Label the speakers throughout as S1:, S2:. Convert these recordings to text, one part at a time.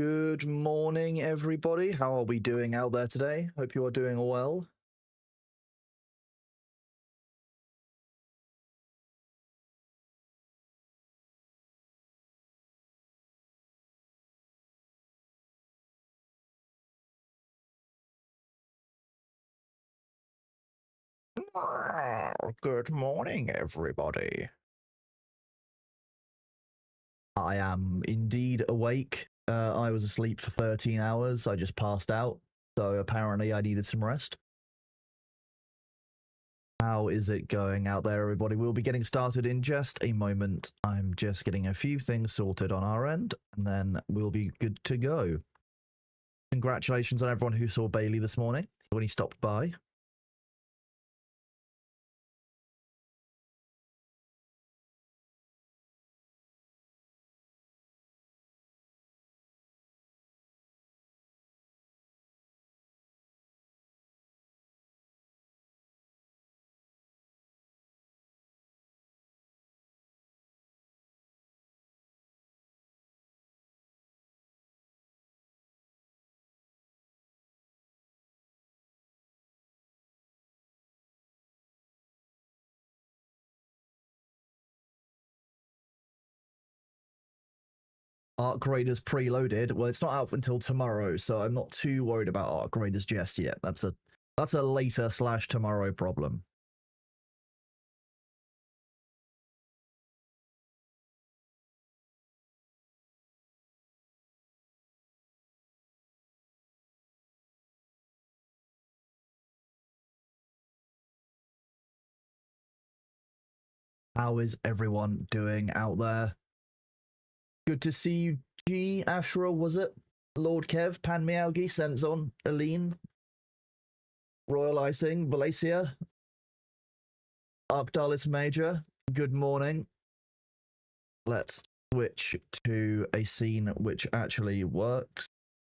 S1: Good morning, everybody. How are we doing out there today? Hope you are doing well. Good morning, everybody. I am indeed awake. I was asleep for 13 hours. I just passed out, so apparently I needed some rest. How is it going out there, everybody? We'll be getting started in just a moment. I'm just getting a few things sorted on our end, and then we'll be good to go. Congratulations on everyone who saw Bailey this morning when he stopped by. Arc Raiders preloaded. Well, it's not out until tomorrow, so I'm not too worried about Arc Raiders just yet. That's a later / tomorrow problem. How is everyone doing out there? Good to see you, G. Ashra, was it? Lord Kev, Pan Miaugi, Senzon, Aline, Royal Icing, Valencia, Arcdalis Major, good morning. Let's switch to a scene which actually works.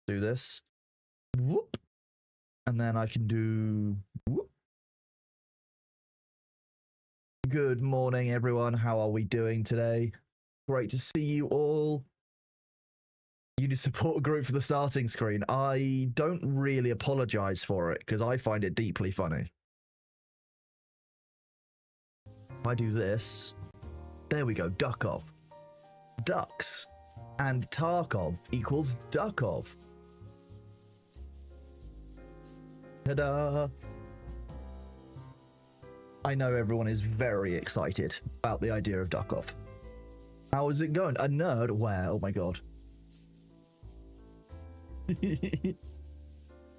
S1: Do this. Whoop. And then I can do... Whoop. Good morning, everyone. How are we doing today? Great to see you all. You need support group for the starting screen. I don't really apologize for it because I find it deeply funny. If I do this, there we go, Duckov. Ducks and Tarkov equals Duckov. Ta-da! I know everyone is very excited about the idea of Duckov. How is it going? A nerd? Where? Oh my god.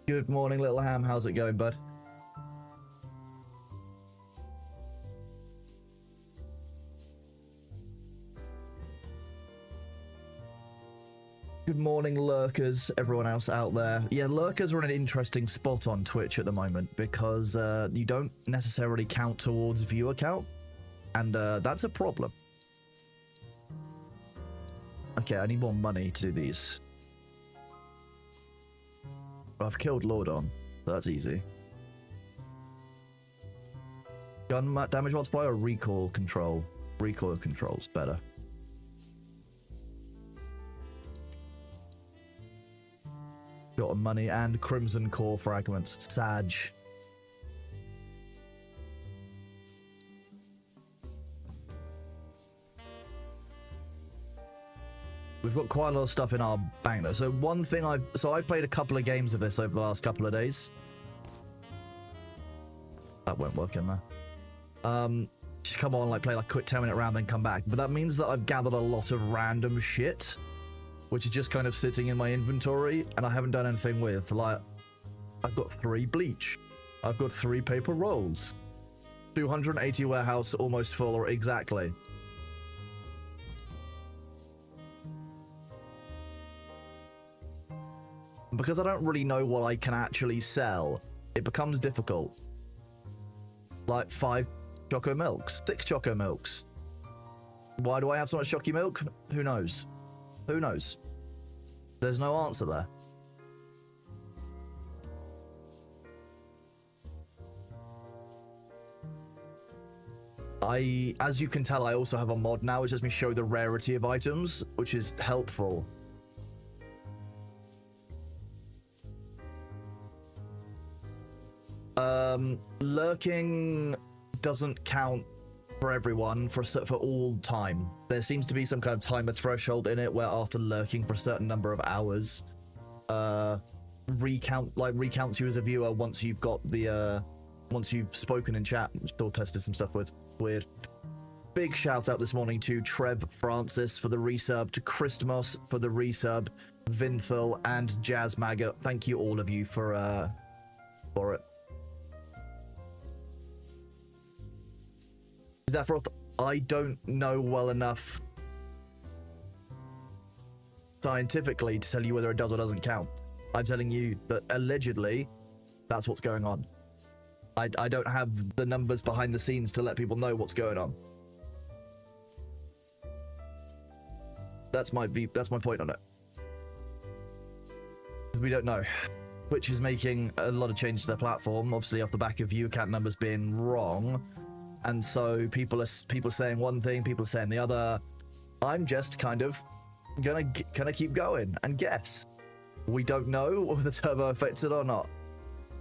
S1: Good morning, little ham. How's it going, bud? Good morning, lurkers, everyone else out there. Yeah, lurkers are in an interesting spot on Twitch at the moment because you don't necessarily count towards viewer count, and that's a problem. Okay, I need more money to do these. I've killed Lordon, so that's easy. Gun damage multiplier or recoil control? Recoil control's better. Got money and Crimson Core fragments. Sag. We've got quite a lot of stuff in our bank though. So one thing I've played a couple of games of this over the last couple of days. That won't work in there. Just come on, like play like a quick 10-minute round, then come back. But that means that I've gathered a lot of random shit, which is just kind of sitting in my inventory, and I haven't done anything with. Like, I've got 3 bleach. I've got 3 paper rolls. 280 warehouse almost full, or exactly. Because I don't really know what I can actually sell, it becomes difficult. Like 5 Choco Milks, 6 Choco Milks. Why do I have so much Choco Milk? Who knows? Who knows? There's no answer there. As you can tell, I also have a mod now which lets me show the rarity of items, which is helpful. Lurking doesn't count for everyone for all time. There seems to be some kind of timer threshold in it where after lurking for a certain number of hours, recounts you as a viewer once you've got the once you've spoken in chat. Still tested some stuff with. Weird. Big shout out this morning to Trev Francis for the resub, to Christmas for the resub, Vinthal and Jazz Maggot. Thank you all of you for it. Zephyroth, I don't know well enough scientifically to tell you whether it does or doesn't count. I'm telling you that allegedly that's what's going on. I don't have the numbers behind the scenes to let people know what's going on. That's my point on it. We don't know. Twitch is making a lot of changes to their platform, obviously off the back of view account numbers being wrong. And so people are saying one thing, people are saying the other. I'm just kind of gonna keep going and guess. We don't know whether the turbo affects it or not.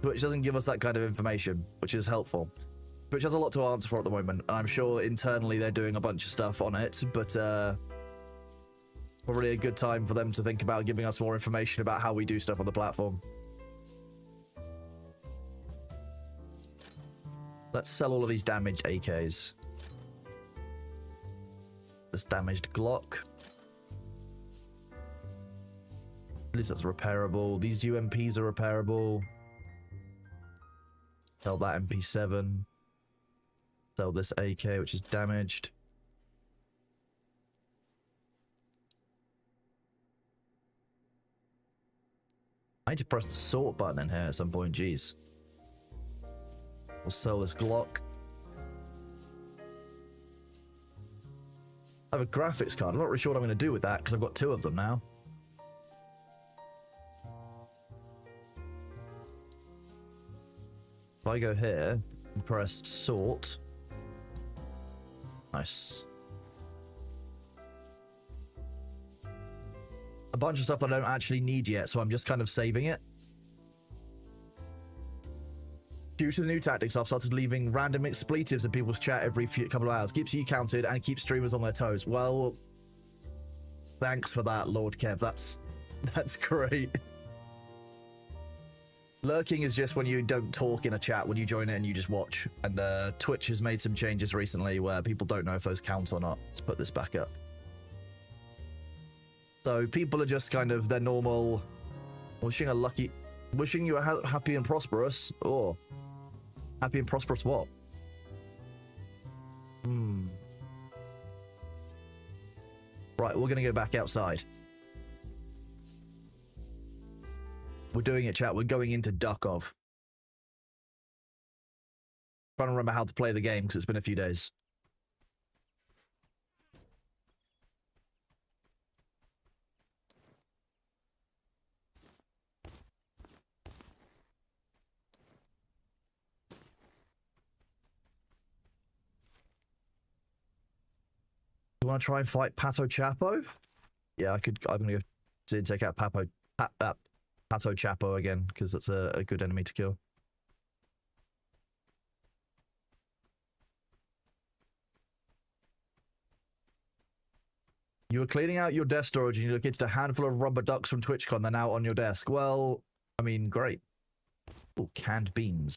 S1: Twitch doesn't give us that kind of information, which is helpful. Twitch has a lot to answer for at the moment, and I'm sure internally they're doing a bunch of stuff on it, but probably a good time for them to think about giving us more information about how we do stuff on the platform. Let's sell all of these damaged AKs. This damaged Glock. At least that's repairable. These UMPs are repairable. Sell that MP7. Sell this AK, which is damaged. I need to press the sort button in here at some point, jeez. We'll sell this Glock. I have a graphics card. I'm not really sure what I'm going to do with that because I've got 2 of them now. If I go here and press sort. Nice. A bunch of stuff that I don't actually need yet, so I'm just kind of saving it. Due to the new tactics, I've started leaving random expletives in people's chat every couple of hours. Keeps you counted and keeps streamers on their toes. Well, thanks for that, Lord Kev. That's great. Lurking is just when you don't talk in a chat, when you join it and you just watch. And Twitch has made some changes recently where people don't know if those count or not. Let's put this back up. So people are just kind of their normal, wishing you a happy and prosperous, or happy and prosperous what? Right, we're gonna go back outside. We're doing it, chat. We're going into Duckov. Trying to remember how to play the game because it's been a few days. You want to try and fight Pato Chapo? Yeah, I could. I'm gonna go see and take out Pato Chapo again because that's a good enemy to kill. You were cleaning out your desk storage and you located a handful of rubber ducks from TwitchCon. They're now on your desk. Well, I mean, great. Oh, canned beans.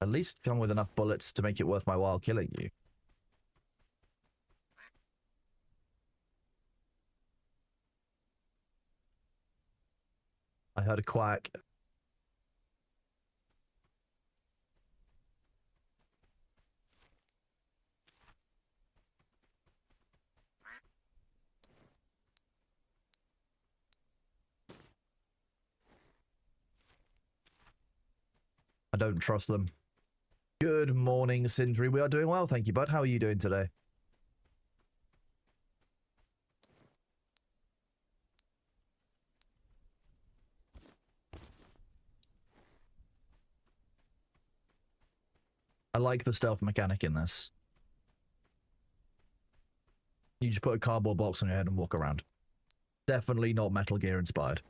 S1: At least come with enough bullets to make it worth my while killing you. I heard a quack. I don't trust them. Good morning, Sindri. We are doing well, thank you, bud. How are you doing today? like the stealth mechanic in this. You just put a cardboard box on your head and walk around. Definitely not Metal Gear inspired.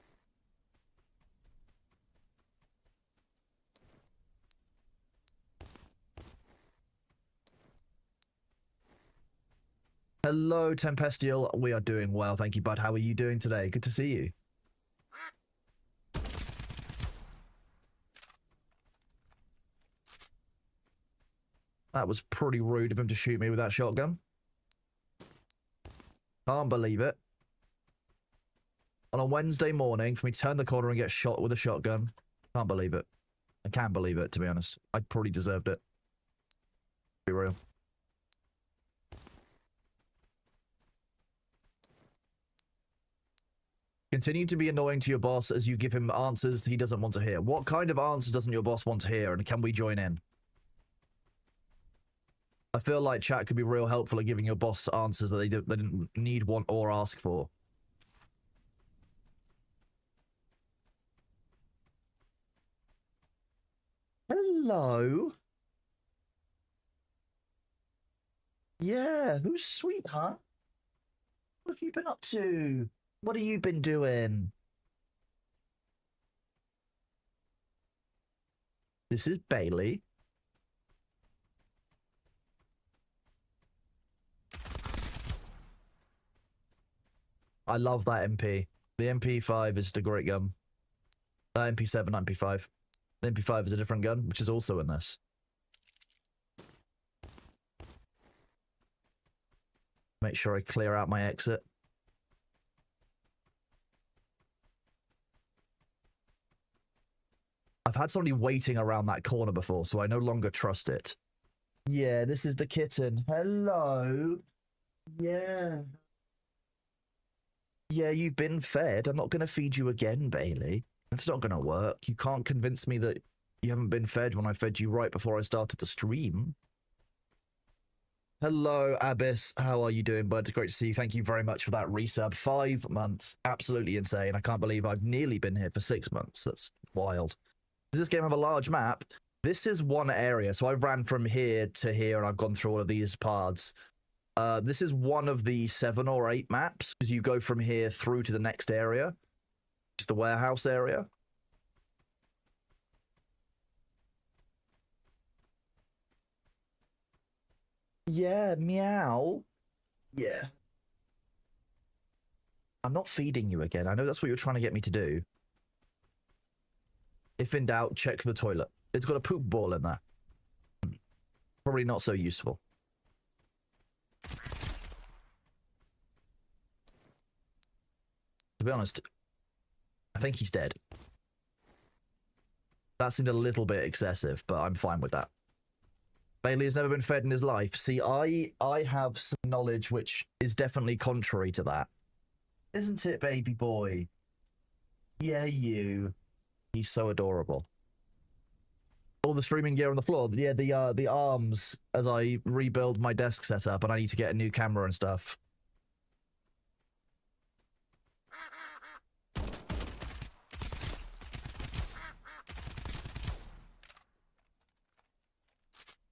S1: Hello, Tempestial. We are doing well, thank you, bud. How are you doing today? Good to see you. That was pretty rude of him to shoot me with that shotgun. Can't believe it. On a Wednesday morning, for me to turn the corner and get shot with a shotgun. Can't believe it. I can't believe it, to be honest. I probably deserved it. Be real. Continue to be annoying to your boss as you give him answers he doesn't want to hear. What kind of answers doesn't your boss want to hear, and can we join in? I feel like chat could be real helpful at giving your boss answers that they didn't need, want, or ask for. Hello? Yeah, who's sweetheart? What have you been up to? What have you been doing? This is Bailey. I love that MP. The MP5 is the great gun. MP7, MP5. The MP5 is a different gun, which is also in this. Make sure I clear out my exit. I've had somebody waiting around that corner before, so I no longer trust it. Yeah, this is the kitten. Hello. Yeah. Yeah, you've been fed. I'm not going to feed you again, Bailey. That's not going to work. You can't convince me that you haven't been fed when I fed you right before I started the stream. Hello, Abyss. How are you doing, bud? Great to see you. Thank you very much for that resub. 5 months. Absolutely insane. I can't believe I've nearly been here for 6 months. That's wild. Does this game have a large map? This is one area. So I ran from here to here and I've gone through all of these paths. This is one of the 7 or 8 maps as you go from here through to the next area, which is the warehouse area. Yeah, meow. Yeah. I'm not feeding you again. I know that's what you're trying to get me to do. If in doubt, check the toilet. It's got a poop ball in there. Probably not so useful. To be honest, I think he's dead. That seemed a little bit excessive, but I'm fine with that. Bailey has never been fed in his life. See, I have some knowledge which is definitely contrary to that. Isn't it, baby boy? Yeah, you. He's so adorable. All the streaming gear on the floor. Yeah, the arms as I rebuild my desk setup and I need to get a new camera and stuff.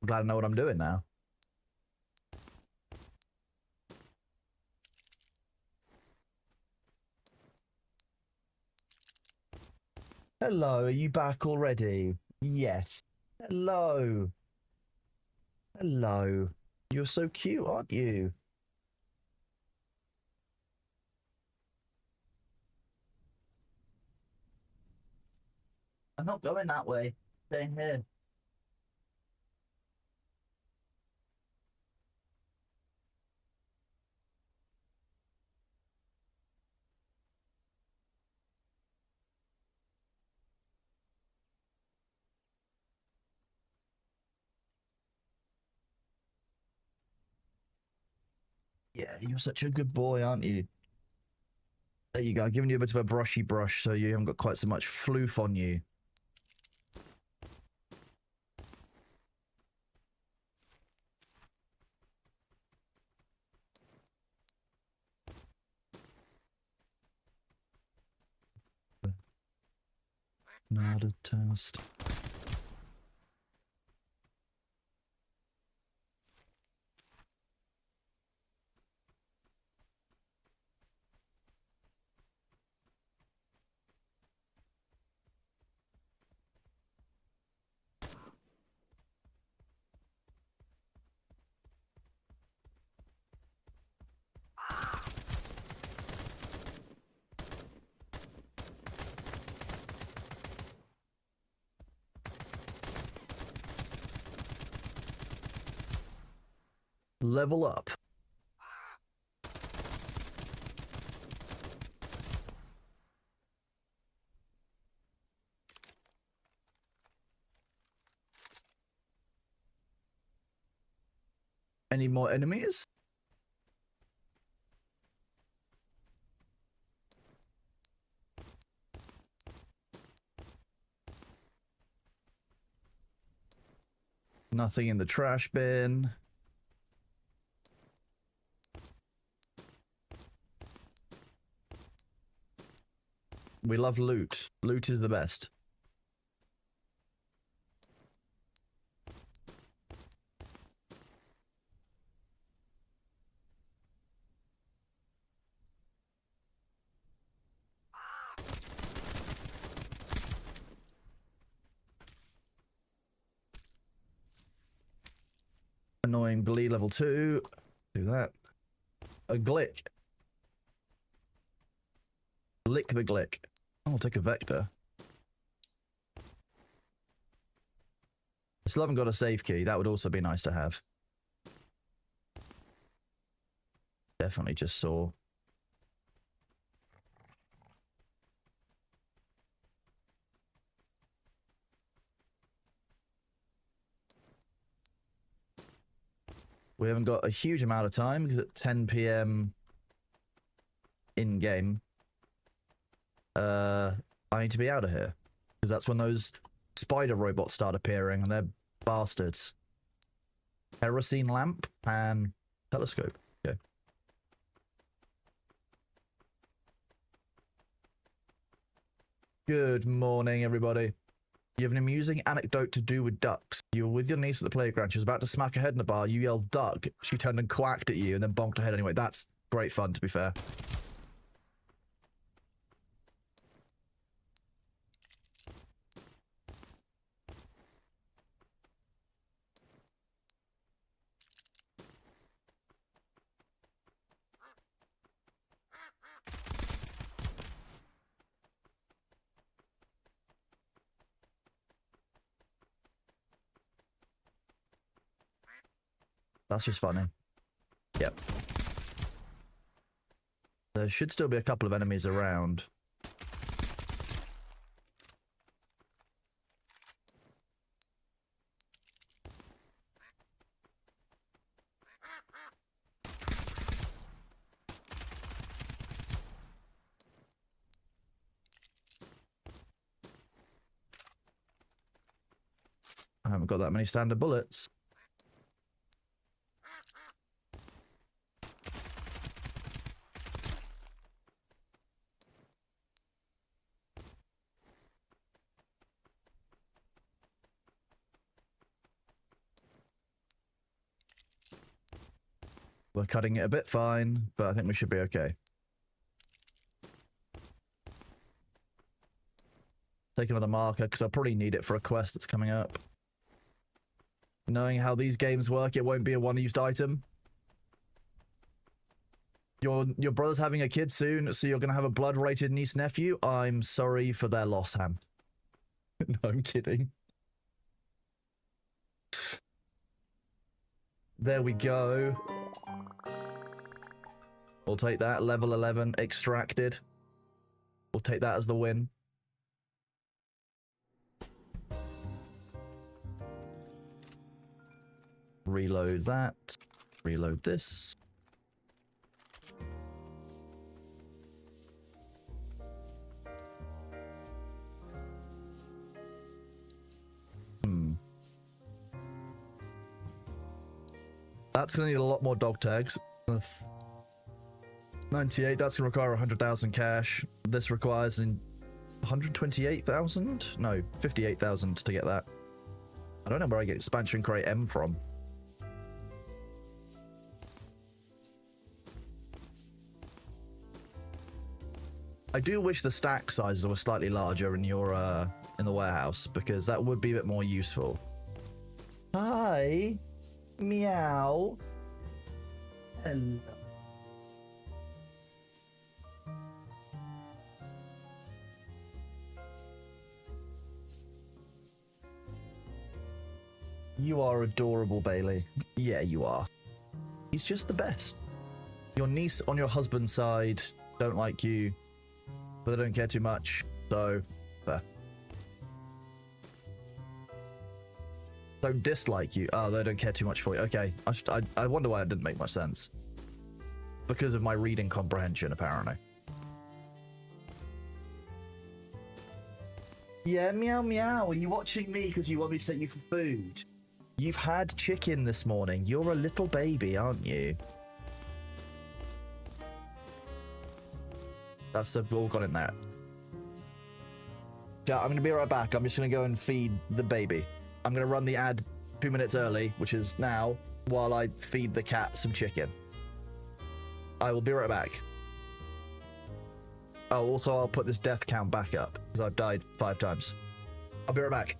S1: I'm glad I know what I'm doing now. Hello, are you back already? Yes. Hello. Hello. You're so cute, aren't you? I'm not going that way. Staying here. Yeah, you're such a good boy, aren't you? There you go. I'm giving you a bit of a brushy brush so you haven't got quite so much floof on you. Not a test. Level up. Any more enemies? Nothing in the trash bin. We love loot. Loot is the best. Annoying bleed level 2. Do that. A glick. Lick the glick. I'll take a vector. I still haven't got a save key. That would also be nice to have. Definitely just saw. We haven't got a huge amount of time because at 10 PM in-game, I need to be out of here. Because that's when those spider robots start appearing, and they're bastards. Kerosene lamp and telescope. Okay. Good morning, everybody. You have an amusing anecdote to do with ducks. You were with your niece at the playground. She was about to smack her head in a bar. You yelled duck. She turned and quacked at you and then bonked her head anyway. That's great fun, to be fair. That's just funny. Yep. There should still be a couple of enemies around. I haven't got that many standard bullets. We're cutting it a bit fine, but I think we should be okay. Take another marker, because I'll probably need it for a quest that's coming up. Knowing how these games work, it won't be a one-used item. Your brother's having a kid soon, so you're going to have a blood-related niece-nephew? I'm sorry for their loss, Ham. No, I'm kidding. There we go. We'll take that. Level 11 extracted. We'll take that as the win. Reload that. Reload this. That's going to need a lot more dog tags. 98, that's going to require 100,000 cash. This requires 128,000? No, 58,000 to get that. I don't know where I get expansion crate M from. I do wish the stack sizes were slightly larger in your in the warehouse, because that would be a bit more useful. Hi. Meow. Hello. You are adorable, Bailey. Yeah, you are. He's just the best. Your niece on your husband's side don't like you, but they don't care too much, so fair. Don't dislike you. Oh, they don't care too much for you. Okay, I wonder why it didn't make much sense. Because of my reading comprehension, apparently. Yeah, meow meow. Are you watching me because you want me to take you for food? You've had chicken this morning. You're a little baby, aren't you? That's all gone in there. Yeah, I'm gonna be right back. I'm just gonna go and feed the baby. I'm gonna run the ad 2 minutes early, which is now, while I feed the cat some chicken. I will be right back. Oh, also I'll put this death count back up, because I've died 5 times. I'll be right back.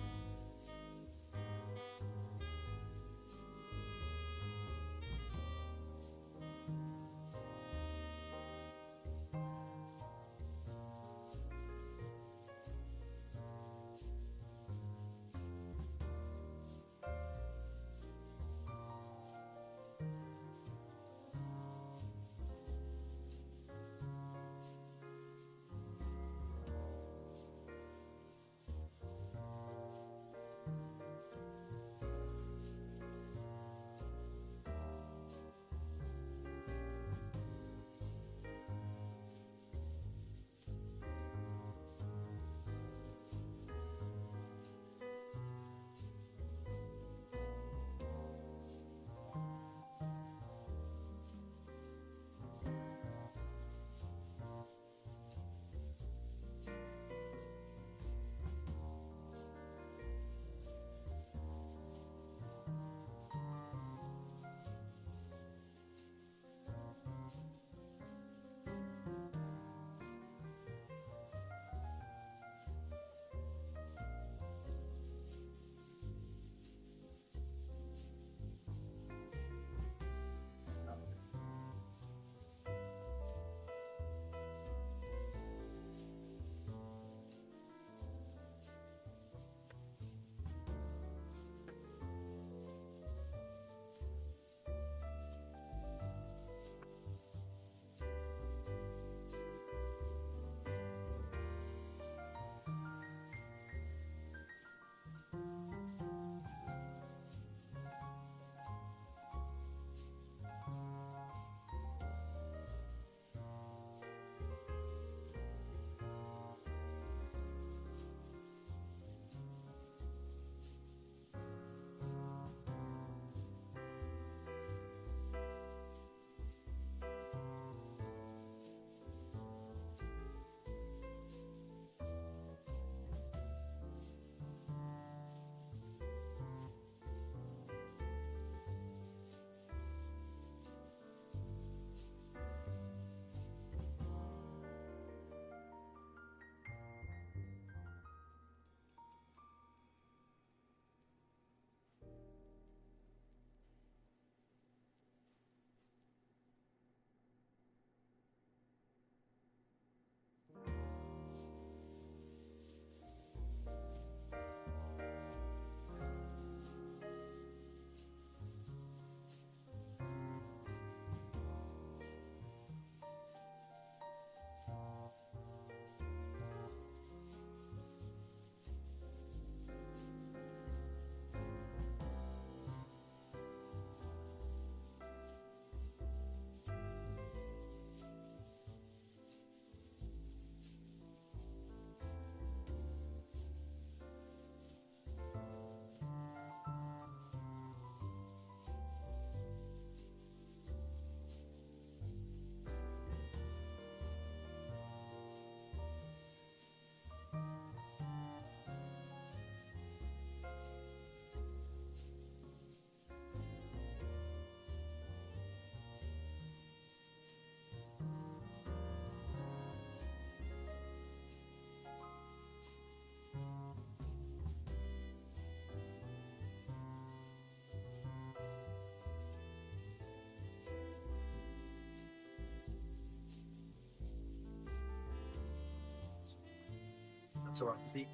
S1: That's alright, see?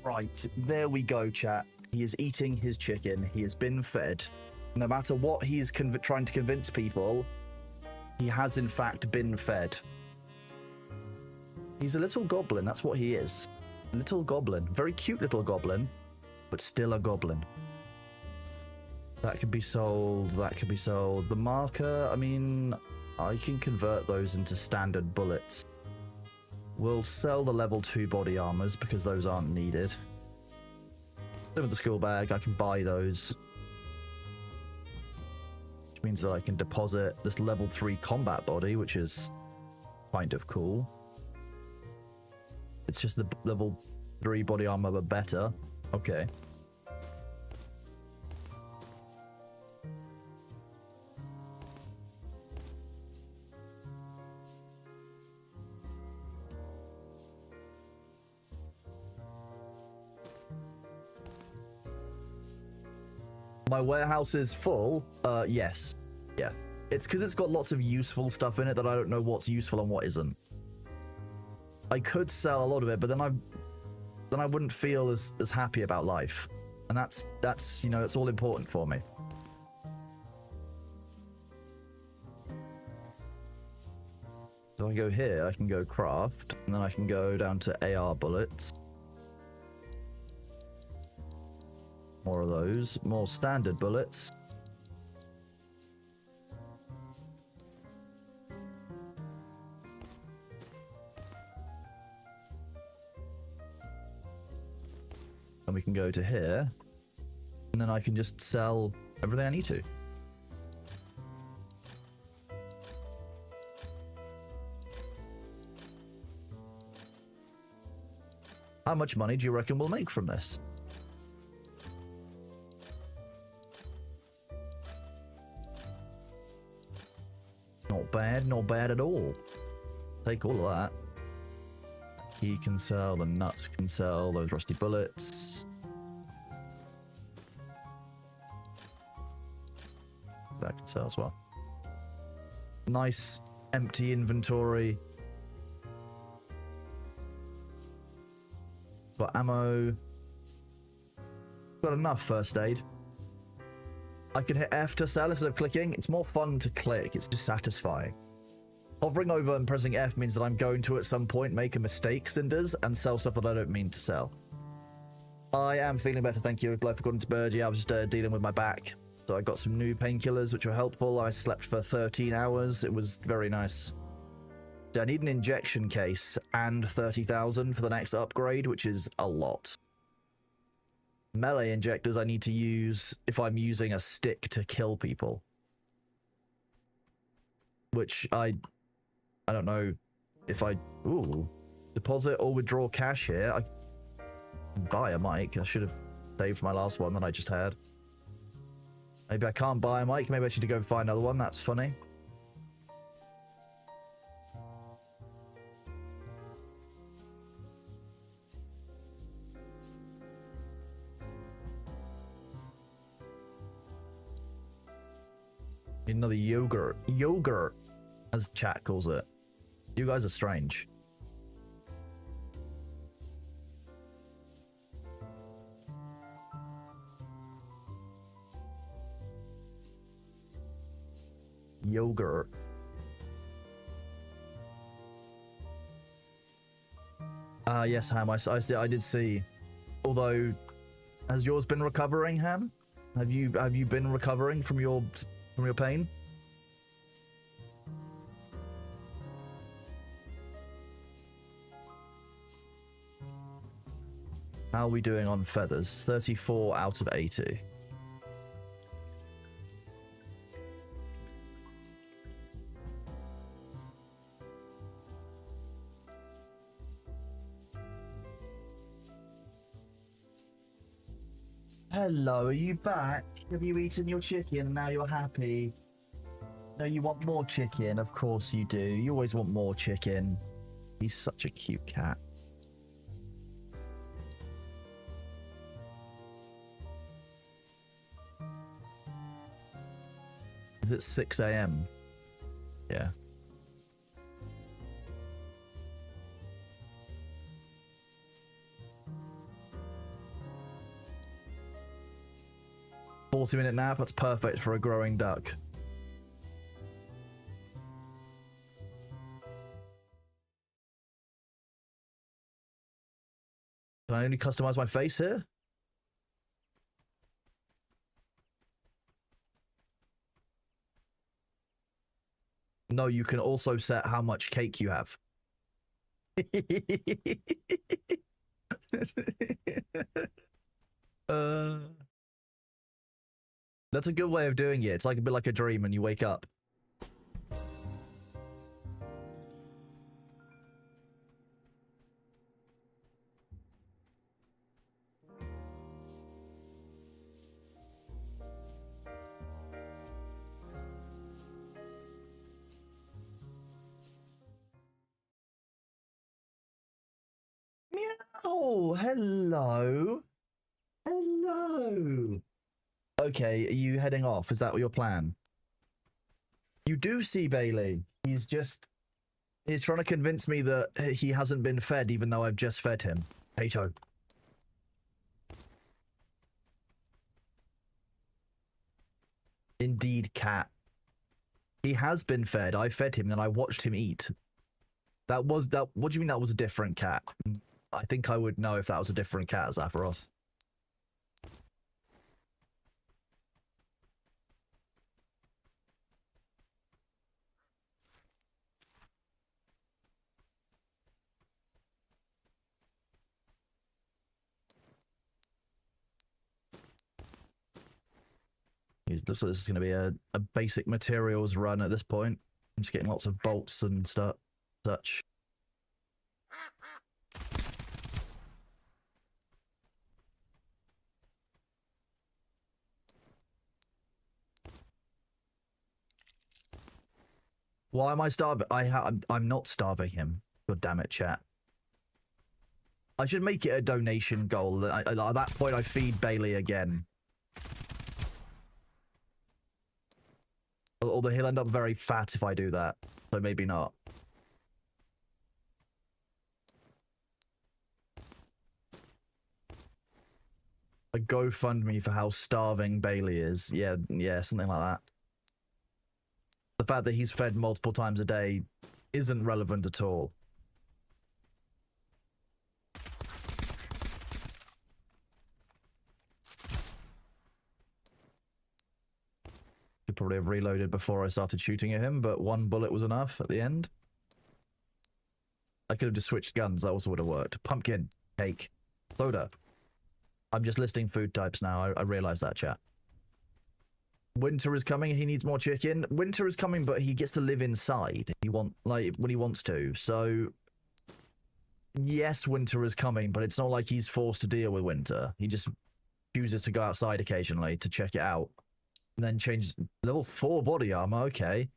S1: Right, there we go, chat. He is eating his chicken. He has been fed. No matter what he's trying to convince people, he has in fact been fed. He's a little goblin. That's what he is. A little goblin. Very cute little goblin, but still a goblin. That could be sold. That could be sold. The marker, I mean, I can convert those into standard bullets. We'll sell the level 2 body armors because those aren't needed. Same with the school bag. I can buy those. Which means that I can deposit this level 3 combat body, which is kind of cool. It's just the level 3 body armor, but better. Okay. My warehouse is full? Yes. Yeah. It's because it's got lots of useful stuff in it that I don't know what's useful and what isn't. I could sell a lot of it, but then I wouldn't feel as happy about life. And that's you know, it's all important for me. So I go here, I can go craft, and then I can go down to AR bullets. More of those. More standard bullets. And we can go to here. And then I can just sell everything I need to. How much money do you reckon we'll make from this? Not bad at all. Take all of that. He can sell, the nuts can sell, those rusty bullets. That can sell as well. Nice empty inventory. Got ammo. Got enough first aid. I can hit F to sell instead of clicking. It's more fun to click. It's just satisfying. Hovering over and pressing F means that I'm going to at some point make a mistake, Cinders, and sell stuff that I don't mean to sell. I am feeling better, thank you. Life according to Birdie. I was just dealing with my back. So I got some new painkillers, which were helpful. I slept for 13 hours. It was very nice. So I need an injection case and 30,000 for the next upgrade, which is a lot. Melee injectors I need to use if I'm using a stick to kill people. Which I don't know if I... Ooh. Deposit or withdraw cash here. I buy a mic. I should have saved my last one that I just had. Maybe I can't buy a mic. Maybe I should go find another one. That's funny. Need another yogurt. Yogurt, as chat calls it. You guys are strange. Yogurt. Yes, Ham, I did see. Although, has yours been recovering, Ham? Have you been recovering from your pain? How are we doing on feathers? 34 out of 80. Hello, are you back? Have you eaten your chicken and now you're happy? No, you want more chicken? Of course you do. You always want more chicken. He's such a cute cat. Is it 6 AM? Yeah. 40-minute nap. That's perfect for a growing duck. Can I only customize my face here? No, you can also set how much cake you have. That's a good way of doing it. It's like a bit like a dream when you wake up. Meow! Hello! Hello! Okay, are you heading off? Is that your plan? You do see Bailey. He's trying to convince me that he hasn't been fed even though I've just fed him. Hato. Indeed, cat. He has been fed. I fed him and I watched him eat. What do you mean that was a different cat? I think I would know if that was a different cat, Zapharos. It looks like this is going to be a basic materials run at this point. I'm just getting lots of bolts and stuff, such. Why am I starving? I'm not starving him. God damn it, chat. I should make it a donation goal. At that point, I feed Bailey again. Although he'll end up very fat if I do that, so maybe not. A GoFundMe for how starving Bailey is. Yeah, something like that. The fact that he's fed multiple times a day isn't relevant at all. Should probably have reloaded before I started shooting at him, but one bullet was enough at the end. I could have just switched guns, that also would have worked. Pumpkin, cake, soda. I'm just listing food types now, I realize that, chat. Winter is coming, he needs more chicken. Winter is coming, but he gets to live inside. When he wants to, so... Yes, winter is coming, but it's not like he's forced to deal with winter. He just chooses to go outside occasionally to check it out. And then changes level 4 body armor, okay.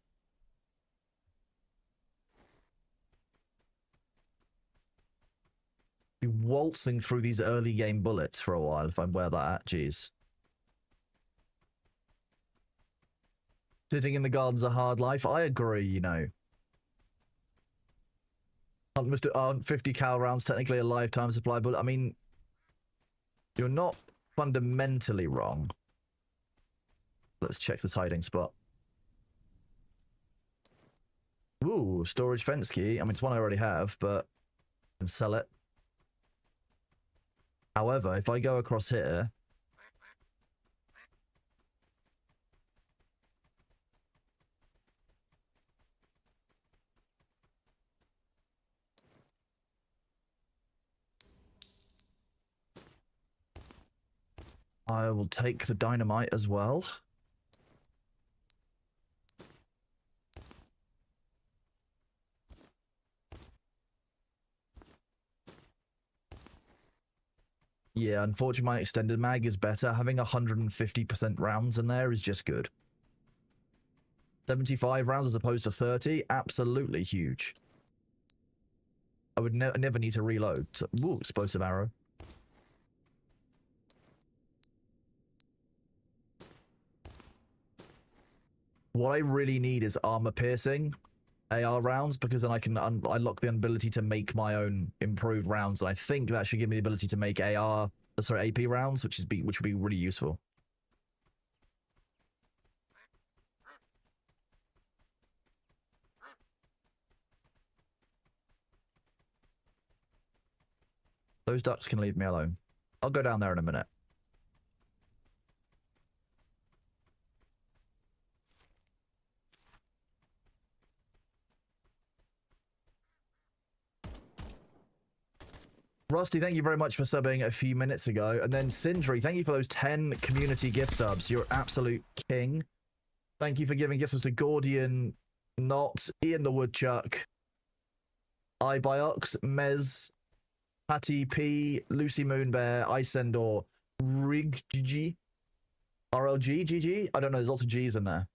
S1: Be waltzing through these early game bullets for a while if I wear that, jeez. Sitting in the garden's a hard life. I agree, you know. Aren't 50 cal rounds technically a lifetime supply bullet? I mean, you're not fundamentally wrong. Let's check this hiding spot. Ooh, storage fence key. I mean, it's one I already have, but I can sell it. However, if I go across here... I will take the dynamite as well. Yeah, unfortunately my extended mag is better. Having 150% rounds in there is just good. 75 rounds as opposed to 30, absolutely huge. I would never need to reload. So, ooh, explosive arrow. What I really need is armor piercing AR rounds, because then I can unlock the ability to make my own improved rounds, and I think that should give me the ability to make AP rounds, which would be really useful. Those ducks can leave me alone. I'll go down there in a minute. Rusty, thank you very much for subbing a few minutes ago. And then Sindri, thank you for those 10 community gift subs. You're absolute king. Thank you for giving gift subs to Gordian, Not, Ian the Woodchuck, iBiox, Mez, Patty P, Lucy Moonbear, Isendor, Rigg, RLG, GG? I don't know, there's lots of G's in there.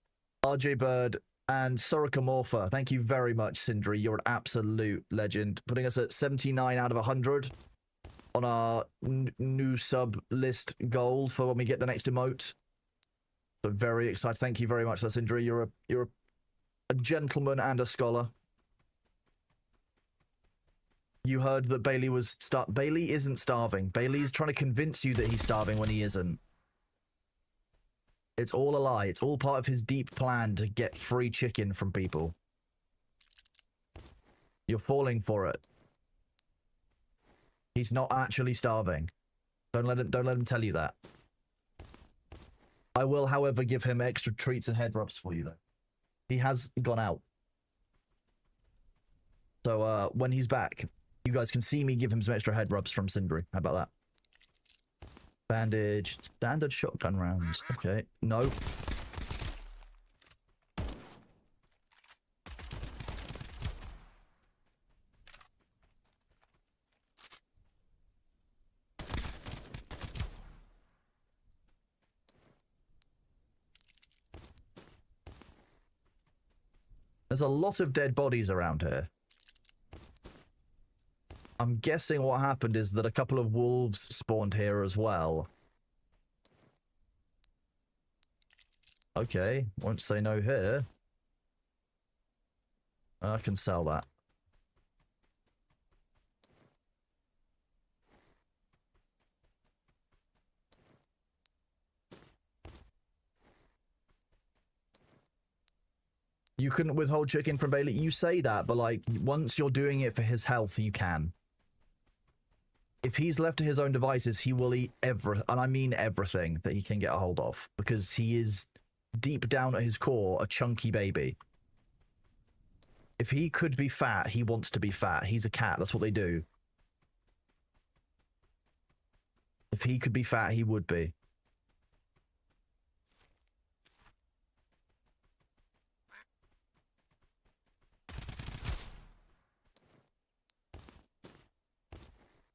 S1: RJ Bird, and Sorokamorpha. Thank you very much, Sindri. You're an absolute legend. Putting us at 79 out of 100 on our new sub list goal for when we get the next emote. So very excited. Thank you very much for that, Sindri. You're a gentleman and a scholar. You heard that Bailey was Bailey isn't starving. Bailey's trying to convince you that he's starving when he isn't. It's all a lie. It's all part of his deep plan to get free chicken from people. You're falling for it. He's not actually starving. Don't let him tell you that. I will, however, give him extra treats and head rubs for you, though. He has gone out. So when he's back, you guys can see me give him some extra head rubs from Sindri. How about that? Bandage, standard shotgun rounds. Okay, no. There's a lot of dead bodies around here. I'm guessing what happened is that a couple of wolves spawned here as well. Okay, won't say no here. I can sell that. You couldn't withhold chicken from Bailey? You say that, but like, once you're doing it for his health, you can. If he's left to his own devices, he will eat and I mean everything that he can get a hold of, because he is deep down at his core a chunky baby. If he could be fat, he wants to be fat. He's a cat. That's what they do. If he could be fat, he would be.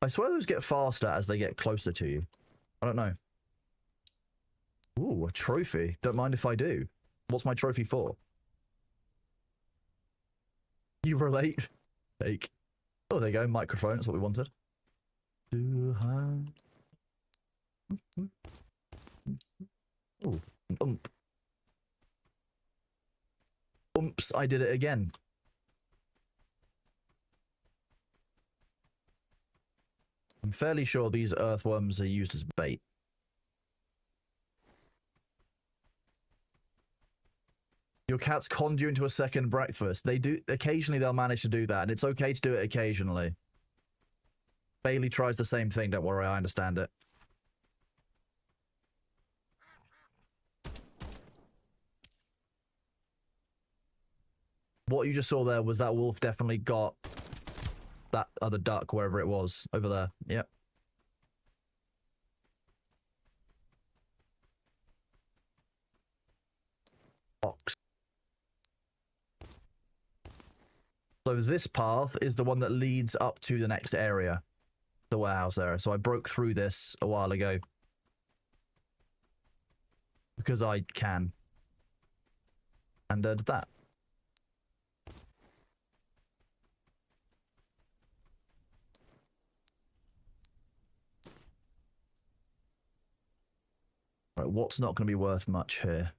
S1: I swear those get faster as they get closer to you. I don't know. Ooh, a trophy. Don't mind if I do. What's my trophy for? You relate? Fake. Oh, there you go. Microphone. That's what we wanted. Ooh, Oops, I did it again. I'm fairly sure these earthworms are used as bait. Your cats conned you into a second breakfast. They do. Occasionally they'll manage to do that, and it's okay to do it occasionally. Bailey tries the same thing, don't worry, I understand it. What you just saw there was that wolf definitely got that other duck, wherever it was, over there. Yep. Box. So this path is the one that leads up to the next area. The warehouse area. So I broke through this a while ago. Because I can. And did that. Right, what's not going to be worth much here?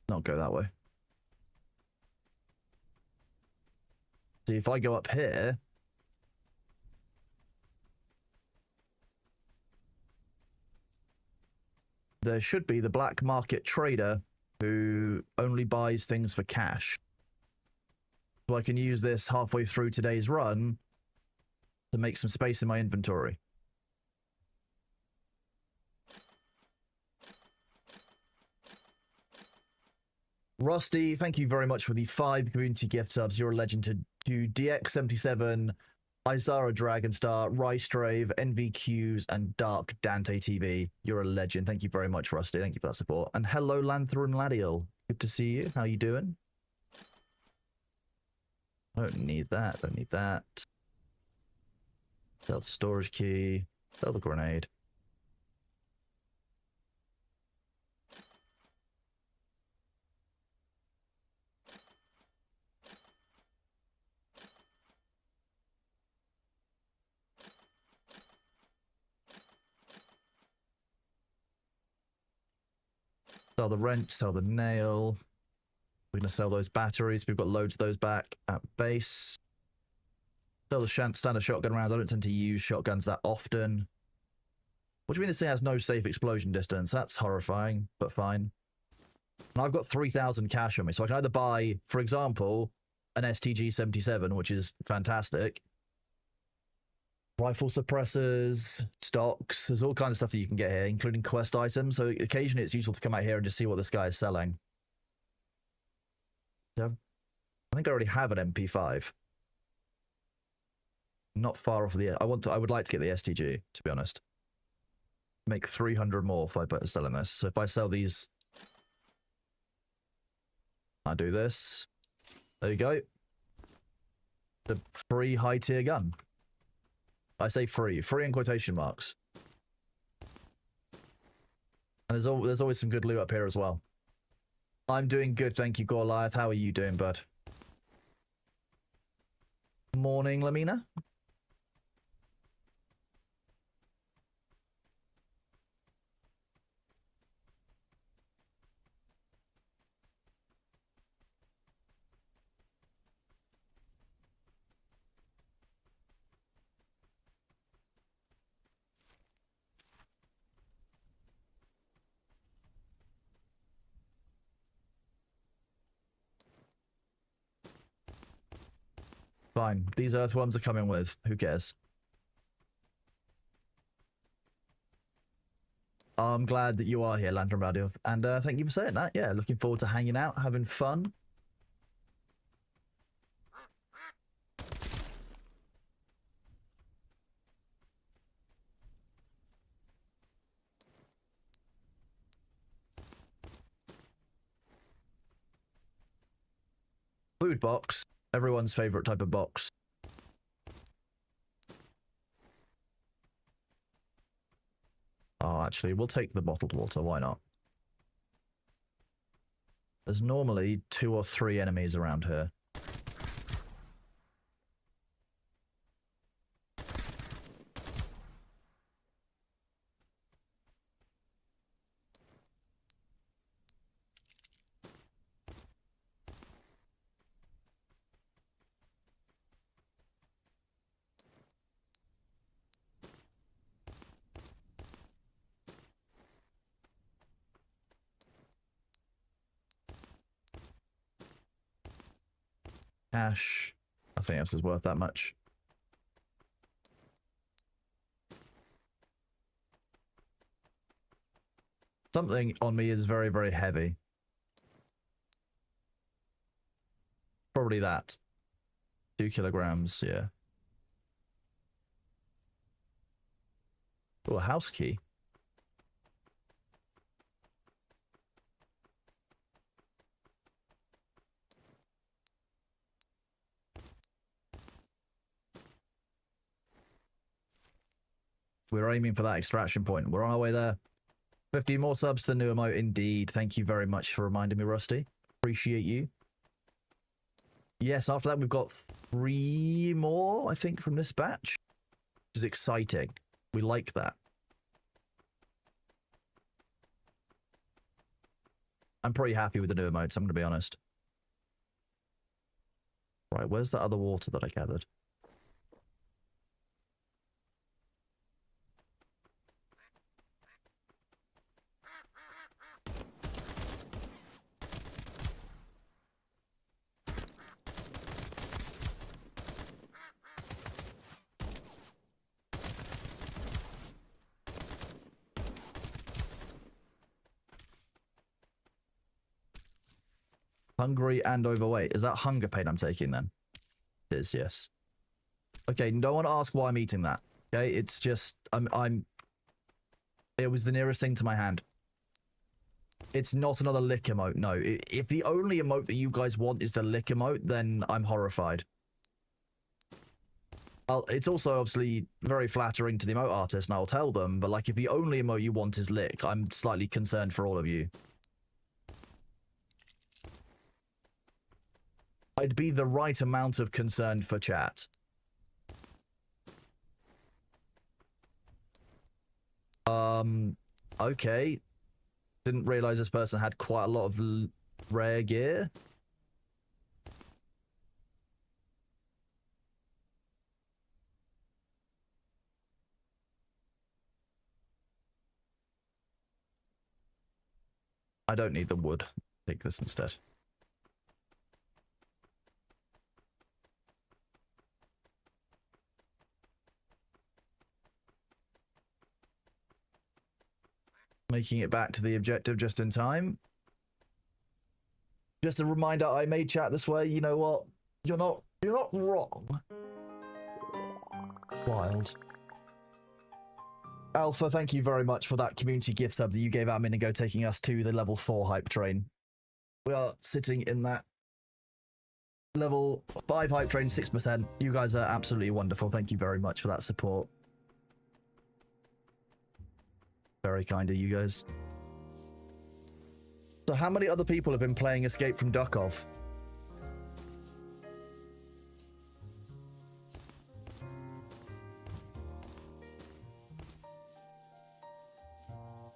S1: Not go that way. See, if I go up here... there should be the black market trader who only buys things for cash. So I can use this halfway through today's run to make some space in my inventory. Rusty, thank you very much for the 5 community gift subs. You're a legend to DX77, Isara Dragonstar, Rystrave, NVQs, and Dark Dante TV. You're a legend. Thank you very much, Rusty. Thank you for that support. And hello, Lanther and Ladiel. Good to see you. How you doing? Don't need that. Don't need that. Sell the storage key. Sell the grenade. Sell the wrench, sell the nail. We're going to sell those batteries. We've got loads of those back at base. Sell the standard shotgun rounds. I don't tend to use shotguns that often. What do you mean this thing has no safe explosion distance? That's horrifying, but fine. And I've got 3,000 cash on me, so I can either buy, for example, an STG-77, which is fantastic. Rifle suppressors, stocks, there's all kinds of stuff that you can get here, including quest items, so occasionally it's useful to come out here and just see what this guy is selling. I think I already have an MP5. Not far off the... I would like to get the STG, to be honest. Make 300 more if I better selling this. So if I sell these... I do this. There you go. The free high tier gun. I say free. Free in quotation marks. And there's always some good loot up here as well. I'm doing good, thank you, Goliath. How are you doing, bud? Morning, Lamina. Fine. These earthworms are coming with. Who cares? I'm glad that you are here, Lantern Radio. And thank you for saying that. Yeah, looking forward to hanging out, having fun. Food box. Everyone's favorite type of box. Oh, actually, we'll take the bottled water. Why not? There's normally 2 or 3 enemies around here. Cash. Nothing else is worth that much. Something on me is very, very heavy. Probably that. 2 kilograms, yeah. Oh, a house key. We're aiming for that extraction point. We're on our way there. 50 more subs to the new emote, indeed. Thank you very much for reminding me, Rusty. Appreciate you. Yes, after that we've got 3 more, I think, from this batch. Which is exciting. We like that. I'm pretty happy with the new emotes, I'm going to be honest. Right, where's that other water that I gathered? Hungry and overweight. Is that hunger pain I'm taking then? It is, yes. Okay, don't want to ask why I'm eating that. Okay, it's just, it was the nearest thing to my hand. It's not another lick emote, no. If the only emote that you guys want is the lick emote, then I'm horrified. Well, it's also obviously very flattering to the emote artist, and I'll tell them, but like, if the only emote you want is lick, I'm slightly concerned for all of you. I'd be the right amount of concerned for chat. Okay. Didn't realize this person had quite a lot of rare gear. I don't need the wood. Take this instead. Making it back to the objective just in time. Just a reminder, I made chat this way. You know what? You're not wrong. Wild. Alpha, thank you very much for that community gift sub that you gave out a minute ago, taking us to the level 4 hype train. We are sitting in that level 5 hype train, 6%. You guys are absolutely wonderful. Thank you very much for that support. Very kind of you guys. So how many other people have been playing Escape from Duckov?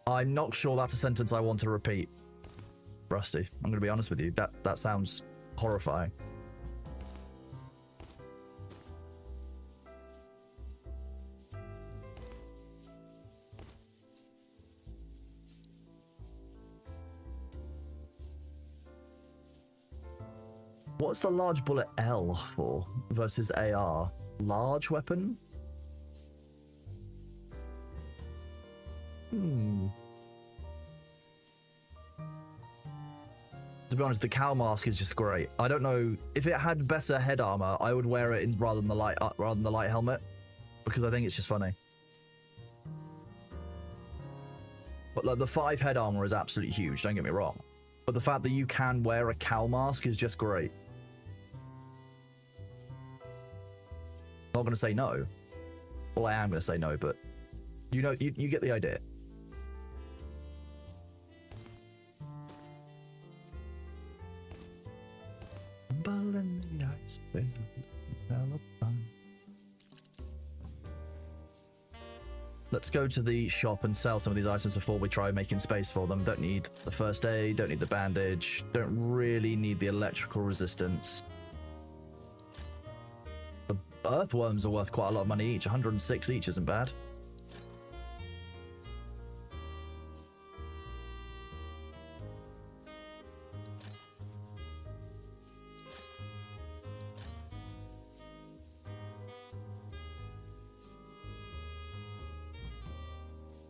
S1: I'm not sure that's a sentence I want to repeat. Rusty, I'm going to be honest with you. That sounds horrifying. What's the large bullet L for versus AR? Large weapon? To be honest, the cow mask is just great. I don't know if it had better head armor, I would wear it rather than the light helmet, because I think it's just funny. But like the 5 head armor is absolutely huge. Don't get me wrong, but the fact that you can wear a cow mask is just great. I'm not going to say no. Well, I am going to say no, but you know, you get the idea. Let's go to the shop and sell some of these items before we try making space for them. Don't need the first aid, don't need the bandage, don't really need the electrical resistance. The earthworms are worth quite a lot of money each. 106 each isn't bad.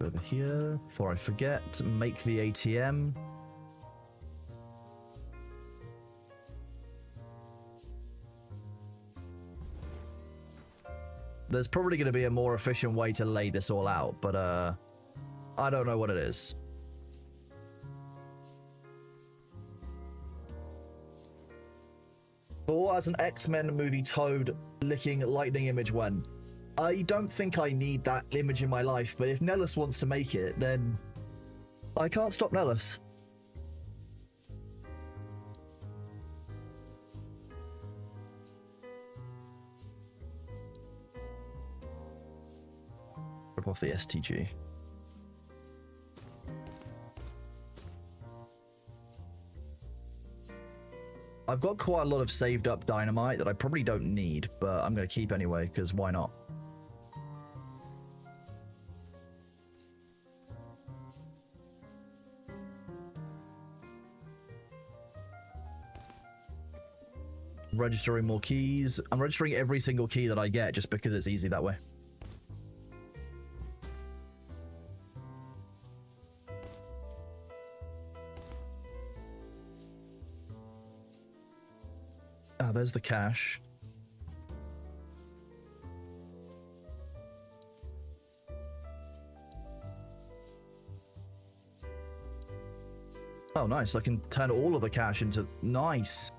S1: Over here, before I forget, make the ATM. There's probably going to be a more efficient way to lay this all out, but I don't know what it is. Or as an X-Men movie Toad licking lightning image when. I don't think I need that image in my life, but if Nellis wants to make it, then I can't stop Nellis. Rip off the STG. I've got quite a lot of saved up dynamite that I probably don't need, but I'm going to keep anyway, because why not? Registering more keys. I'm registering every single key that I get just because it's easy that way. Ah, there's the cache. Oh, nice. I can turn all of the cache into... Nice.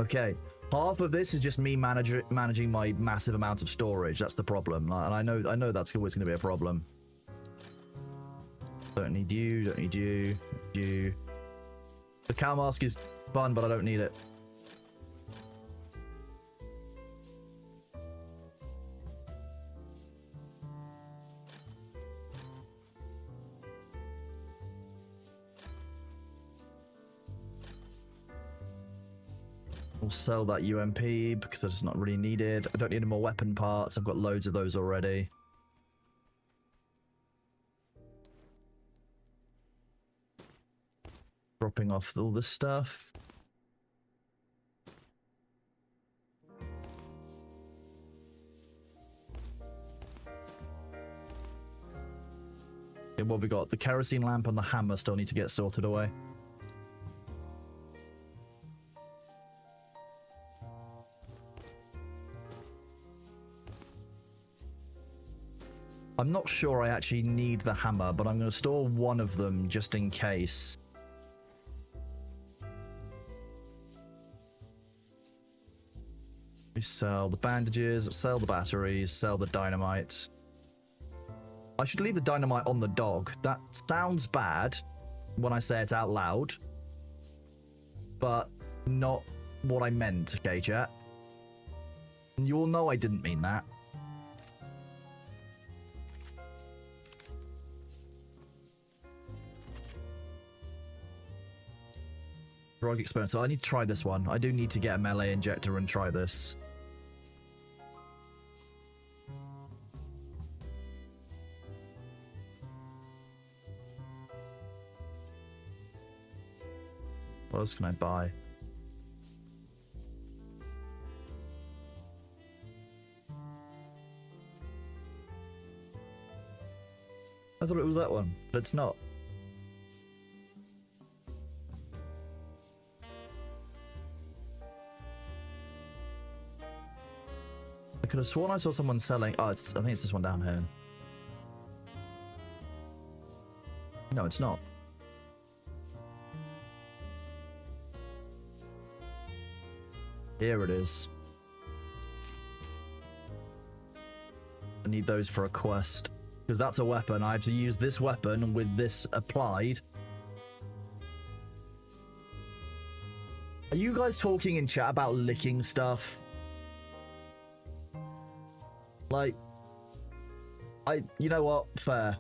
S1: Okay. Half of this is just me managing my massive amounts of storage. That's the problem. And I know that's always going to be a problem. Don't need you. Don't need you. You. The cow mask is fun, but I don't need it. We'll sell that UMP because it's not really needed. I don't need any more weapon parts. I've got loads of those already. Dropping off all this stuff. Okay, what we got? The kerosene lamp and the hammer still need to get sorted away. I'm not sure I actually need the hammer, but I'm going to store one of them just in case. We sell the bandages, sell the batteries, sell the dynamite. I should leave the dynamite on the dog. That sounds bad when I say it out loud, but not what I meant, okay, chat? You all know I didn't mean that. Drug experiment. So I need to try this one. I do need to get a melee injector and try this. What else can I buy? I thought it was that one, but it's not. I could have sworn I saw someone selling... Oh, I think it's this one down here. No, it's not. Here it is. I need those for a quest. Because that's a weapon. I have to use this weapon with this applied. Are you guys talking in chat about licking stuff? Like, you know what? Fair.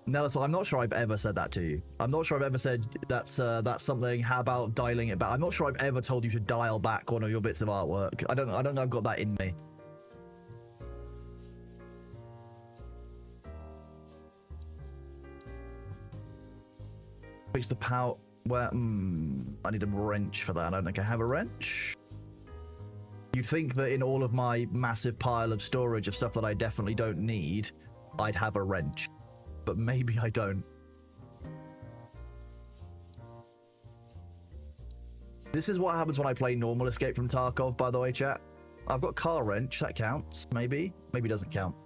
S1: No, so I'm not sure I've ever said that to you. I'm not sure I've ever said that's something. How about dialing it back? I'm not sure I've ever told you to dial back one of your bits of artwork. I don't know I've got that in me. Fix the power. Where? I need a wrench for that. I don't think I have a wrench. You'd think that in all of my massive pile of storage of stuff that I definitely don't need, I'd have a wrench. But maybe I don't. This is what happens when I play normal Escape from Tarkov, by the way, chat. I've got car wrench. That counts. Maybe. Maybe doesn't count.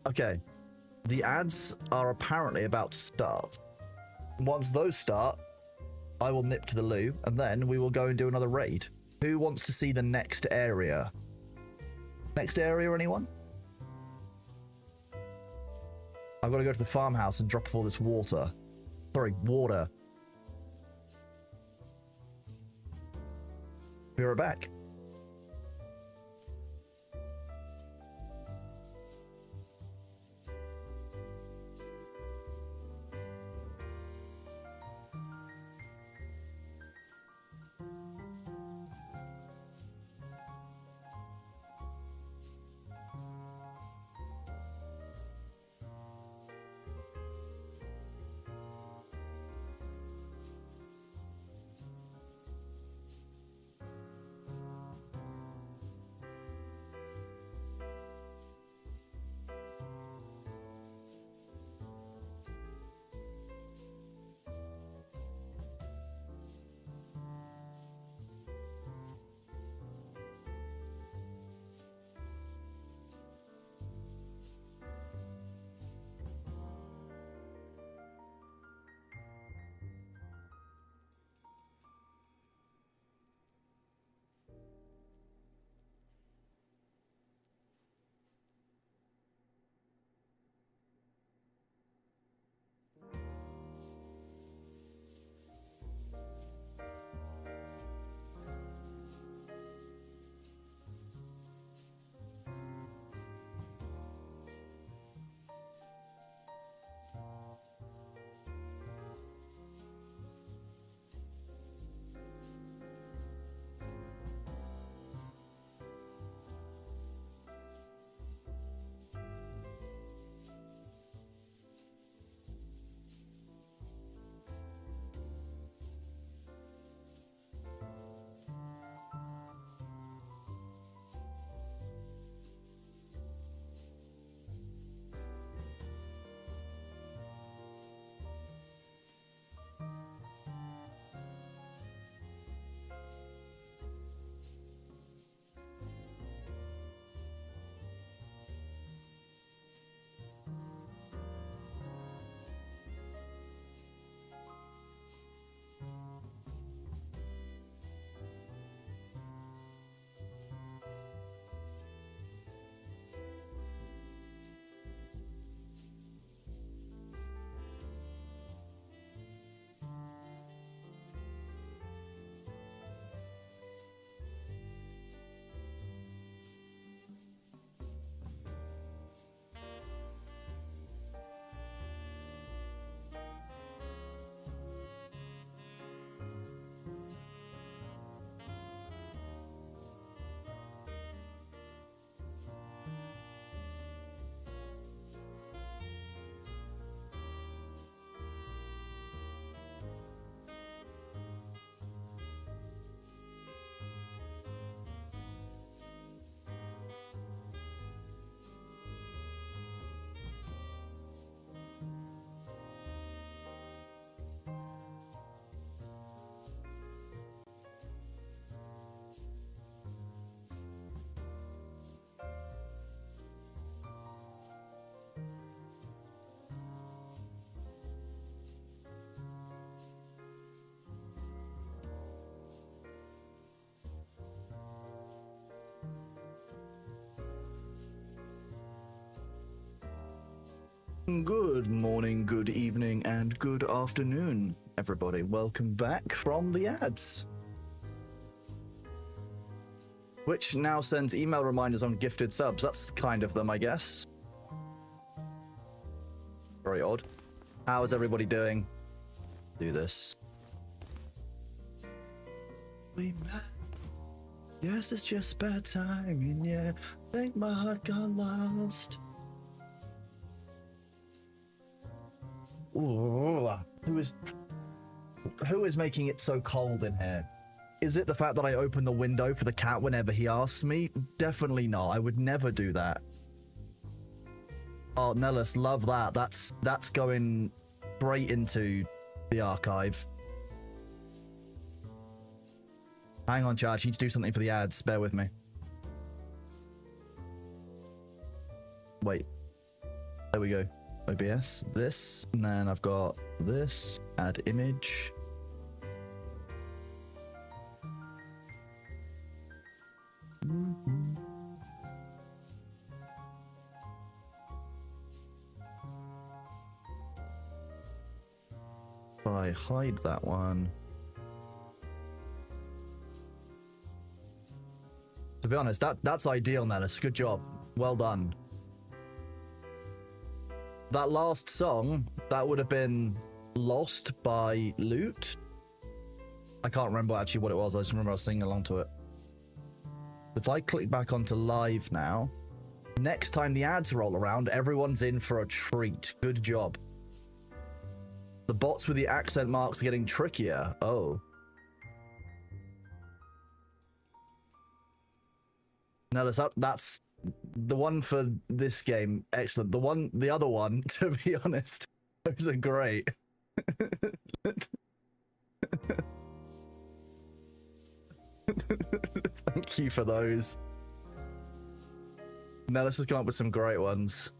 S1: Okay. The ads are apparently about to start. Once those start, I will nip to the loo, and then we will go and do another raid. Who wants to see the next area? Next area, anyone? I've got to go to the farmhouse and drop off all this water. Sorry, water. Be right back. Good morning, good evening, and good afternoon, everybody. Welcome back from the ads. Which now sends email reminders on gifted subs. That's kind of them, I guess. Very odd. How is everybody doing? Do this. We met. Yes, it's just bad timing, yeah. Think my heart got lost. Ooh, who is making it so cold in here? Is it the fact that I open the window for the cat whenever he asks me? Definitely not. I would never do that. Oh, Nellis, love that. That's going straight into the archive. Hang on, Charge. You need to do something for the ads. Bear with me. Wait. There we go. OBS. This. And then I've got this. Add image. If I hide that one. To be honest, that's ideal, Nellis. Good job. Well done. That last song, that would have been Lost by Loot. I can't remember actually what it was. I just remember I was singing along to it. If I click back onto live now, next time the ads roll around, everyone's in for a treat. Good job. The bots with the accent marks are getting trickier. Oh. Nellis, that's the one for this game. Excellent. The other one, to be honest, those are great. Thank you for those. Nellis has come up with some great ones.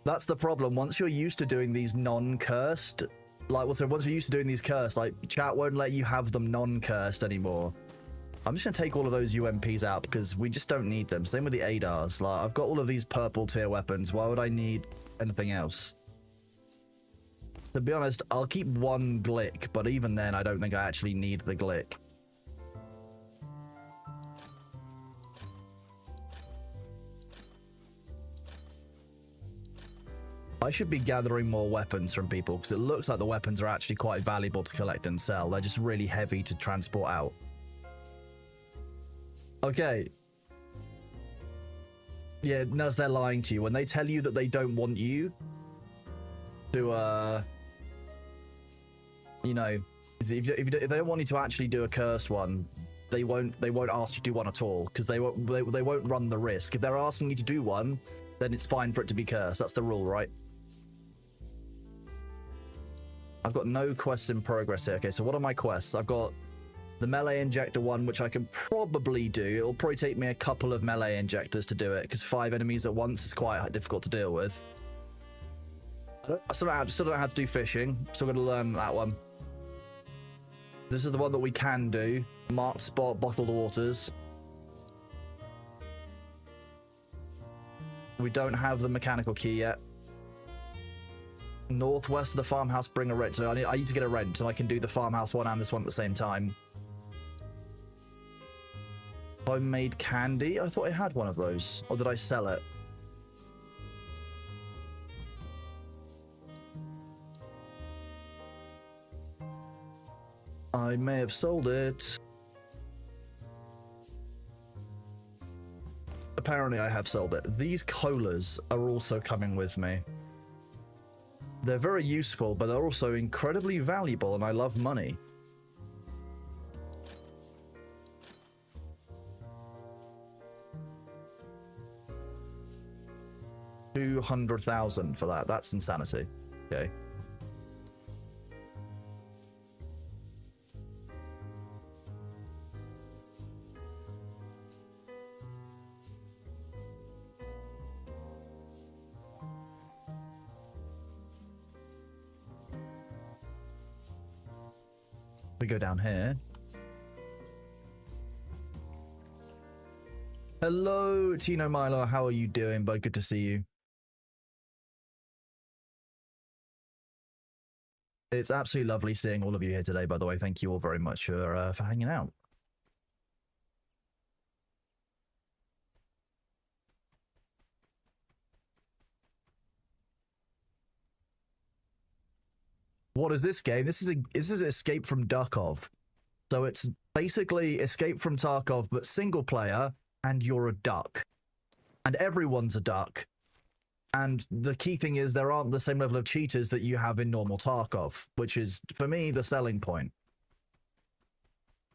S1: That's the problem. Once you're used to doing these non-cursed, like, once you're used to doing these cursed, like, chat won't let you have them non-cursed anymore. I'm just going to take all of those UMPs out because we just don't need them. Same with the ADARs. Like, I've got all of these purple tier weapons. Why would I need anything else? To be honest, I'll keep one Glick, but even then, I don't think I actually need the Glick. I should be gathering more weapons from people because it looks like the weapons are actually quite valuable to collect and sell. They're just really heavy to transport out. Okay. Yeah, no, they're lying to you. When they tell you that they don't want you to, you know, if they don't want you to actually do a cursed one, they won't ask you to do one at all because they won't run the risk. If they're asking you to do one, then it's fine for it to be cursed. That's the rule, right? I've got no quests in progress here. Okay, so what are my quests? I've got the melee injector one, which I can probably do. It'll probably take me a couple of melee injectors to do it, because 5 enemies at once is quite difficult to deal with. I still don't know how to do fishing. Still got to learn that one. This is the one that we can do. Marked spot, bottled waters. We don't have the mechanical key yet. Northwest of the farmhouse, bring a rent. So I need to get a rent, and I can do the farmhouse one and this one at the same time. Homemade candy? I thought I had one of those. Or did I sell it? I may have sold it. Apparently I have sold it. These colas are also coming with me. They're very useful, but they're also incredibly valuable, and I love money. $200,000 for that. That's insanity. Okay. We go down here. Hello, Tino Milo. How are you doing, bud? Good to see you. It's absolutely lovely seeing all of you here today, by the way. Thank you all very much for hanging out. What is this game? This is Escape from Tarkov. So it's basically Escape from Tarkov, but single player, and you're a duck. And everyone's a duck. And the key thing is there aren't the same level of cheaters that you have in normal Tarkov, which is, for me, the selling point.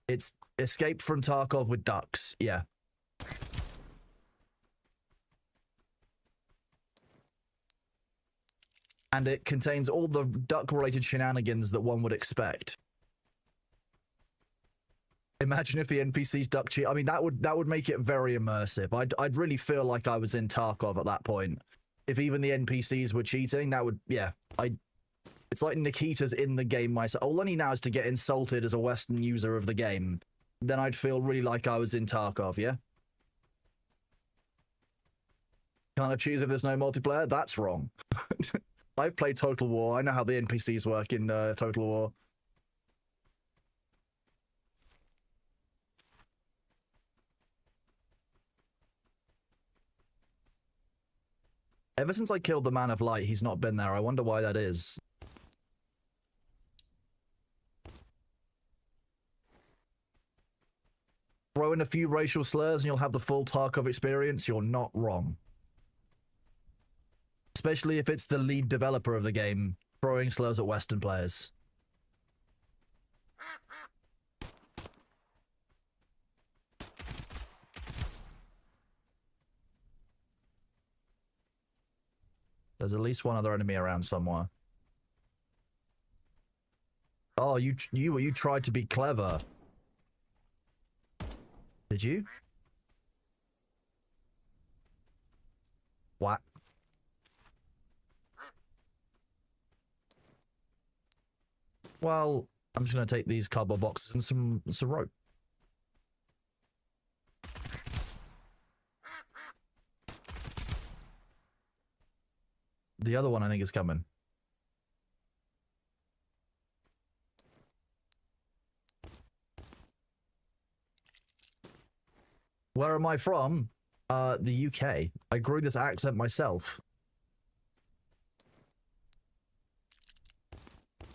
S1: It's Escape from Tarkov with ducks, yeah. And it contains all the duck-related shenanigans that one would expect. Imagine if the NPCs duck cheat. I mean, that would make it very immersive. I'd really feel like I was in Tarkov at that point. If even the NPCs were cheating, that would, yeah. It's like Nikita's in the game myself. All I need now is to get insulted as a Western user of the game. Then I'd feel really like I was in Tarkov, yeah? Can't I choose if there's no multiplayer? That's wrong. I've played Total War. I know how the NPCs work in Total War. Ever since I killed the Man of Light, he's not been there. I wonder why that is. Throw in a few racial slurs and you'll have the full Tarkov experience. You're not wrong. Especially if it's the lead developer of the game throwing slurs at Western players. There's at least one other enemy around somewhere. Oh, you tried to be clever. Did you? What? Well, I'm just going to take these cardboard boxes and some rope. The other one I think is coming. Where am I from? The UK. I grew this accent myself.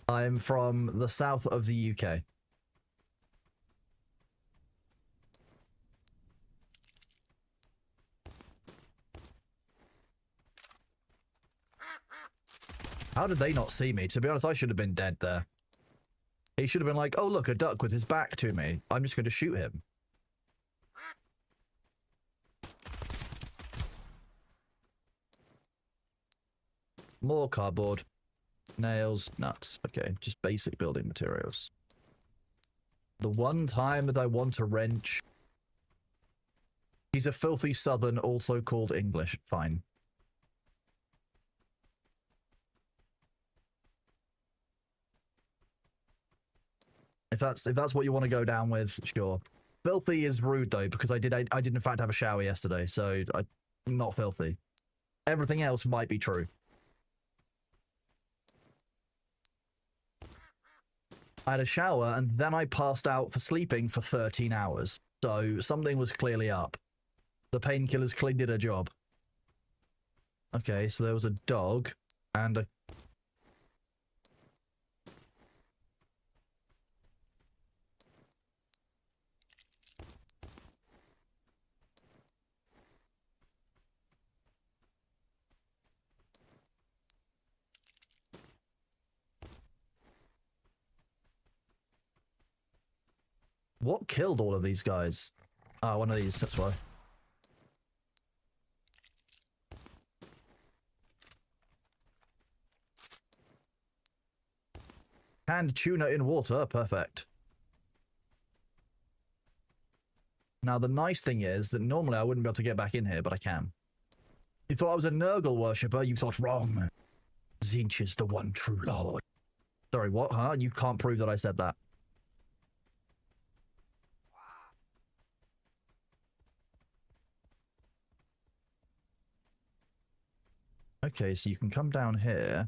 S1: I'm from the south of the UK. How did they not see me? To be honest, I should have been dead there. He should have been like, oh look, a duck with his back to me. I'm just going to shoot him. More cardboard. Nails, nuts. Okay, just basic building materials. The one time that I want a wrench. He's a filthy southern, also called English. Fine. If that's what you want to go down with, sure. Filthy is rude though, because I did in fact have a shower yesterday, so I'm not filthy. Everything else might be true. I had a shower and then I passed out for sleeping for 13 hours. So something was clearly up. The painkillers clearly did a job. Okay, so there was a dog and a... What killed all of these guys? Ah, one of these, that's why. Canned tuna in water, perfect. Now the nice thing is that normally I wouldn't be able to get back in here, but I can. You thought I was a Nurgle worshipper? You thought wrong. Tzeentch is the one true lord. Sorry, what, huh? You can't prove that I said that. Okay, so you can come down here.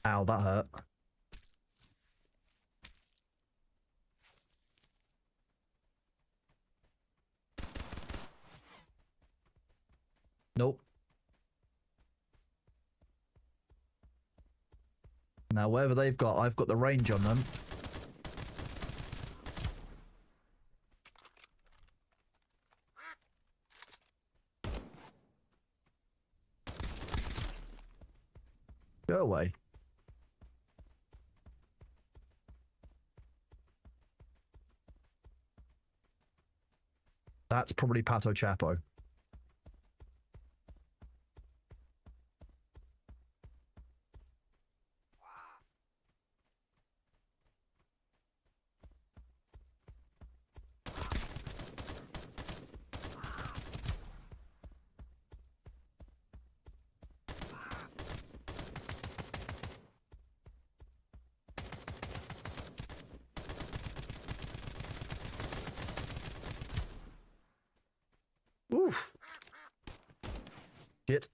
S1: Ow, that hurt. Nope. Now, whatever they've got, I've got the range on them. Go away. That's probably Pato Chapo. Oof. Shit.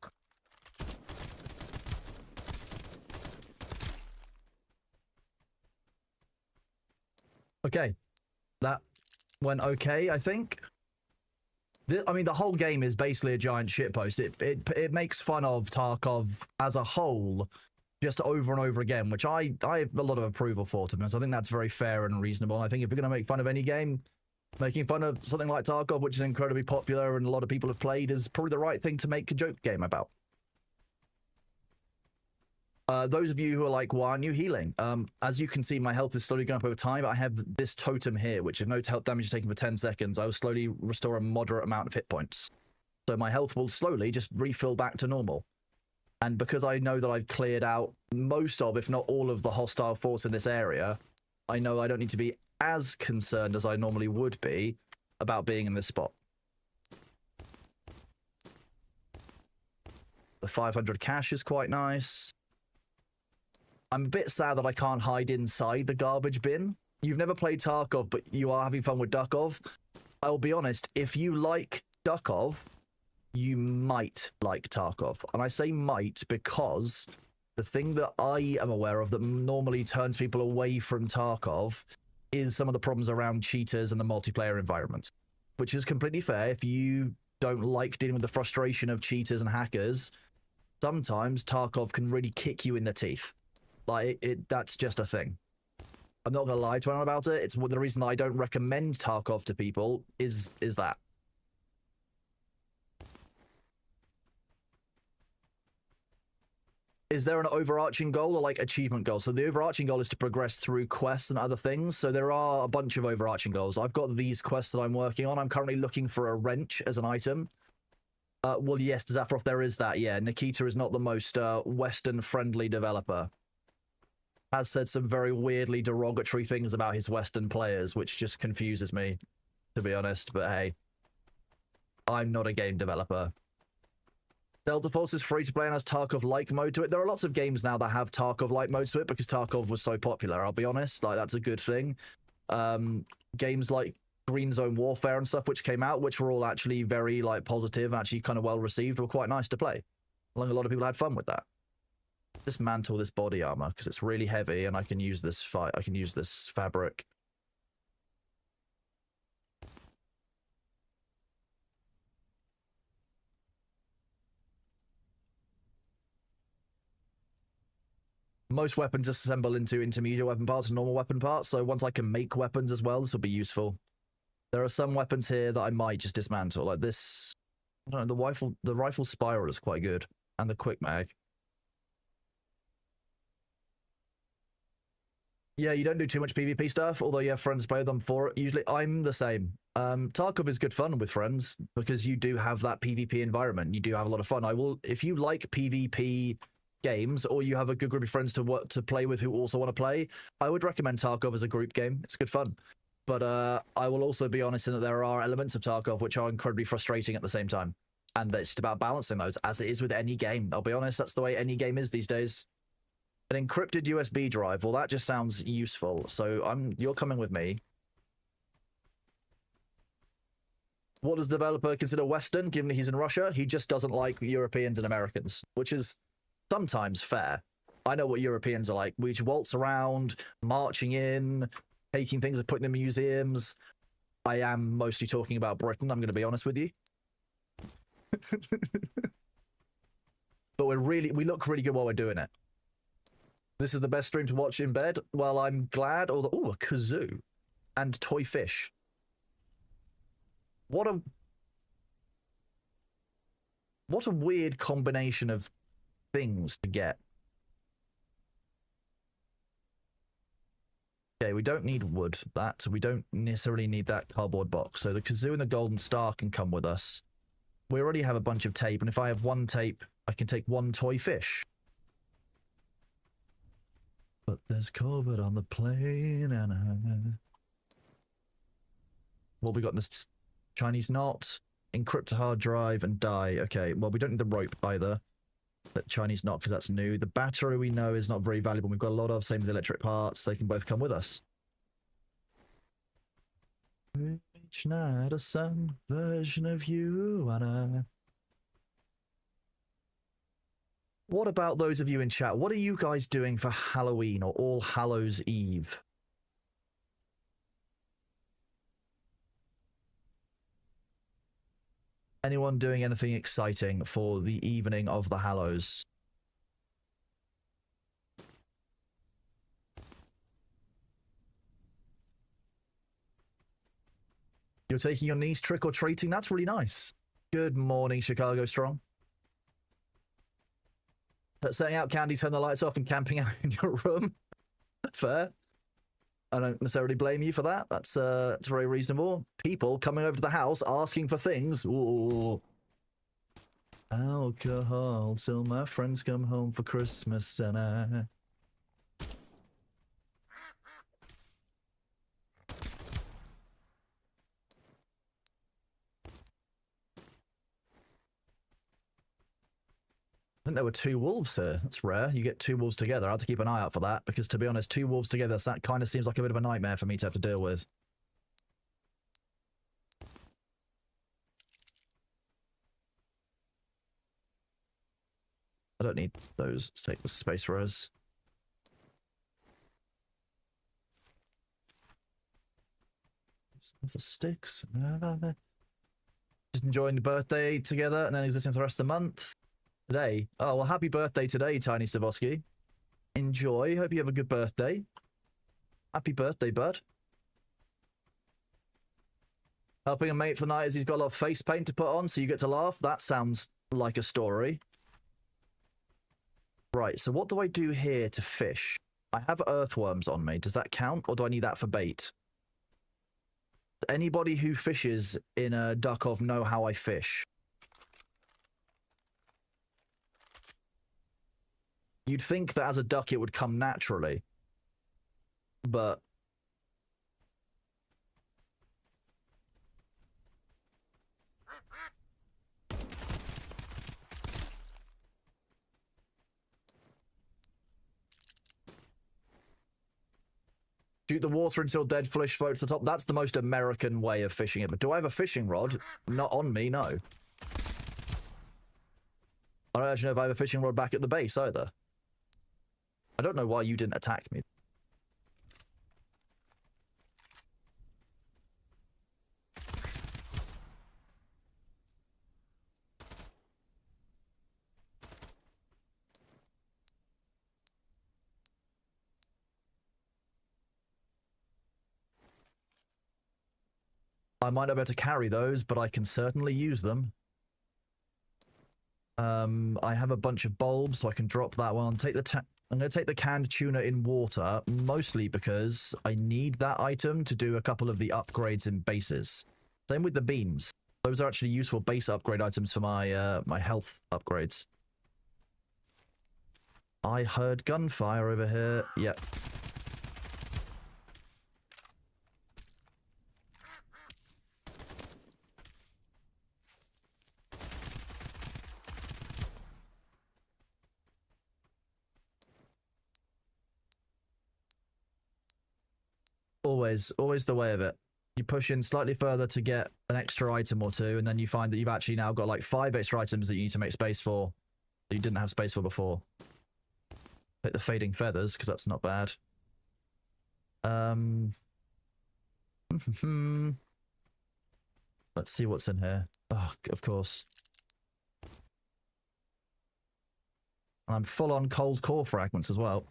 S1: Okay. That went okay, I think. I mean, the whole game is basically a giant shitpost. It makes fun of Tarkov as a whole just over and over again, which I have a lot of approval for, to be honest. I think that's very fair and reasonable. I think if you're going to make fun of any game, making fun of something like Tarkov, which is incredibly popular and a lot of people have played, is probably the right thing to make a joke game about. Those of you who are like, why aren't you healing? As you can see, my health is slowly going up over time. I have this totem here, which if no health damage is taken for 10 seconds, I will slowly restore a moderate amount of hit points. So my health will slowly just refill back to normal. And because I know that I've cleared out most of, if not all of the hostile force in this area, I know I don't need to be as concerned as I normally would be about being in this spot. The 500 cash is quite nice. I'm a bit sad that I can't hide inside the garbage bin. You've never played Tarkov, but you are having fun with Dukov. I'll be honest, if you like Dukov, you might like Tarkov. And I say might because the thing that I am aware of that normally turns people away from Tarkov is some of the problems around cheaters and the multiplayer environment, which is completely fair. If you don't like dealing with the frustration of cheaters and hackers, sometimes Tarkov can really kick you in the teeth. Like, that's just a thing. I'm not going to lie to anyone about it. It's the reason I don't recommend Tarkov to people is that. Is there an overarching goal or like achievement goal? So the overarching goal is to progress through quests and other things. So there are a bunch of overarching goals. I've got these quests that I'm working on. I'm currently looking for a wrench as an item. Well, yes, Zafarov, there is that. Yeah, Nikita is not the most Western-friendly developer. Has said some very weirdly derogatory things about his Western players, which just confuses me, to be honest. But hey, I'm not a game developer. Delta Force is free to play and has Tarkov-like mode to it. There are lots of games now that have Tarkov-like modes to it because Tarkov was so popular, I'll be honest. Like, that's a good thing. Games like Green Zone Warfare and stuff which came out, which were all actually very like positive, actually kind of well received, were quite nice to play. I think a lot of people had fun with that. Dismantle this body armor because it's really heavy and I can use this fabric. Most weapons disassemble into intermediate weapon parts and normal weapon parts, so once I can make weapons as well, this will be useful. There are some weapons here that I might just dismantle, like this. I don't know, the rifle spiral is quite good, and the quick mag. Yeah, you don't do too much PvP stuff, although you have friends play them for it. Usually, I'm the same. Tarkov is good fun with friends because you do have that PvP environment. You do have a lot of fun. If you like PvP games, or you have a good group of friends to work to play with who also want to play, I would recommend Tarkov as a group game. It's good fun. But I will also be honest in that there are elements of Tarkov which are incredibly frustrating at the same time. And it's about balancing those, as it is with any game. I'll be honest, that's the way any game is these days. An encrypted USB drive, well, that just sounds useful. So you're coming with me. What does the developer consider Western, given he's in Russia? He just doesn't like Europeans and Americans, which is sometimes fair. I know what Europeans are like. We just waltz around, marching in, taking things and putting them in museums. I am mostly talking about Britain, I'm going to be honest with you. But we look really good while we're doing it. This is the best stream to watch in bed. Well, I'm glad. Oh, a kazoo and toy fish. What a weird combination of things to get. Okay, we don't need wood for that. We don't necessarily need that cardboard box. So the kazoo and the golden star can come with us. We already have a bunch of tape, and if I have one tape, I can take one toy fish. But there's COVID on the plane, and what we got in this Chinese knot, encrypt a hard drive, and die. Okay, well, we don't need the rope either. That Chinese knot, because that's new. The battery we know is not very valuable. We've got a lot of, same with the electric parts. They can both come with us. Each night a sun version of you and I. What about those of you in chat? What are you guys doing for Halloween or All Hallows Eve? Anyone doing anything exciting for the evening of the Hallows? You're taking your niece trick-or-treating? That's really nice. Good morning, Chicago Strong. But setting out candy, turn the lights off, and camping out in your room? Fair. I don't necessarily blame you for that. That's very reasonable. People coming over to the house asking for things. Ooh. Alcohol till my friends come home for Christmas and I... I think there were 2 wolves here. That's rare. You get 2 wolves together. I have to keep an eye out for that, because to be honest, 2 wolves together, that kind of seems like a bit of a nightmare for me to have to deal with. I don't need those. Let's take the space res. The sticks. Just enjoying the birthday together and then existing for the rest of the month. Today. Oh, well, happy birthday today, Tiny Savosky. Enjoy. Hope you have a good birthday. Happy birthday, bud. Helping a mate for the night as he's got a lot of face paint to put on, so you get to laugh. That sounds like a story. Right, so what do I do here to fish? I have earthworms on me. Does that count, or do I need that for bait? Anybody who fishes in a Duckov know how I fish? You'd think that as a duck it would come naturally, but shoot the water until dead fish floats to the top. That's the most American way of fishing it. But do I have a fishing rod? Not on me, no. I don't actually know if I have a fishing rod back at the base either. I don't know why you didn't attack me. I might not be able to carry those, but I can certainly use them. I have a bunch of bulbs, so I can drop that one. I'm going to take the canned tuna in water, mostly because I need that item to do a couple of the upgrades in bases. Same with the beans. Those are actually useful base upgrade items for my my health upgrades. I heard gunfire over here. Yep. Always the way of it. You push in slightly further to get an extra item or two, and then you find that you've actually now got like 5 extra items that you need to make space for that you didn't have space for before. Take the fading feathers, because that's not bad. Let's see what's in here. Oh, of course. And I'm full on cold core fragments as well.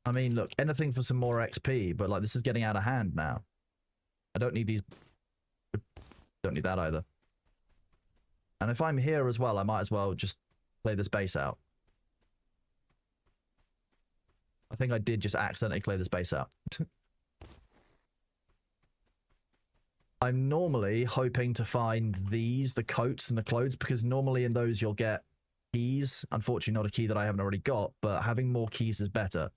S1: I mean, look, anything for some more XP, but like this is getting out of hand now. I don't need these. Don't need that either. And if I'm here as well, I might as well just play this base out. I think I did just accidentally play this base out. I'm normally hoping to find these, the coats and the clothes, because normally in those you'll get keys. Unfortunately, not a key that I haven't already got, but having more keys is better.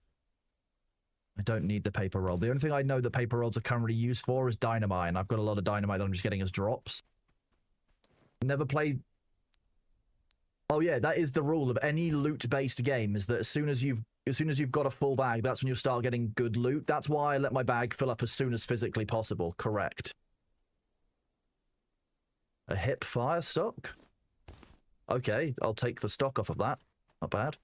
S1: I don't need the paper roll. The only thing I know that paper rolls are currently used for is dynamite, and I've got a lot of dynamite that I'm just getting as drops. Never played... Oh yeah, that is the rule of any loot-based game, is that as soon as you've got a full bag, that's when you start getting good loot. That's why I let my bag fill up as soon as physically possible. Correct. A hip fire stock? Okay, I'll take the stock off of that. Not bad.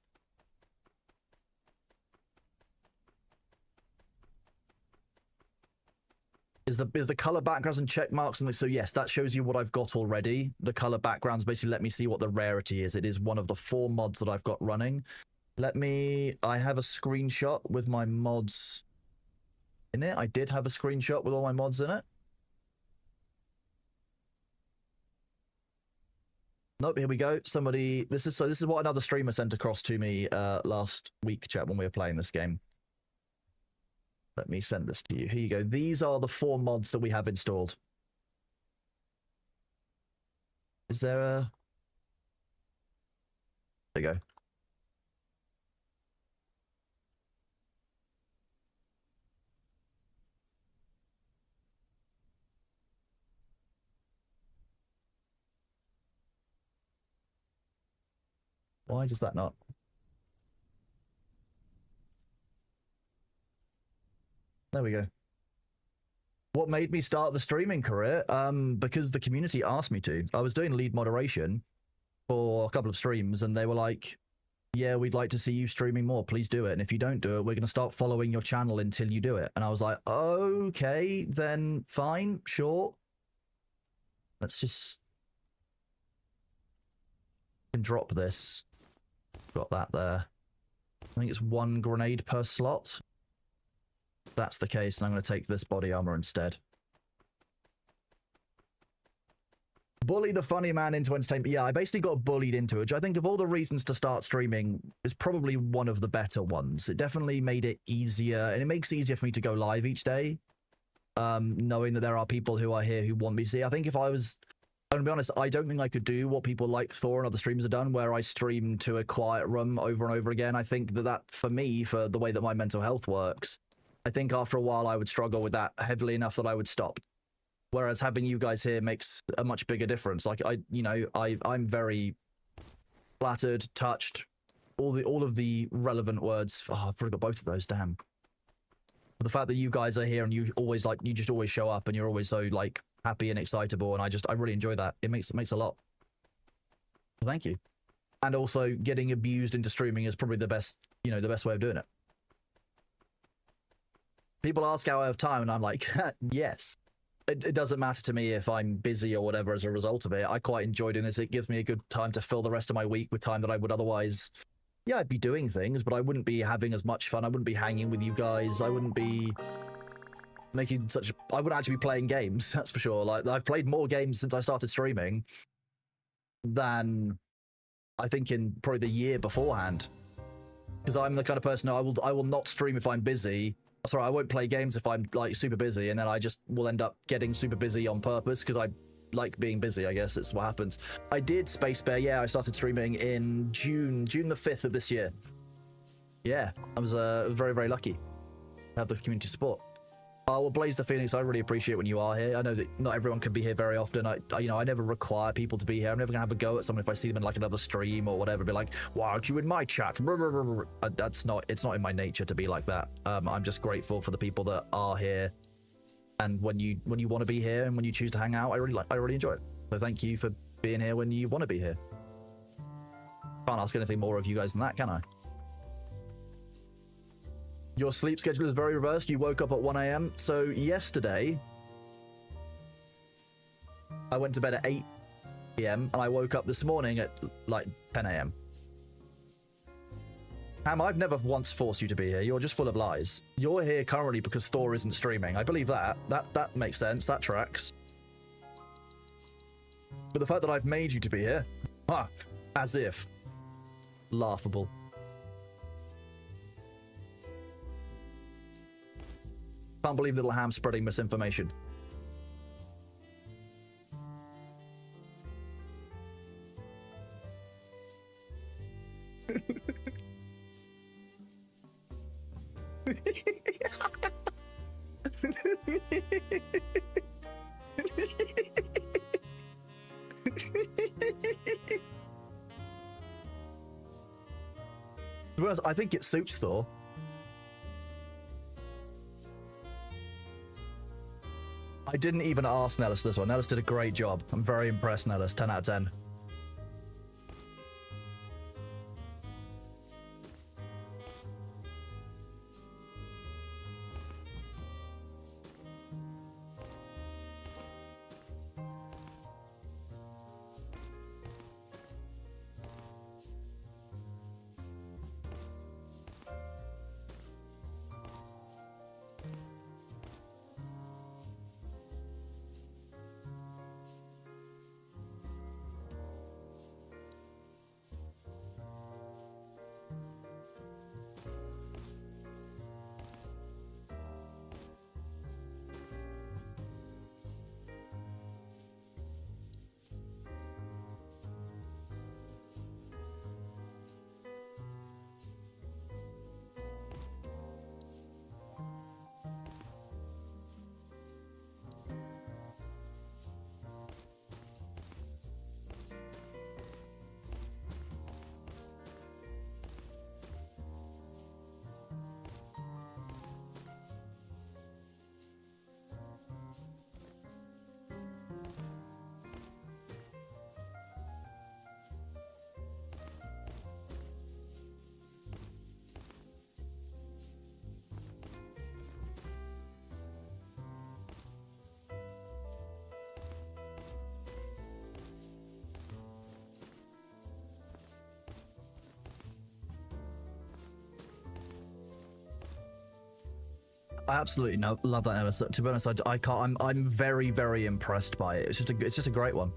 S1: Is the color backgrounds and check marks and so yes, that shows you what I've got already. The color backgrounds basically let me see what the rarity is. It is one of the 4 mods that I've got running. I have a screenshot with my mods in it. I did have a screenshot with all my mods in it. Nope, here we go. Somebody, this is what another streamer sent across to me last week, chat, when we were playing this game. Let me send this to you. Here you go. These are the 4 mods that we have installed. Is there a... There you go. Why does that not? There we go. What made me start the streaming career? Because the community asked me to. I was doing lead moderation for a couple of streams, and they were like, yeah, we'd like to see you streaming more. Please do it. And if you don't do it, we're going to start following your channel until you do it. And I was like, okay, then fine, sure. Let's just drop this. Got that there. I think it's 1 grenade per slot. If that's the case, and I'm going to take this body armor instead. Bully the funny man into entertainment. Yeah, I basically got bullied into it, which I think of all the reasons to start streaming is probably one of the better ones. It definitely made it easier, and it makes it easier for me to go live each day. Knowing that there are people who are here who want me to see. I think if I was... I'm going to be honest, I don't think I could do what people like Thor and other streamers have done, where I stream to a quiet room over and over again. I think that for me, for the way that my mental health works, I think after a while I would struggle with that heavily enough that I would stop. Whereas having you guys here makes a much bigger difference. Like, I'm very flattered, touched, all of the relevant words. Oh, I've forgot both of those, damn. But the fact that you guys are here and you just always show up and you're always so, like, happy and excitable, and I really enjoy that. It makes a lot. So thank you. And also getting abused into streaming is probably the best way of doing it. People ask how I have time, and I'm like, yes. It doesn't matter to me if I'm busy or whatever as a result of it. I quite enjoy doing this. It gives me a good time to fill the rest of my week with time that I would otherwise... Yeah, I'd be doing things, but I wouldn't be having as much fun. I wouldn't be hanging with you guys. I wouldn't be... making such. I wouldn't actually be playing games. That's for sure. Like I've played more games since I started streaming than I think in probably the year beforehand. Because I'm the kind of person I will not stream if I'm busy. Sorry, I won't play games if I'm like super busy, and then I just will end up getting super busy on purpose because I like being busy. I guess it's what happens. I did Space Bear. Yeah, I started streaming in June the 5th of this year. Yeah, I was very, very lucky to have the community support. Well, Blaze the Phoenix, I really appreciate when you are here. I know that not everyone can be here very often. I never require people to be here. I'm never gonna have a go at someone if I see them in like another stream or whatever. Be like, why aren't you in my chat? It's not in my nature to be like that. I'm just grateful for the people that are here, and when you want to be here and when you choose to hang out, I really enjoy it. So thank you for being here when you want to be here. Can't ask anything more of you guys than that, can I? Your sleep schedule is very reversed. You woke up at 1 AM. So yesterday, I went to bed at 8 PM and I woke up this morning at like 10 AM. Ham, I've never once forced you to be here. You're just full of lies. You're here currently because Thor isn't streaming. I believe that. That makes sense. That tracks. But the fact that I've made you to be here, as if. Laughable. Can't believe little Ham spreading misinformation. Whereas I think it suits Thor. I didn't even ask Nellis this one. Nellis did a great job. I'm very impressed, Nellis. 10 out of 10. I absolutely love that, Nellis. To be honest, I can't. I'm very, very impressed by it. It's just a great one.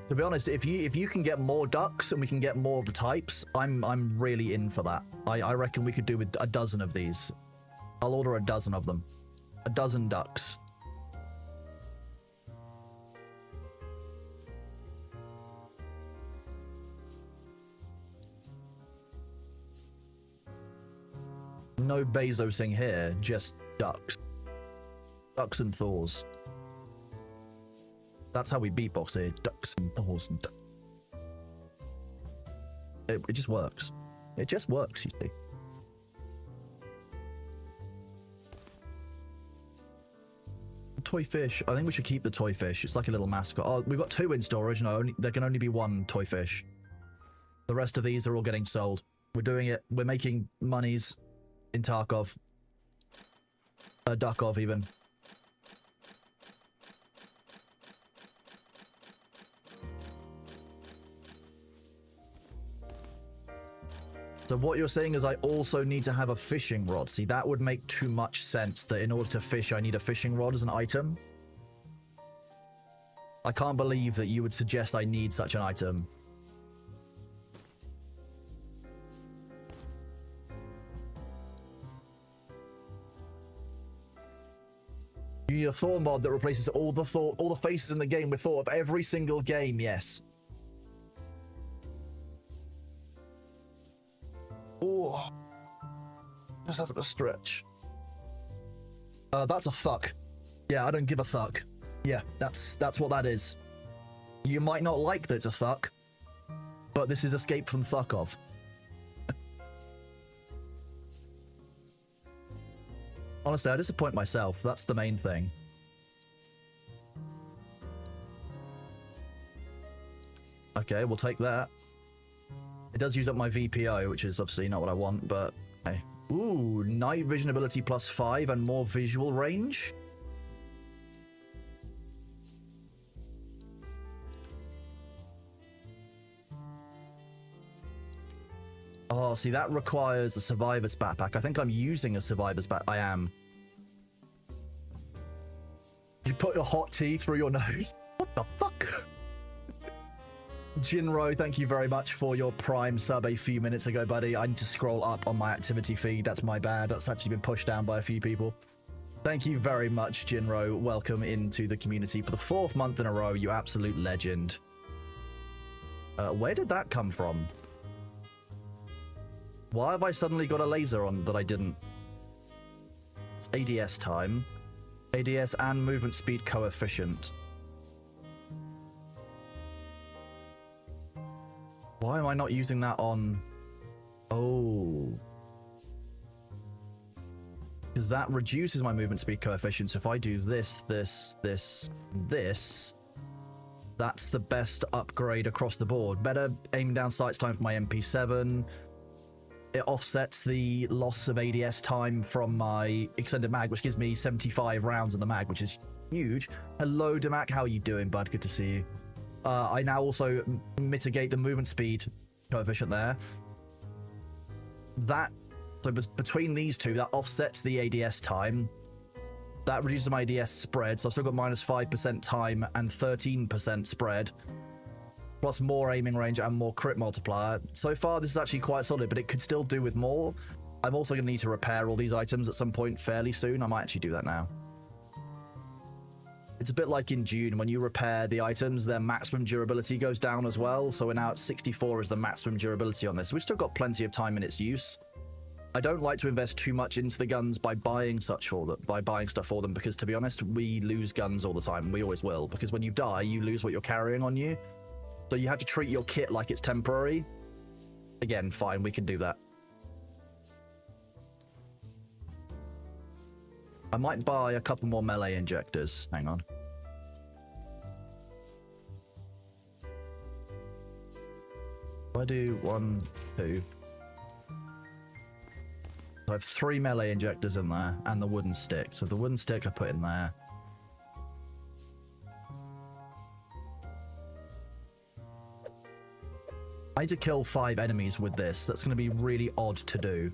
S1: To be honest, if you can get more ducks and we can get more of the types, I'm really in for that. I reckon we could do with a dozen of these. I'll order a dozen of them. A dozen ducks. No Bezosing here, just ducks. Ducks and Thors. That's how we beatbox here. Ducks and Thors and it just works. It just works, you see. Toy fish. I think we should keep the toy fish. It's like a little mascot. Oh, we've got 2 in storage. No, there can only be 1 toy fish. The rest of these are all getting sold. We're doing it. We're making monies in Tarkov. Duckov even. So what you're saying is I also need to have a fishing rod. See, that would make too much sense that in order to fish, I need a fishing rod as an item. I can't believe that you would suggest I need such an item. You need a Thor mod that replaces all the faces in the game with Thor of every single game, yes. Oh, just having a stretch. That's a thuck. Yeah, I don't give a thuck. Yeah, that's what that is. You might not like that it's a thuck, but this is Escape from Thuckov. Honestly, I disappoint myself. That's the main thing. Okay, we'll take that. It does use up my VPO, which is obviously not what I want, but hey. Ooh, night vision ability +5 and more visual range. Oh, see, that requires a survivor's backpack. I think I'm using a survivor's backpack. I am. You put a hot tea through your nose? What the fuck? Jinro, thank you very much for your Prime sub a few minutes ago, buddy. I need to scroll up on my activity feed. That's my bad. That's actually been pushed down by a few people. Thank you very much, Jinro. Welcome into the community for the 4th month in a row. You absolute legend. Where did that come from? Why have I suddenly got a laser on that I didn't? It's ADS time. ADS and movement speed coefficient. Why am I not using that on... Oh. Because that reduces my movement speed coefficient. So if I do this, this, that's the best upgrade across the board. Better aim down sights time for my MP7. It offsets the loss of ADS time from my extended mag, which gives me 75 rounds in the mag, which is huge. Hello, Damak. How are you doing, bud? Good to see you. I now also mitigate the movement speed coefficient there. So between these two, that offsets the ADS time. That reduces my ADS spread, so I've still got -5% time and 13% spread. Plus more aiming range and more crit multiplier. So far, this is actually quite solid, but it could still do with more. I'm also going to need to repair all these items at some point fairly soon. I might actually do that now. It's a bit like in June, when you repair the items, their maximum durability goes down as well. So we're now at 64 is the maximum durability on this. We've still got plenty of time in its use. I don't like to invest too much into the guns by buying stuff for them, because to be honest, we lose guns all the time. We always will, because when you die, you lose what you're carrying on you. So you have to treat your kit like it's temporary. Again, fine, we can do that. I might buy a couple more melee injectors. Hang on. If I do 1, 2. I have 3 melee injectors in there, and the wooden stick. So the wooden stick I put in there. I need to kill 5 enemies with this. That's going to be really odd to do.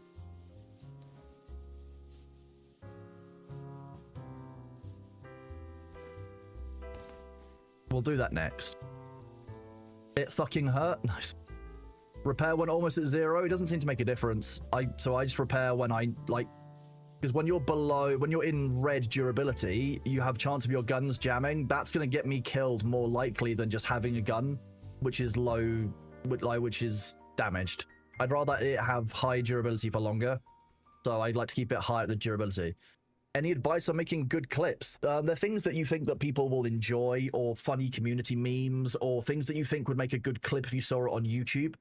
S1: We'll do that next. It fucking hurt. Nice. Repair when almost at 0. It doesn't seem to make a difference. So I just repair when I, like... Because when you're in red durability, you have chance of your guns jamming. That's going to get me killed more likely than just having a gun, which is low... which is damaged. I'd rather it have high durability for longer, so I'd like to keep it high at the durability. Any advice on making good clips? They're things that you think that people will enjoy, or funny community memes, or things that you think would make a good clip if you saw it on YouTube.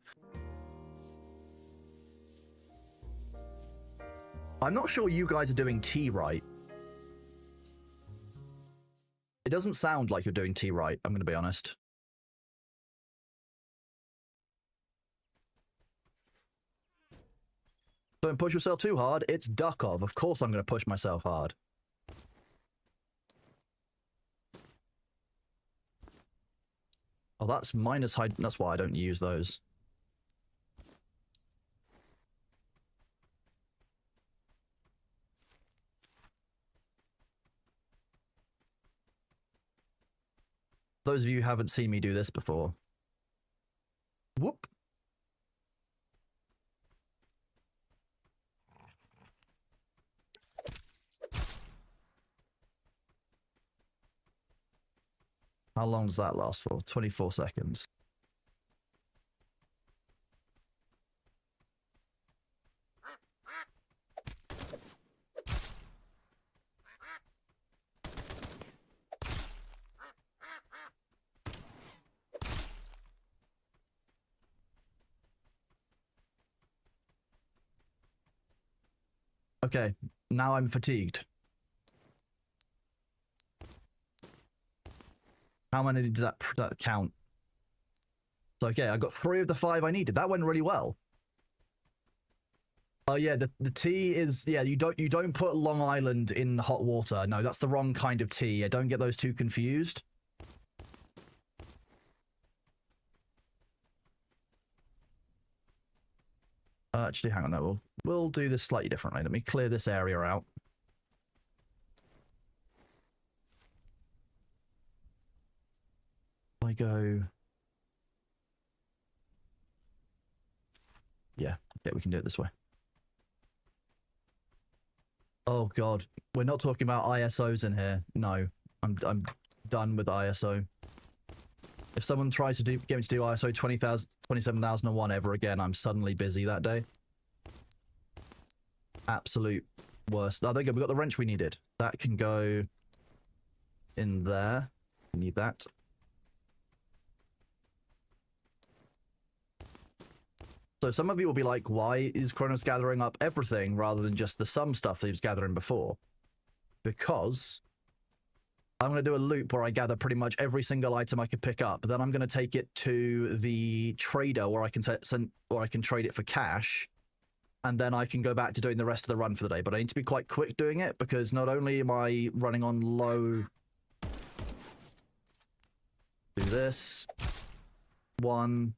S1: I'm not sure you guys are doing T right. It doesn't sound like you're doing T right, I'm going to be honest. Don't push yourself too hard. It's Duckov. Of course I'm going to push myself hard. Oh, that's minus high. That's why I don't use those. Those of you who haven't seen me do this before. Whoop. How long does that last for? 24 seconds. Okay, now I'm fatigued. How many did that count? So, okay, I got 3 of the 5 I needed. That went really well. Oh yeah, the tea is, yeah, you don't put Long Island in hot water. No, that's the wrong kind of tea. Yeah, don't get those two confused. Actually, hang on, no, we'll do this slightly differently. Let me clear this area out. I go... Yeah, okay, we can do it this way. Oh god, we're not talking about ISOs in here. No, I'm done with ISO. If someone tries to get me to do ISO 27001 ever again, I'm suddenly busy that day. Absolute worst. Oh, there you go. We got the wrench we needed. That can go in there. We need that. So some of you will be like, why is Kronos gathering up everything rather than just the some stuff that he was gathering before? Because I'm going to do a loop where I gather pretty much every single item I could pick up. But then I'm going to take it to the trader where I can trade it for cash. And then I can go back to doing the rest of the run for the day. But I need to be quite quick doing it because not only am I running on low... Do this. 1...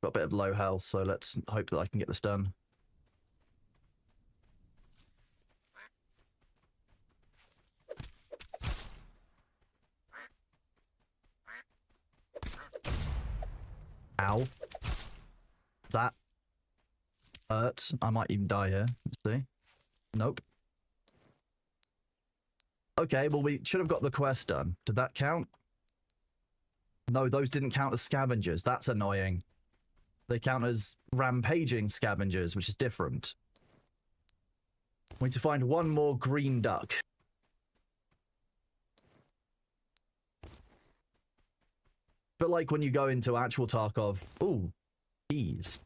S1: Got a bit of low health, so let's hope that I can get this done. Ow. That hurt. I might even die here. Let's see. Nope. Okay, well, we should have got the quest done. Did that count? No, those didn't count as scavengers. That's annoying. They count as rampaging scavengers, which is different. We need to find one more green duck. But like when you go into actual Tarkov, ooh, keys.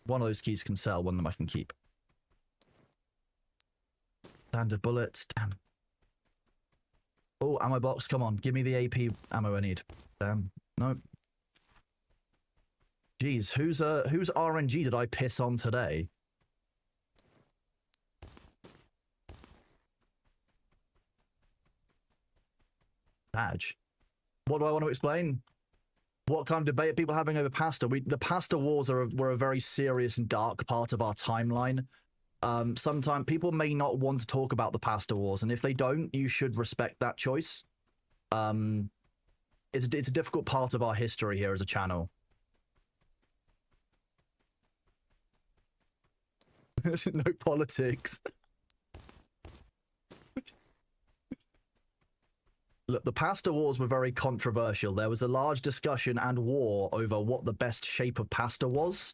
S1: One of those keys can sell, one of them I can keep. Standard bullets, damn. Oh, ammo box, come on, give me the AP ammo I need. Damn, nope. Jeez, whose RNG did I piss on today? Badge. What do I want to explain? What kind of debate are people having over pasta? The pasta wars were a very serious and dark part of our timeline. Sometimes people may not want to talk about the pasta wars, and if they don't, you should respect that choice. It's a difficult part of our history here as a channel. No politics. Look, the pasta wars were very controversial. There was a large discussion and war over what the best shape of pasta was.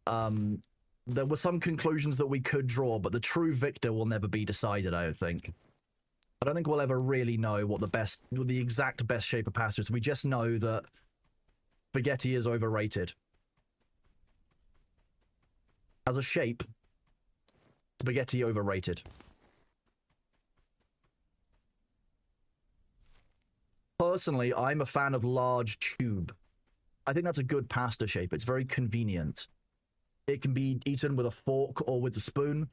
S1: There were some conclusions that we could draw, but the true victor will never be decided, I don't think. I don't think we'll ever really know what the exact best shape of pasta is. We just know that spaghetti is overrated. As a shape, spaghetti overrated. Personally, I'm a fan of large tube. I think that's a good pasta shape. It's very convenient. It can be eaten with a fork or with a spoon.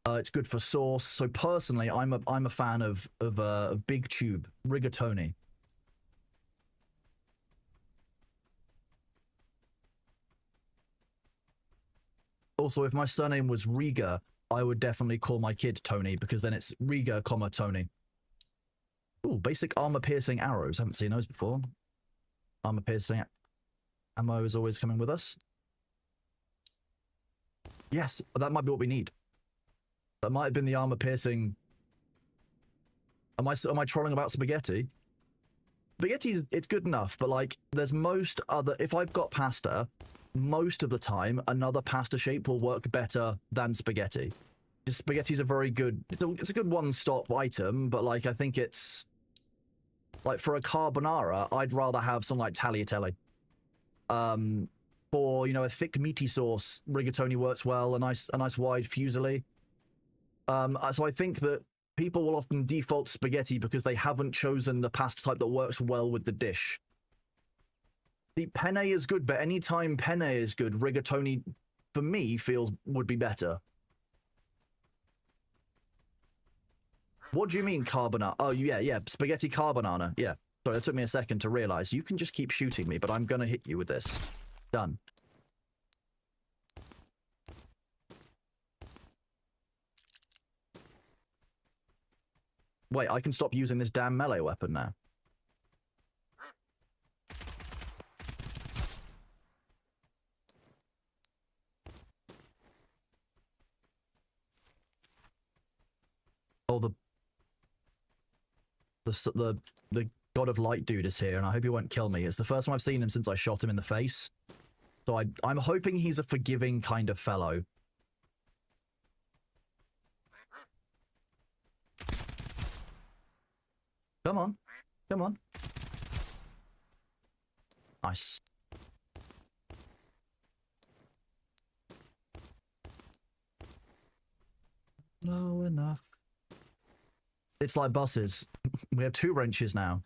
S1: It's good for sauce. So personally, I'm a fan of big tube, rigatoni. Also, if my surname was Riga, I would definitely call my kid Tony, because then it's Riga, Tony. Ooh, basic armor-piercing arrows. Haven't seen those before. Armor-piercing ammo is always coming with us. Yes, that might be what we need. That might have been the armor-piercing... Am I trolling about spaghetti? Spaghetti, it's good enough, but like, there's most other... If I've got pasta, most of the time, another pasta shape will work better than spaghetti. Spaghetti's a very good... It's a good one-stop item, but like, I think it's... Like, for a carbonara, I'd rather have some, like, tagliatelle. For, you know, a thick, meaty sauce, rigatoni works well, a nice wide fusilli. So I think that people will often default spaghetti because they haven't chosen the pasta type that works well with the dish. The penne is good, but anytime penne is good, rigatoni, for me, would be better. What do you mean carbonara? Oh, yeah, spaghetti carbonara. Yeah. Sorry, that took me a second to realize. You can just keep shooting me, but I'm gonna hit you with this. Done. Wait, I can stop using this damn melee weapon now. Oh, the God of Light dude is here, and I hope he won't kill me. It's the first time I've seen him since I shot him in the face. So I'm hoping he's a forgiving kind of fellow. Come on. Come on. Nice. Low enough. It's like buses. We have 2 wrenches now.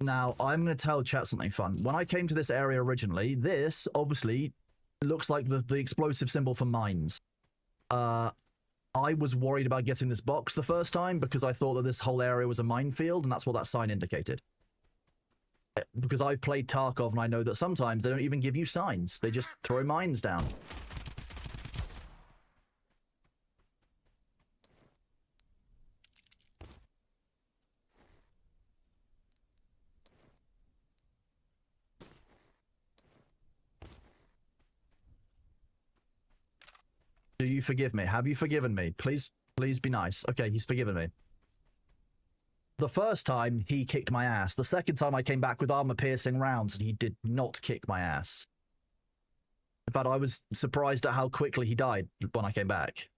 S1: Now, I'm going to tell chat something fun. When I came to this area originally, this obviously looks like the explosive symbol for mines. I was worried about getting this box the first time because I thought that this whole area was a minefield, and that's what that sign indicated. Because I've played Tarkov and I know that sometimes they don't even give you signs. They just throw mines down. Do you forgive me? Have you forgiven me? Please be nice. Okay, he's forgiven me. The first time, he kicked my ass. The second time, I came back with armor-piercing rounds, and he did not kick my ass. In fact, I was surprised at how quickly he died when I came back.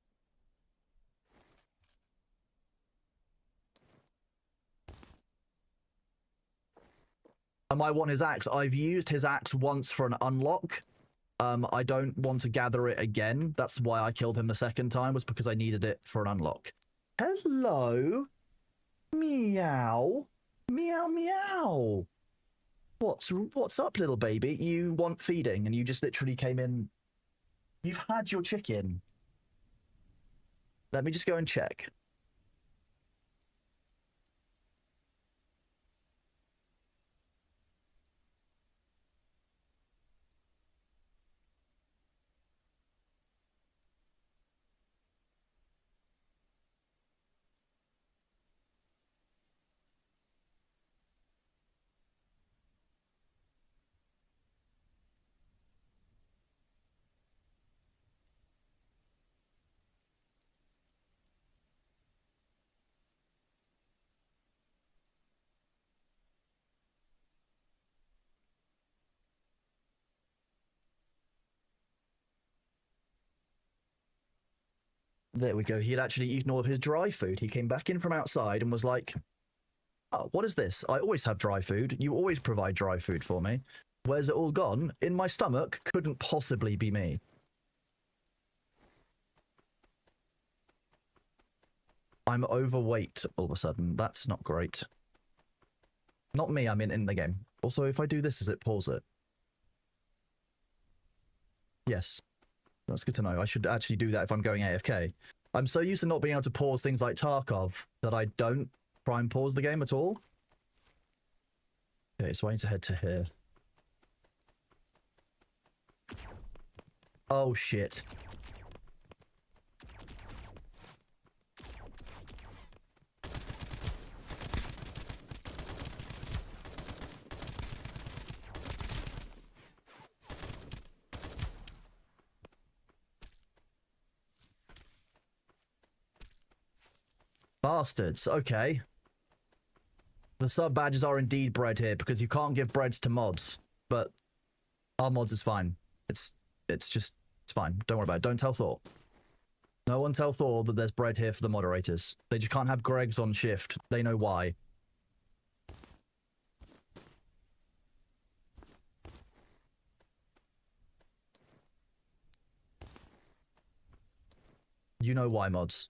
S1: I might want his axe. I've used his axe once for an unlock. I don't want to gather it again. That's why I killed him the second time, was because I needed it for an unlock. Hello? Meow. Meow, meow. What's up, little baby? You want feeding, and you just literally came in. You've had your chicken. Let me just go and check. There we go. He had actually eaten all of his dry food. He came back in from outside and was like, oh, what is this? I always have dry food. You always provide dry food for me. Where's it all gone? In my stomach. Couldn't possibly be me. I'm overweight all of a sudden. That's not great. Not me, I mean in the game. Also, if I do this, does it pause it? Yes. That's good to know. I should actually do that if I'm going AFK. I'm so used to not being able to pause things like Tarkov that I don't try and pause the game at all. Okay, so I need to head to here. Oh, shit. Bastards. Okay. The sub badges are indeed bred here because you can't give breads to mods, but our mods is fine. It's fine. Don't worry about it. Don't tell Thor. No one tell Thor that there's bread here for the moderators. They just can't have Gregs on shift. They know why. You know why, mods.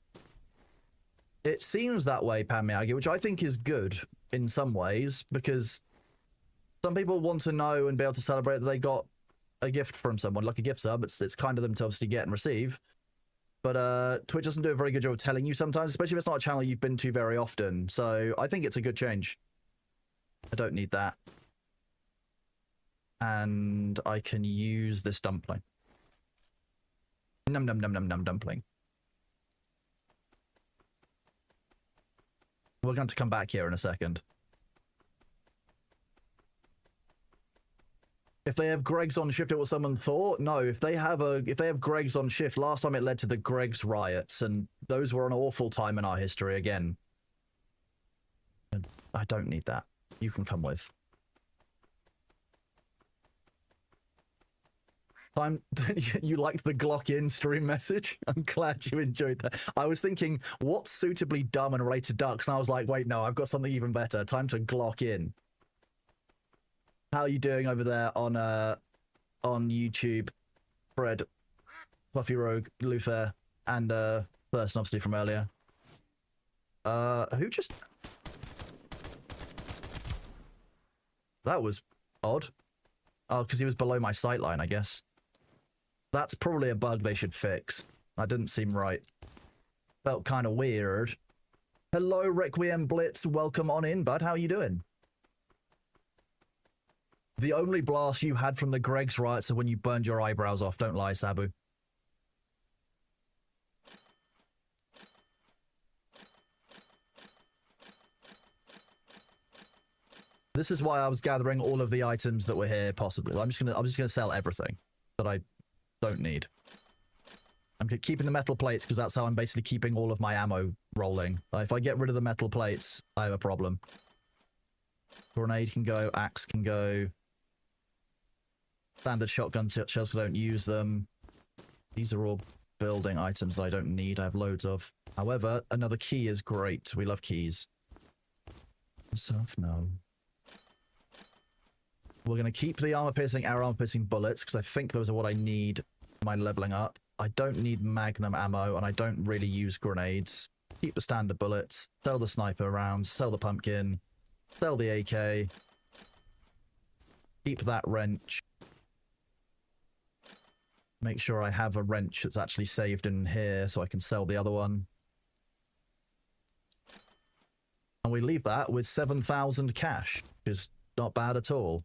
S1: It seems that way, Pan Miyagi, which I think is good in some ways, because some people want to know and be able to celebrate that they got a gift from someone, like a gift sub. It's kind of them to obviously get and receive. But Twitch doesn't do a very good job of telling you sometimes, especially if it's not a channel you've been to very often. So I think it's a good change. I don't need that. And I can use this dumpling. Num num num num num dumpling. We're going to come back here in a second. If they have Gregs on shift, it was someone thought. No, if they have Gregs on shift, last time it led to the Gregs riots, and those were an awful time in our history again. And I don't need that. You can come with. You liked the Glock in stream message? I'm glad you enjoyed that. I was thinking, what's suitably dumb and related to ducks? And I was like, wait, no, I've got something even better. Time to Glock in. How are you doing over there on YouTube? Fred, Fluffy Rogue, Luther, and person obviously from earlier. Who just... That was odd. Oh, because he was below my sightline, I guess. That's probably a bug they should fix. That didn't seem right. Felt kind of weird. Hello, Requiem Blitz. Welcome on in, bud. How are you doing? The only blast you had from the Greg's riots are when you burned your eyebrows off. Don't lie, Sabu. This is why I was gathering all of the items that were here, possibly. I'm just gonna sell everything that I don't need. I'm keeping the metal plates because that's how I'm basically keeping all of my ammo rolling. If I get rid of the metal plates, I have a problem. Grenade can go, axe can go. Standard shotgun shells, I don't use them. These are all building items that I don't need. I have loads of. However, another key is great. We love keys. Myself, no. We're going to keep the armor-piercing, armor-piercing bullets, because I think those are what I need for my leveling up. I don't need magnum ammo, and I don't really use grenades. Keep the standard bullets, sell the sniper rounds, sell the pumpkin, sell the AK. Keep that wrench. Make sure I have a wrench that's actually saved in here, so I can sell the other one. And we leave that with 7,000 cash, which is not bad at all.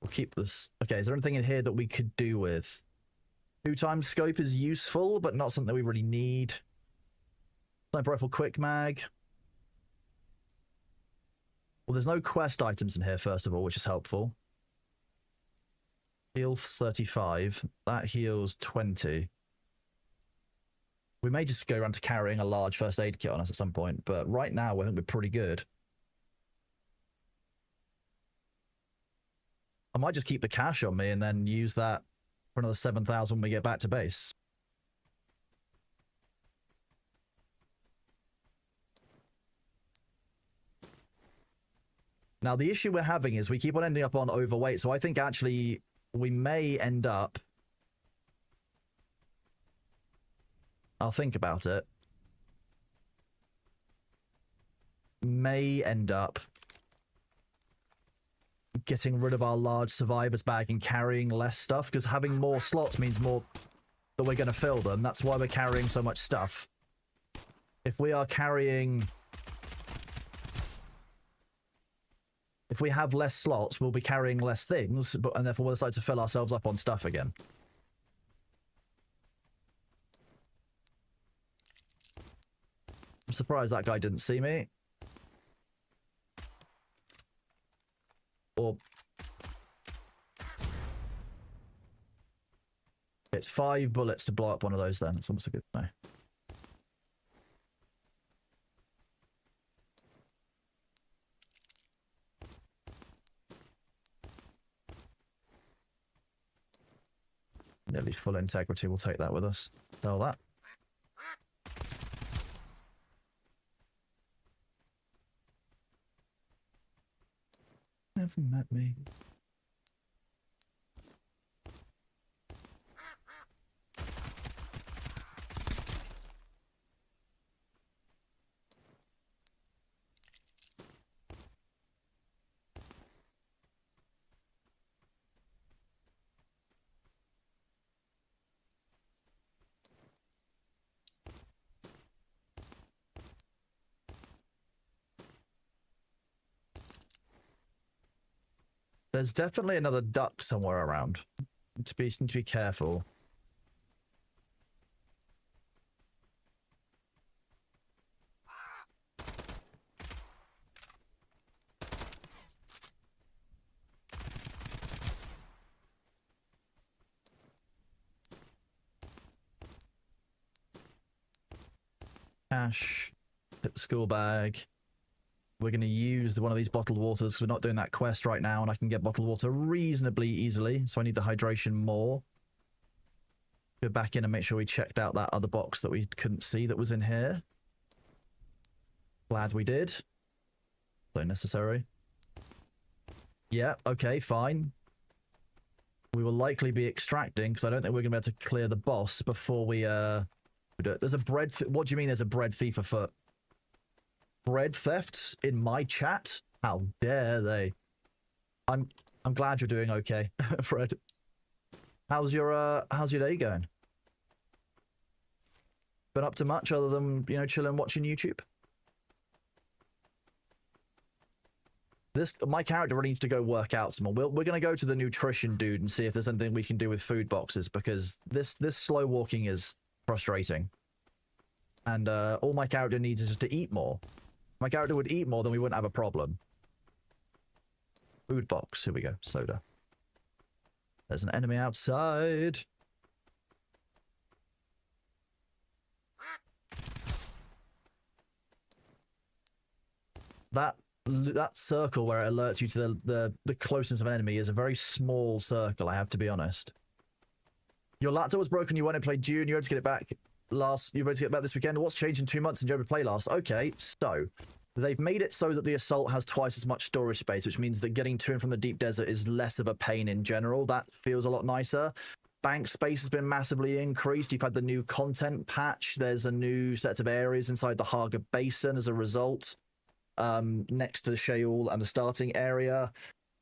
S1: We'll keep this. Okay, is there anything in here that we could do with? 2x scope is useful, but not something we really need. Sniper rifle quick mag. Well, there's no quest items in here, first of all, which is helpful. Heal 35. That heals 20. We may just go around to carrying a large first aid kit on us at some point, but right now I think we're pretty good. I might just keep the cash on me and then use that for another 7,000 when we get back to base. Now, the issue we're having is we keep on ending up on overweight, so I think actually we may end up... I'll think about it. May end up getting rid of our large survivors bag and carrying less stuff, because having more slots means more that we're going to fill them. That's why we're carrying so much stuff. If we are carrying If we have less slots, we'll be carrying less things, and therefore we'll decide to fill ourselves up on stuff again. I'm surprised that guy didn't see me. Or... It's 5 bullets to blow up one of those then. It's almost a good... No. Nearly full integrity, we'll take that with us. Sell that. Never met me. There's definitely another duck somewhere around. Need to be careful. Cash. Hit the school bag. We're going to use one of these bottled waters because we're not doing that quest right now, and I can get bottled water reasonably easily, so I need the hydration more. Go back in and make sure we checked out that other box that we couldn't see that was in here. Glad we did. So necessary. Yeah, okay, fine. We will likely be extracting, because I don't think we're going to be able to clear the boss before we do it. There's a bread... What do you mean there's a bread thief afoot? Bread thefts in my chat? How dare they? I'm glad you're doing okay, Fred. How's your day going? Been up to much other than, you know, chilling watching YouTube? My character really needs to go work out some more. We're going to go to the nutrition dude and see if there's anything we can do with food boxes, because this slow walking is frustrating. And all my character needs is just to eat more. If my character would eat more, then we wouldn't have a problem. Food box. Here we go. Soda. There's an enemy outside. That circle where it alerts you to the closeness of an enemy is a very small circle, I have to be honest. Your laptop was broken, you wanted to play Dune, you had to get it back you ready to get it back this weekend. What's changed in 2 months and you able to play last? Okay, so they've made it so that the Assault has twice as much storage space, which means that getting to and from the deep desert is less of a pain in general. That feels a lot nicer. Bank space has been massively increased. You've had the new content patch. There's a new set of areas inside the Haga Basin as a result. Next to the Sheol and the starting area.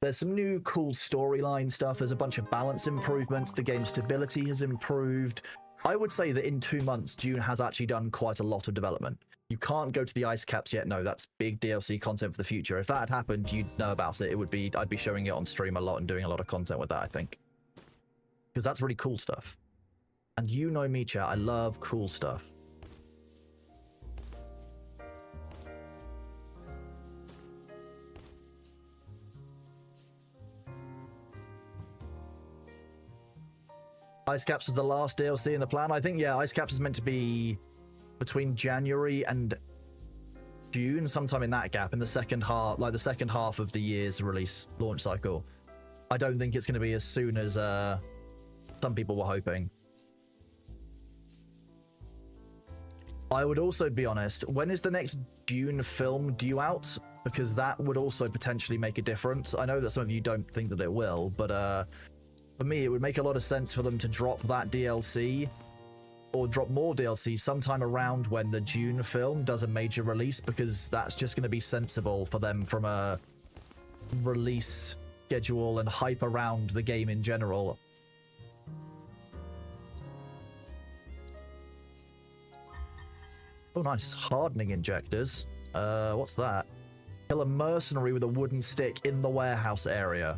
S1: There's some new cool storyline stuff. There's a bunch of balance improvements. The game's stability has improved. I would say that in 2 months, Dune has actually done quite a lot of development. You can't go to the ice caps yet. No, that's big DLC content for the future. If that had happened, you'd know about it. I'd be showing it on stream a lot and doing a lot of content with that, I think. Because that's really cool stuff. And you know me, chat. I love cool stuff. Ice Caps was the last DLC in the plan. I think, yeah, Ice Caps is meant to be between January and June, sometime in that gap, in the second half, like the second half of the year's release launch cycle. I don't think it's going to be as soon as some people were hoping. I would also be honest, when is the next Dune film due out? Because that would also potentially make a difference. I know that some of you don't think that it will, but for me, it would make a lot of sense for them to drop that DLC or drop more DLC sometime around when the Dune film does a major release, because that's just going to be sensible for them from a release schedule and hype around the game in general. Oh, nice. Hardening injectors. What's that? Kill a mercenary with a wooden stick in the warehouse area.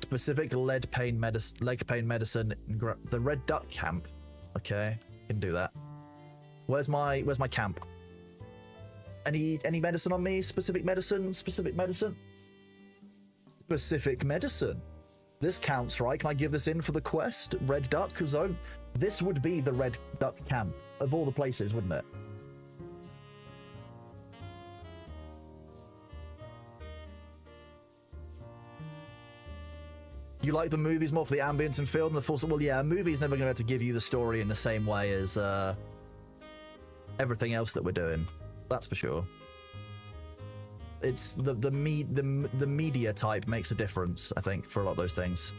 S1: Specific leg pain medicine. The Red Duck camp. Okay, can do that. Where's my camp? Any medicine on me? Specific medicine? Specific medicine? Specific medicine. This counts, right? Can I give this in for the quest? Red Duck Zone? This would be the Red Duck camp of all the places, wouldn't it? You like the movies more for the ambience and feel than the full... Well, yeah, a movie's never going to be able to give you the story in the same way as everything else that we're doing. That's for sure. It's the media type makes a difference, I think, for a lot of those things.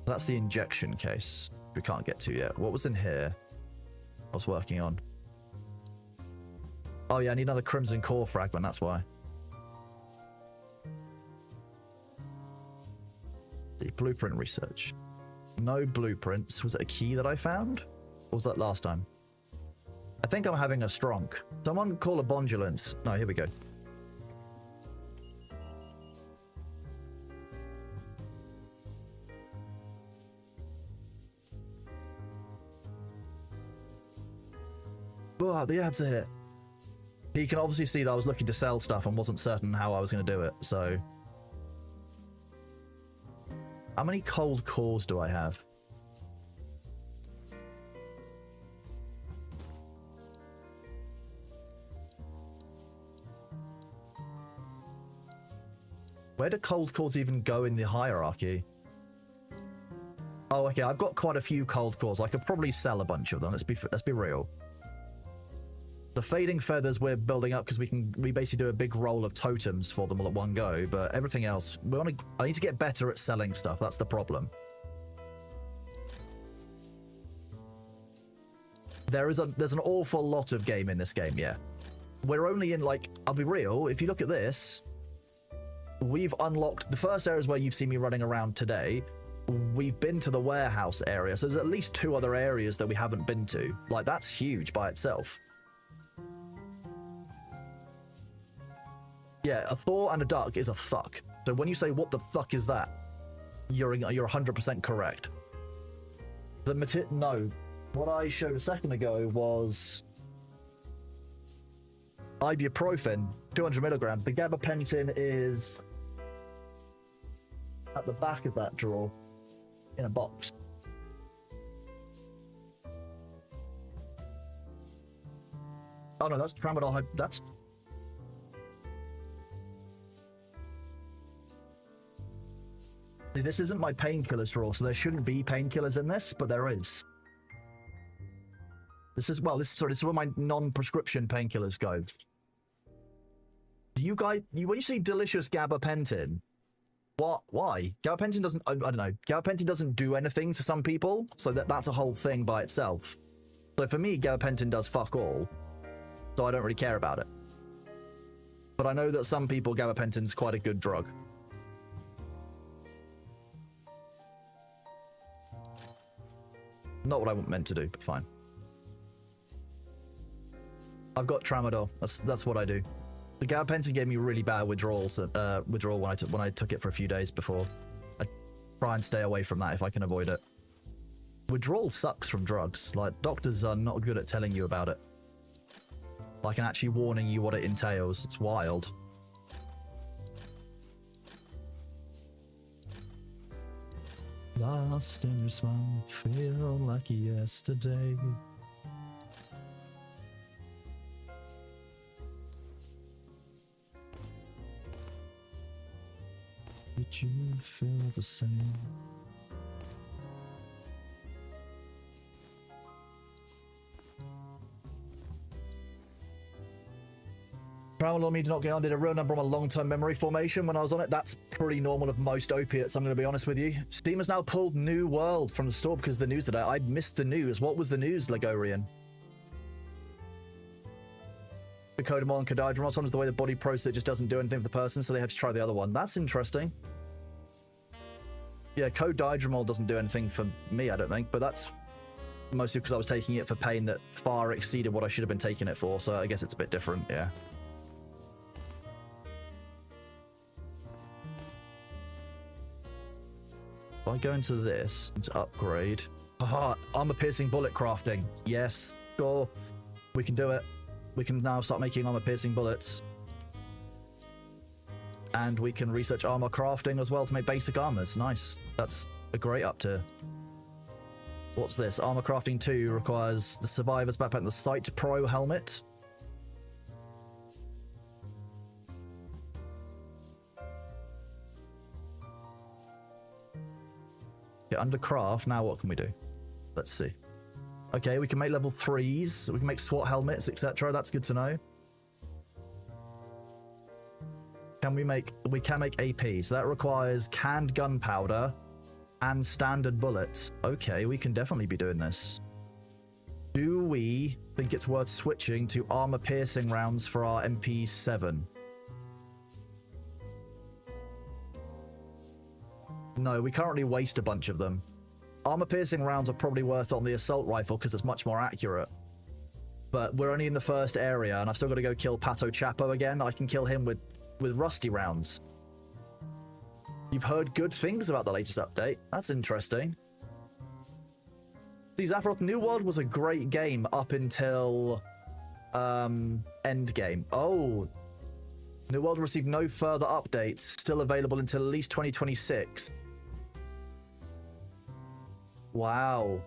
S1: That's the injection case we can't get to yet. What was in here I was working on? Oh yeah, I need another Crimson Core fragment, that's why. The blueprint research. No blueprints. Was it a key that I found? Or was that last time? I think I'm having a stronk. Someone call a bondulance. No, here we go. Oh, the ads are here. He can obviously see that I was looking to sell stuff and wasn't certain how I was going to do it, so... How many cold cores do I have? Where do cold cores even go in the hierarchy? Oh, okay, I've got quite a few cold cores. I could probably sell a bunch of them. Let's be real. The fading feathers we're building up because we basically do a big roll of totems for them all at one go, but everything else I need to get better at selling stuff. That's the problem. There's an awful lot of game in this game, yeah. We're only in, like, I'll be real, if you look at this, we've unlocked the first areas where you've seen me running around today. We've been to the warehouse area, so there's at least 2 other areas that we haven't been to. Like, that's huge by itself. Yeah, a Thor and a duck is a thuck. So when you say, what the fuck is that? You're 100% correct. No. What I showed a second ago was... ibuprofen, 200 milligrams. The gabapentin is... at the back of that drawer. In a box. Oh no, that's tramadol. That's... See, this isn't my painkillers drawer, so there shouldn't be painkillers in this, but there is. This is where my non-prescription painkillers go. Do you guys, when you say delicious gabapentin, what? Why? Gabapentin doesn't, I don't know, gabapentin doesn't do anything to some people, so that's a whole thing by itself. So for me, gabapentin does fuck all, so I don't really care about it. But I know that some people, gabapentin's quite a good drug. Not what I meant to do, but fine. I've got tramadol. That's what I do. The gabapentin gave me really bad withdrawal when I took it for a few days before. I try and stay away from that if I can avoid it. Withdrawal sucks from drugs. Like, doctors are not good at telling you about it. Like, and actually warning you what it entails. It's wild. Lost in your smile, feel like yesterday. Did you feel the same? Tramadol me did not get on. Did a real number on my long-term memory formation when I was on it. That's pretty normal of most opiates, I'm going to be honest with you. Steam has now pulled New World from the store because of the news today. I missed the news. What was the news, Legorian? The Codamol and Codidromol, sometimes the way the body processes it just doesn't do anything for the person, so they have to try the other one. That's interesting. Yeah, Codidromol doesn't do anything for me, I don't think, but that's Mostly because I was taking it for pain that far exceeded what I should have been taking it for, so I guess it's a bit different, yeah. If I go into this to upgrade... Haha, armor-piercing bullet crafting. Yes, sure. We can do it. We can now start making armor-piercing bullets. And we can research armor crafting as well to make basic armors. Nice. That's a great up tier. What's this? Armor crafting 2 requires the survivor's backpack and the Sight Pro helmet. Yeah, under craft, now what can we do? Let's see. Okay, we can make level 3s. We can make SWAT helmets, etc. That's good to know. We can make AP. So that requires canned gunpowder and standard bullets. Okay, we can definitely be doing this. Do we think it's worth switching to armor-piercing rounds for our MP7? No, we currently waste a bunch of them. Armor-piercing rounds are probably worth on the assault rifle because it's much more accurate. But we're only in the first area, and I've still got to go kill Pato Chapo again. I can kill him with rusty rounds. You've heard good things about the latest update. That's interesting. See, Zaphiroth New World was a great game up until Endgame. Oh, New World received no further updates. Still available until at least 2026. Wow.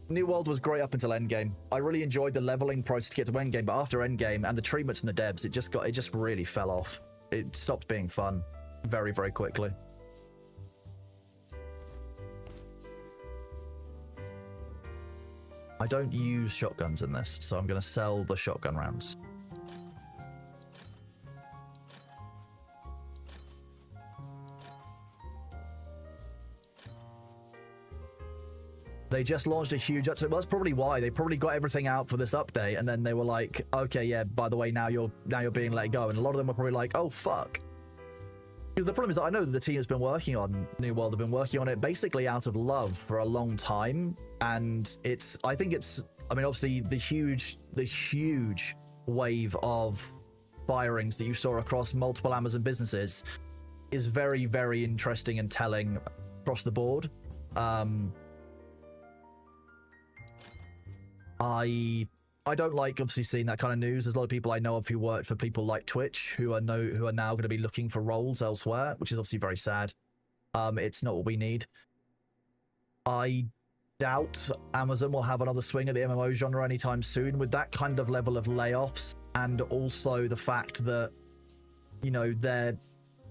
S1: New World was great up until Endgame. I really enjoyed the leveling process to get to Endgame, but after Endgame and the treatments and the devs, it just really fell off. It stopped being fun very, very quickly. I don't use shotguns in this, so I'm going to sell the shotgun rounds. They just launched a huge update. Well, that's probably why. They probably got everything out for this update, and then they were like, okay, yeah, by the way, now you're being let go. And a lot of them were probably like, oh, fuck. Because the problem is that I know that the team has been working on New World. They've been working on it basically out of love for a long time. And I mean, obviously, the huge wave of firings that you saw across multiple Amazon businesses is very, very interesting and telling across the board. I don't like obviously seeing that kind of news. There's a lot of people I know of who worked for people like Twitch who are now going to be looking for roles elsewhere, which is obviously very sad. It's not what we need. I doubt Amazon will have another swing at the MMO genre anytime soon with that kind of level of layoffs, and also the fact that, you know, they're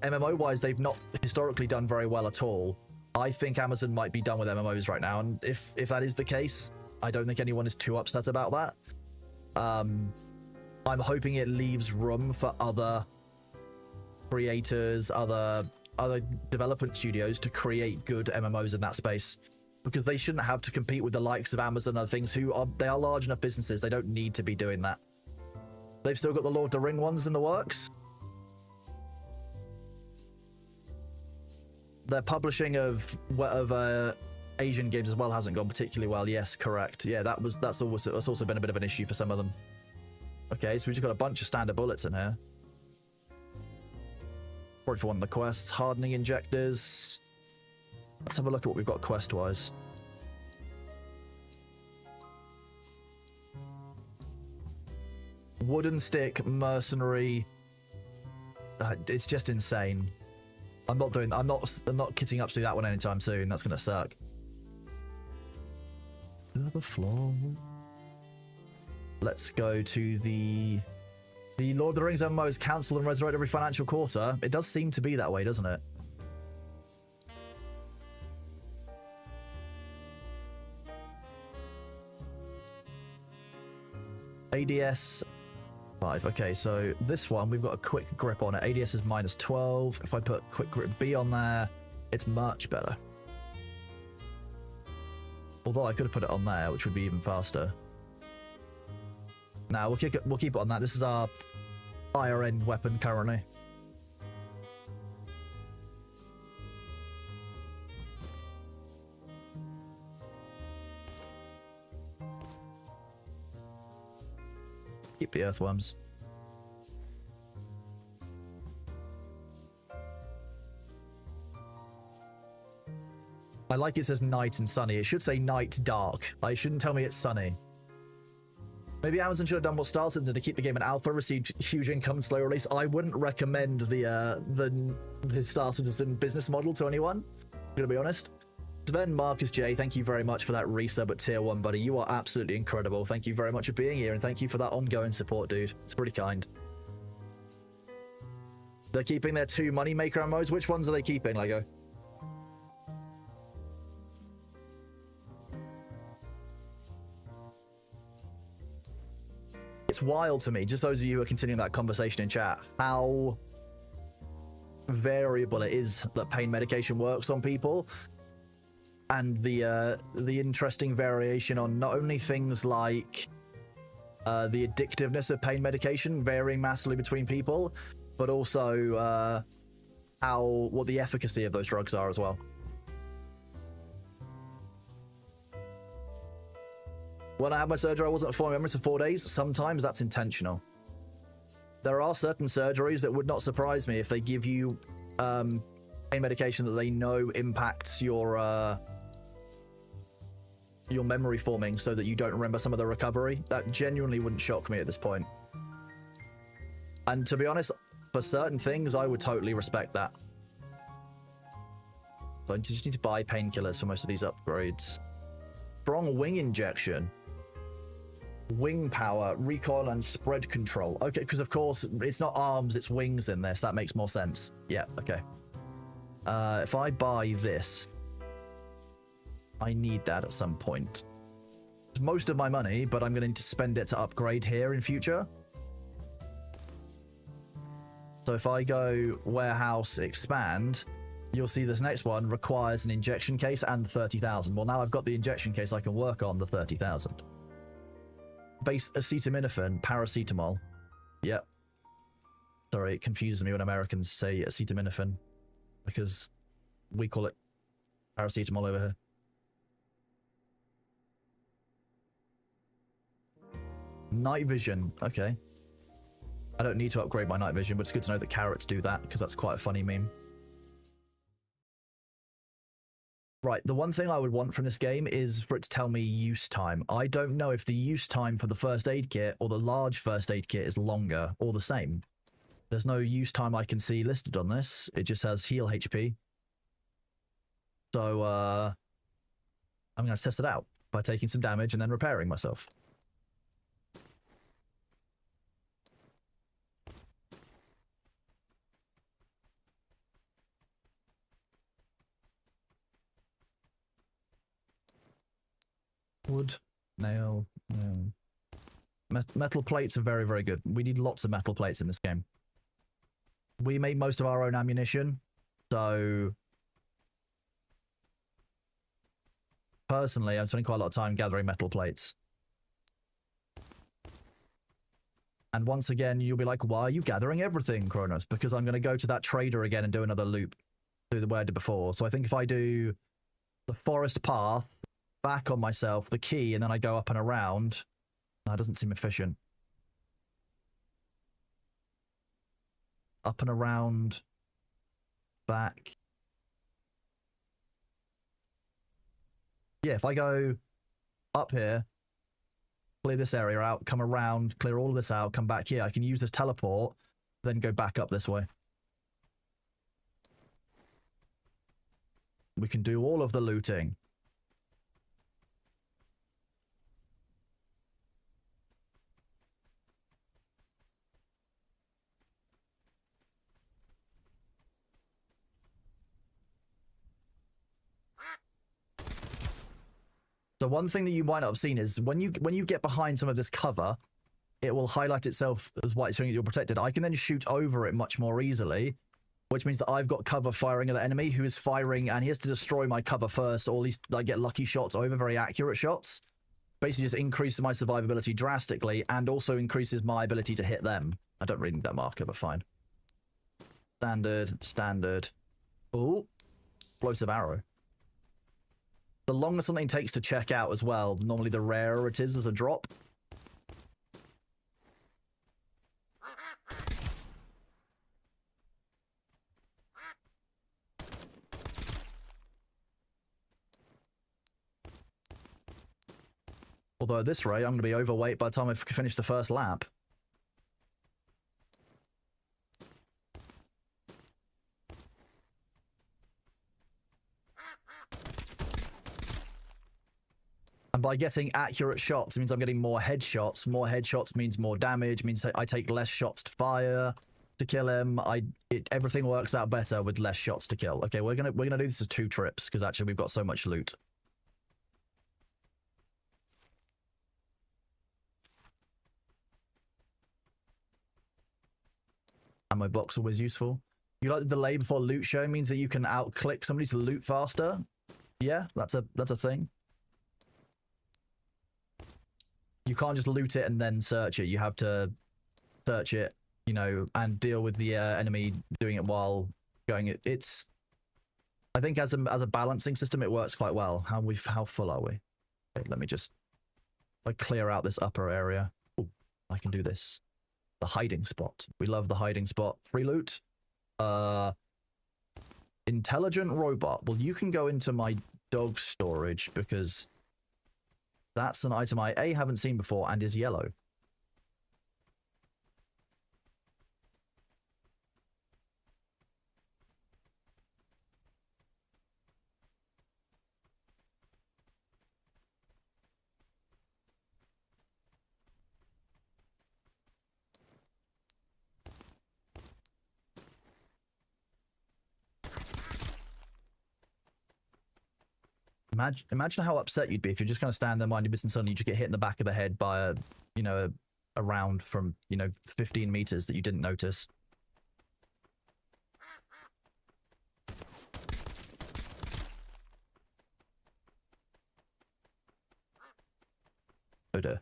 S1: MMO wise, they've not historically done very well at all. I think Amazon might be done with MMOs right now, and if that is the case, I don't think anyone is too upset about that. I'm hoping it leaves room for other creators, other development studios to create good MMOs in that space, because they shouldn't have to compete with the likes of Amazon and other things they are large enough businesses. They don't need to be doing that. They've still got the Lord of the Ring ones in the works. Their publishing of Asian games as well hasn't gone particularly well. Yes, correct. Yeah, that's also been a bit of an issue for some of them. Okay, so we've just got a bunch of standard bullets in here. Probably for one of the quests. Hardening injectors. Let's have a look at what we've got quest-wise. Wooden stick, mercenary. It's just insane. I'm not kitting up to do that one anytime soon. That's gonna suck. The floor. Let's go to the Lord of the Rings MMO is cancelled and resurrected every financial quarter. It does seem to be that way, doesn't it? ADS 5. Okay, so this one we've got a quick grip on it. ADS is -12. If I put quick grip B on there, it's much better. Although I could have put it on there, which would be even faster. Now we'll keep it on that. This is our higher end weapon currently. Keep the earthworms. I like it says night and sunny. It should say night dark. It shouldn't tell me it's sunny. Maybe Amazon should have done what Star Citizen to keep the game in alpha, received huge income, slow release. I wouldn't recommend the Star Citizen business model to anyone, I'm gonna be honest. Sven Marcus J, thank you very much for that resub at tier 1, buddy. You are absolutely incredible. Thank you very much for being here, and thank you for that ongoing support, dude. It's pretty kind. They're keeping their 2 moneymaker ammos. Which ones are they keeping, Lego? It's wild to me, just those of you who are continuing that conversation in chat, how variable it is that pain medication works on people, and the interesting variation on not only things like the addictiveness of pain medication varying massively between people, but also what the efficacy of those drugs are as well. When I had my surgery, I wasn't performing memories for 4 days. Sometimes that's intentional. There are certain surgeries that would not surprise me if they give you pain medication that they know impacts your memory forming so that you don't remember some of the recovery. That genuinely wouldn't shock me at this point. And to be honest, for certain things, I would totally respect that. So I just need to buy painkillers for most of these upgrades. Strong wing injection. Wing power, recoil, and spread control. Okay, because of course, it's not arms, it's wings in this. That makes more sense. Yeah, okay. If I buy this, I need that at some point. It's most of my money, but I'm going to need to spend it to upgrade here in future. So if I go warehouse expand, you'll see this next one requires an injection case and 30,000. Well, now I've got the injection case, I can work on the 30,000. Base acetaminophen, paracetamol. Yep. Sorry, it confuses me when Americans say acetaminophen, because we call it paracetamol over here. Night vision, okay. I don't need to upgrade my night vision, but it's good to know that carrots do that, because that's quite a funny meme. Right, the one thing I would want from this game is for it to tell me use time. I don't know if the use time for the first aid kit or the large first aid kit is longer or the same. There's no use time I can see listed on this. It just has heal HP. So, I'm going to test it out by taking some damage and then repairing myself. Wood, nail, metal plates are very, very good. We need lots of metal plates in this game. We made most of our own ammunition, so personally, I'm spending quite a lot of time gathering metal plates. And once again, you'll be like, why are you gathering everything, Kronos? Because I'm going to go to that trader again and do another loop through the way I did before. So I think if I do the forest path, back on myself, the key, and then I go up and around. That doesn't seem efficient. Up and around, back. Yeah, if I go up here, clear this area out, come around, clear all of this out, come back here, I can use this teleport, then go back up this way. We can do all of the looting. So one thing that you might not have seen is when you get behind some of this cover, it will highlight itself as white, showing that you're protected. I can then shoot over it much more easily, which means that I've got cover firing at the enemy who is firing, and he has to destroy my cover first, or at least I get lucky shots over, very accurate shots. Basically just increases my survivability drastically and also increases my ability to hit them. I don't really need that marker, but fine. Standard, standard. Ooh, explosive arrow. The longer something takes to check out as well, normally the rarer it is as a drop. Although at this rate, I'm going to be overweight by the time I finish the first lap. And by getting accurate shots, it means I'm getting more headshots. More headshots means more damage, means I take less shots to fire to kill him. Everything works out better with less shots to kill. Okay, we're gonna do this as 2 trips, because actually we've got so much loot. Ammo box always useful. You like the delay before loot show means that you can outclick somebody to loot faster. Yeah, that's a thing. You can't just loot it and then search it. You have to search it, you know, and deal with the enemy doing it while going. It's, I think as a balancing system, it works quite well. How full are we? Okay, let me just clear out this upper area. Ooh, I can do this. The hiding spot. We love the hiding spot. Free loot. Intelligent robot. Well, you can go into my dog storage because that's an item I A, haven't seen before and is yellow. Imagine how upset you'd be if you're just kind of stand there minding your business and suddenly you just get hit in the back of the head by a round from, 15 meters that you didn't notice. Oh dear.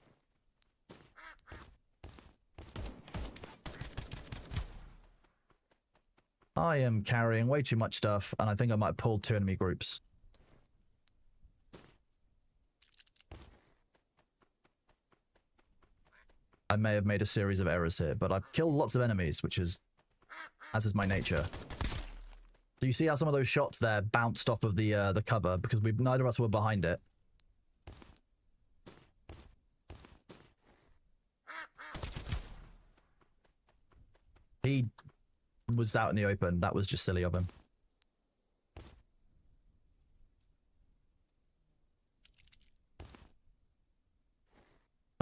S1: I am carrying way too much stuff, and I think I might have pulled 2 enemy groups. I may have made a series of errors here, but I've killed lots of enemies, which is, as is my nature. So you see how some of those shots there bounced off of the cover because neither of us were behind it. He was out in the open. That was just silly of him.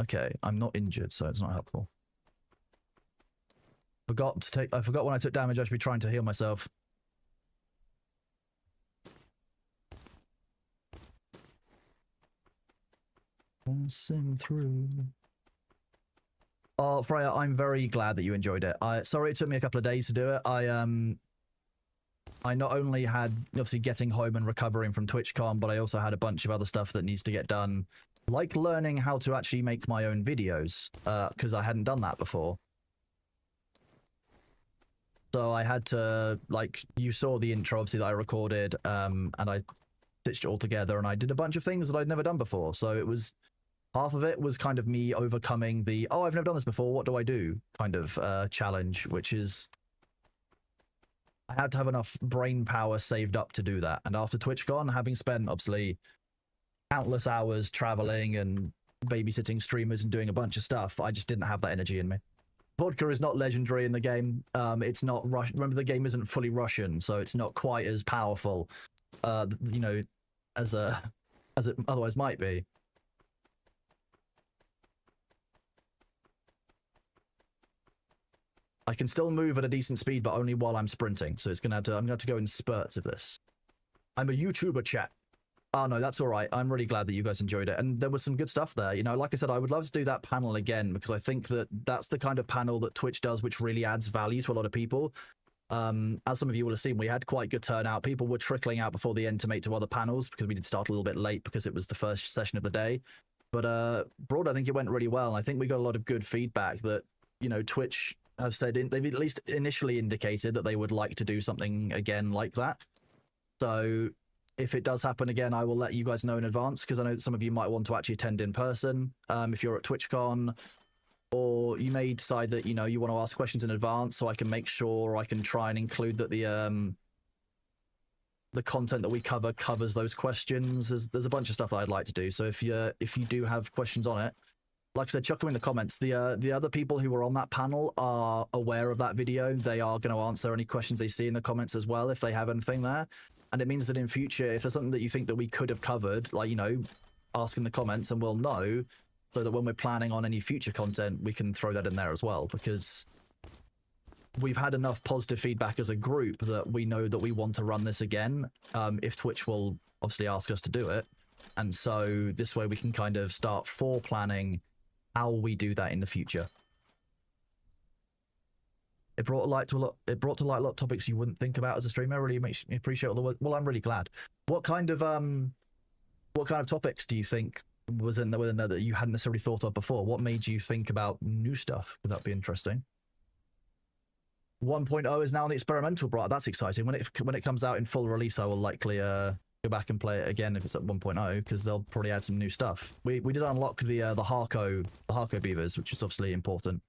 S1: Okay, I'm not injured, so it's not helpful. I forgot when I took damage, I should be trying to heal myself. Passing through. Oh, Freya, I'm very glad that you enjoyed it. Sorry it took me a couple of days to do it. I not only had, obviously, getting home and recovering from TwitchCon, but I also had a bunch of other stuff that needs to get done. Like learning how to actually make my own videos, because I hadn't done that before. So I had to, you saw the intro, obviously, that I recorded, and I stitched it all together, and I did a bunch of things that I'd never done before. So it was, half of it was kind of me overcoming the, oh, I've never done this before, what do I do, kind of challenge, which is, I had to have enough brain power saved up to do that. And after TwitchCon, having spent, obviously, countless hours traveling and babysitting streamers and doing a bunch of stuff, I just didn't have that energy in me. Vodka is not legendary in the game. It's not Russian. Remember, the game isn't fully Russian, so it's not quite as powerful, as it otherwise might be. I can still move at a decent speed, but only while I'm sprinting. So I'm gonna have to go in spurts of this. I'm a YouTuber, chat. Oh no, that's all right. I'm really glad that you guys enjoyed it. And there was some good stuff there. Like I said, I would love to do that panel again because I think that that's the kind of panel that Twitch does, which really adds value to a lot of people. As some of you will have seen, we had quite good turnout. People were trickling out before the end to make to other panels because we did start a little bit late because it was the first session of the day. But broad, I think it went really well. I think we got a lot of good feedback that, Twitch have said, they've at least initially indicated that they would like to do something again like that. So if it does happen again, I will let you guys know in advance because I know that some of you might want to actually attend in person if you're at TwitchCon, or you may decide that, you want to ask questions in advance so I can make sure I can try and include that the content that we cover covers those questions. There's a bunch of stuff that I'd like to do. So if you do have questions on it, like I said, chuck them in the comments. The other people who were on that panel are aware of that video. They are going to answer any questions they see in the comments as well if they have anything there. And it means that in future, if there's something that you think that we could have covered, like, you know, ask in the comments and we'll know, so that when we're planning on any future content, we can throw that in there as well, because we've had enough positive feedback as a group that we know that we want to run this again, if Twitch will obviously ask us to do it. And so this way we can kind of start planning how we do that in the future. It brought to light a lot of topics you wouldn't think about as a streamer. Really makes me appreciate all the work. Well, I'm really glad. What kind of topics do you think was in there that you hadn't necessarily thought of before? What made you think about new stuff? Would that be interesting? 1.0 is now on the experimental brat. That's exciting. When it comes out in full release, I will likely go back and play it again if it's at 1.0, because they'll probably add some new stuff. We did unlock the Harco beavers, which is obviously important.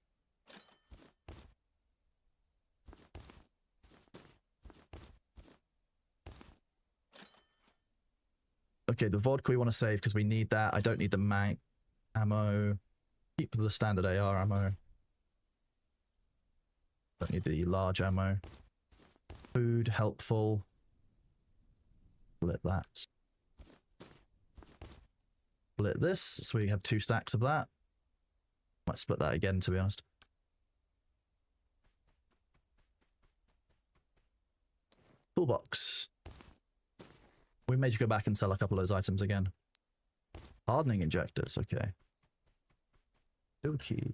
S1: Okay, the vodka we want to save because we need that. I don't need the mag ammo. Keep the standard AR ammo. Don't need the large ammo. Food, helpful. Split that. Split this, so we have 2 stacks of that. Might split that again, to be honest. Toolbox. We made you go back and sell a couple of those items again. Hardening injectors, okay. Okay.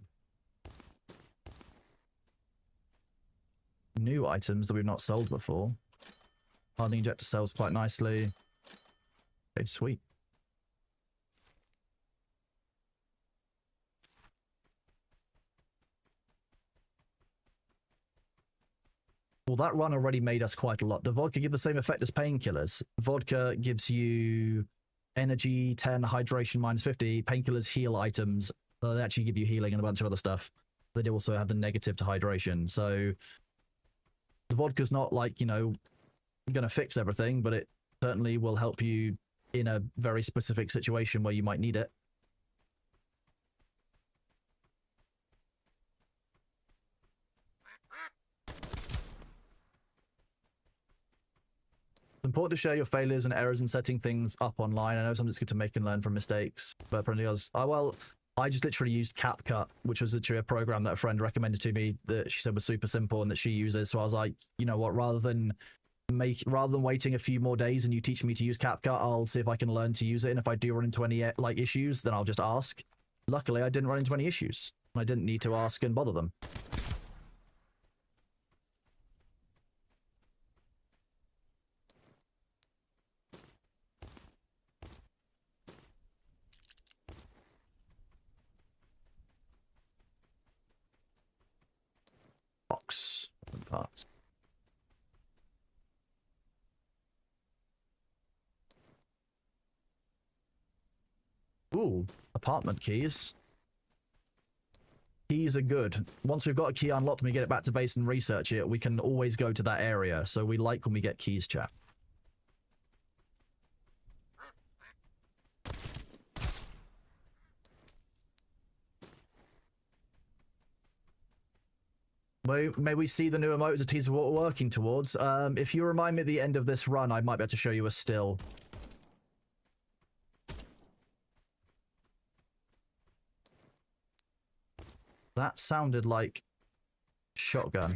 S1: New items that we've not sold before. Hardening injector sells quite nicely. Okay, sweet. Well, that run already made us quite a lot. The vodka give the same effect as painkillers. Vodka gives you energy 10, hydration minus 50. Painkillers heal items. They actually give you healing and a bunch of other stuff. They do also have the negative to hydration. So the vodka's not like, you know, going to fix everything, but it certainly will help you in a very specific situation where you might need it. It's important to share your failures and errors in setting things up online. I know sometimes it's good to make and learn from mistakes, but apparently I just literally used CapCut, which was literally a program that a friend recommended to me that she said was super simple and that she uses. So I was like, you know what, rather than waiting a few more days and you teach me to use CapCut, I'll see if I can learn to use it. And if I do run into any like issues, then I'll just ask. Luckily, I didn't run into any issues. I didn't need to ask and bother them. Box. Open parts. Ooh, apartment keys. Keys are good. Once we've got a key unlocked and we get it back to base and research it, we can always go to that area. So we like when we get keys, chat. May we see the new emote as a teaser of what we're working towards? If you remind me at the end of this run, I might be able to show you a still. That sounded like shotgun.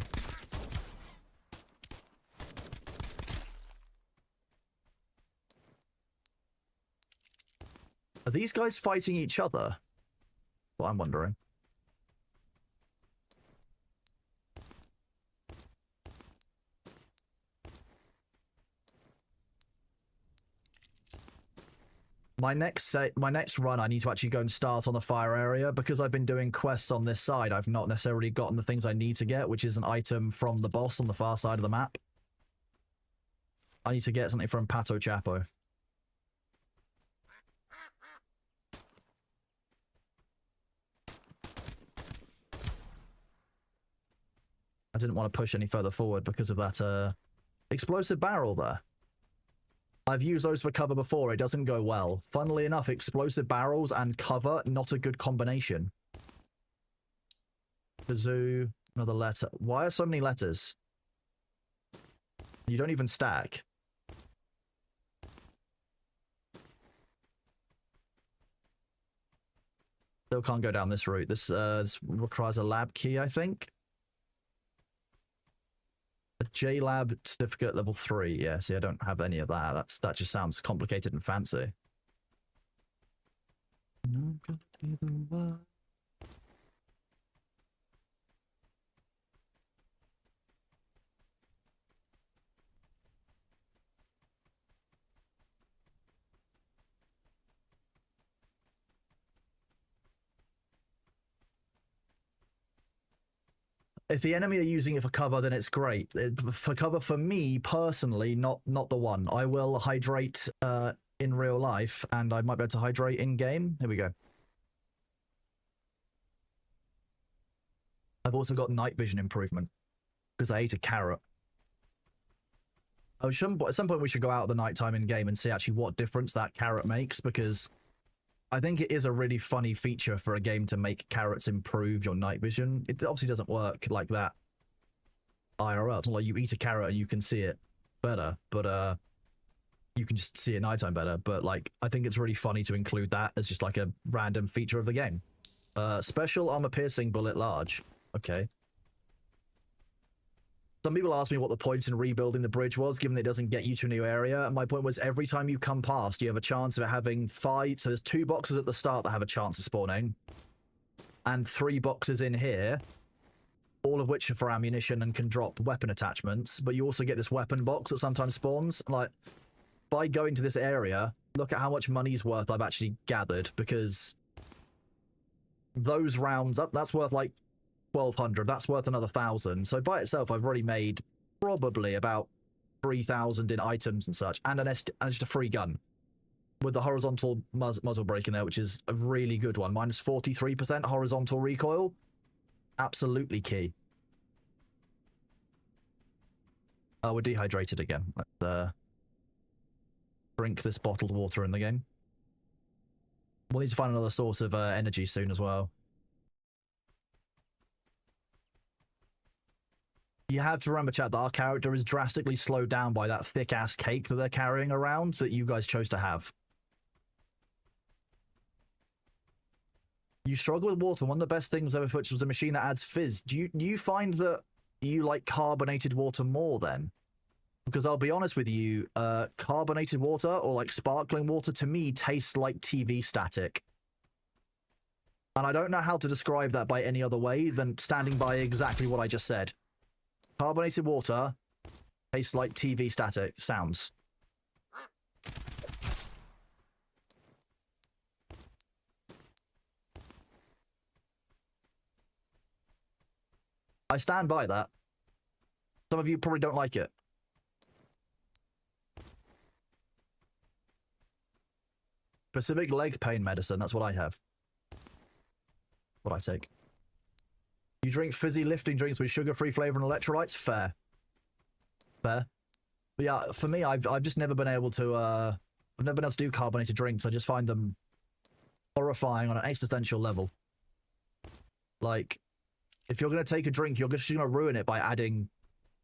S1: Are these guys fighting each other? What I'm wondering. My next run, I need to actually go and start on the fire area because I've been doing quests on this side. I've not necessarily gotten the things I need to get, which is an item from the boss on the far side of the map. I need to get something from Pato Chapo. I didn't want to push any further forward because of that explosive barrel there. I've used those for cover before. It doesn't go well. Funnily enough, explosive barrels and cover, not a good combination. Kazoo, another letter. Why are so many letters? You don't even stack. Still can't go down this route. This requires a lab key, I think. A J-Lab certificate level 3. Yeah, see, I don't have any of that. That just sounds complicated and fancy. No, got either one. If the enemy are using it for cover, then it's great. For cover, for me personally, not the one. I will hydrate in real life, and I might be able to hydrate in game. Here we go. I've also got night vision improvement because I ate a carrot. At some point, we should go out at the nighttime in game and see actually what difference that carrot makes, because I think it is a really funny feature for a game to make carrots improve your night vision. It obviously doesn't work like that IRL. It's not like you eat a carrot and you can see it better, but you can just see it nighttime better. But like, I think it's really funny to include that as just like a random feature of the game. Special armor piercing bullet large. Okay. Some people ask me what the point in rebuilding the bridge was, given that it doesn't get you to a new area. And my point was, every time you come past, you have a chance of having 5. So there's 2 boxes at the start that have a chance of spawning, and 3 boxes in here, all of which are for ammunition and can drop weapon attachments. But you also get this weapon box that sometimes spawns. Like, by going to this area, look at how much money's worth I've actually gathered, because those rounds, that's worth like 1,200, that's worth another 1,000. So by itself, I've already made probably about 3,000 in items and such, and just a free gun with the horizontal muzzle brake in there, which is a really good one. Minus 43% horizontal recoil. Absolutely key. Oh, we're dehydrated again. Let's drink this bottled water in the game. We'll need to find another source of energy soon as well. You have to remember, chat, that our character is drastically slowed down by that thick-ass cake that they're carrying around that you guys chose to have. You struggle with water. One of the best things ever put was a machine that adds fizz. Do you find that you like carbonated water more then? Because I'll be honest with you, carbonated water or like sparkling water to me tastes like TV static. And I don't know how to describe that by any other way than standing by exactly what I just said. Carbonated water tastes like TV static sounds. I stand by that. Some of you probably don't like it. Specific leg pain medicine, that's what I have. What I take. You drink fizzy lifting drinks with sugar-free flavor and electrolytes? Fair. Fair. But yeah, for me, I've just never been able to, I've never been able to do carbonated drinks. I just find them horrifying on an existential level. Like, if you're going to take a drink, you're just going to ruin it by adding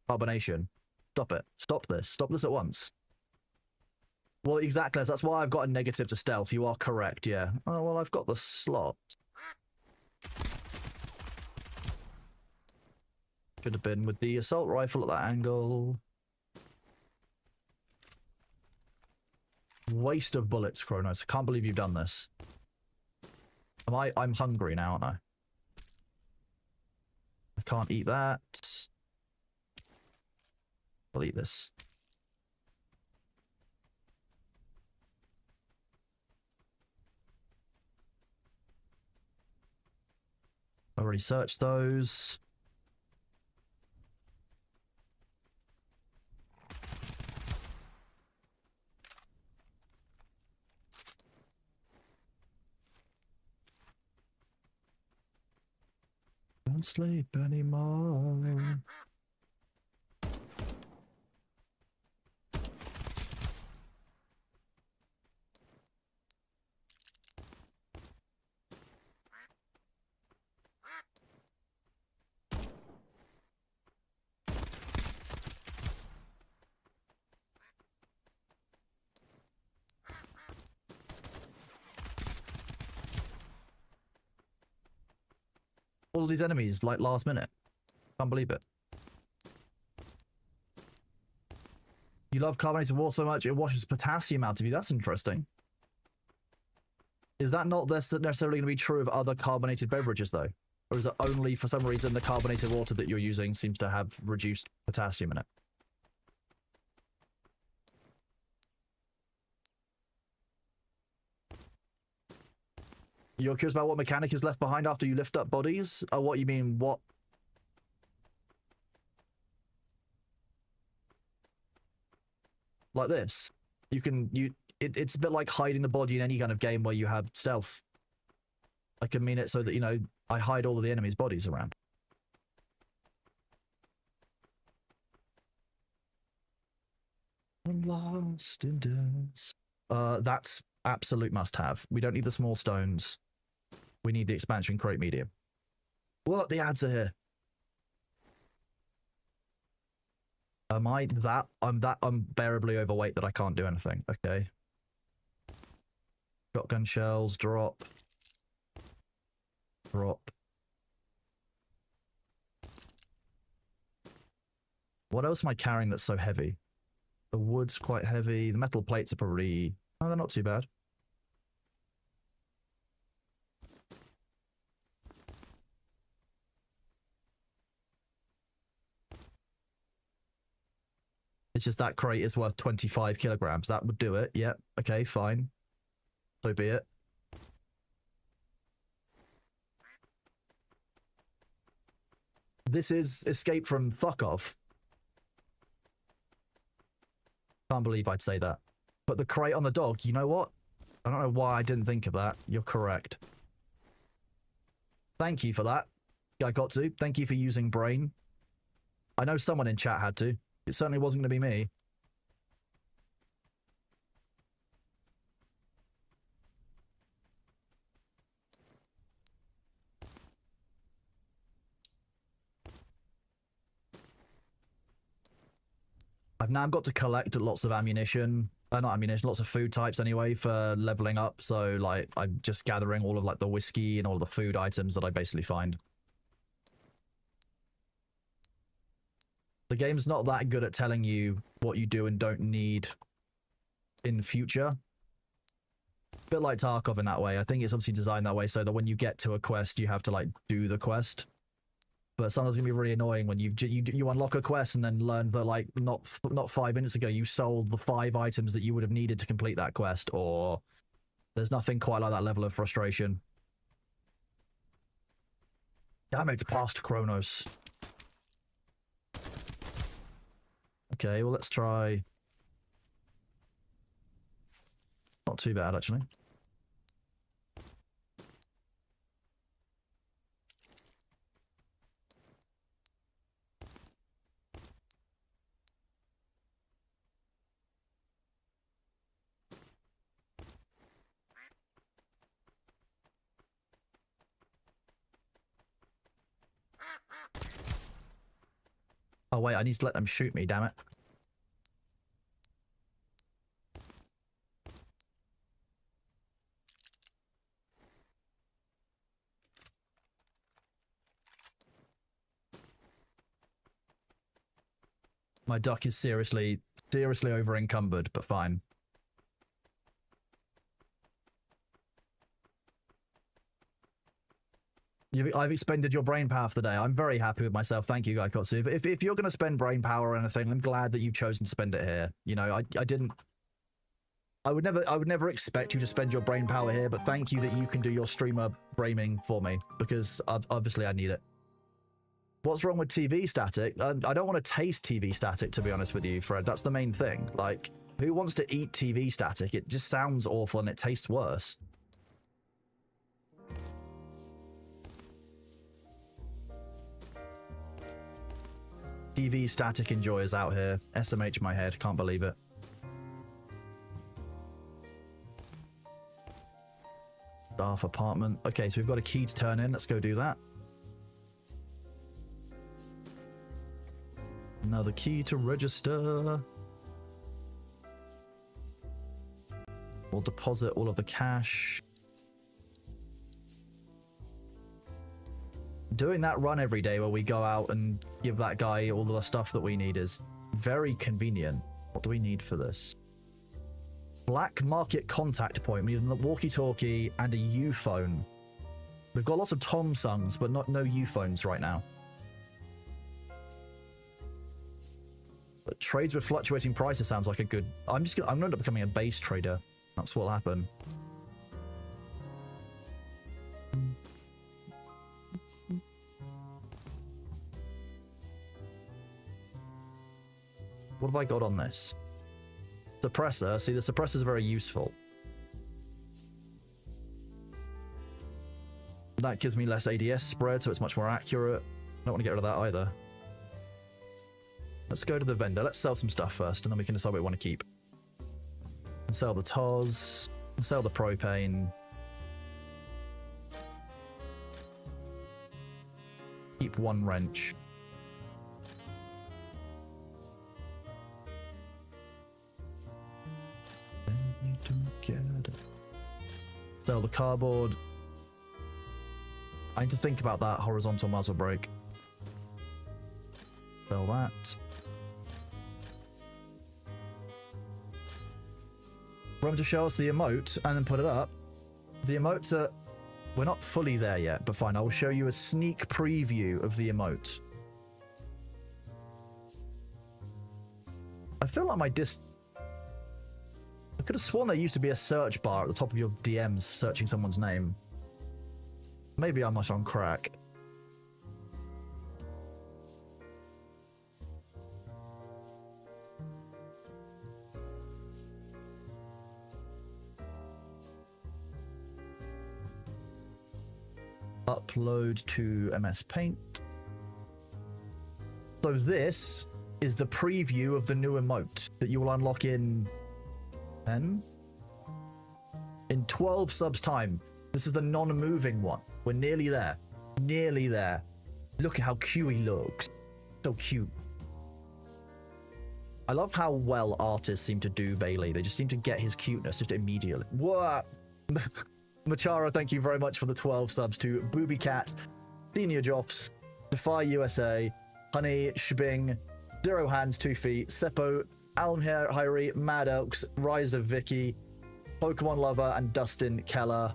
S1: carbonation. Stop it. Stop this. Stop this at once. Well, exactly. That's why I've got a negative to stealth. You are correct, yeah. Oh, well, I've got the slot. Should have been with the assault rifle at that angle. Waste of bullets, Kronos. I can't believe you've done this. I'm hungry now, aren't I? I can't eat that. I'll eat this. I already searched those. Don't sleep anymore. all these enemies like last minute. Can't believe it. You love carbonated water so much it washes potassium out of you. That's interesting. Is that not necessarily going to be true of other carbonated beverages, though? Or is it only, for some reason, the carbonated water that you're using seems to have reduced potassium in it? You're curious about what mechanic is left behind after you lift up bodies? Oh, what you mean, what? Like this? It's a bit like hiding the body in any kind of game where you have stealth. I can mean it so that, you know, I hide all of the enemy's bodies around. I'm lost in dust. That's absolute must-have. We don't need the small stones. We need the expansion crate medium. What? The ads are here. Am I that? I'm that unbearably overweight that I can't do anything. Okay. Shotgun shells, drop. Drop. What else am I carrying that's so heavy? The wood's quite heavy. The metal plates are probably... Oh, they're not too bad. It's just that crate is worth 25 kilograms. That would do it. Yep. Okay, fine. So be it. This is Escape from Fuck Off. Can't believe I'd say that. But the crate on the dog, you know what? I don't know why I didn't think of that. You're correct. Thank you for that. I got to. Thank you for using brain. I know someone in chat had to. It certainly wasn't going to be me. I've now got to collect lots of ammunition. Not ammunition, lots of food types anyway for leveling up. So, like, I'm just gathering all of, like, the whiskey and all the food items that I basically find. The game's not that good at telling you what you do and don't need in future. A bit like Tarkov in that way. I think it's obviously designed that way so that when you get to a quest, you have to, like, do the quest. But sometimes it's gonna be really annoying when you unlock a quest and then learn that, like, not 5 minutes ago you sold the 5 items that you would have needed to complete that quest, or there's nothing quite like that level of frustration. Damn it, past Chronos. Okay, well, let's try... Not too bad, actually. Oh, wait, I need to let them shoot me, damn it. My duck is seriously over encumbered, but fine. I've expended your brain power for the day. I'm very happy with myself. Thank you, Gaikotsu. If you're going to spend brain power or anything, I'm glad that you've chosen to spend it here. You know, I would never expect you to spend your brain power here, but thank you that you can do your streamer braiming for me, because obviously I need it. What's wrong with TV static? I don't want to taste TV static, to be honest with you, Fred. That's the main thing. Like, who wants to eat TV static? It just sounds awful and it tastes worse. TV static enjoyers out here. SMH my head. Can't believe it. Staff apartment. Okay, so we've got a key to turn in. Let's go do that. Another key to register. We'll deposit all of the cash. doing that run every day where we go out and give that guy all the stuff that we need is very convenient. What do we need for this? Black market contact point. We need a walkie-talkie and a U-phone. We've got lots of Tom-Sungs, but no U-phones right now. But trades with fluctuating prices sounds like a good... I'm gonna end up becoming a base trader. That's what'll happen. What have I got on this? Suppressor. See, the suppressor is very useful. That gives me less ADS spread, so it's much more accurate. I don't want to get rid of that either. Let's go to the vendor. Let's sell some stuff first, and then we can decide what we want to keep. Sell the TOS. Sell the propane. Keep one wrench. Sell the cardboard. I need to think about that horizontal muzzle brake. Sell that. We're going to show us the emote and then put it up. The emotes are... We're not fully there yet, but fine. I will show you a sneak preview of the emote. I feel like my I could have sworn there used to be a search bar at the top of your DMs searching someone's name. Maybe I'm much on crack. Upload to MS Paint. So this is the preview of the new emote that you will unlock in 10? In 12 subs time. This is the non-moving one. We're nearly there. Nearly there. Look at how cute he looks. So cute. I love how well artists seem to do Bailey. They just seem to get his cuteness just immediately. What? Machara, thank you very much for the 12 subs to Booby Cat, Senior Joffs, Defy USA, Honey, Shbing, Zero Hands, 2 Feet, Seppo, Almhair, Hyrie, Mad Elks, Rise of Vicky, Pokemon Lover, and Dustin Keller.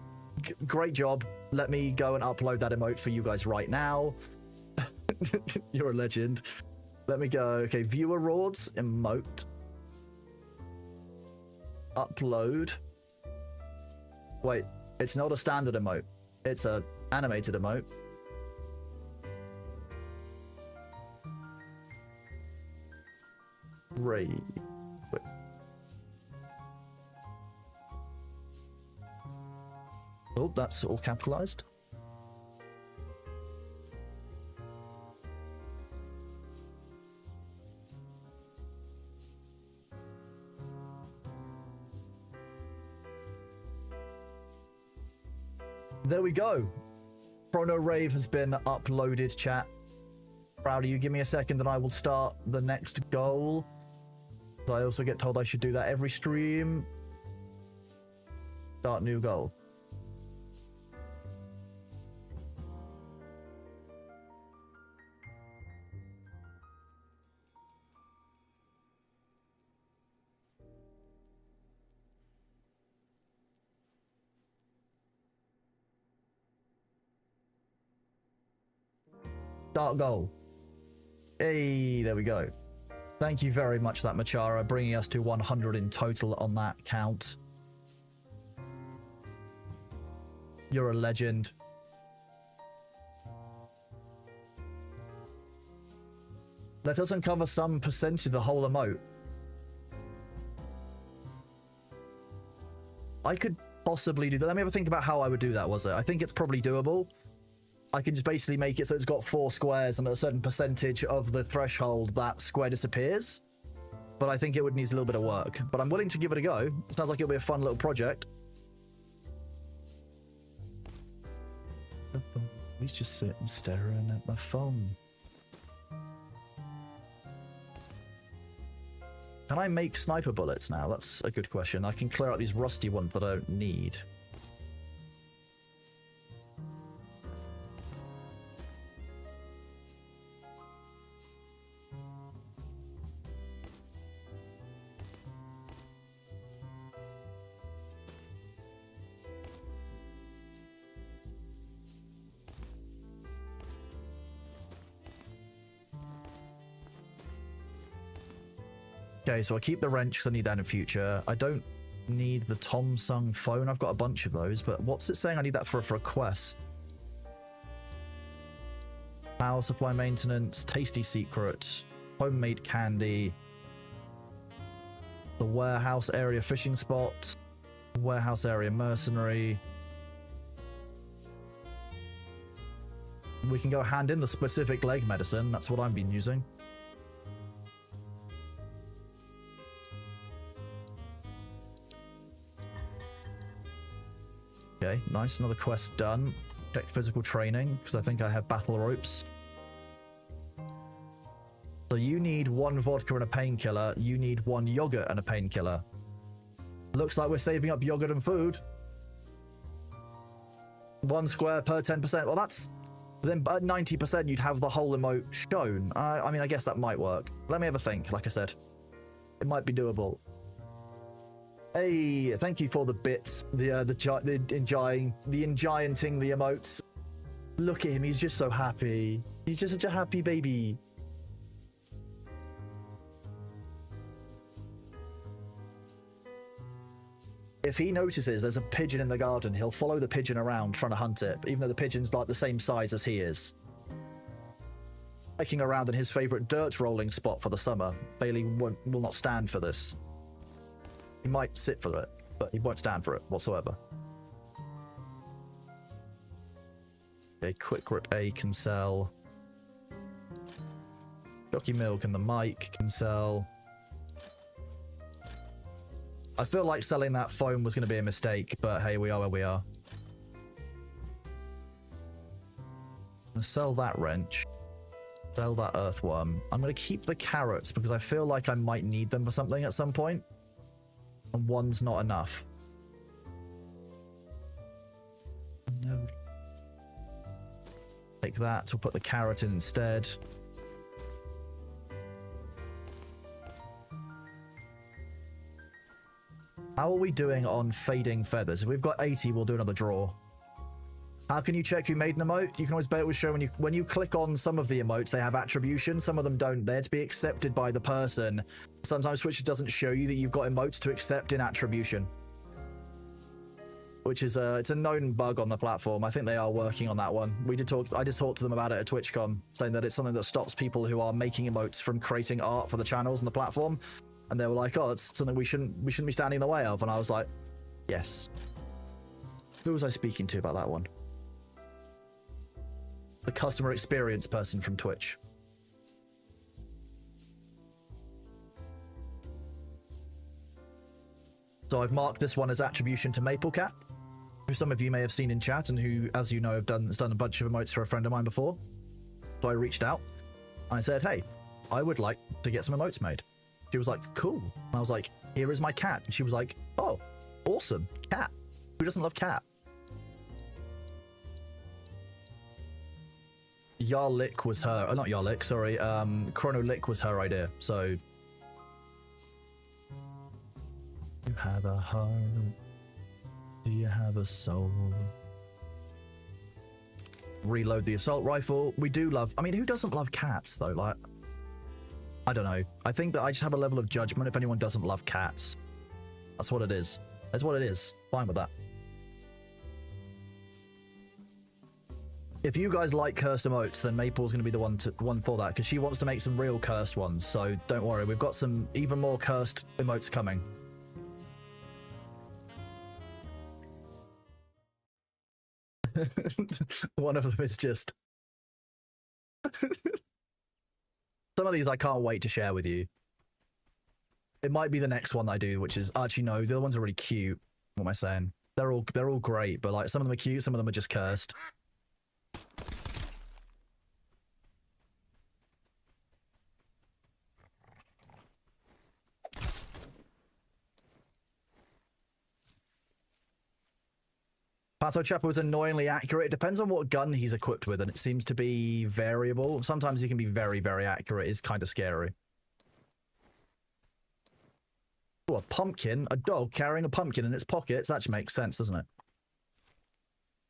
S1: Great job. Let me go and upload that emote for you guys right now. You're a legend. Let me go. Okay, viewer rewards, emote. Upload. Wait, it's not a standard emote. It's a animated emote. Wait. Oh, that's all capitalized. There we go. Chrono Rave has been uploaded, chat. Rowdy, you give me a second and I will start the next goal. I also get told I should do that every stream. Start new goal. Start goal. Hey, there we go. Thank you very much, that Machara, bringing us to 100 in total on that count. You're a legend. That doesn't cover some percentage of the whole emote. I could possibly do that. Let me have a think about how I would do that, was it? I think it's probably doable. I can just basically make it so it's got 4 squares and at a certain percentage of the threshold that square disappears. But I think it would need a little bit of work. But I'm willing to give it a go. It sounds like it'll be a fun little project. He's just sitting staring at my phone. Can I make sniper bullets now? That's a good question. I can clear out these rusty ones that I don't need. Okay, so I keep the wrench because I need that in the future. I don't need the Thomsung phone. I've got a bunch of those, but what's it saying I need that for a quest? Power supply maintenance, tasty secret, homemade candy, the warehouse area fishing spot, warehouse area mercenary. We can go hand in the specific leg medicine. That's what I've been using. Okay, nice. Another quest done. Check physical training, because I think I have battle ropes. So you need 1 vodka and a painkiller. You need 1 yogurt and a painkiller. Looks like we're saving up yogurt and food. 1 square per 10%. Well, that's... Then at 90%, you'd have the whole emote shown. I mean, I guess that might work. Let me have a think, like I said. It might be doable. Hey, thank you for the bits. The engianting the emotes. Look at him, he's just so happy. He's just such a happy baby. If he notices there's a pigeon in the garden, he'll follow the pigeon around trying to hunt it, even though the pigeon's like the same size as he is. Hiking around in his favorite dirt rolling spot for the summer. Bailey will not stand for this. He might sit for it, but he won't stand for it whatsoever. Okay, quick grip A can sell. Jockey milk and the mic can sell. I feel like selling that phone was going to be a mistake, but hey, we are where we are. I'm going to sell that wrench. Sell that earthworm. I'm going to keep the carrots because I feel like I might need them for something at some point. And 1's not enough. No. Take that. We'll put the carrot in instead. How are we doing on fading feathers? If we've got 80, we'll do another draw. How can you check who made an emote? You can always bet it was shown when you click on some of the emotes, they have attribution. Some of them don't. They're to be accepted by the person. Sometimes Twitch doesn't show you that you've got emotes to accept in attribution. Which is it's a known bug on the platform. I think they are working on that one. I just talked to them about it at TwitchCon, saying that it's something that stops people who are making emotes from creating art for the channels and the platform. And they were like, oh, it's something we shouldn't be standing in the way of. And I was like, yes. Who was I speaking to about that one? The customer experience person from Twitch. So I've marked this one as attribution to Maplecat, who some of you may have seen in chat and who, as you know, has done a bunch of emotes for a friend of mine before. So I reached out. I said, hey, I would like to get some emotes made. She was like, cool. And I was like, here is my cat. And she was like, oh, awesome. Cat. Who doesn't love cat? Yarlick was her, not Yarlick, sorry. Chronolick was her idea. So, you have a heart. Do you have a soul? Reload the assault rifle. We do love, I mean, who doesn't love cats though? Like, I don't know. I think that I just have a level of judgment if anyone doesn't love cats. That's what it is. That's what it is. Fine with that. If you guys like cursed emotes, then Maple's going to be the one for that, because she wants to make some real cursed ones. So don't worry, we've got some even more cursed emotes coming. One of them is just... Some of these I can't wait to share with you. It might be the next one that I do, which is... Actually, no, the other ones are really cute. What am I saying? They're all great, but like some of them are cute, some of them are just cursed. Pato Chopper was annoyingly accurate. It depends on what gun he's equipped with, and it seems to be variable. Sometimes he can be very, very accurate. It's kind of scary. Oh, a pumpkin? A dog carrying a pumpkin in its pockets? That makes sense, doesn't it?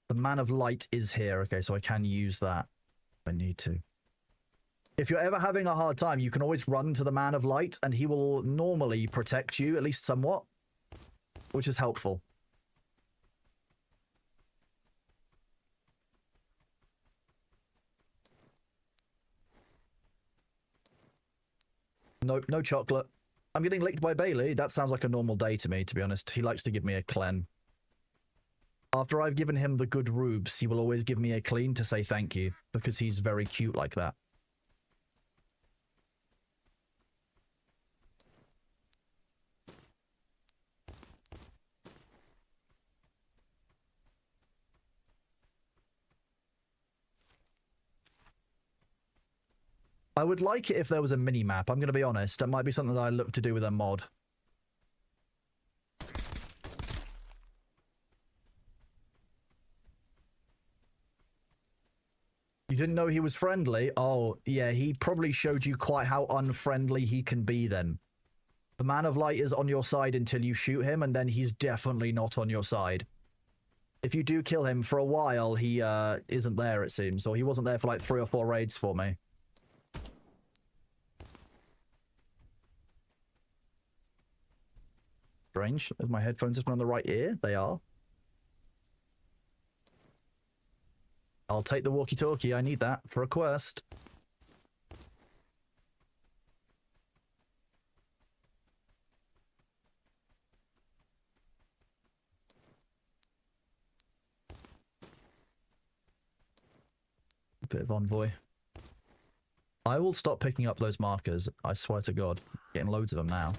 S1: The Man of Light is here. Okay, so I can use that if I need to. If you're ever having a hard time, you can always run to the Man of Light, and he will normally protect you, at least somewhat, which is helpful. Nope, no chocolate. I'm getting licked by Bailey. That sounds like a normal day to me, to be honest. He likes to give me a clen. After I've given him the good rubes, he will always give me a clean to say thank you, because he's very cute like that. I would like it if there was a mini-map, I'm going to be honest. That might be something that I look to do with a mod. You didn't know he was friendly? Oh, yeah, he probably showed you quite how unfriendly he can be then. The Man of Light is on your side until you shoot him, and then he's definitely not on your side. If you do kill him, for a while, he isn't there, it seems. Or he wasn't there for like 3 or 4 raids for me. Strange. Are my headphones just on the right ear? They are. I'll take the walkie-talkie. I need that for a quest. A bit of envoy. I will stop picking up those markers. I swear to God. Getting loads of them now.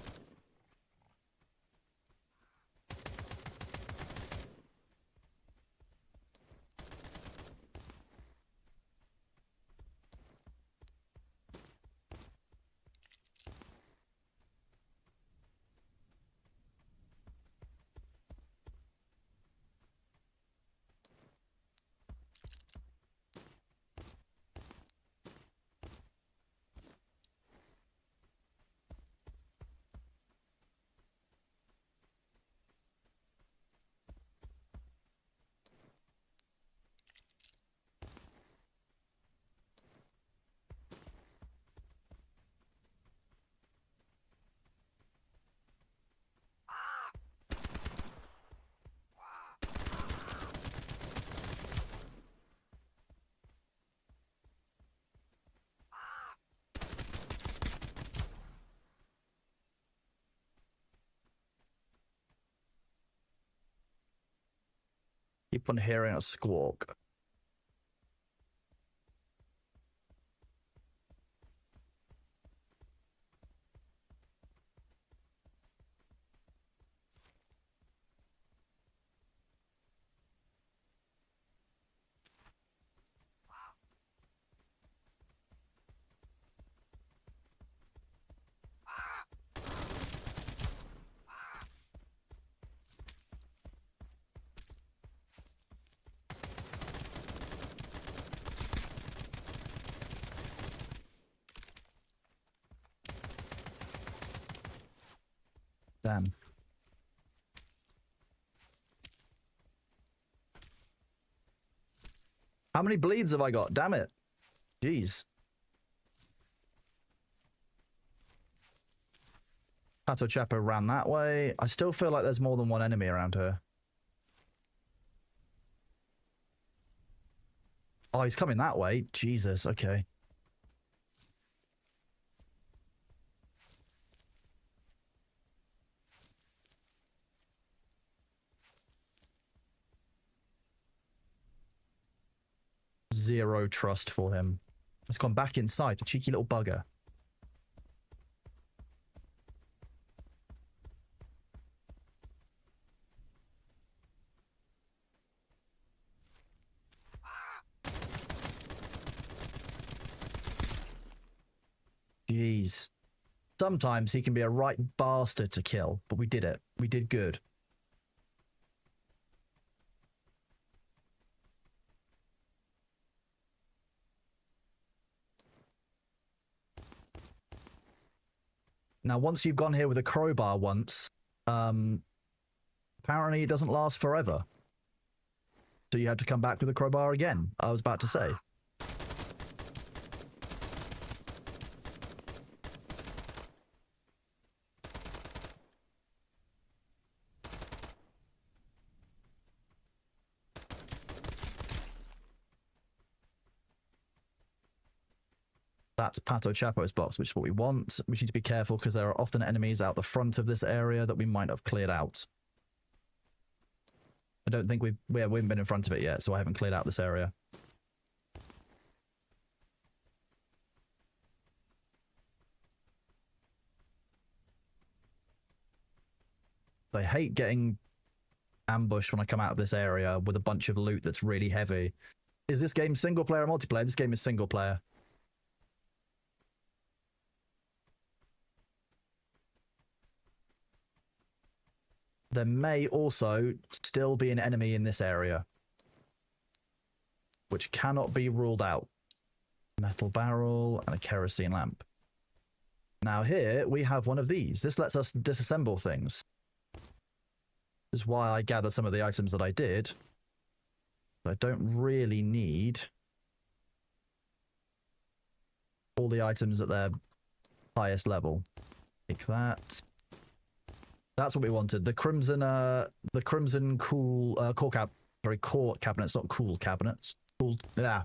S1: Keep on hearing a squawk. Damn. How many bleeds have I got? Damn it. Jeez. Pato Chapo ran that way. I still feel like there's more than one enemy around here. Oh, he's coming that way. Jesus, okay. Zero trust for him. It's gone back inside, the cheeky little bugger. Jeez. Sometimes he can be a right bastard to kill, but we did it. We did good. Now, once you've gone here with a crowbar once, apparently it doesn't last forever. So you have to come back with a crowbar again, I was about to say. That's Pato Chapo's box, which is what we want. We need to be careful because there are often enemies out the front of this area that we might have cleared out. I don't think we haven't been in front of it yet, so I haven't cleared out this area. I hate getting ambushed when I come out of this area with a bunch of loot that's really heavy. Is this game single player or multiplayer? This game is single player. There may also still be an enemy in this area, which cannot be ruled out. Metal barrel and a kerosene lamp. Now here we have one of these. This lets us disassemble things. This is why I gathered some of the items that I did. I don't really need all the items at their highest level. Take that. That's what we wanted. The crimson core cabinets, not cool cabinets. Cool. Yeah,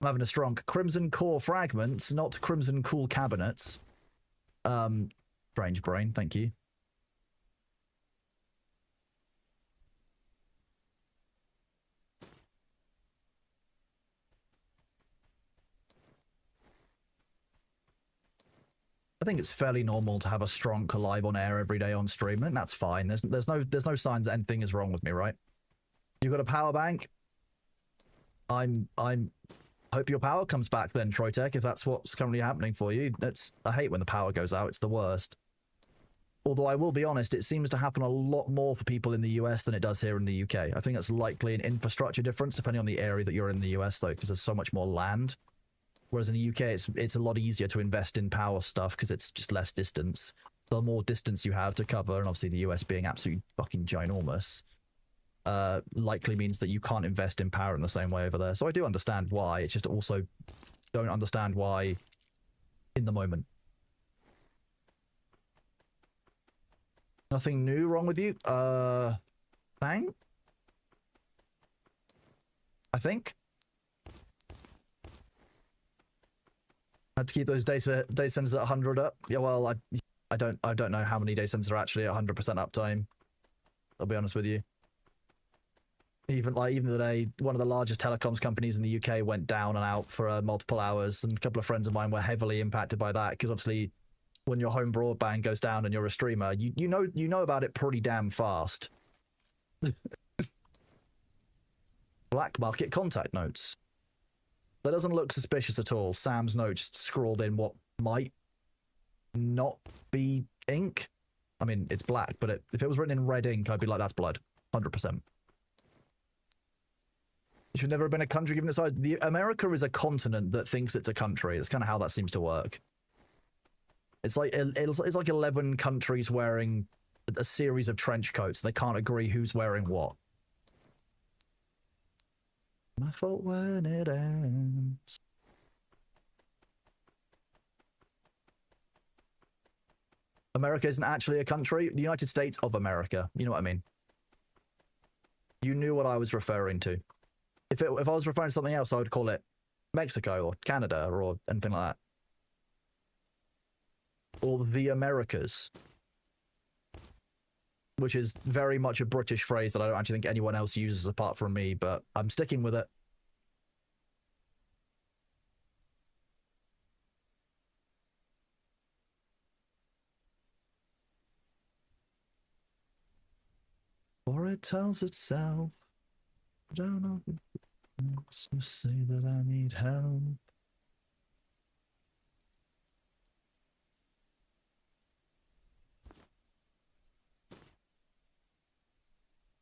S1: I'm having a strong crimson core fragments, not crimson cool cabinets. Strange brain. Thank you. I think it's fairly normal to have a strong live on air every day on stream, and that's fine. There's no signs that anything is wrong with me, right? You got a power bank? I'm hope your power comes back then, Troytech, if that's what's currently happening for you. I hate when the power goes out, it's the worst. Although I will be honest, it seems to happen a lot more for people in the US than it does here in the UK. I think that's likely an infrastructure difference depending on the area that you're in the US though, because there's so much more land. Whereas in the UK, it's a lot easier to invest in power stuff because it's just less distance. The more distance you have to cover, and obviously the US being absolutely fucking ginormous, likely means that you can't invest in power in the same way over there. So I do understand why. It's just also don't understand why in the moment. Nothing new wrong with you? Bang? I think. Had to keep those data centers at 100 up. Yeah, well, I don't know how many data centers are actually at 100% uptime. I'll be honest with you. Even the day one of the largest telecoms companies in the UK went down and out for multiple hours, and a couple of friends of mine were heavily impacted by that because obviously, when your home broadband goes down and you're a streamer, you know about it pretty damn fast. Black market contact notes. That doesn't look suspicious at all. Sam's note just scrawled in what might not be ink. I mean, it's black, but if it was written in red ink, I'd be like, that's blood. 100%. It should never have been a country given its size. America is a continent that thinks it's a country. That's kind of how that seems to work. It's like 11 countries wearing a series of trench coats. They can't agree who's wearing what. My fault when it ends. America isn't actually a country. The United States of America. You know what I mean? You knew what I was referring to. If I was referring to something else, I would call it Mexico or Canada or anything like that. Or the Americas. Which is very much a British phrase that I don't actually think anyone else uses apart from me, but I'm sticking with it. For it tells itself, I don't know if you say that I need help.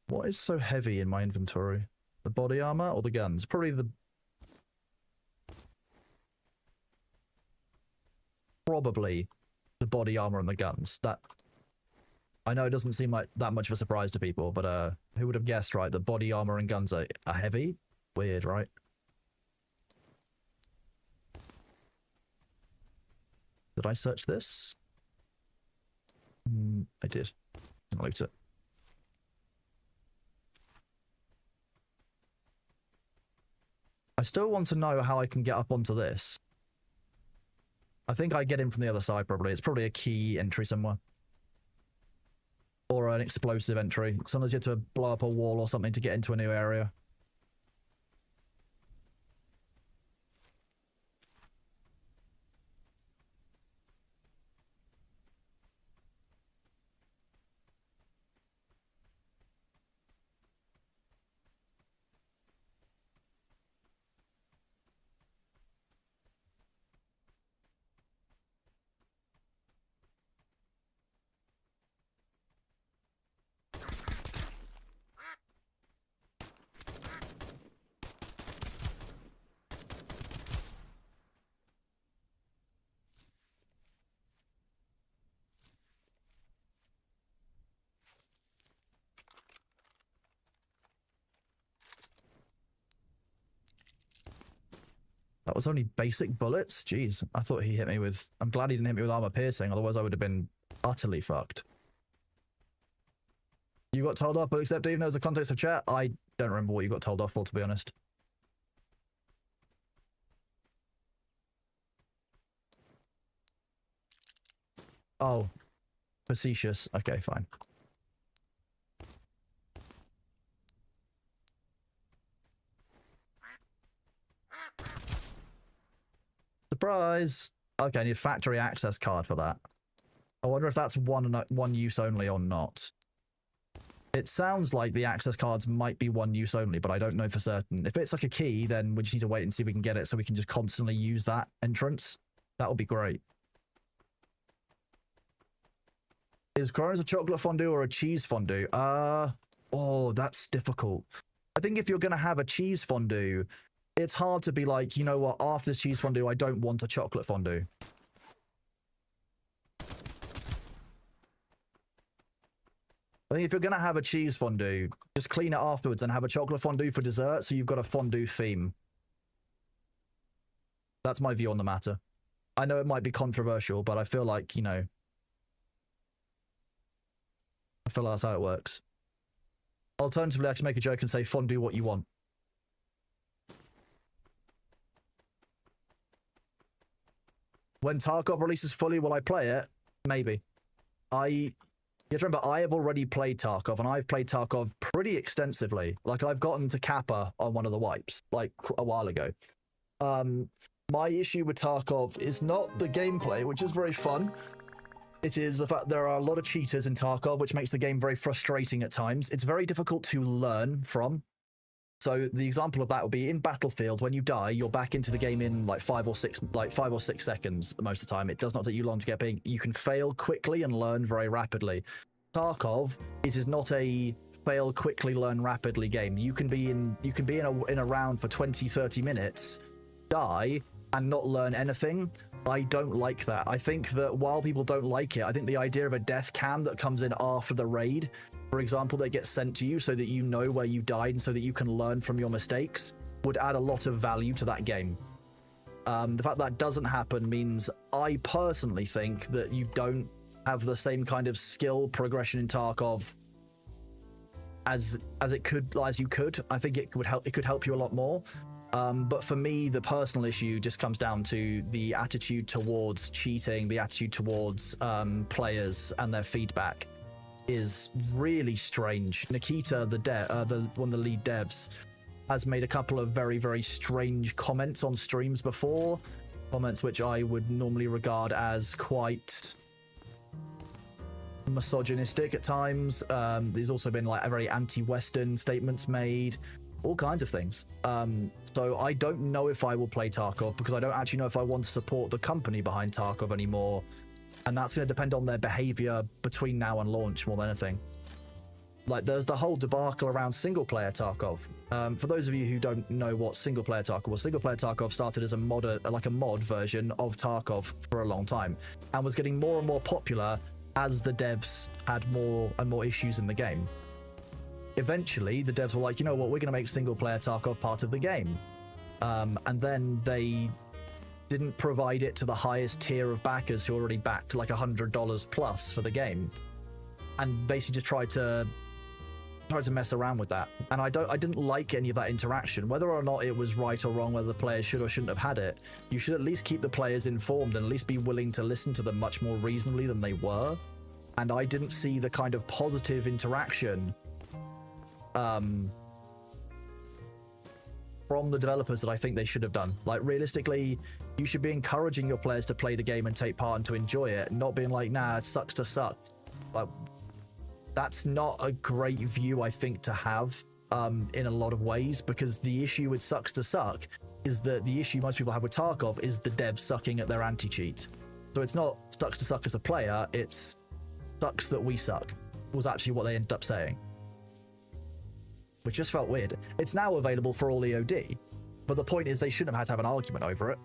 S1: What is so heavy in my inventory? The body armor or the guns? Probably the body armor and the guns. That I know it doesn't seem like that much of a surprise to people, but who would have guessed, right? The body armor and guns are heavy? Weird, right? Did I search this? I did. Didn't loot it. I still want to know how I can get up onto this. I think I get in from the other side, probably. It's probably a key entry somewhere. Or an explosive entry. Sometimes you have to blow up a wall or something to get into a new area. That was only basic bullets? Jeez, I thought he hit me with... I'm glad he didn't hit me with armor piercing, otherwise I would have been utterly fucked. You got told off, but except even though there's a context of chat, I don't remember what you got told off for, to be honest. Oh. Facetious. Okay, fine. Surprise! Okay, I need a factory access card for that. I wonder if that's one use only or not. It sounds like the access cards might be one use only, but I don't know for certain. If it's like a key, then we just need to wait and see if we can get it so we can just constantly use that entrance. That would be great. Is Corona's a chocolate fondue or a cheese fondue? Oh, that's difficult. I think if you're going to have a cheese fondue, it's hard to be like, you know what, after this cheese fondue, I don't want a chocolate fondue. I think if you're going to have a cheese fondue, just clean it afterwards and have a chocolate fondue for dessert, so you've got a fondue theme. That's my view on the matter. I know it might be controversial, but I feel like, you know, I feel like that's how it works. Alternatively, I can make a joke and say, fondue what you want. When Tarkov releases fully, will I play it? Maybe. You have to remember, I have already played Tarkov, and I've played Tarkov pretty extensively. Like, I've gotten to Kappa on one of the wipes, like, a while ago. My issue with Tarkov is not the gameplay, which is very fun. It is the fact there are a lot of cheaters in Tarkov, which makes the game very frustrating at times. It's very difficult to learn from. So the example of that would be in Battlefield, when you die, you're back into the game in like 5 or 6 seconds most of the time. It does not take you long to get ping. You can fail quickly and learn very rapidly. Tarkov, it is not a fail quickly, learn rapidly game. You can be in a round for 20-30 minutes, die, and not learn anything. I don't like that. I think that while people don't like it, I think the idea of a death cam that comes in after the raid, for example, that gets sent to you so that you know where you died and so that you can learn from your mistakes, would add a lot of value to that game. The fact that doesn't happen means I personally think that you don't have the same kind of skill progression in Tarkov as you could. I think it could help you a lot more. But for me, the personal issue just comes down to the attitude towards cheating, the attitude towards players and their feedback is really strange. Nikita, one of the lead devs, has made a couple of very, very strange comments on streams before. Comments which I would normally regard as quite misogynistic at times. There's also been like a very anti-Western statements made. All kinds of things. So I don't know if I will play Tarkov because I don't actually know if I want to support the company behind Tarkov anymore. And that's going to depend on their behavior between now and launch more than anything. Like, there's the whole debacle around single-player Tarkov. For those of you who don't know what single-player Tarkov was, single-player Tarkov started as a mod version of Tarkov for a long time and was getting more and more popular as the devs had more and more issues in the game. Eventually, the devs were like, you know what, we're going to make single-player Tarkov part of the game. And then they didn't provide it to the highest tier of backers who already backed like $100 plus for the game. And basically just tried to tried to mess around with that, and I didn't like any of that interaction. Whether or not it was right or wrong, whether the players should or shouldn't have had it, you should at least keep the players informed and at least be willing to listen to them much more reasonably than they were. And I didn't see the kind of positive interaction from the developers that I think they should have done. Like, realistically, you should be encouraging your players to play the game and take part and to enjoy it, not being like, nah, it sucks to suck. Like, that's not a great view, I think, to have in a lot of ways, because the issue with sucks to suck is that the issue most people have with Tarkov is the devs sucking at their anti-cheat. So it's not sucks to suck as a player, it's sucks that we suck, was actually what they ended up saying. Which just felt weird. It's now available for all EOD, but the point is they shouldn't have had to have an argument over it.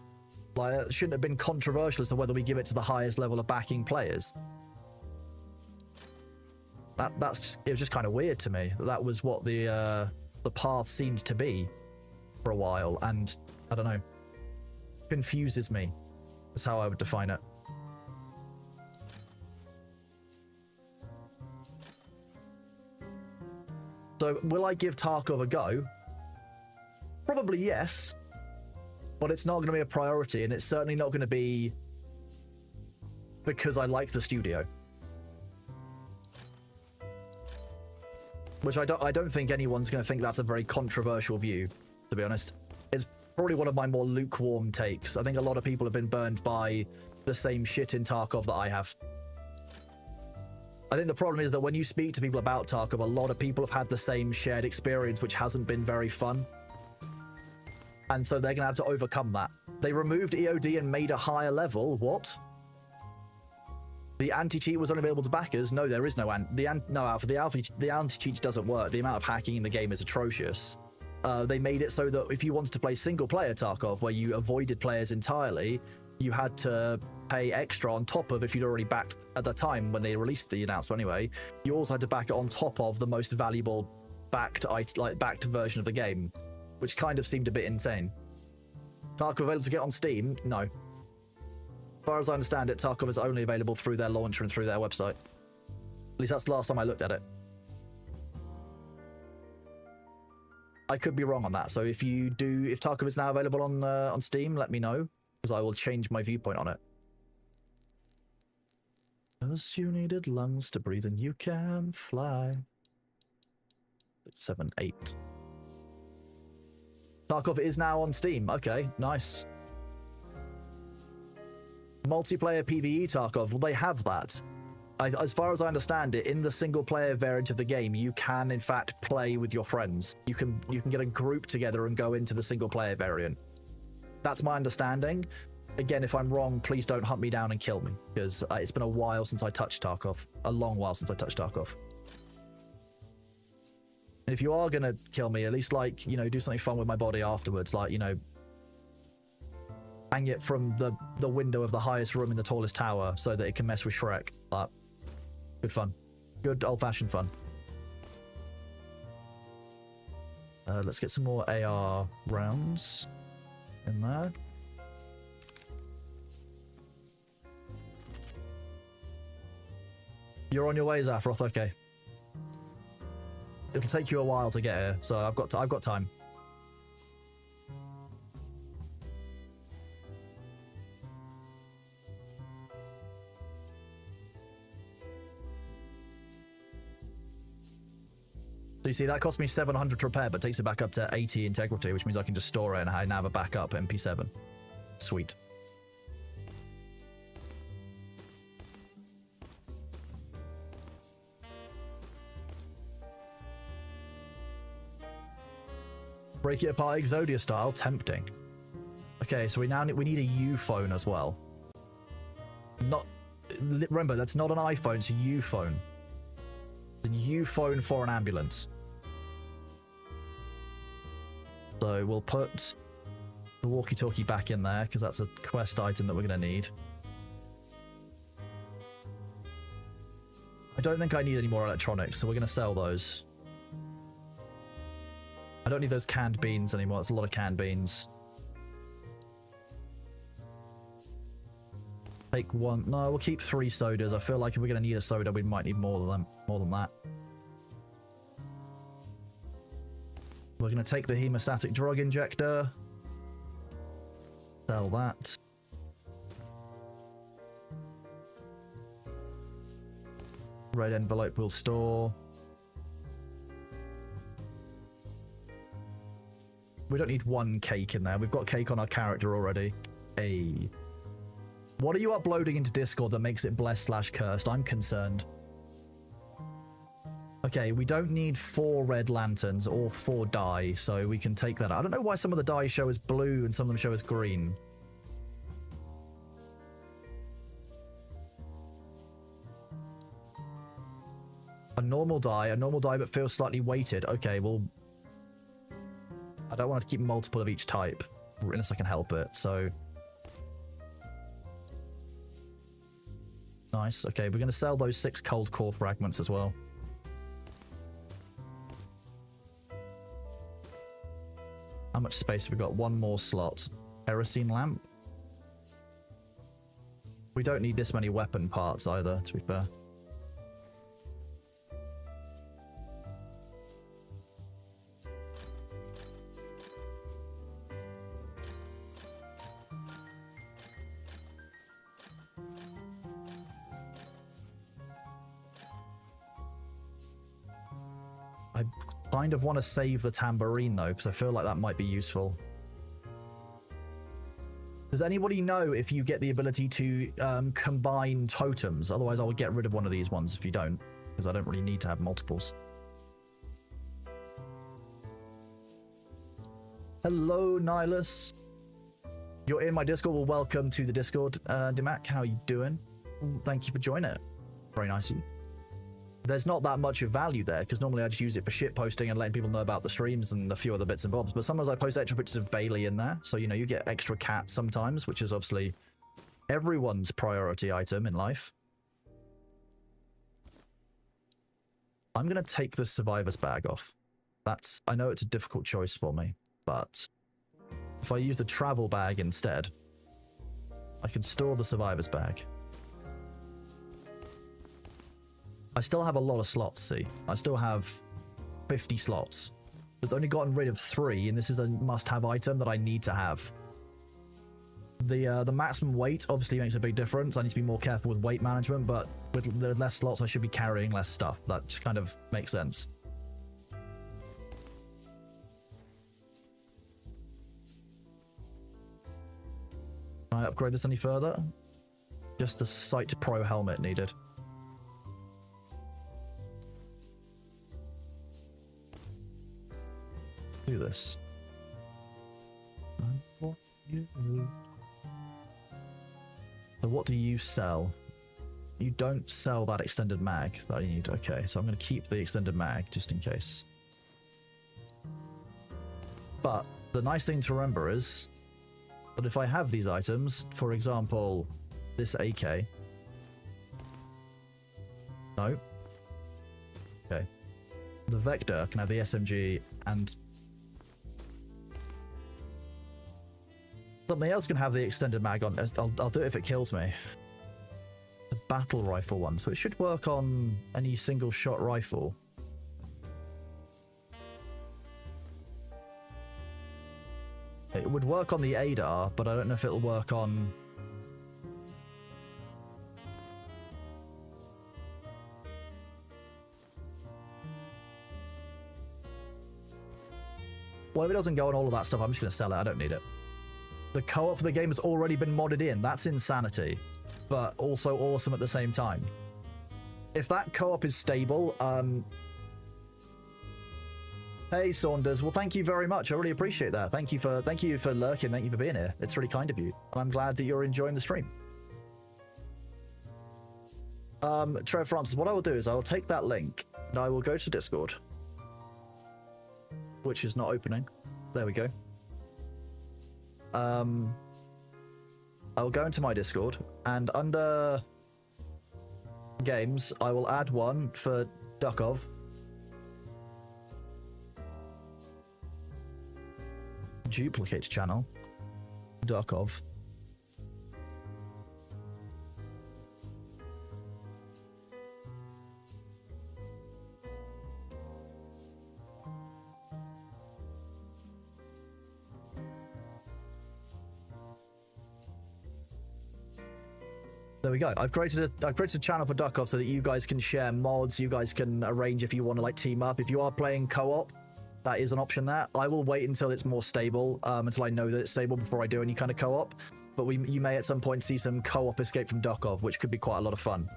S1: Like, it shouldn't have been controversial as to whether we give it to the highest level of backing players. It was just kind of weird to me. That was what the path seemed to be for a while, and I don't know, confuses me. That's how I would define it. So, will I give Tarkov a go? Probably yes, but it's not going to be a priority, and it's certainly not going to be because I like the studio. Which I don't think anyone's going to think that's a very controversial view, to be honest. It's probably one of my more lukewarm takes. I think a lot of people have been burned by the same shit in Tarkov that I have. I think the problem is that when you speak to people about Tarkov, a lot of people have had the same shared experience, which hasn't been very fun. And so they're going to have to overcome that. They removed EOD and made a higher level. What? The anti-cheat was only available to backers? No, there is no alpha. The anti-cheat doesn't work. The amount of hacking in the game is atrocious. They made it so that if you wanted to play single-player Tarkov, where you avoided players entirely, you had to pay extra on top of, if you'd already backed at the time when they released the announcement anyway, you also had to back it on top of the most valuable backed version of the game, which kind of seemed a bit insane. Tarkov available to get on Steam? No. As far as I understand it, Tarkov is only available through their launcher and through their website. At least that's the last time I looked at it. I could be wrong on that, so if Tarkov is now available on Steam, let me know, because I will change my viewpoint on it. Because you needed lungs to breathe and you can fly. 7, 8. Tarkov is now on Steam. Okay, nice. Multiplayer PvE Tarkov, well, they have that. As far as I understand it, in the single-player variant of the game, you can, in fact, play with your friends. You can get a group together and go into the single-player variant. That's my understanding. Again, if I'm wrong, please don't hunt me down and kill me, because it's been a while since I touched Tarkov. A long while since I touched Tarkov. And if you are going to kill me, at least, like, you know, do something fun with my body afterwards, like, you know, hang it from the window of the highest room in the tallest tower so that it can mess with Shrek. Like, good fun. Good old-fashioned fun. Let's get some more AR rounds in there. You're on your way, Zafroth. Okay. It'll take you a while to get here, so I've got time. So you see, that cost me 700 to repair, but takes it back up to 80 integrity, which means I can just store it and I now have a backup MP7. Sweet. Break it apart Exodia style, tempting. Okay, so we need a U phone as well. Remember, that's not an iPhone, it's a U phone. It's a U phone for an ambulance. So we'll put the walkie-talkie back in there, because that's a quest item that we're going to need. I don't think I need any more electronics, so we're going to sell those. I don't need those canned beans anymore. That's a lot of canned beans. Take one. No, we'll keep 3 sodas. I feel like if we're going to need a soda, we might need more than that. We're going to take the hemostatic drug injector. Sell that. Red envelope we'll store. We don't need one cake in there. We've got cake on our character already. Hey. What are you uploading into Discord that makes it blessed/cursed? I'm concerned. Okay, we don't need 4 red lanterns or 4 dye, so we can take that out. I don't know why some of the dye show as blue and some of them show as green. A normal dye but feels slightly weighted. Okay, well, I don't want to keep multiple of each type unless I can help it, so. Nice, okay, we're going to sell those 6 cold core fragments as well. How much space have we got? 1 more slot. Kerosene lamp. We don't need this many weapon parts either, to be fair. I kind of want to save the tambourine though, because I feel like that might be useful. Does anybody know if you get the ability to combine totems? Otherwise I'll get rid of one of these ones if you don't, because I don't really need to have multiples. Hello, Nihilus. You're in my Discord. Well, welcome to the Discord, Dimac. How you doing? Thank you for joining it. Very nice of you. There's not that much of value there, because normally I just use it for shit posting and letting people know about the streams and a few other bits and bobs. But sometimes I post extra pictures of Bailey in there, so, you know, you get extra cats sometimes, which is obviously everyone's priority item in life. I'm going to take the survivor's bag off. That's, I know it's a difficult choice for me, but if I use the travel bag instead, I can store the survivor's bag. I still have a lot of slots, see? I still have 50 slots. It's only gotten rid of 3, and this is a must-have item that I need to have. The maximum weight obviously makes a big difference. I need to be more careful with weight management, but with the less slots, I should be carrying less stuff. That just kind of makes sense. Can I upgrade this any further? Just the Sight Pro helmet needed. Do this. So what do you sell? You don't sell that extended mag that I need. Okay, so I'm going to keep the extended mag just in case. But the nice thing to remember is that if I have these items, for example, this AK. No. Okay. The Vector can have the SMG and something else can have the extended mag on. I'll do it if it kills me. The battle rifle one, so it should work on any single shot rifle. It would work on the ADAR, but I don't know if it'll work on... Well, if it doesn't go on all of that stuff, I'm just going to sell it. I don't need it. The co-op for the game has already been modded in. That's insanity, but also awesome at the same time. If that co-op is stable, hey Saunders, well thank you very much. I really appreciate that. Thank you for lurking. Thank you for being here. It's really kind of you. And I'm glad that you're enjoying the stream. Trev Francis, what I will do is I will take that link and I will go to Discord, which is not opening. There we go. I'll go into my Discord, and under games, I will add one for Dukov. Duplicate channel. Dukov. There we go. I've created a channel for Duck Off so that you guys can share mods. You guys can arrange if you want to like team up. If you are playing co-op, that is an option there. I will wait until it's more stable, until I know that it's stable before I do any kind of co-op. But you may at some point see some co-op Escape from Duck-Off, which could be quite a lot of fun.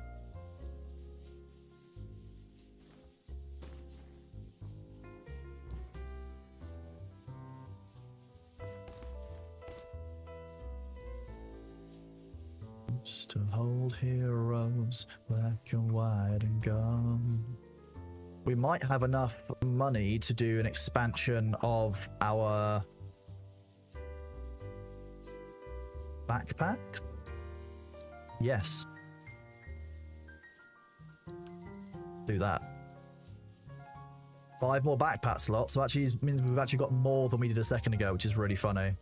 S1: To hold heroes, black and white and gum. We might have enough money to do an expansion of our backpacks. Yes. Do that. 5 more backpack slots, so actually means we've actually got more than we did a second ago, which is really funny.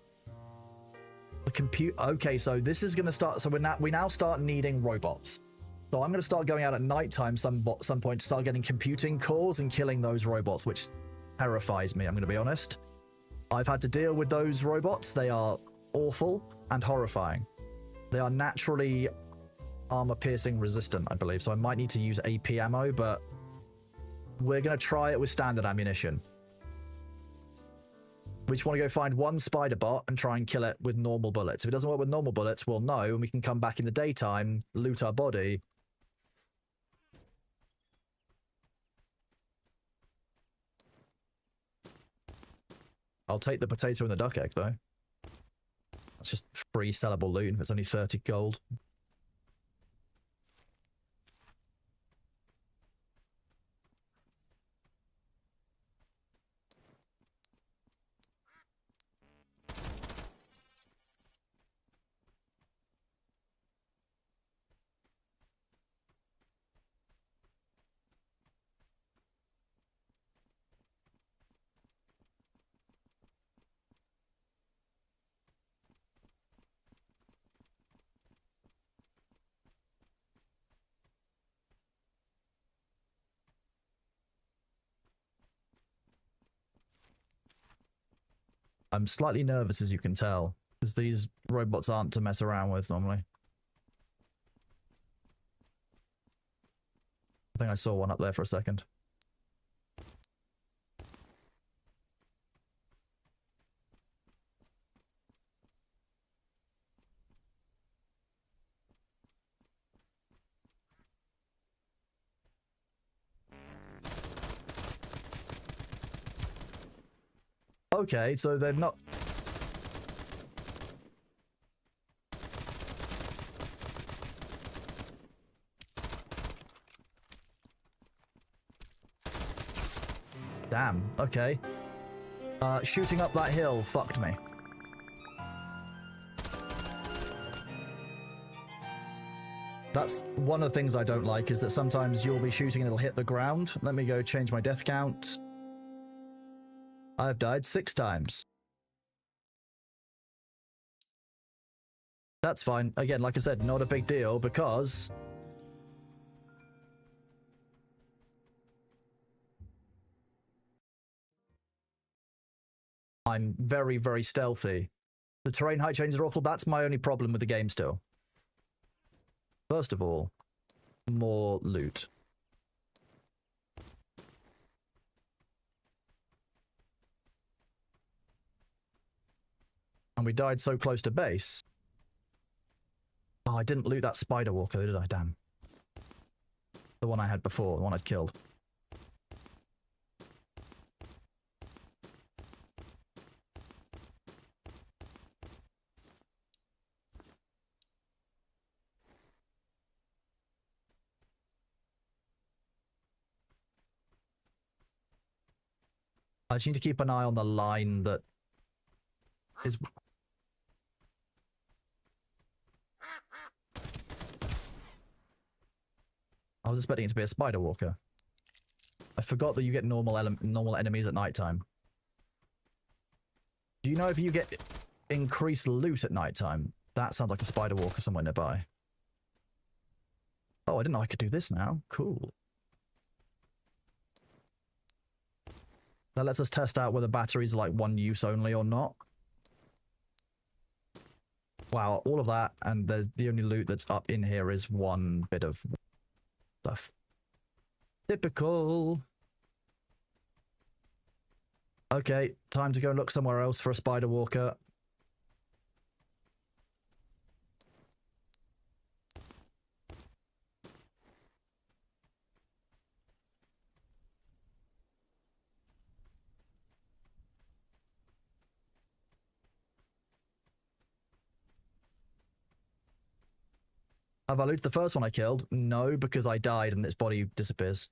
S1: The compute. Okay, so this is going to start. So we now start needing robots. So I'm going to start going out at nighttime some point to start getting computing cores and killing those robots, which terrifies me. I'm going to be honest. I've had to deal with those robots. They are awful and horrifying. They are naturally armor-piercing resistant, I believe. So I might need to use AP ammo, but we're going to try it with standard ammunition. We just want to go find one spider bot and try and kill it with normal bullets. If it doesn't work with normal bullets, we'll know, and we can come back in the daytime, loot our body. I'll take the potato and the duck egg, though. That's just free sellable loot if it's only 30 gold. I'm slightly nervous, as you can tell, because these robots aren't to mess around with normally. I think I saw one up there for a second. Okay, so they're not... Damn, okay. Shooting up that hill fucked me. That's one of the things I don't like, is that sometimes you'll be shooting and it'll hit the ground. Let me go change my death count. I've died 6 times. That's fine. Again, like I said, not a big deal, because... I'm very, very stealthy. The terrain height changes are awful. That's my only problem with the game still. First of all, more loot. And we died so close to base. Oh, I didn't loot that spider walker, did I? Damn. The one I had before, the one I'd killed. I just need to keep an eye on the line that is... I was expecting it to be a spider walker. I forgot that you get normal enemies at nighttime. Do you know if you get increased loot at nighttime? That sounds like a spider walker somewhere nearby. Oh, I didn't know I could do this now. Cool. That lets us test out whether batteries are like one use only or not. Wow, all of that, and the only loot that's up in here is one bit of stuff. Typical. Okay, time to go look somewhere else for a spider walker. Have I looted the first one I killed? No, because I died and its body disappears.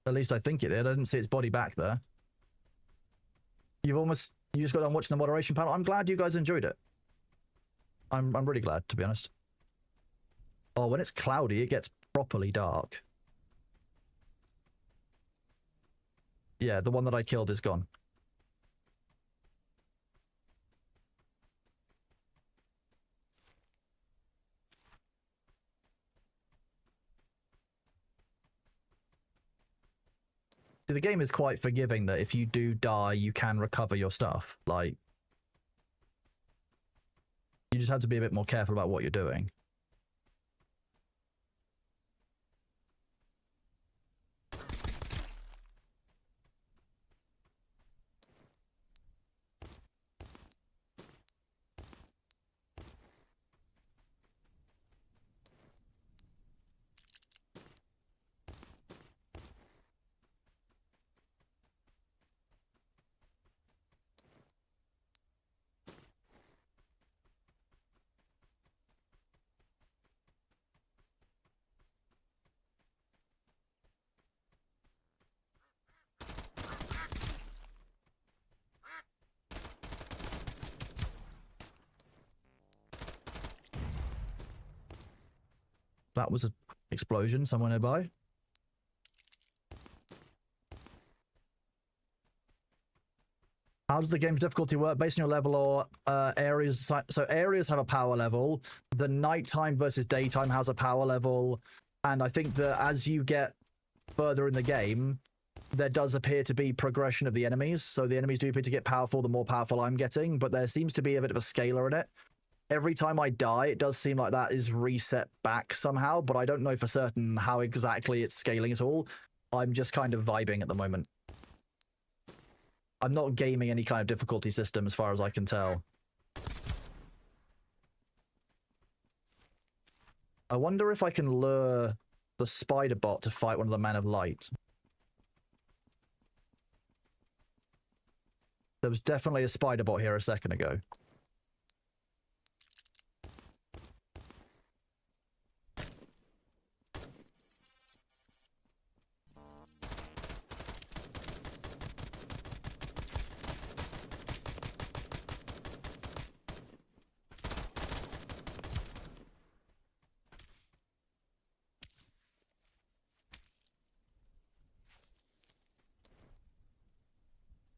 S1: At least I think it did. I didn't see its body back there. You just got on watching the moderation panel. I'm glad you guys enjoyed it. I'm really glad, to be honest. Oh, when it's cloudy, it gets properly dark. Yeah, the one that I killed is gone. The game is quite forgiving that if you do die, you can recover your stuff. Like, you just have to be a bit more careful about what you're doing. That was an explosion somewhere nearby. How does the game's difficulty work? Based on your level or areas? So areas have a power level. The nighttime versus daytime has a power level. And I think that as you get further in the game, there does appear to be progression of the enemies. So the enemies do appear to get powerful the more powerful I'm getting. But there seems to be a bit of a scaler in it. Every time I die, it does seem like that is reset back somehow, but I don't know for certain how exactly it's scaling at all. I'm just kind of vibing at the moment. I'm not gaming any kind of difficulty system as far as I can tell. I wonder if I can lure the spider bot to fight one of the Men of Light. There was definitely a spider bot here a second ago.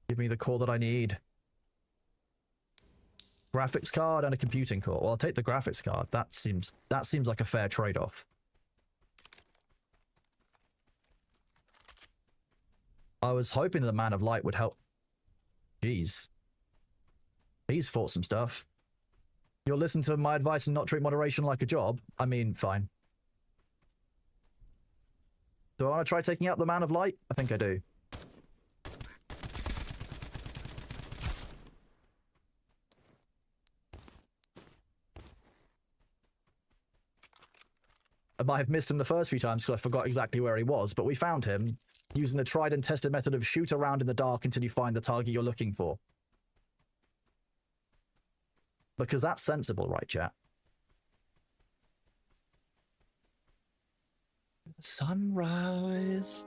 S1: Give me the core that I need. Graphics card and a computing core. Well, I'll take the graphics card. That seems like a fair trade-off. I was hoping the Man of Light would help. Jeez. He's fought some stuff. You'll listen to my advice and not treat moderation like a job? I mean, fine. Do I want to try taking out the Man of Light? I think I do. I might have missed him the first few times because I forgot exactly where he was, but we found him using the tried and tested method of shoot around in the dark until you find the target you're looking for. Because that's sensible, right, chat? Sunrise.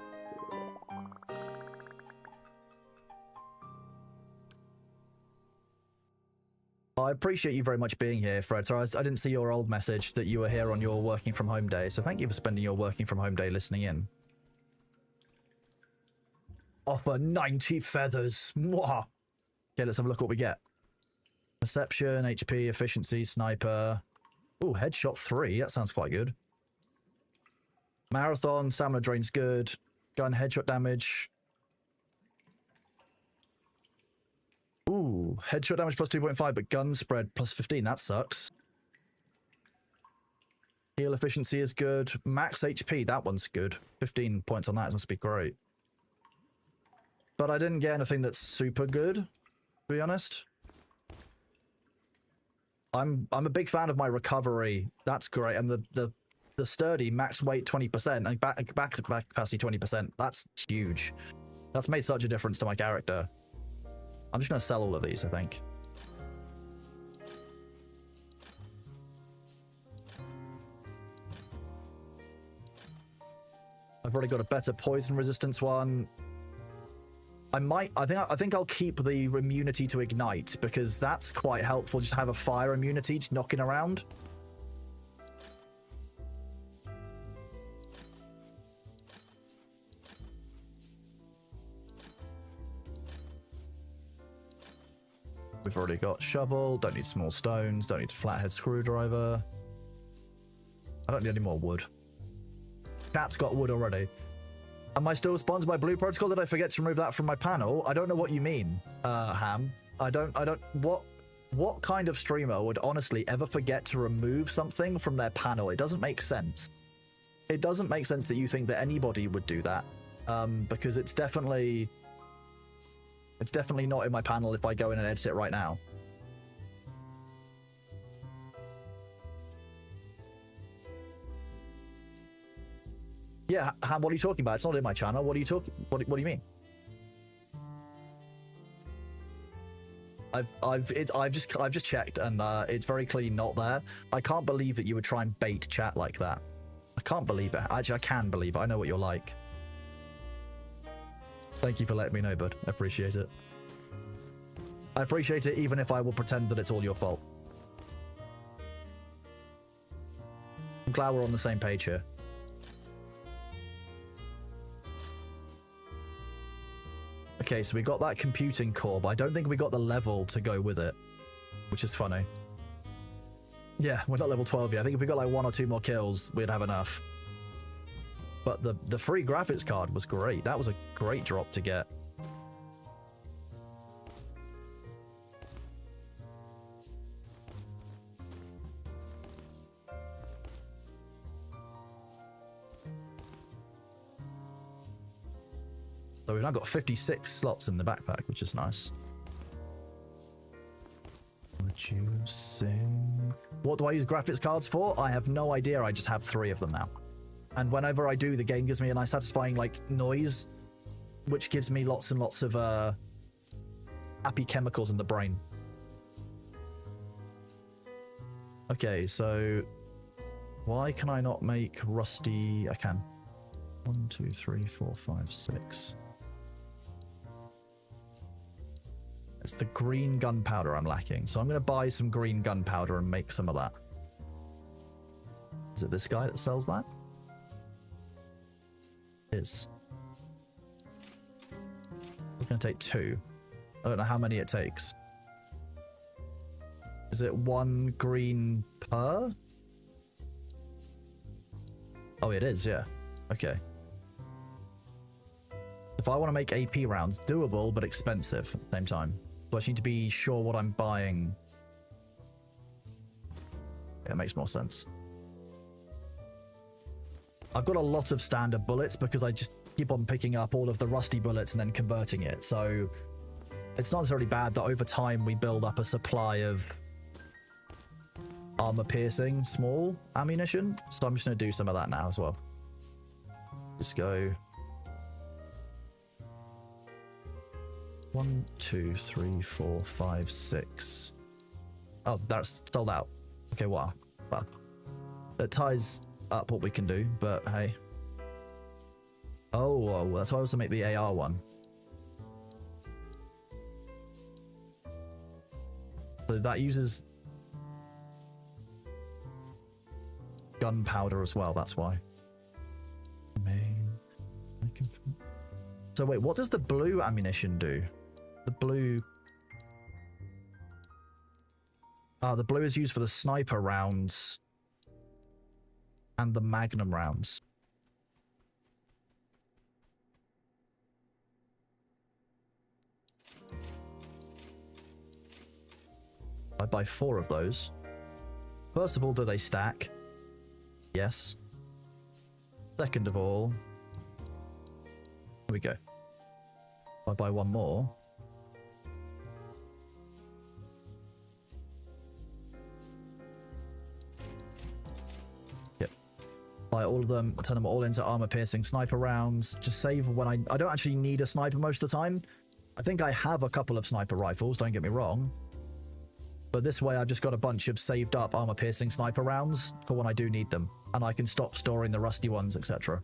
S1: I appreciate you very much being here, Fred. Sorry, I didn't see your old message that you were here on your working from home day, so thank you for spending your working from home day listening in. Offer 90 feathers. Mwah. Okay, let's have a look what we get. Perception, HP, efficiency, sniper. Ooh, headshot 3. That sounds quite good. Marathon, stamina drain's good. Gun headshot damage. Ooh, headshot damage plus 2.5, but gun spread plus 15. That sucks. Heal efficiency is good. Max HP, that one's good. 15 points on that must be great. But I didn't get anything that's super good, to be honest. I'm a big fan of my recovery. That's great. And the sturdy max weight 20% and back capacity 20%. That's huge. That's made such a difference to my character. I'm just gonna sell all of these, I think. I've already got a better poison resistance one. I think I'll keep the immunity to ignite because that's quite helpful. Just have a fire immunity just knocking around. We've already got shovel. Don't need small stones. Don't need a flathead screwdriver. I don't need any more wood. Cat's got wood already. Am I still sponsored by Blue Protocol? Did I forget to remove that from my panel? I don't know what you mean, Ham. What kind of streamer would honestly ever forget to remove something from their panel? It doesn't make sense. It doesn't make sense that you think that anybody would do that, because it's definitely not in my panel if I go in and edit it right now. Yeah, Ham, what are you talking about? It's not in my channel. What are you talking? What do you mean? I've just checked and it's very clearly not there. I can't believe that you would try and bait chat like that. I can't believe it. Actually, I can believe it. I know what you're like. Thank you for letting me know, bud. I appreciate it. I appreciate it even if I will pretend that it's all your fault. I'm glad we're on the same page here. Okay, so we got that computing core, but I don't think we got the level to go with it, which is funny. Yeah, we're not level 12 yet. I think if we got like 1 or 2 more kills, we'd have enough. But the free graphics card was great. That was a great drop to get. So we've now got 56 slots in the backpack, which is nice. Would you sing? What do I use graphics cards for? I have no idea. I just have 3 of them now. And whenever I do, the game gives me a nice satisfying like noise, which gives me lots and lots of happy chemicals in the brain. Okay, so why can I not make rusty? I can. 1, 2, 3, 4, 5, 6. It's the green gunpowder I'm lacking. So I'm going to buy some green gunpowder and make some of that. Is it this guy that sells that? It is. We're going to take 2. I don't know how many it takes. Is it 1 green per? Oh, it is, yeah. Okay. If I want to make AP rounds, doable but expensive at the same time. So I just need to be sure what I'm buying. Yeah, it makes more sense. I've got a lot of standard bullets because I just keep on picking up all of the rusty bullets and then converting it. So it's not necessarily bad that over time we build up a supply of armor piercing small ammunition. So I'm just going to do some of that now as well. Just go 1, 2, 3, 4, 5, 6. Oh, that's sold out. Okay, wow. Well, that ties up what we can do, but hey. Oh, that's why I also make the AR one. So that uses gunpowder as well, that's why. So wait, what does the blue ammunition do? The blue... the blue is used for the sniper rounds and the magnum rounds. I buy 4 of those. First of all, do they stack? Yes. Second of all, here we go. If I buy 1 more. Yep. Buy all of them, turn them all into armor-piercing sniper rounds. Just save when I don't actually need a sniper most of the time. I think I have a couple of sniper rifles, don't get me wrong. But this way I've just got a bunch of saved up armor-piercing sniper rounds for when I do need them. And I can stop storing the rusty ones, etc.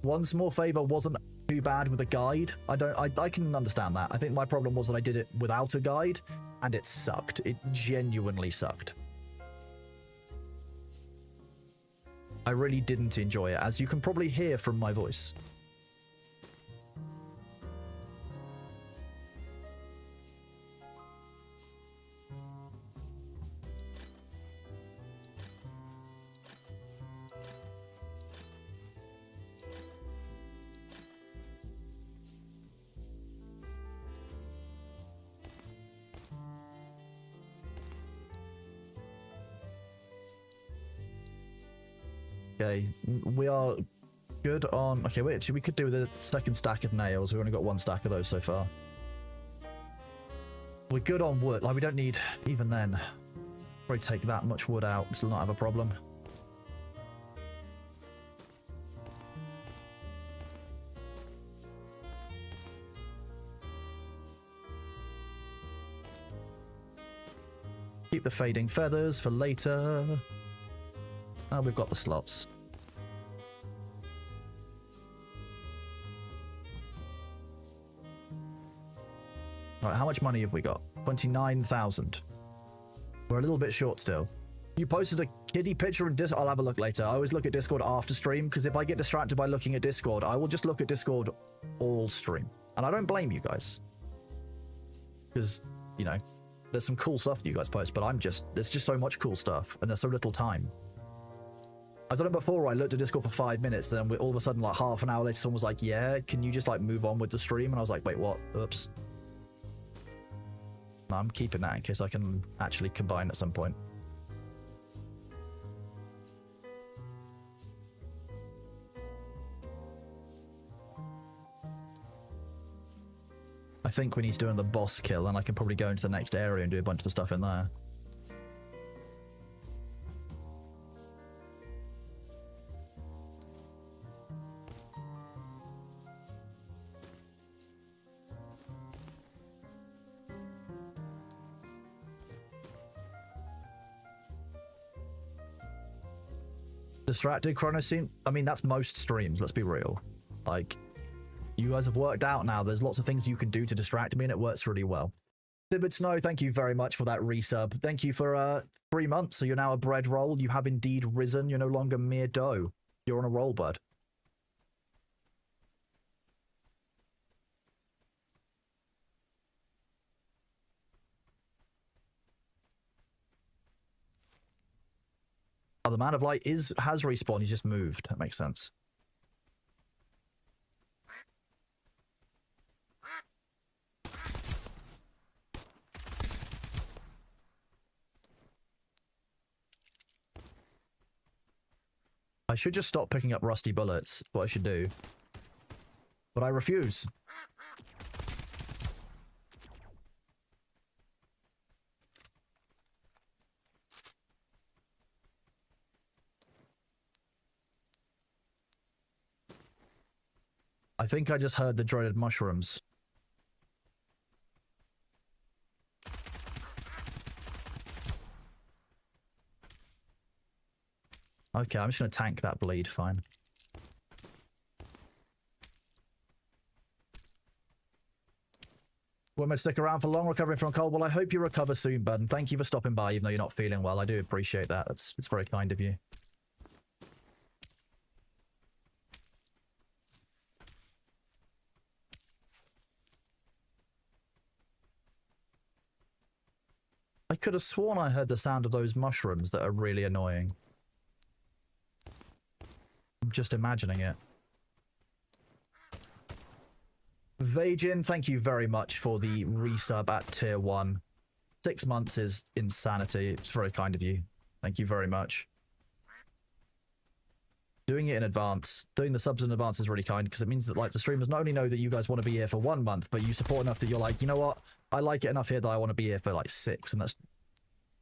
S1: One small favor wasn't too bad with a guide. I can understand that. I think my problem was that I did it without a guide, and it sucked. It genuinely sucked. I really didn't enjoy it, as you can probably hear from my voice. Okay, we are good on... Okay, wait, we could do the second stack of nails. We've only got 1 stack of those so far. We're good on wood. Like, we don't need... Even then, probably take that much wood out. Still not have a problem. Keep the fading feathers for later. Oh, we've got the slots. Alright, how much money have we got? 29,000. We're a little bit short still. You posted a kiddie picture in Discord. I'll have a look later. I always look at Discord after stream, because if I get distracted by looking at Discord, I will just look at Discord all stream. And I don't blame you guys. Because, you know, there's some cool stuff that you guys post, but there's just so much cool stuff, and there's so little time. I've done it before. I looked at Discord for 5 minutes, then all of a sudden, like half an hour later, someone was like, yeah, can you just like move on with the stream? And I was like, wait, what? Oops. No, I'm keeping that in case I can actually combine at some point. I think when he's doing the boss kill, and I can probably go into the next area and do a bunch of the stuff in there. Distracted Chronoscene? I mean, that's most streams, let's be real. Like, you guys have worked out now, there's lots of things you can do to distract me, and it works really well. Tibet Snow, thank you very much for that resub. Thank you for 3 months, so you're now a bread roll. You have indeed risen. You're no longer mere dough. You're on a roll, bud. Oh, the Man of Light has respawned. He's just moved. That makes sense. I should just stop picking up rusty bullets. What I should do. But I refuse. I think I just heard the dreaded mushrooms. Okay, I'm just going to tank that bleed, fine. Won't to stick around for long recovering from a cold? Well, I hope you recover soon, bud, and thank you for stopping by even though you're not feeling well. I do appreciate that. It's very kind of you. I could have sworn I heard the sound of those mushrooms that are really annoying. I'm just imagining it. Vajin, thank you very much for the resub at tier 1. 6 months is insanity. It's very kind of you. Thank you very much. Doing it in advance, doing the subs in advance is really kind because it means that like the streamers not only know that you guys want to be here for 1 month, but you support enough that you're like, you know what? I like it enough here that I want to be here for like 6, and that's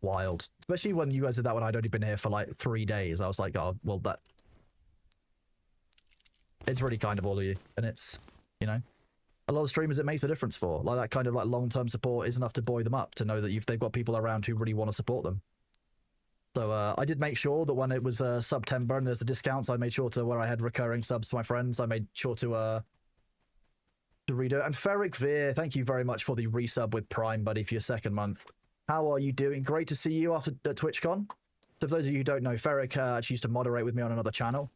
S1: wild. Especially when you guys did that when I'd only been here for like 3 days. I was like, oh, well, that... It's really kind of all of you. And it's, you know, a lot of streamers it makes the difference for. Like that kind of like long-term support is enough to buoy them up to know that they've got people around who really want to support them. So I did make sure that when it was September and there's the discounts, I made sure to, where I had recurring subs to my friends, I made sure to read it. And Ferric Veer, thank you very much for the resub with Prime, buddy, for your 2nd month. How are you doing? Great to see you after TwitchCon. So for those of you who don't know, Ferric actually used to moderate with me on another channel.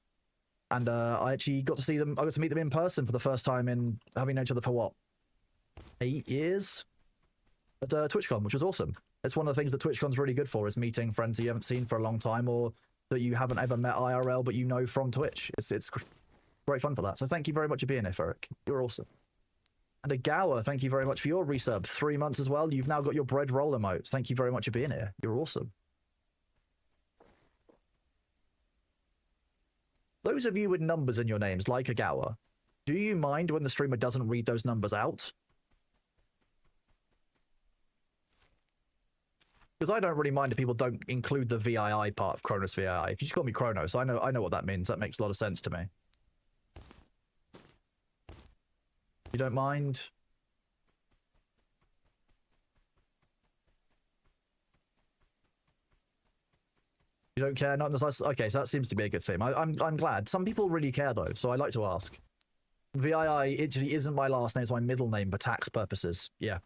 S1: And I actually got to see them, I got to meet them in person for the first time in having known each other for what, 8 years? At TwitchCon, which was awesome. It's one of the things that TwitchCon's really good for, is meeting friends that you haven't seen for a long time or that you haven't ever met IRL, but you know from Twitch. It's great fun for that. So thank you very much for being here, Ferric. You're awesome. And Agawa, thank you very much for your resub. 3 months as well. You've now got your bread roll emotes. Thank you very much for being here. You're awesome. Those of you with numbers in your names, like Agawa, do you mind when the streamer doesn't read those numbers out? Because I don't really mind if people don't include the VII part of Kronos VII. If you just call me Kronos, I know what that means. That makes a lot of sense to me. You don't mind? You don't care? Not in the slightest. Okay, so that seems to be a good thing. I'm glad. Some people really care though, so I like to ask. VII actually isn't my last name; it's my middle name for tax purposes. Yeah.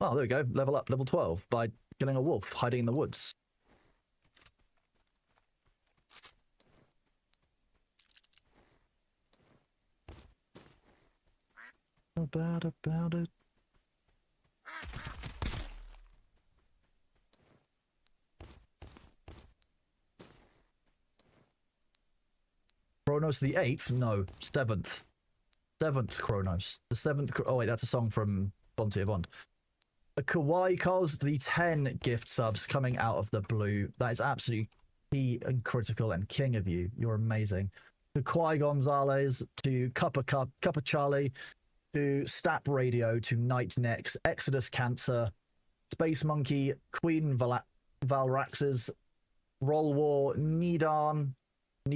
S1: Oh, there we go. Level up, level 12 by killing a wolf hiding in the woods. About it. Kronos the 8th? No, 7th. 7th Kronos. The 7th. Oh wait, that's a song from Bonte Bond. Kawaii calls the 10 gift subs coming out of the blue. That is absolutely key and critical and king of you. You're amazing. To Kwai Gonzalez, to Cuppa Charlie, to Stap Radio, to Night Nex, Exodus Cancer, Space Monkey, Queen Valraxes, Roll War, Nidan. There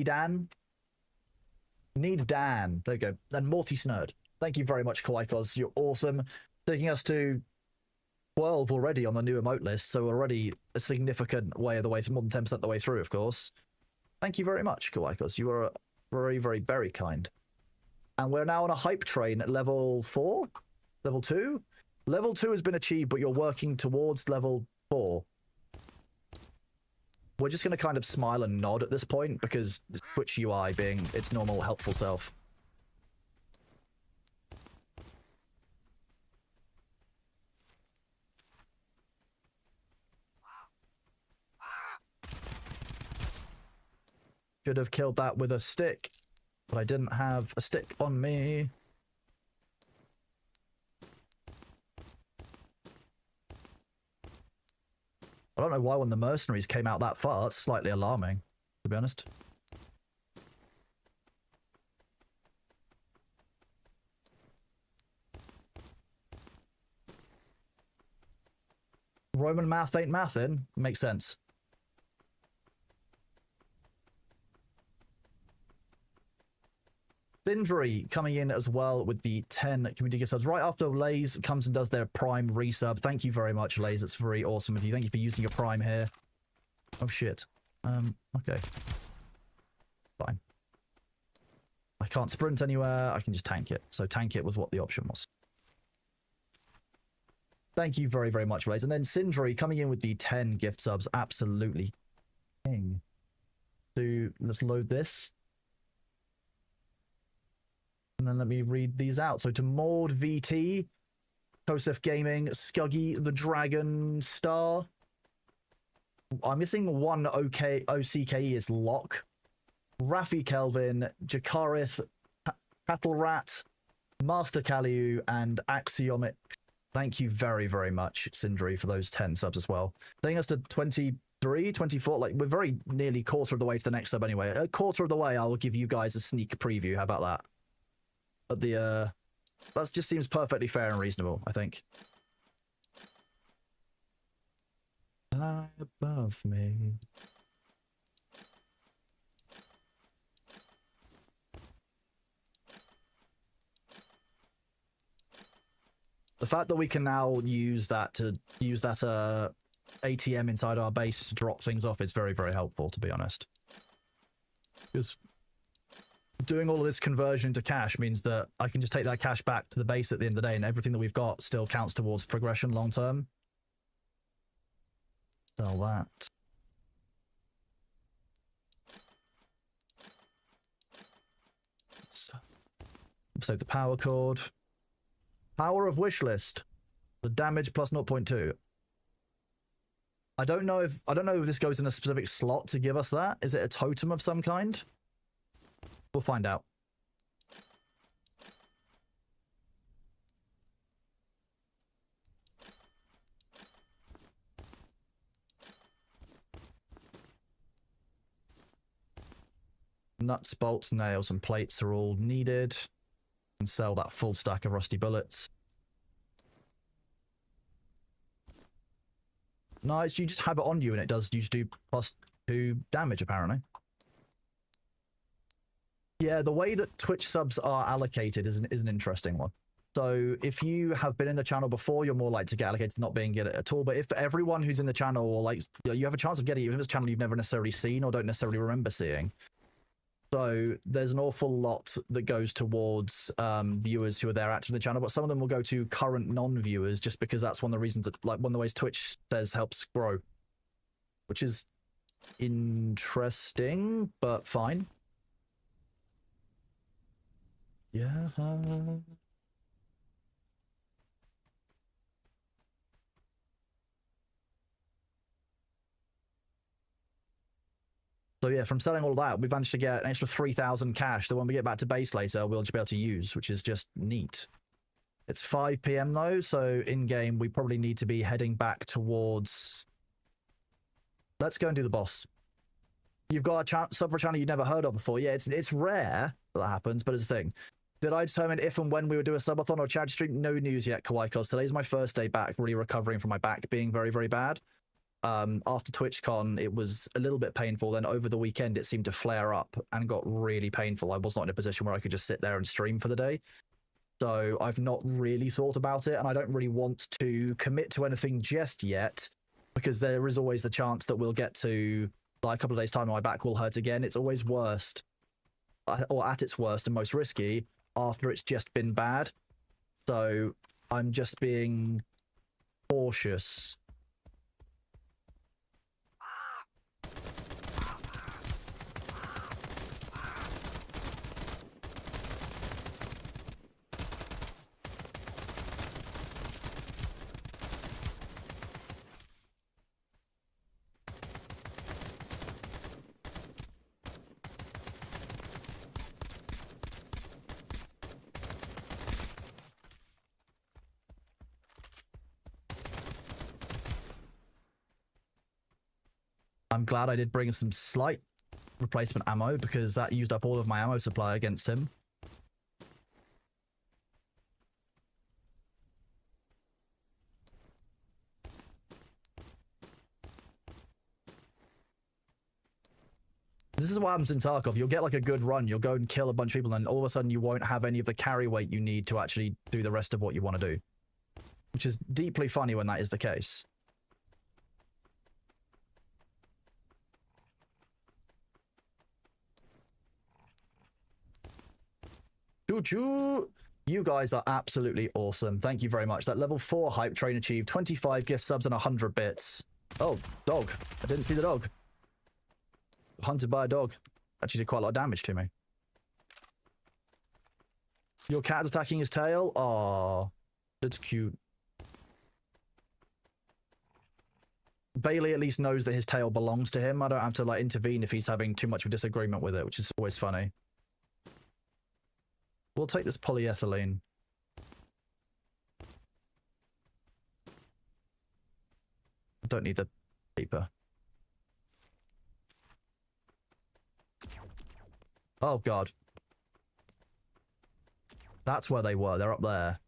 S1: you go. And Morty Snurd. Thank you very much, Kawaii Cos. You're awesome. Taking us to 12 already on the new emote list, so already a significant way of the way, more than 10% of the way through, of course. Thank you very much, Kawaikos. You are very, very, very kind. And we're now on a hype train at level 4? Level 2? Level 2 has been achieved, but you're working towards level 4. We're just going to kind of smile and nod at this point, because it's Twitch UI being its normal helpful self. Should have killed that with a stick, but I didn't have a stick on me. I don't know why when the mercenaries came out that far. That's slightly alarming, to be honest. Roman math ain't mathin'. Makes sense. Sindri coming in as well with the 10 community gift subs. Right after Lays comes and does their Prime resub. Thank you very much, Lays. It's very awesome of you. Thank you for using your Prime here. Oh, shit. Okay. Fine. I can't sprint anywhere. I can just tank it. So tank it was what the option was. Thank you very, very much, Lays. And then Sindri coming in with the 10 gift subs. Absolutely king. So let's load this. And then let me read these out. So to Maud VT, Joseph Gaming, Scuggy the Dragon Star. I'm missing one OCKE is Lock. Raffi Kelvin, Jakarith, Cattle Rat, Master Kaliu and Axiomic. Thank you very, very much, Sindri, for those 10 subs as well. Taking us to 23, 24. Like, we're very nearly quarter of the way to the next sub anyway. A quarter of the way, I will give you guys a sneak preview. How about that? But that just seems perfectly fair and reasonable, I think. High above me. The fact that we can now use that ATM inside our base to drop things off is very, very helpful, to be honest. Because doing all of this conversion to cash means that I can just take that cash back to the base at the end of the day, and everything that we've got still counts towards progression long term. Sell that. So the power cord. Power of wish list. The damage plus 0.2. I don't know if this goes in a specific slot to give us that. Is it a totem of some kind? We'll find out. Nuts, bolts, nails, and plates are all needed. And sell that full stack of rusty bullets. Nice, you just have it on you and you just do +2 damage apparently. Yeah, the way that Twitch subs are allocated is an interesting one. So if you have been in the channel before, you're more likely to get allocated to not being it at all. But if everyone who's in the channel, or like, you have a chance of getting it, even if it's a channel you've never necessarily seen or don't necessarily remember seeing. So there's an awful lot that goes towards viewers who are there active in the channel, but some of them will go to current non-viewers just because that's one of the reasons that, like, one of the ways Twitch says helps grow, which is interesting, but fine. Yeah. So yeah, from selling all of that, we've managed to get an extra 3,000 cash that when we get back to base later, we'll just be able to use, which is just neat. It's 5 PM though, so in-game, we probably need to be heading back towards... Let's go and do the boss. You've got a sub for a channel you've never heard of before. Yeah, it's rare that happens, but it's a thing. Did I determine if and when we would do a subathon or a charity stream? No news yet, Kawaii. Today's my first day back, really recovering from my back being very, very bad. After TwitchCon, it was a little bit painful. Then over the weekend, it seemed to flare up and got really painful. I was not in a position where I could just sit there and stream for the day. So I've not really thought about it, and I don't really want to commit to anything just yet, because there is always the chance that we'll get to, like, a couple of days' time and my back will hurt again. It's always worst, or at its worst and most risky, after it's just been bad. So I'm just being cautious. I'm glad I did bring some slight replacement ammo, because that used up all of my ammo supply against him. This is what happens in Tarkov. You'll get like a good run, you'll go and kill a bunch of people, and all of a sudden you won't have any of the carry weight you need to actually do the rest of what you want to do. Which is deeply funny when that is the case. Choo-choo! You guys are absolutely awesome. Thank you very much. That level 4 hype train achieved 25 gift subs and 100 bits. Oh, dog. I didn't see the dog. Hunted by a dog. Actually did quite a lot of damage to me. Your cat's attacking his tail? Aww. It's cute. Bailey at least knows that his tail belongs to him. I don't have to, like, intervene if he's having too much of a disagreement with it, which is always funny. We'll take this polyethylene. Don't need the paper. Oh, God. That's where they were. They're up there.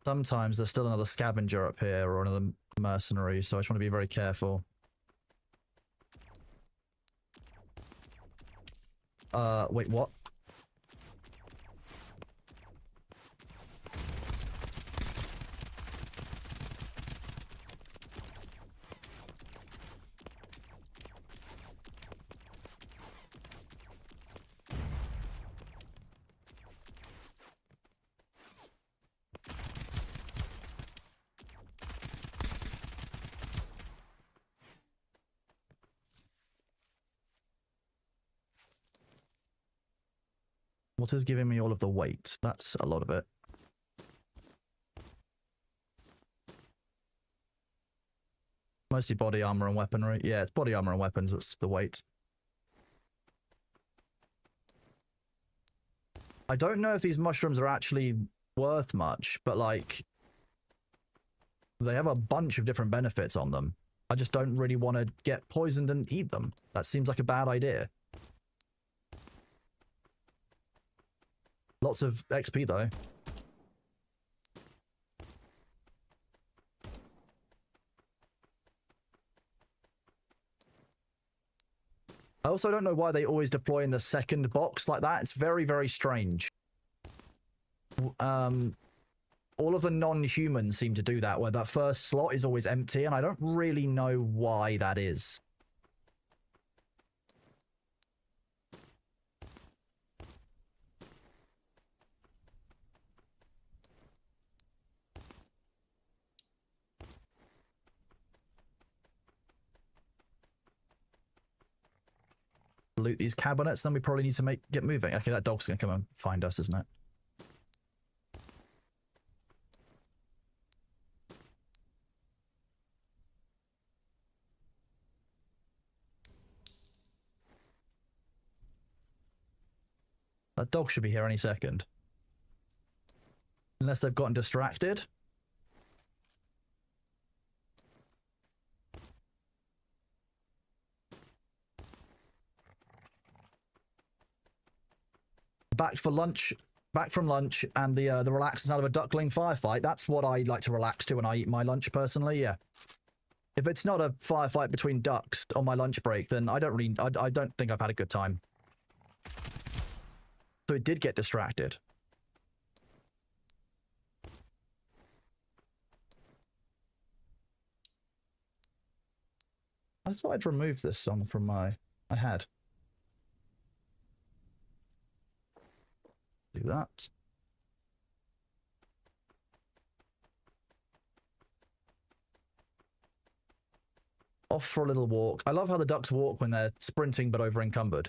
S1: Sometimes there's still another scavenger up here or another mercenary, so I just want to be very careful. Wait, what? What is giving me all of the weight? That's a lot of it. Mostly body armor and weaponry. Yeah, it's body armor and weapons. That's the weight. I don't know if these mushrooms are actually worth much, but like, they have a bunch of different benefits on them. I just don't really want to get poisoned and eat them. That seems like a bad idea. Lots of XP though. I also don't know why they always deploy in the second box like that. It's very, very strange. All of the non-humans seem to do that, where that first slot is always empty, and I don't really know why that is. Loot these cabinets, then we probably need to get moving. Okay, that dog's gonna come and find us, isn't it? That dog should be here any second. Unless they've gotten distracted. Back from lunch, and the relaxes out of a duckling firefight. That's what I like to relax to when I eat my lunch, personally. Yeah. If it's not a firefight between ducks on my lunch break, then I don't think I've had a good time. So it did get distracted. I thought I'd removed this song from my... I had. Do that. Off for a little walk. I love how the ducks walk when they're sprinting but over encumbered.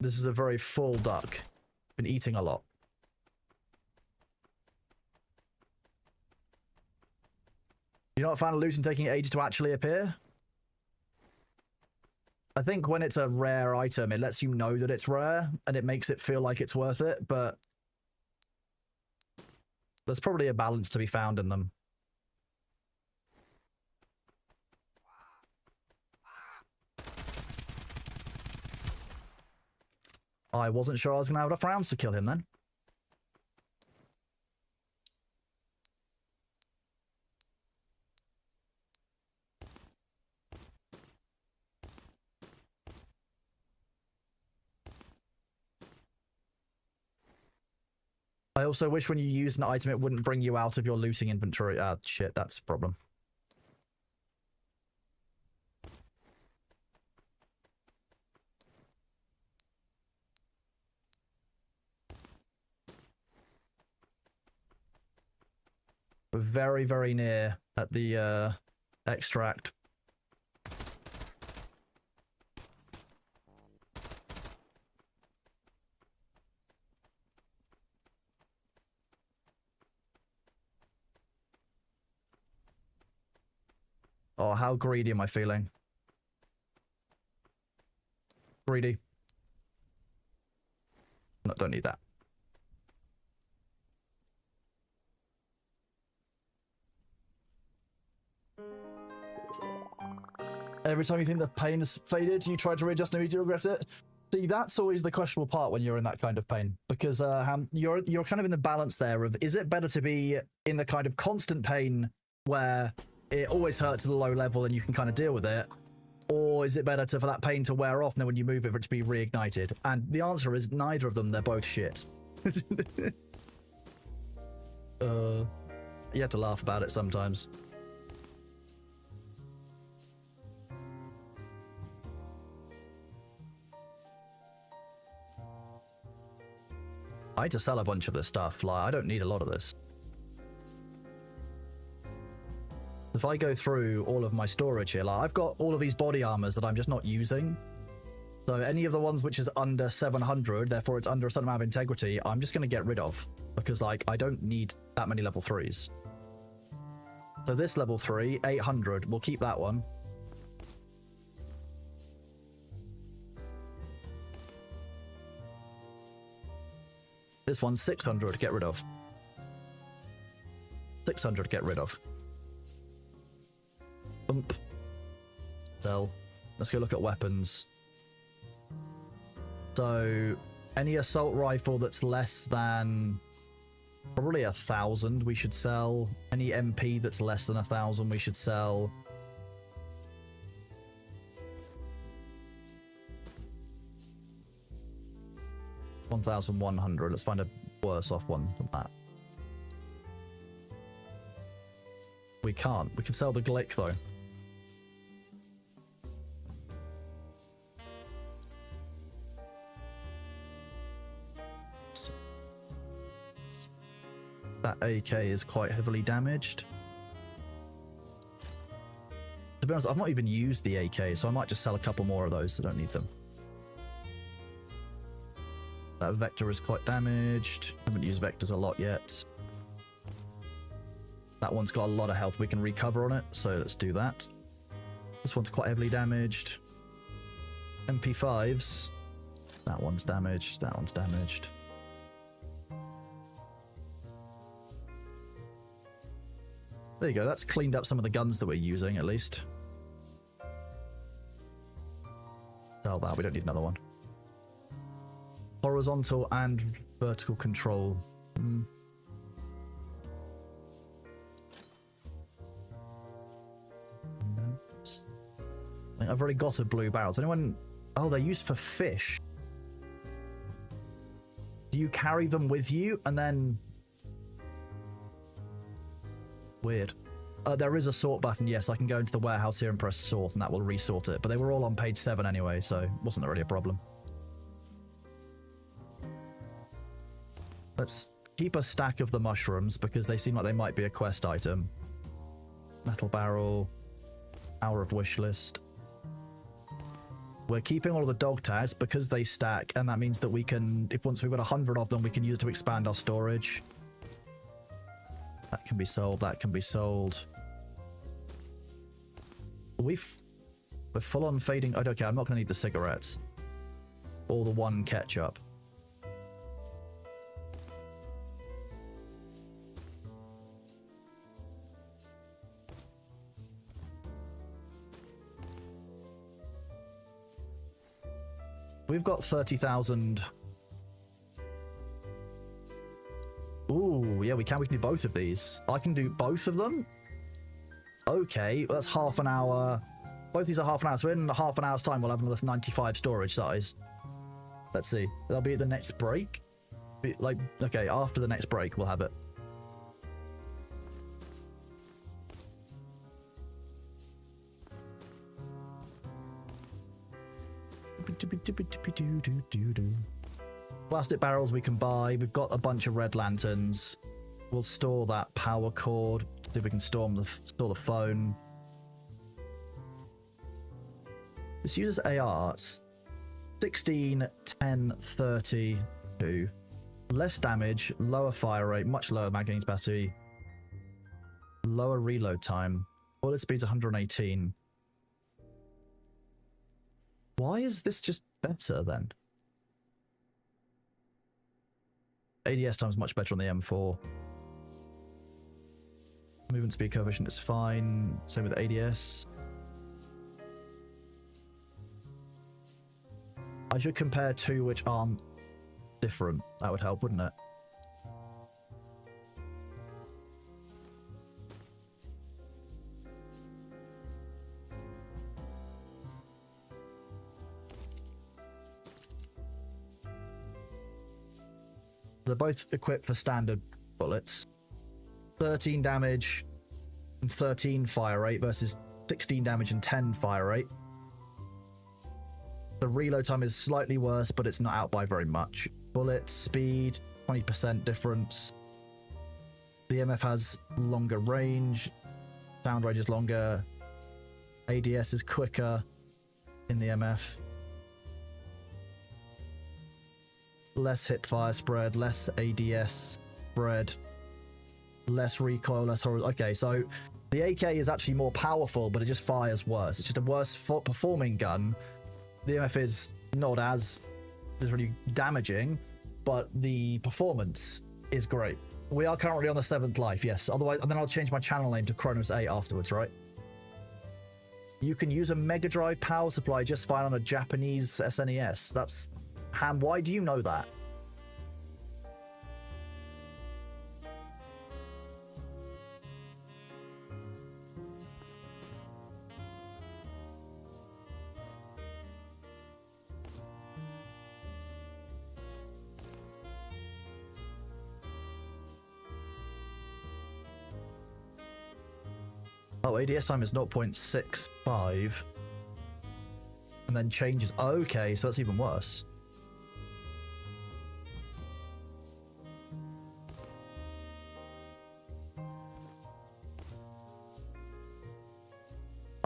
S1: This is a very full duck. Been eating a lot. You're not a fan of loot and taking ages to actually appear? I think when it's a rare item, it lets you know that it's rare, and it makes it feel like it's worth it, but there's probably a balance to be found in them. I wasn't sure I was going to have enough rounds to kill him then. I also wish when you use an item, it wouldn't bring you out of your looting inventory. Ah, shit, that's a problem. We're very, very near at the extract. Oh, how greedy am I feeling? Greedy. No, don't need that. Every time you think the pain has faded, you try to readjust and immediately regret it. See, that's always the questionable part when you're in that kind of pain, because you're kind of in the balance there of, is it better to be in the kind of constant pain where it always hurts at a low level and you can kind of deal with it, or is it better for that pain to wear off and then when you move it for it to be reignited? And the answer is neither of them. They're both shit. You have to laugh about it sometimes. I need to sell a bunch of this stuff. Like, I don't need a lot of this. If I go through all of my storage here, like, I've got all of these body armors that I'm just not using. So any of the ones which is under 700, therefore it's under a certain amount of integrity, I'm just going to get rid of. Because, like, I don't need that many level 3s. So this level 3, 800, we'll keep that one. This one's 600, get rid of. 600, get rid of. Bump. Sell. Let's go look at weapons. So, any assault rifle that's less than probably 1,000 we should sell. Any MP that's less than 1,000 we should sell. $1,100. Let's find a worse off one than that. We can't. We can sell the Glick though. So, that AK is quite heavily damaged. To be honest, I've not even used the AK, so I might just sell a couple more of those. I don't need them. That Vector is quite damaged. Haven't used Vectors a lot yet. That one's got a lot of health we can recover on it, so let's do that. This one's quite heavily damaged. MP5s. That one's damaged. That one's damaged. There you go. That's cleaned up some of the guns that we're using, at least. Sell that. We don't need another one. Horizontal and vertical control. I think I've already got a blue barrel. Does anyone... Oh, they're used for fish. Do you carry them with you and then... Weird. There is a sort button. Yes, I can go into the warehouse here and press sort and that will resort it. But they were all on page 7 anyway, so it wasn't really a problem. Let's keep a stack of the mushrooms because they seem like they might be a quest item. Metal barrel. Hour of wish list. We're keeping all of the dog tags because they stack, and that means that we can, if once we've got 100 of them, we can use it to expand our storage. That can be sold, that can be sold. We're full on fading. Oh, okay, I'm not going to need the cigarettes. Or the one ketchup. We've got 30,000. Ooh, yeah, we can do both of these. I can do both of them? Okay, well, that's half an hour. Both these are half an hour, so in half an hour's time we'll have another 95 storage size. Let's see. That'll be at the next break? Like, okay, after the next break we'll have it. Plastic barrels we can buy. We've got a bunch of red lanterns. We'll store that power cord. See if we can store the phone. This uses AR. 16, 10, 32. Less damage, lower fire rate, much lower magazine capacity, lower reload time. Bullet speed's 118. Why is this just better then? ADS time's much better on the M4. Movement speed coefficient is fine. Same with ADS. I should compare two which aren't different. That would help, wouldn't it? They're both equipped for standard bullets. 13 damage and 13 fire rate versus 16 damage and 10 fire rate. The reload time is slightly worse, but it's not out by very much. Bullet speed, 20% difference. The MF has longer range. Sound range is longer. ADS is quicker in the MF. Less hip fire spread, less ADS spread, less recoil, less horizontal. Okay, so the AK is actually more powerful, but it just fires worse. It's just a worse performing gun. The MF is not as really damaging, but the performance is great. We are currently on the 7th life, yes. Otherwise, and then I'll change my channel name to Kronos 8 afterwards, right? You can use a Mega Drive power supply just fine on a Japanese SNES. That's Ham, why do you know that? Oh, ADS time is 0.65. And then changes. Okay, so that's even worse.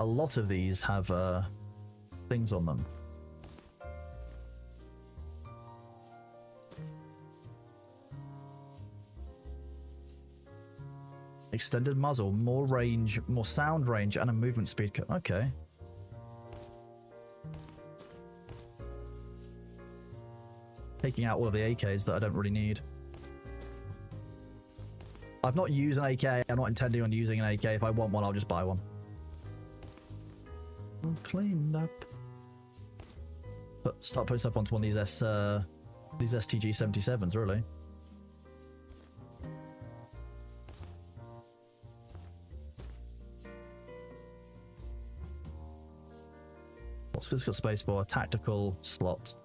S1: A lot of these have things on them. Extended muzzle, more range, more sound range, and a movement speed. Okay. Taking out all of the AKs that I don't really need. I've not used an AK. I'm not intending on using an AK. If I want one, I'll just buy one. All cleaned up. But start putting stuff onto one of these STG 77s, really. What's physical space for a tactical slot?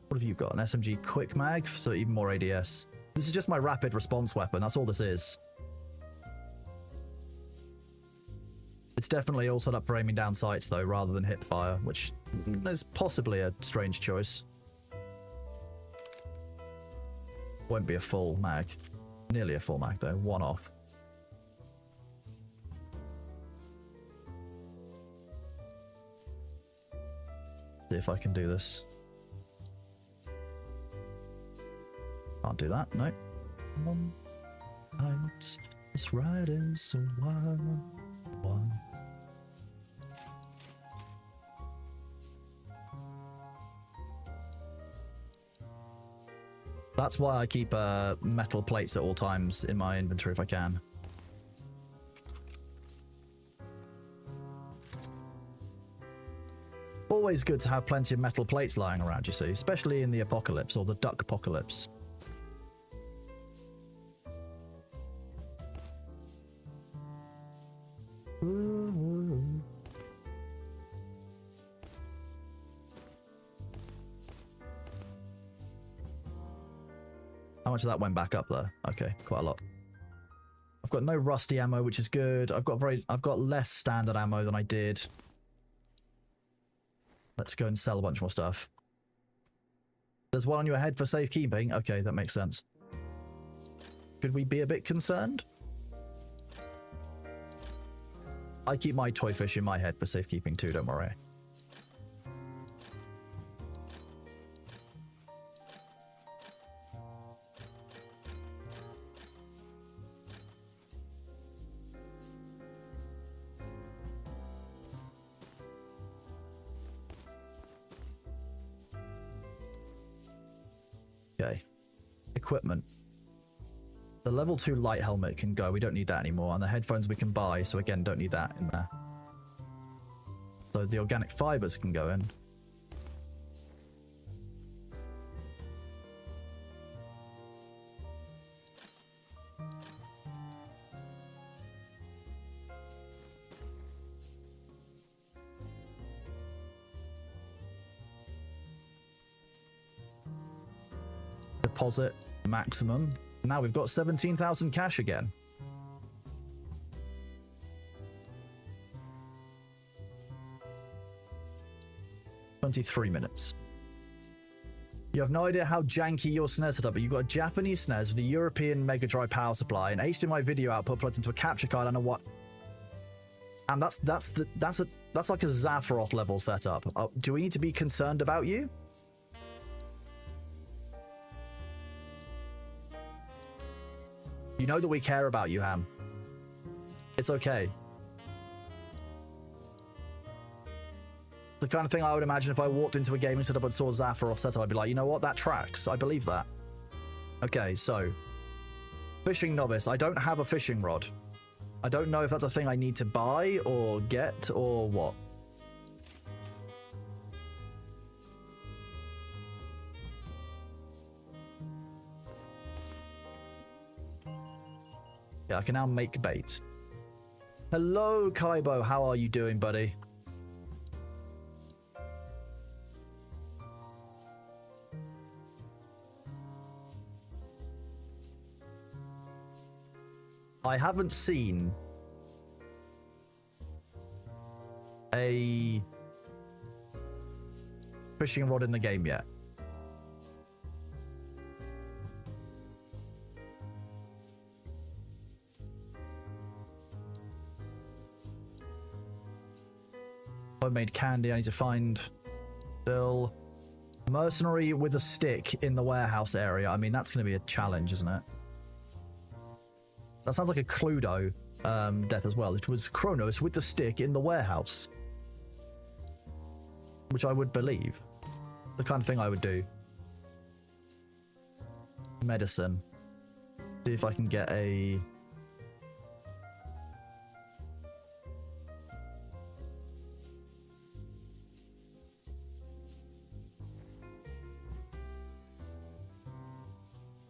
S1: What have you got? An SMG quick mag, so even more ADS. This is just my rapid response weapon. That's all this is. It's definitely all set up for aiming down sights, though, rather than hip fire, which is possibly a strange choice. Won't be a full mag. Nearly a full mag, though. One off. See if I can do this. Can't do that, no. One night, it's riding so wild. One. That's why I keep metal plates at all times in my inventory if I can. Always good to have plenty of metal plates lying around, you see, especially in the apocalypse or the duck apocalypse. How much of that went back up there? Okay, quite a lot. I've got no rusty ammo, which is good. I've got less standard ammo than I did. Let's go and sell a bunch more stuff. There's one on your head for safekeeping. Okay, that makes sense. Should we be a bit concerned? I keep my toy fish in my head for safekeeping too, don't worry. Okay. Equipment. The level 2 light helmet can go. We don't need that anymore. And the headphones we can buy. So again, don't need that in there. So the organic fibers can go in. Deposit maximum. Now we've got 17,000 cash again. "23 minutes. You have no idea how janky your SNES setup, but you've got a Japanese SNES with a European Mega Drive power supply, an HDMI video output plugged into a capture card, and a what? And that's like a Zaphiroth level setup. Do we need to be concerned about you? You know that we care about you, Ham. It's okay. The kind of thing I would imagine if I walked into a gaming setup and saw Zaphiroth setup, I'd be like, you know what? That tracks. I believe that. Okay, so. Fishing novice. I don't have a fishing rod. I don't know if that's a thing I need to buy or get or what. Yeah, I can now make bait. Hello, Kaibo. How are you doing, buddy? I haven't seen a fishing rod in the game yet. I made candy. I need to find Bill. Mercenary with a stick in the warehouse area. I mean, that's going to be a challenge, isn't it? That sounds like a Cluedo death as well. It was Kronos with the stick in the warehouse. Which I would believe. The kind of thing I would do. Medicine. See if I can get a...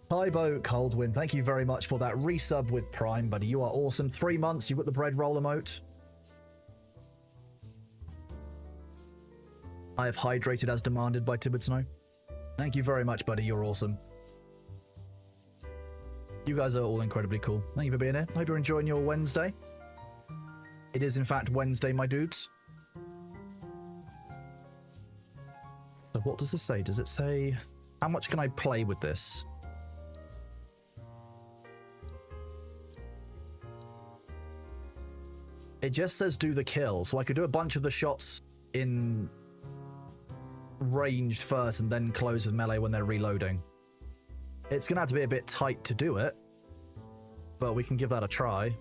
S1: Tybo Coldwind, thank you very much for that resub with Prime, buddy. You are awesome. 3 months, you've got the bread roll emote. I have hydrated as demanded by Tibbet Snow. Thank you very much, buddy. You're awesome. You guys are all incredibly cool. Thank you for being here. I hope you're enjoying your Wednesday. It is, in fact, Wednesday, my dudes. So what does this say? Does it say... How much can I play with this? It just says do the kill, so I could do a bunch of the shots in ranged first and then close with melee when they're reloading. It's going to have to be a bit tight to do it, but we can give that a try.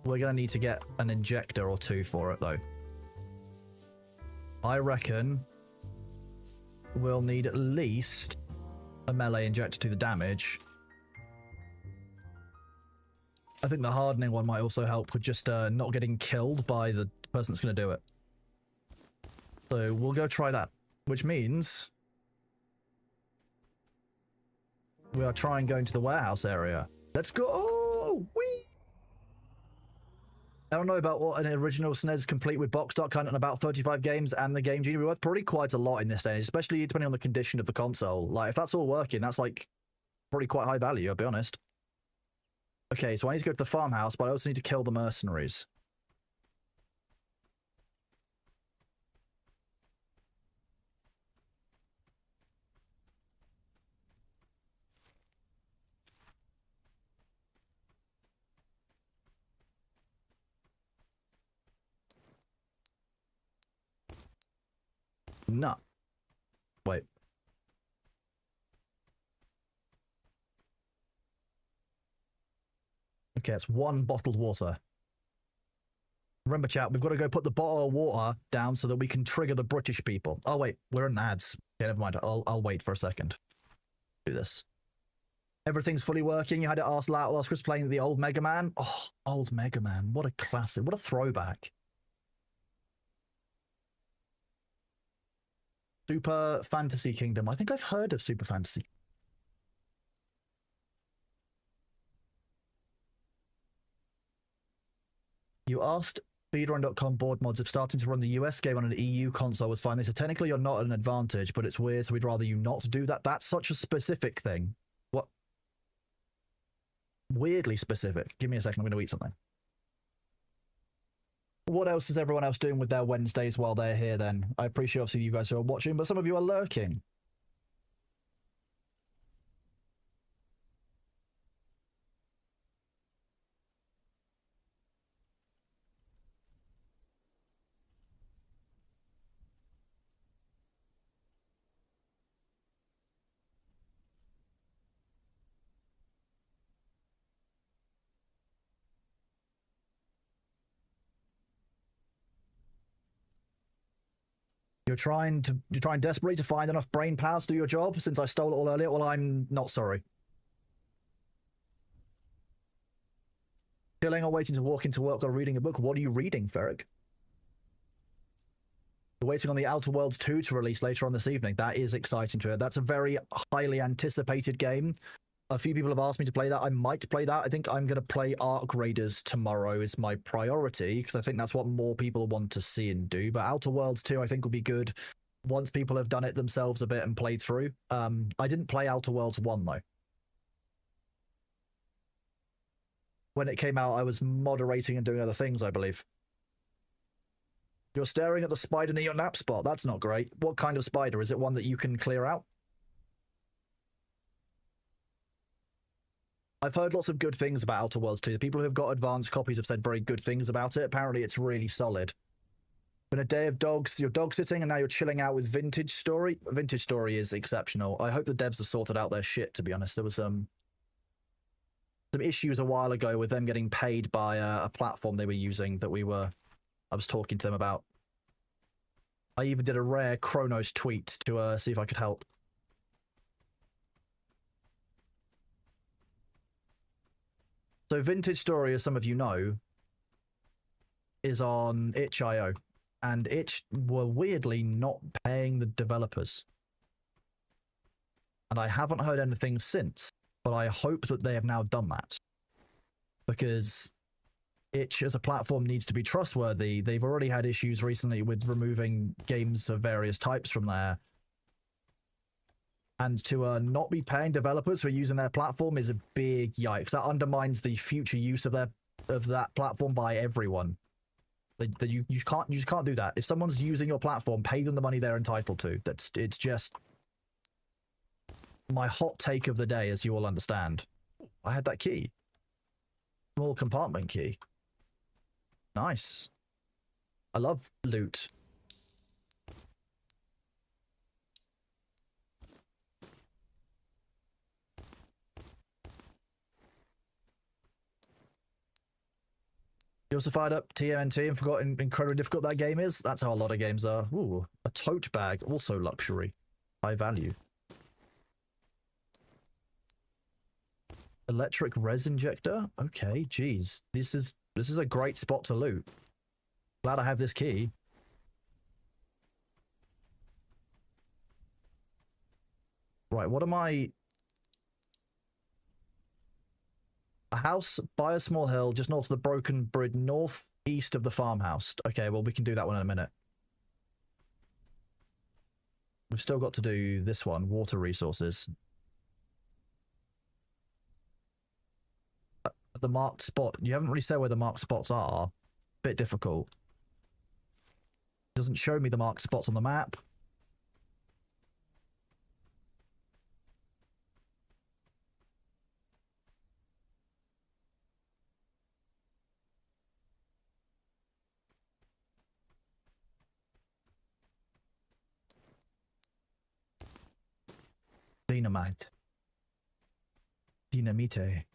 S1: We're going to need to get an injector or two for it, though. I reckon we'll need at least a melee injector to the damage. I think the hardening one might also help with just not getting killed by the person that's going to do it. So we'll go try that, which means we are trying going to the warehouse area. Let's go! Whee! I don't know about what an original SNES complete with box art content and about 35 games and the Game Genie worth. Probably quite a lot in this stage, especially depending on the condition of the console. Like, if that's all working, that's like probably quite high value, I'll be honest. Okay, so I need to go to the farmhouse, but I also need to kill the mercenaries. No. Wait. Okay, it's 1 bottled water. Remember, chat, we've got to go put the bottle of water down so that we can trigger the British people. Oh, wait, we're in ads. Okay, never mind. I'll wait for a second. Do this. Everything's fully working. You had it asked last Chris playing the old Mega Man. Oh, old Mega Man. What a classic. What a throwback. Super Fantasy Kingdom. I think I've heard of Super Fantasy. You asked speedrun.com board mods if starting to run the US game on an EU console was fine. They said technically you're not at an advantage, but it's weird, so we'd rather you not do that. That's such a specific thing. What? Weirdly specific. Give me a second, I'm going to eat something. What else is everyone else doing with their Wednesdays while they're here then? I appreciate obviously you guys who are watching, but some of you are lurking. You're trying desperately to find enough brain power to do your job since I stole it all earlier. Well, I'm not sorry. Chilling or waiting to walk into work or reading a book. What are you reading, Ferric? You're waiting on the Outer Worlds 2 to release later on this evening. That is exciting to hear. That's a very highly anticipated game. A few people have asked me to play that. I might play that. I think I'm going to play Arc Raiders tomorrow is my priority, because I think that's what more people want to see and do. But Outer Worlds 2, I think, will be good once people have done it themselves a bit and played through. I didn't play Outer Worlds 1, though. When it came out, I was moderating and doing other things, I believe. You're staring at the spider near your nap spot. That's not great. What kind of spider? Is it one that you can clear out? I've heard lots of good things about Outer Worlds 2. The people who have got advanced copies have said very good things about it. Apparently, it's really solid. Been a day of dogs. You're dog sitting, and now you're chilling out with Vintage Story. Vintage Story is exceptional. I hope the devs have sorted out their shit, to be honest. There was some issues a while ago with them getting paid by a platform they were using that I was talking to them about. I even did a rare Kronos tweet to see if I could help. So Vintage Story, as some of you know, is on itch.io, and itch were weirdly not paying the developers. And I haven't heard anything since, but I hope that they have now done that. Because itch as a platform needs to be trustworthy. They've already had issues recently with removing games of various types from there. And to not be paying developers who are using their platform is a big yikes. That undermines the future use of that platform by everyone. You just can't do that. If someone's using your platform, pay them the money they're entitled to. It's just my hot take of the day, as you all understand. I had that key. Small compartment key. Nice. I love loot. You also fired up TMNT and forgot incredibly difficult that game is? That's how a lot of games are. Ooh, a tote bag, also luxury. High value. Electric res injector? Okay, geez. This is a great spot to loot. Glad I have this key. Right, what am I... A house by a small hill just north of the Broken Bridge, northeast of the farmhouse. Okay, well, we can do that one in a minute. We've still got to do this one, water resources. The marked spot. You haven't really said where the marked spots are. Bit difficult. Doesn't show me the marked spots on the map. Dynamite. Dynamite.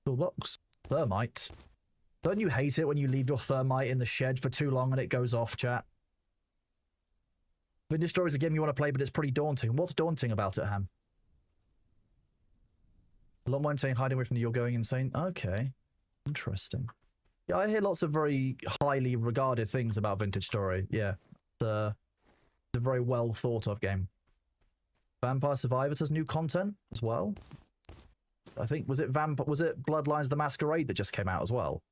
S1: Toolbox. Thermite. Don't you hate it when you leave your thermite in the shed for too long and it goes off, chat? Vintage Story is a game you want to play, but it's pretty daunting. What's daunting about it, Ham? A lot more entertaining hiding away from the You're Going Insane. Okay. Interesting. Yeah, I hear lots of very highly regarded things about Vintage Story. Yeah. It's a very well thought of game. Vampire Survivors has new content as well. I think, was it Bloodlines the Masquerade that just came out as well?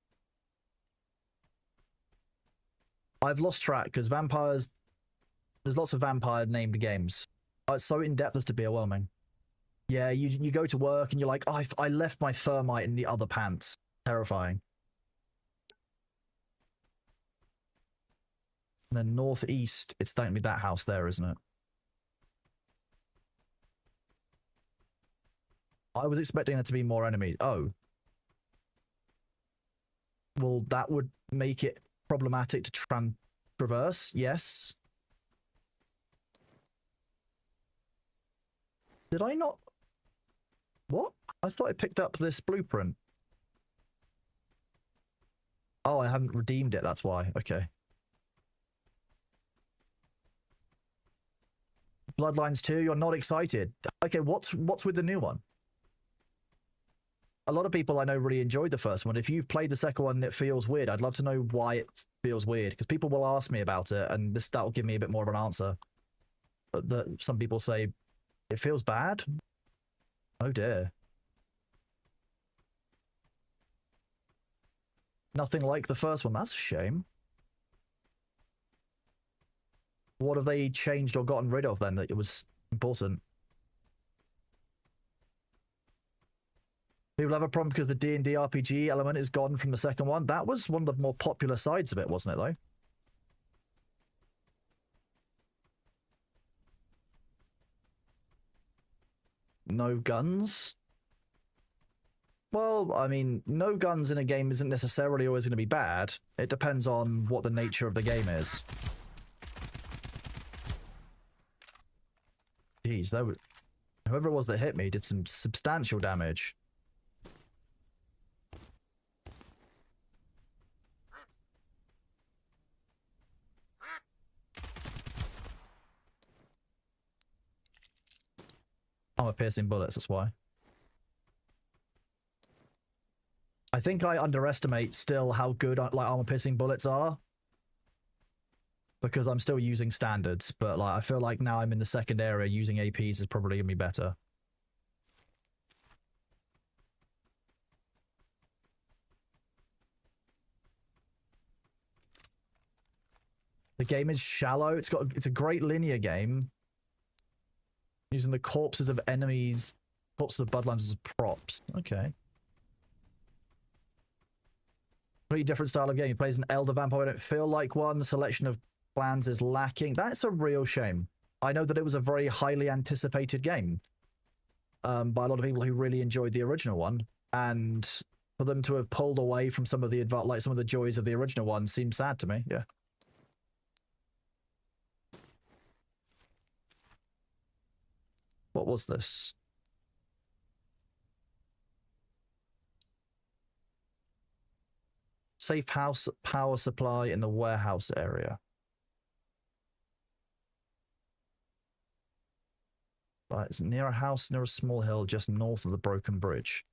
S1: I've lost track because vampires, there's lots of vampire named games. It's so in-depth as to be overwhelming. Yeah, you go to work and you're like, oh, I left my thermite in the other pants. Terrifying. And then northeast, it's going to be that house there, isn't it? I was expecting there to be more enemies. Oh. Well, that would make it problematic to traverse, yes. Did I not? What? I thought I picked up this blueprint. Oh, I haven't redeemed it, that's why. Okay. Bloodlines 2, you're not excited. Okay, what's with the new one? A lot of people I know really enjoyed the first one. If you've played the second one and it feels weird, I'd love to know why it feels weird, because people will ask me about it, and that'll give me a bit more of an answer. But some people say, it feels bad? Oh dear. Nothing like the first one, that's a shame. What have they changed or gotten rid of then that it was important? People have a problem because the D&D RPG element is gone from the second one. That was one of the more popular sides of it, wasn't it, though? No guns? Well, I mean, no guns in a game isn't necessarily always going to be bad. It depends on what the nature of the game is. Jeez, whoever it was that hit me did some substantial damage. Armor piercing bullets, that's why. I think I underestimate still how good like armor piercing bullets are, because I'm still using standards, but like I feel like now I'm in the second area, using APs is probably gonna be better. The game is shallow. It's a great linear game. Using the corpses of enemies, corpses of bloodlines as props. Okay. Pretty different style of game. He plays an elder vampire. I don't feel like one. The selection of plans is lacking. That's a real shame. I know that it was a very highly anticipated game by a lot of people who really enjoyed the original one, and for them to have pulled away from some of the joys of the original one seems sad to me. Yeah. What was this? Safe house power supply in the warehouse area. Right, it's near a house, near a small hill just north of the broken bridge.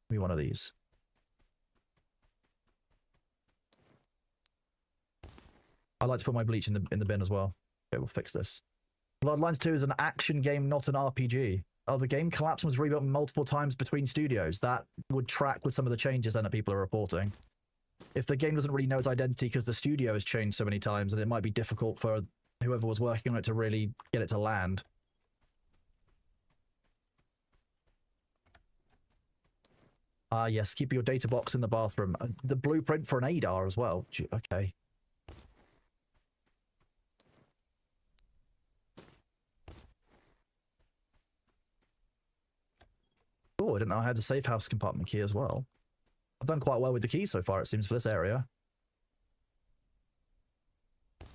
S1: Give me one of these. I like to put my bleach in the bin as well. Okay, we'll fix this. Bloodlines 2 is an action game, not an RPG. Oh, the game collapsed and was rebuilt multiple times between studios. That would track with some of the changes then that people are reporting. If the game doesn't really know its identity because the studio has changed so many times, and it might be difficult for whoever was working on it to really get it to land. Ah, yes, keep your data box in the bathroom. The blueprint for an ADAR as well. Okay. Oh, I didn't know I had the safe house compartment key as well. I've done quite well with the keys so far, it seems, for this area.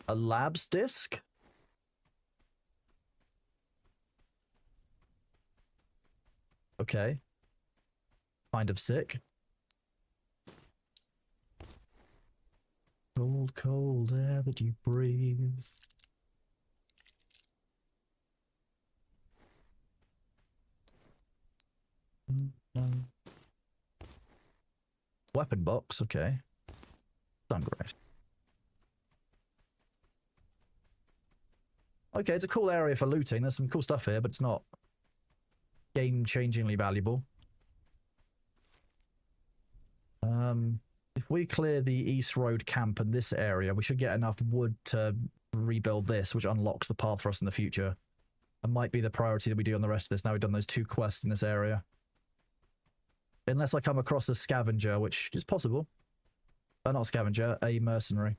S1: A labs disc? Okay. kind of sick. Cold, cold air that you breathe. No. Weapon box, okay. Done great. Okay, it's a cool area for looting. There's some cool stuff here, but it's not game-changingly valuable. If we clear the East Road camp in this area, we should get enough wood to rebuild this, which unlocks the path for us in the future. That might be the priority that we do on the rest of this. Now we've done those 2 quests in this area. Unless I come across a scavenger, which is possible. Not a scavenger, a mercenary.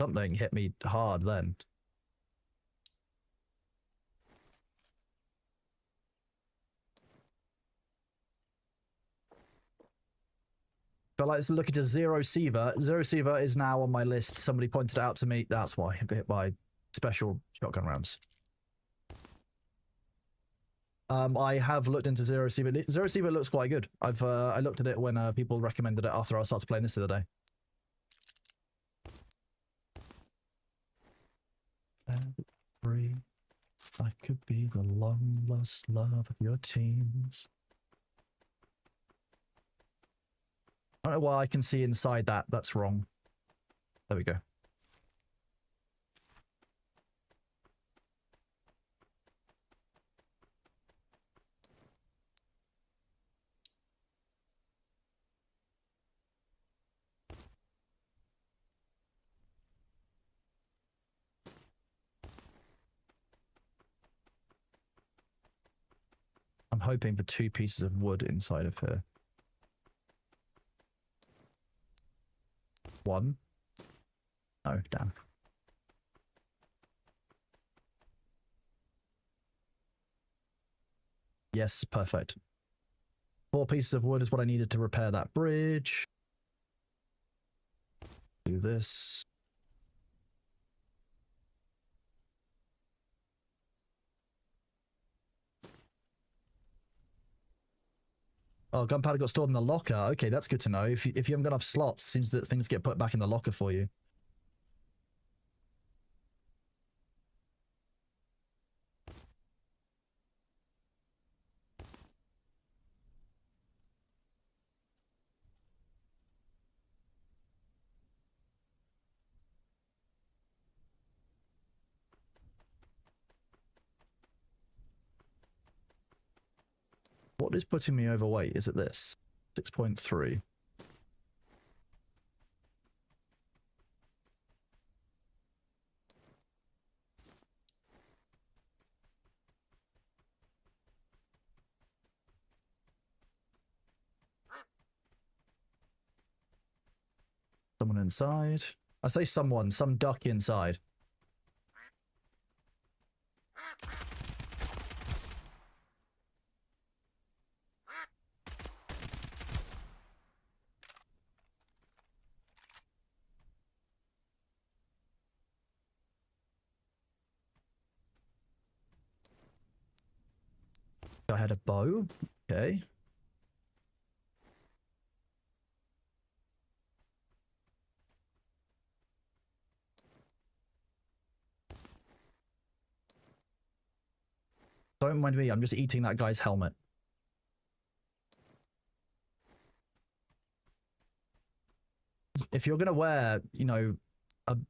S1: Something hit me hard then. But like, let's look at Zero Seaver. Zero Seaver is now on my list. Somebody pointed it out to me. That's why I got hit by special shotgun rounds. I have looked into Zero Seaver. Zero Seaver looks quite good. I looked at it when people recommended it after I started playing this the other day. Free. I could be the long lost love of your teens. I don't know why I can see inside that. That's wrong. There we go. I'm hoping for 2 pieces of wood inside of here. 1. Oh, damn. Yes, perfect. 4 pieces of wood is what I needed to repair that bridge. Do this. Oh, gunpowder got stored in the locker. Okay, that's good to know. If you haven't got enough slots, it seems that things get put back in the locker for you. What is putting me overweight? Is it this? 6.3. Someone inside. I say someone, some duck inside. I had a bow. Okay. Don't mind me, I'm just eating that guy's helmet. If you're gonna wear, you know,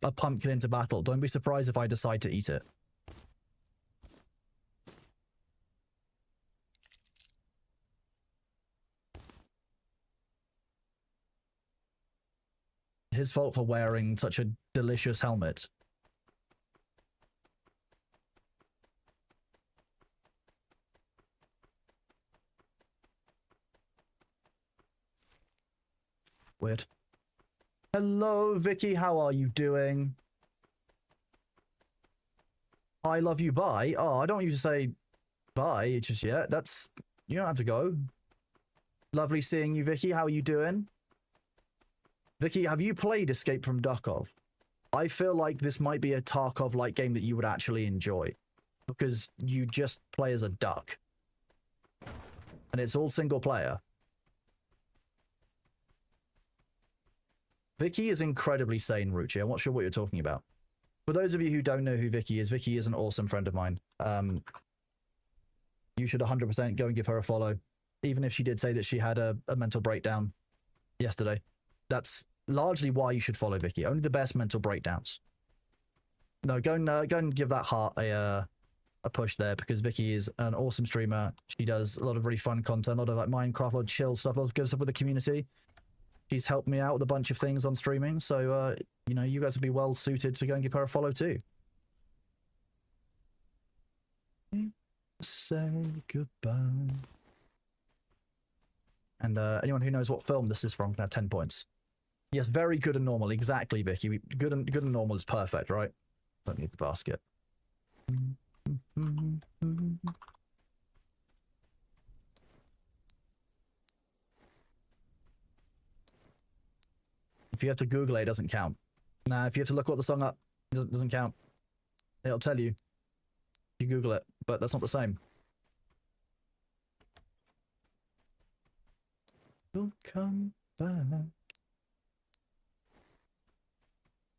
S1: a pumpkin into battle, don't be surprised if I decide to eat it. His fault for wearing such a delicious helmet. Weird. Hello, Vicky. How are you doing? I love you. Bye. Oh, I don't want you to say bye just yet. That's... You don't have to go. Lovely seeing you, Vicky. How are you doing? Vicky, have you played Escape from Tarkov? I feel like this might be a Tarkov-like game that you would actually enjoy. Because you just play as a duck. And it's all single player. Vicky is incredibly sane, Ruchi. I'm not sure what you're talking about. For those of you who don't know who Vicky is an awesome friend of mine. You should 100% go and give her a follow. Even if she did say that she had a mental breakdown yesterday. That's largely why you should follow Vicky. Only the best mental breakdowns. No, go and give that heart a push there, because Vicky is an awesome streamer. She does a lot of really fun content, a lot of like Minecraft, a lot of chill stuff, a lot of good stuff with the community. She's helped me out with a bunch of things on streaming, so you know, you guys would be well suited to go and give her a follow too. Say goodbye. And anyone who knows what film this is from can have 10 points. Yes, very good and normal. Exactly, Vicky. Good and normal is perfect, right? Don't need the basket. If you have to Google it, it doesn't count. Nah, if you have to look what the song up, it doesn't count. It'll tell you. You Google it, but that's not the same. You'll come back.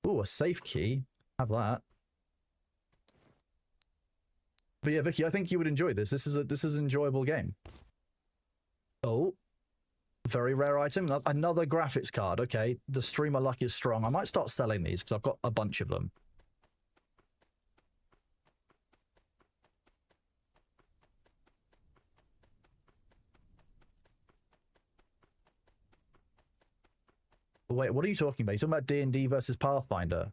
S1: Ooh, a safe key. Have that. But yeah, Vicky, I think you would enjoy this. This is an enjoyable game. Oh, very rare item. Another graphics card. Okay, the streamer luck is strong. I might start selling these because I've got a bunch of them. Wait, what are you talking about? You're talking about D&D versus Pathfinder?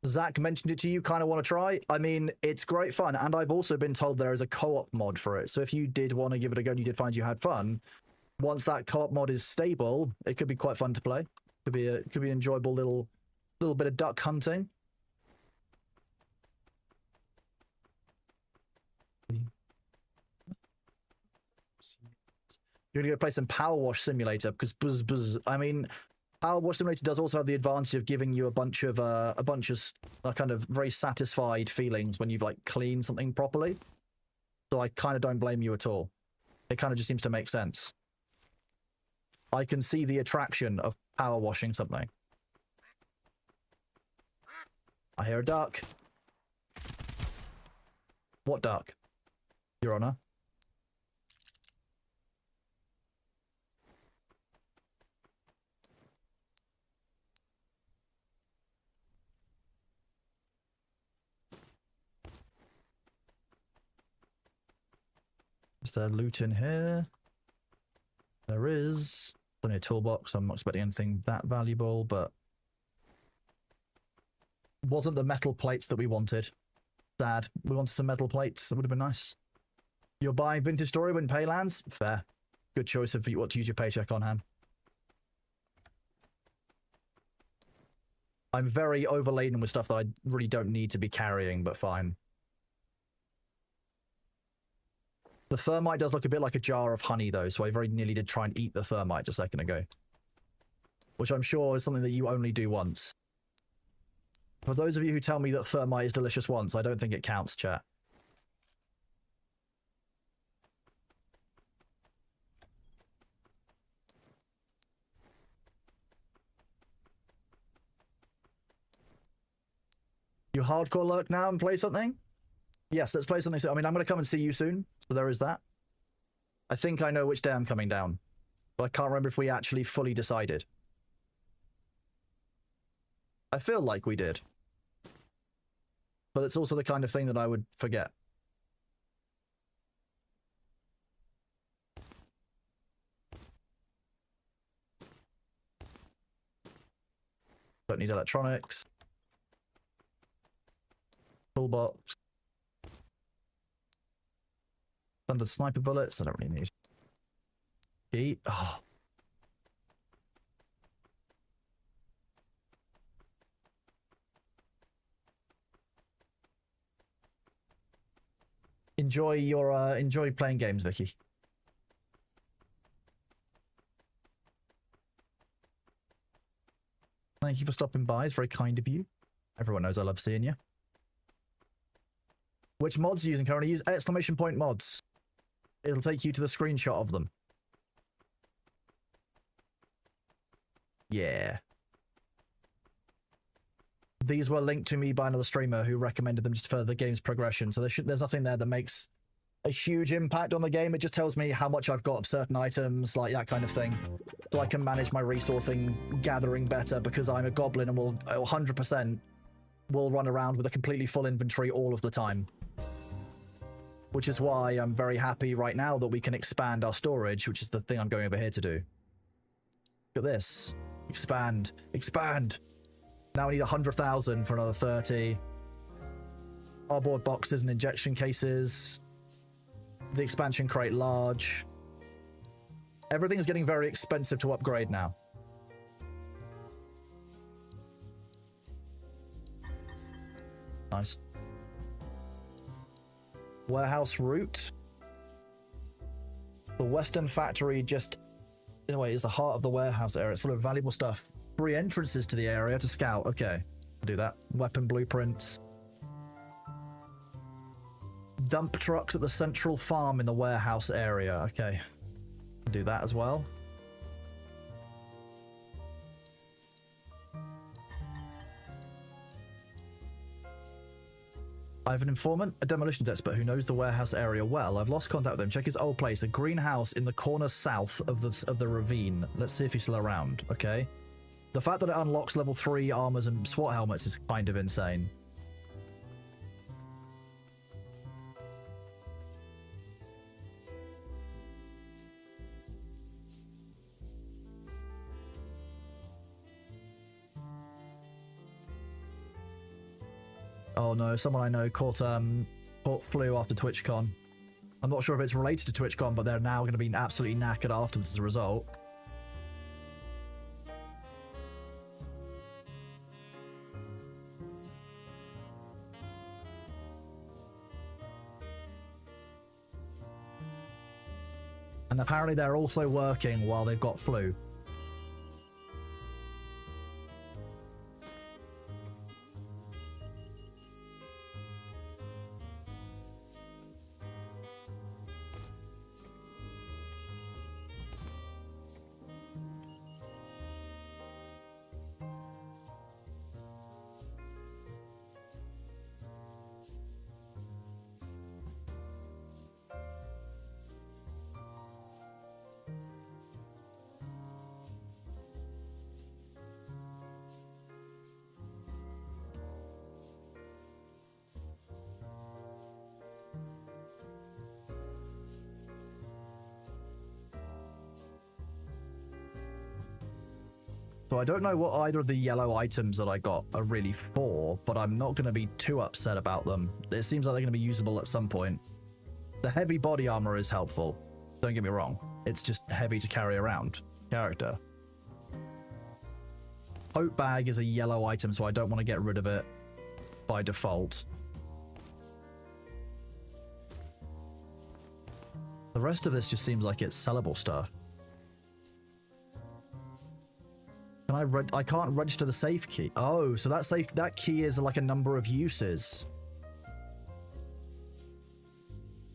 S1: Zach mentioned it to you, kind of want to try? I mean, it's great fun, and I've also been told there is a co-op mod for it, so if you did want to give it a go and you did find you had fun, once that co-op mod is stable, it could be quite fun to play. Could be an enjoyable little bit of duck hunting. You're gonna go play some Power Wash Simulator because I mean, Power Wash Simulator does also have the advantage of giving you a bunch of kind of very satisfied feelings when you've like cleaned something properly. So I kind of don't blame you at all. It kind of just seems to make sense. I can see the attraction of power washing something. I hear a duck. What duck, Your Honor? Is there loot in here? There is. It's only a toolbox. I'm not expecting anything that valuable, but wasn't the metal plates that we wanted. Sad. We wanted some metal plates. That would have been nice. You're buying Vintage Story when pay lands? Fair. Good choice of what to use your paycheck on, Ham. I'm very overladen with stuff that I really don't need to be carrying, but fine. The thermite does look a bit like a jar of honey, though, so I very nearly did try and eat the thermite just a second ago. Which I'm sure is something that you only do once. For those of you who tell me that thermite is delicious once, I don't think it counts, chat. You hardcore lurk now and play something? Yes, let's play something soon. I mean, I'm going to come and see you soon, so there is that. I think I know which day I'm coming down, but I can't remember if we actually fully decided. I feel like we did. But it's also the kind of thing that I would forget. Don't need electronics. Toolbox. Standard sniper bullets, I don't really need. Key. Oh. Enjoy playing games, Vicky. Thank you for stopping by. It's very kind of you. Everyone knows I love seeing you. Which mods are you using currently? Use exclamation point mods. It'll take you to the screenshot of them. Yeah. These were linked to me by another streamer who recommended them just for the game's progression. So there's nothing there that makes a huge impact on the game. It just tells me how much I've got of certain items, like that kind of thing. So I can manage my resourcing gathering better because I'm a goblin and will 100% will run around with a completely full inventory all of the time. Which is why I'm very happy right now that we can expand our storage, which is the thing I'm going over here to do. Look at this. Expand. Expand! Now we need 100,000 for another 30. Cardboard boxes and injection cases. The expansion crate large. Everything is getting very expensive to upgrade now. Nice. Warehouse route. The Western Factory just, in a way, is the heart of the warehouse area. It's full of valuable stuff. 3 entrances to the area to scout. Okay, do that. Weapon blueprints. Dump trucks at the central farm in the warehouse area. Okay, do that as well. I have an informant, a demolitions expert who knows the warehouse area well. I've lost contact with him. Check his old place, a greenhouse in the corner south of the ravine. Let's see if he's still around. Okay. The fact that it unlocks level 3 armors and SWAT helmets is kind of insane. Oh no, someone I know caught flu after TwitchCon. I'm not sure if it's related to TwitchCon, but they're now going to be absolutely knackered afterwards as a result. And apparently they're also working while they've got flu. So I don't know what either of the yellow items that I got are really for, but I'm not going to be too upset about them. It seems like they're going to be usable at some point. The heavy body armor is helpful. Don't get me wrong. It's just heavy to carry around. Character. Tote bag is a yellow item, so I don't want to get rid of it by default. The rest of this just seems like it's sellable stuff. Can I can't register the safe key. Oh, so that key is like a number of uses.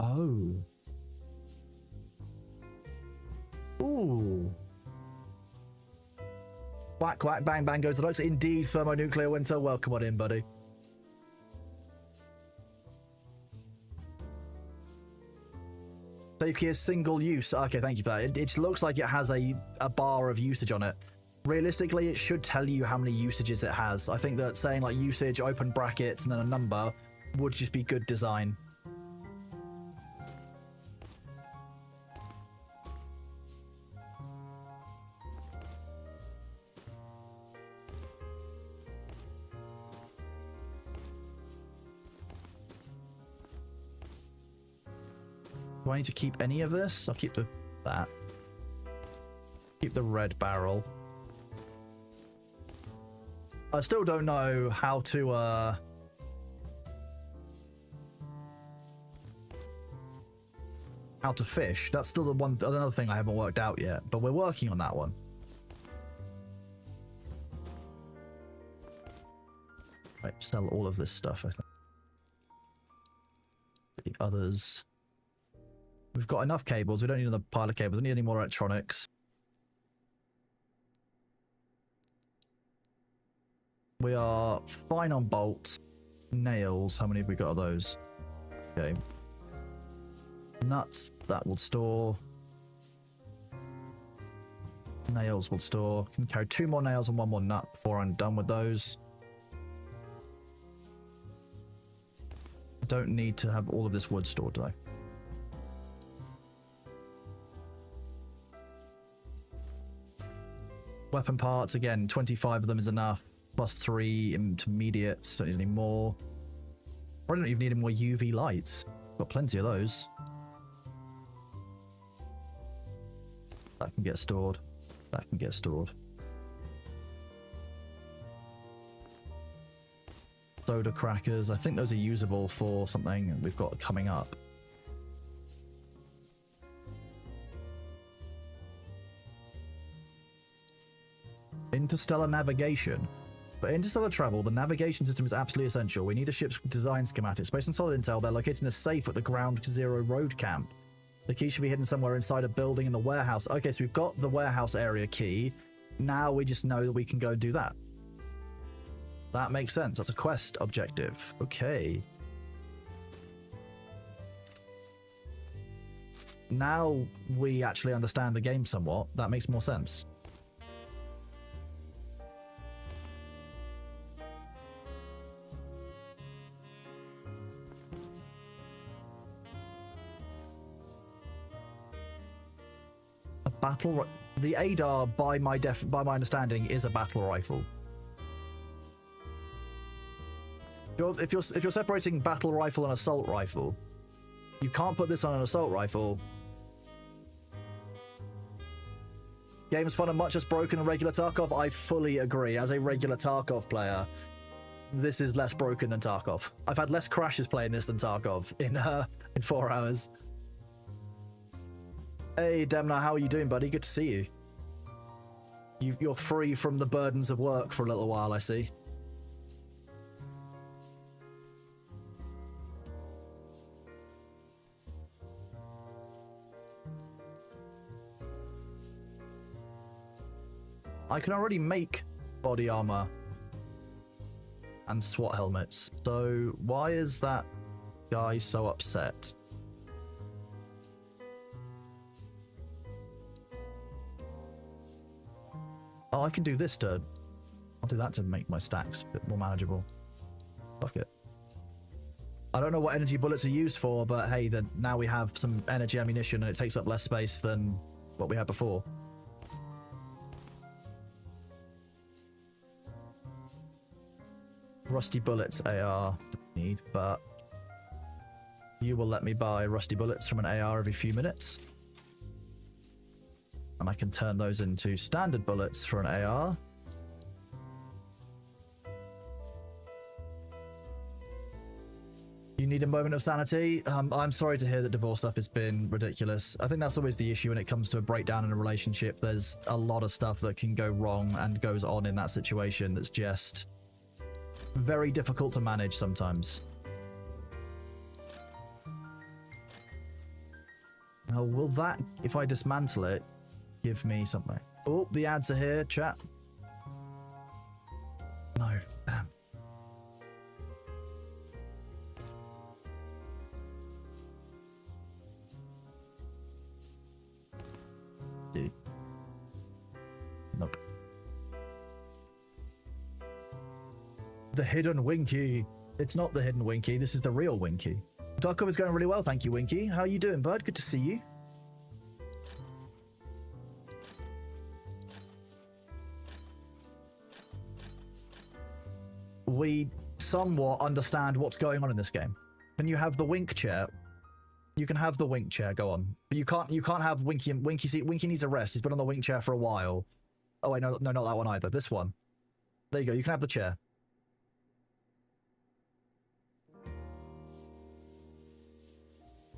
S1: Oh. Ooh. Quack, quack, bang, bang, goes the ducks. Indeed, thermonuclear winter. Welcome on in, buddy. Safe key is single use. Okay, thank you for that. It looks like it has a bar of usage on it. Realistically, it should tell you how many usages it has. I think that saying like usage, open brackets, and then a number would just be good design. Do I need to keep any of this? I'll keep that. Keep the red barrel. I still don't know how to fish. That's still another thing I haven't worked out yet, but we're working on that one. Right, sell all of this stuff, I think. The others. We've got enough cables. We don't need another pile of cables. We don't need any more electronics. We are fine on bolts. Nails. How many have we got of those? Okay. Nuts. That will store. Nails will store. Can carry 2 more nails and 1 more nut before I'm done with those. Don't need to have all of this wood stored, though. Weapon parts, again, 25 of them is enough. Plus 3 intermediates, don't need any more. Probably don't even need any more UV lights. Got plenty of those. That can get stored. That can get stored. Soda crackers, I think those are usable for something we've got coming up. Interstellar navigation. For interstellar travel, the navigation system is absolutely essential. We need the ship's design schematics. Based on solid intel, they're located in a safe at the Ground Zero road camp. The key should be hidden somewhere inside a building in the warehouse. Okay, so we've got the warehouse area key. Now we just know that we can go and do that. That makes sense. That's a quest objective. Okay. Now we actually understand the game somewhat. That makes more sense. A battle... The ADAR, by my understanding, is a battle rifle. If you're separating battle rifle and assault rifle, you can't put this on an assault rifle. Game's fun and much less broken than regular Tarkov. I fully agree. As a regular Tarkov player, this is less broken than Tarkov. I've had less crashes playing this than Tarkov in 4 hours. Hey Demna, how are you doing, buddy? Good to see you. You're free from the burdens of work for a little while, I see. I can already make body armor and SWAT helmets, so why is that guy so upset? Oh, I can do this to... I'll do that to make my stacks a bit more manageable. Fuck it. I don't know what energy bullets are used for, but hey, then now we have some energy ammunition and it takes up less space than what we had before. Rusty bullets AR don't need, but you will let me buy rusty bullets from an AR every few minutes. And I can turn those into standard bullets for an AR. You need a moment of sanity. I'm sorry to hear that divorce stuff has been ridiculous. I think that's always the issue when it comes to a breakdown in a relationship. There's a lot of stuff that can go wrong and goes on in that situation that's just very difficult to manage sometimes. Now, will that, if I dismantle it, give me something? Oh, the ads are here, chat. No, damn. Dude. Nope. The hidden Winky. It's not the hidden Winky. This is the real Winky. Tarkov is going really well, thank you, Winky. How are you doing, bud? Good to see you. We somewhat understand what's going on in this game. Can you have the wink chair? You can have the wink chair. Go on. But you can't have Winky. Winky needs a rest. He's been on the wink chair for a while. Oh wait, no, not that one either. This one. There you go. You can have the chair.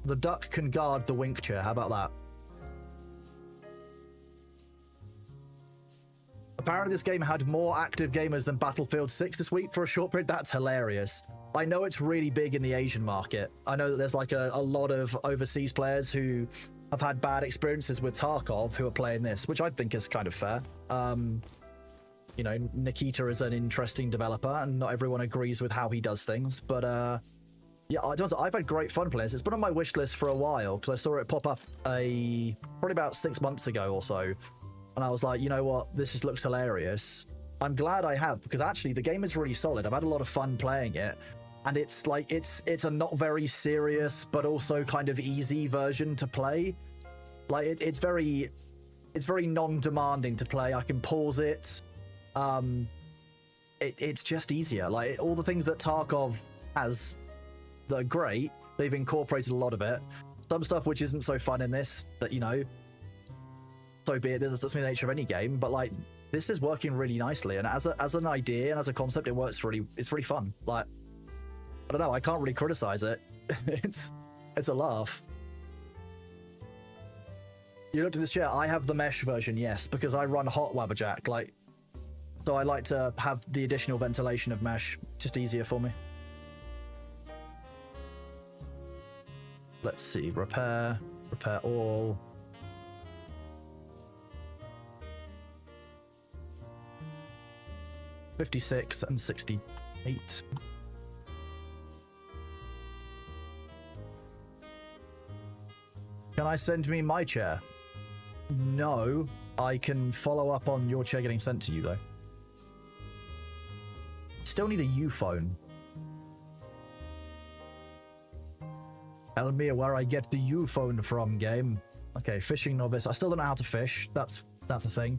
S1: The duck can guard the wink chair. How about that? Apparently this game had more active gamers than Battlefield 6 this week for a short period. That's hilarious. I know it's really big in the Asian market. I know that there's like a lot of overseas players who have had bad experiences with Tarkov who are playing this, which I think is kind of fair. You know, Nikita is an interesting developer and not everyone agrees with how he does things, but yeah, I've had great fun playing this. It's been on my wish list for a while because I saw it pop up probably about 6 months ago or so. And I was like, you know what? This just looks hilarious. I'm glad I have, because actually the game is really solid. I've had a lot of fun playing it. And it's like, it's a not very serious, but also kind of easy version to play. Like, it's very non-demanding to play. I can pause it. It's just easier. Like, all the things that Tarkov has that are great, they've incorporated a lot of it. Some stuff which isn't so fun in this, that, you know, so be it. That's the nature of any game, but like this is working really nicely, and as an idea and as a concept, it works really. It's really fun. Like, I don't know. I can't really criticize it. it's a laugh. You looked at this chair. I have the mesh version, yes, because I run hot Wabberjack. Like, so I like to have the additional ventilation of mesh. Just easier for me. Let's see. Repair all. $56 and $68. Can I send me my chair? No, I can follow up on your chair getting sent to you though. Still need a U phone. Tell me where I get the U phone from, game. Okay, fishing novice. I still don't know how to fish. That's a thing.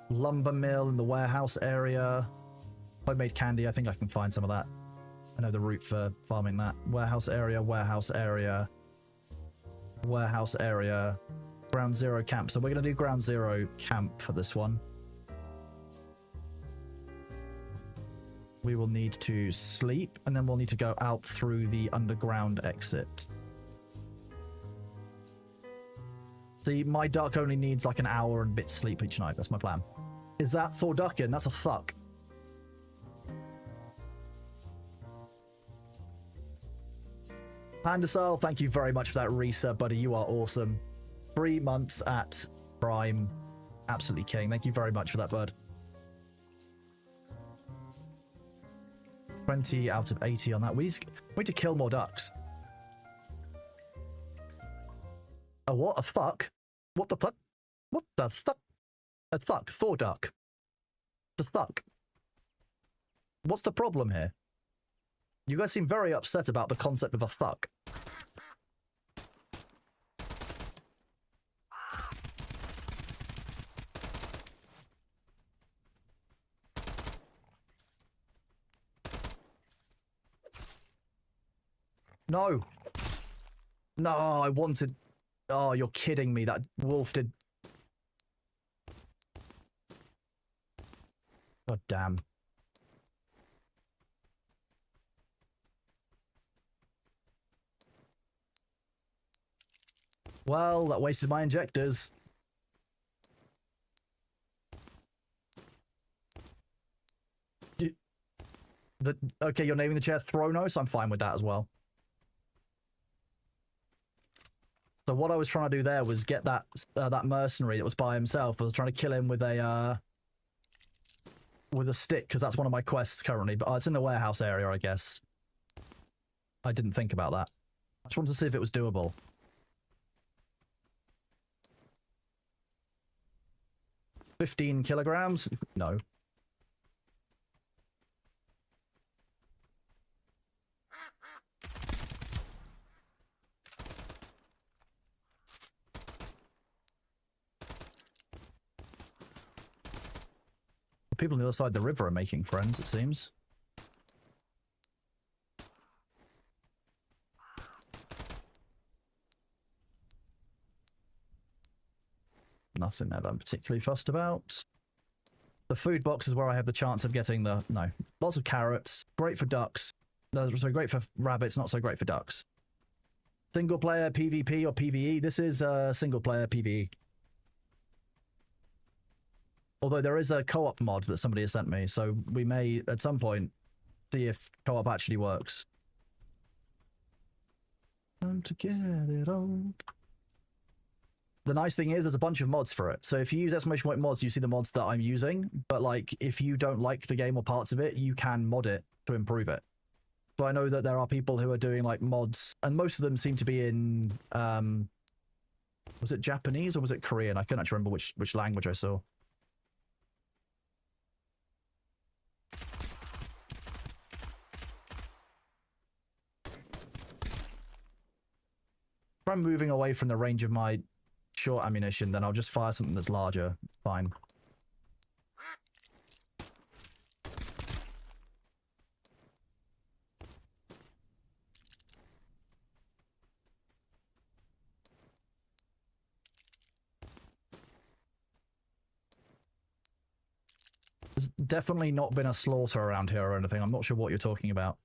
S1: Lumber mill in the warehouse area. Homemade candy. I think I can find some of that. I know the route for farming that. Warehouse area, warehouse area, warehouse area. Ground zero camp. So we're going to do ground zero camp for this one. We will need to sleep, and then we'll need to go out through the underground exit. See, my duck only needs like an hour and a bit sleep each night. That's my plan. Is that for ducking? That's a thuck. Pandasal, thank you very much for that resub, buddy. You are awesome. 3 months at Prime. Absolutely king. Thank you very much for that, bud. 20 out of 80 on that. We need to kill more ducks. A what? A fuck? What the fuck? What the fuck? A thuck. Thor duck. The fuck. What's the problem here? You guys seem very upset about the concept of a thuck. No. No, I wanted... Oh, you're kidding me. That wolf did... God damn. Well, that wasted my injectors. Okay, you're naming the chair Thronos. I'm fine with that as well. So what I was trying to do there was get that that mercenary that was by himself. I was trying to kill him with a stick, because that's one of my quests currently. But it's in the warehouse area, I guess. I didn't think about that. I just wanted to see if it was doable. $15 kilograms? No. People on the other side of the river are making friends, it seems. Nothing there that I'm particularly fussed about. The food box is where I have the chance of getting the... No. Lots of carrots. Great for ducks. No, so great for rabbits, not so great for ducks. Single player PvP or PvE? This is single player PvE. Although there is a co-op mod that somebody has sent me, so we may, at some point, see if co-op actually works. Time to get it on. The nice thing is there's a bunch of mods for it. So if you use exclamation point mods, you see the mods that I'm using. But like, if you don't like the game or parts of it, you can mod it to improve it. So I know that there are people who are doing like mods, and most of them seem to be in, was it Japanese or was it Korean? I couldn't actually remember which language I saw. If I'm moving away from the range of my short ammunition, then I'll just fire something that's larger. Fine. There's definitely not been a slaughter around here or anything. I'm not sure what you're talking about.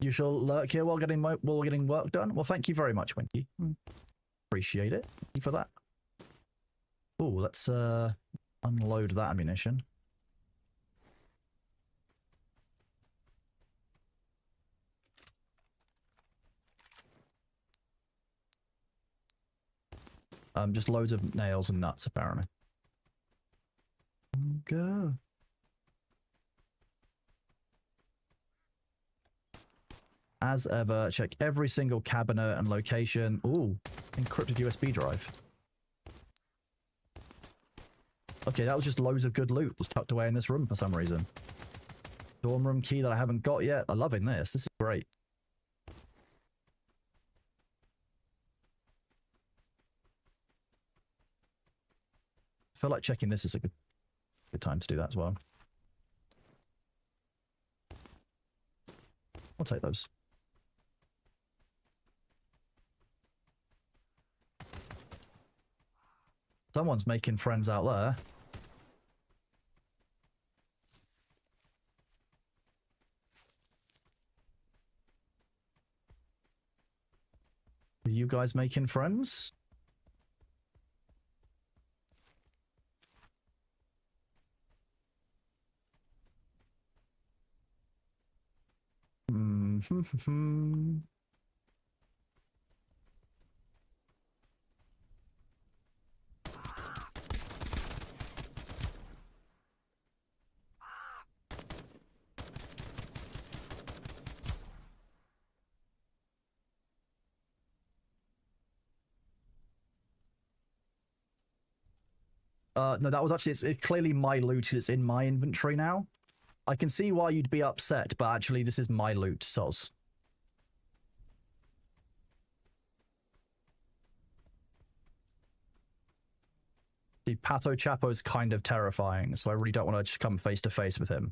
S1: You shall lurk here while getting work done? Well, thank you very much, Winky. Appreciate it. Thank you for that. Oh, let's unload that ammunition. Just loads of nails and nuts, apparently. Go. As ever, check every single cabinet and location. Ooh, encrypted USB drive. Okay, that was just loads of good loot that's tucked away in this room for some reason. Dorm room key that I haven't got yet. I'm loving this. This is great. I feel like checking this is a good time to do that as well. I'll take those. Someone's making friends out there. Are you guys making friends? No, that was actually, it's clearly my loot. It's in my inventory now. I can see why you'd be upset, but actually this is my loot, soz. See, Pato Chapo's kind of terrifying, so I really don't want to just come face to face with him.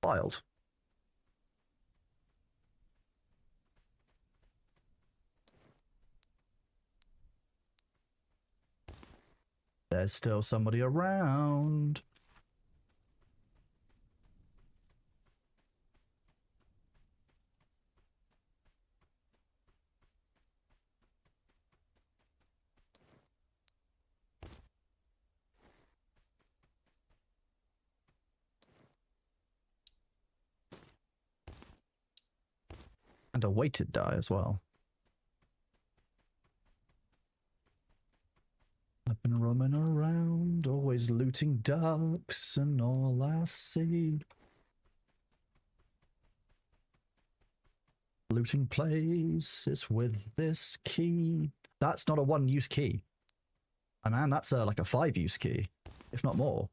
S1: Wild. There's still somebody around. And a weighted die as well. I've been roaming around, always looting ducks, and all I see. Looting places with this key. That's not a one-use key. Oh, man, that's like a 5-use key, if not more.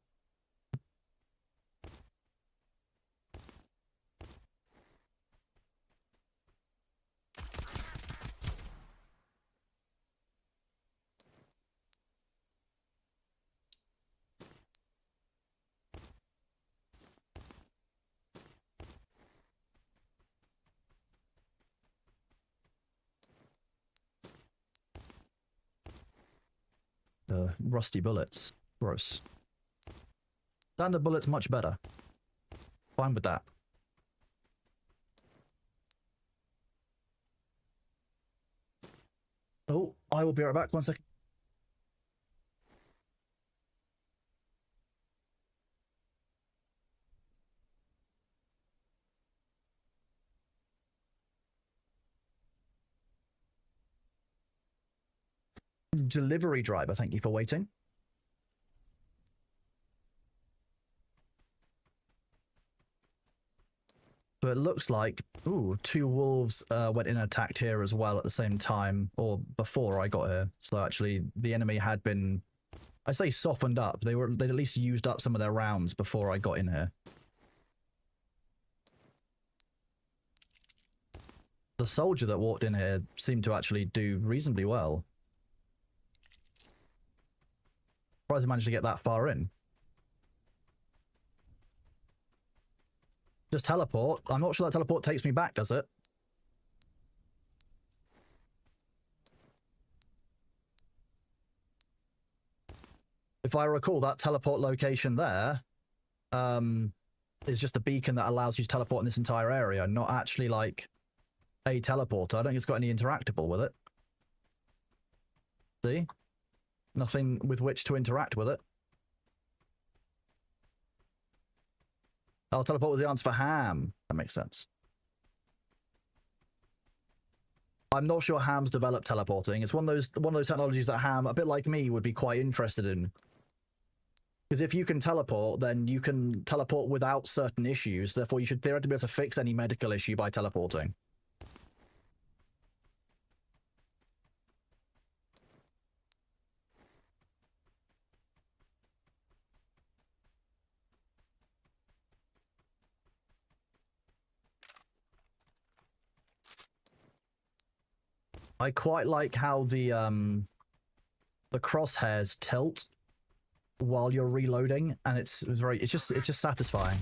S1: rusty bullets. Gross. Standard bullets much better. Fine with that. Oh, I will be right back. 1 second. Delivery driver, thank you for waiting. So it looks like, ooh, 2 wolves went in and attacked here as well at the same time, or before I got here. So actually, the enemy had been, I say softened up. They'd at least used up some of their rounds before I got in here. The soldier that walked in here seemed to actually do reasonably well. Surprised I managed to get that far in. Just teleport. I'm not sure that teleport takes me back, does it? If I recall, that teleport location there is just a beacon that allows you to teleport in this entire area, not actually like a teleporter. I don't think it's got any interactable with it. See? Nothing with which to interact with it. Oh, teleport was the answer for ham. That makes sense. I'm not sure Ham's developed teleporting. It's one of those technologies that Ham, a bit like me, would be quite interested in. Because if you can teleport, then you can teleport without certain issues. Therefore, you should theoretically be able to fix any medical issue by teleporting. I quite like how the crosshairs tilt while you're reloading, and it's just satisfying.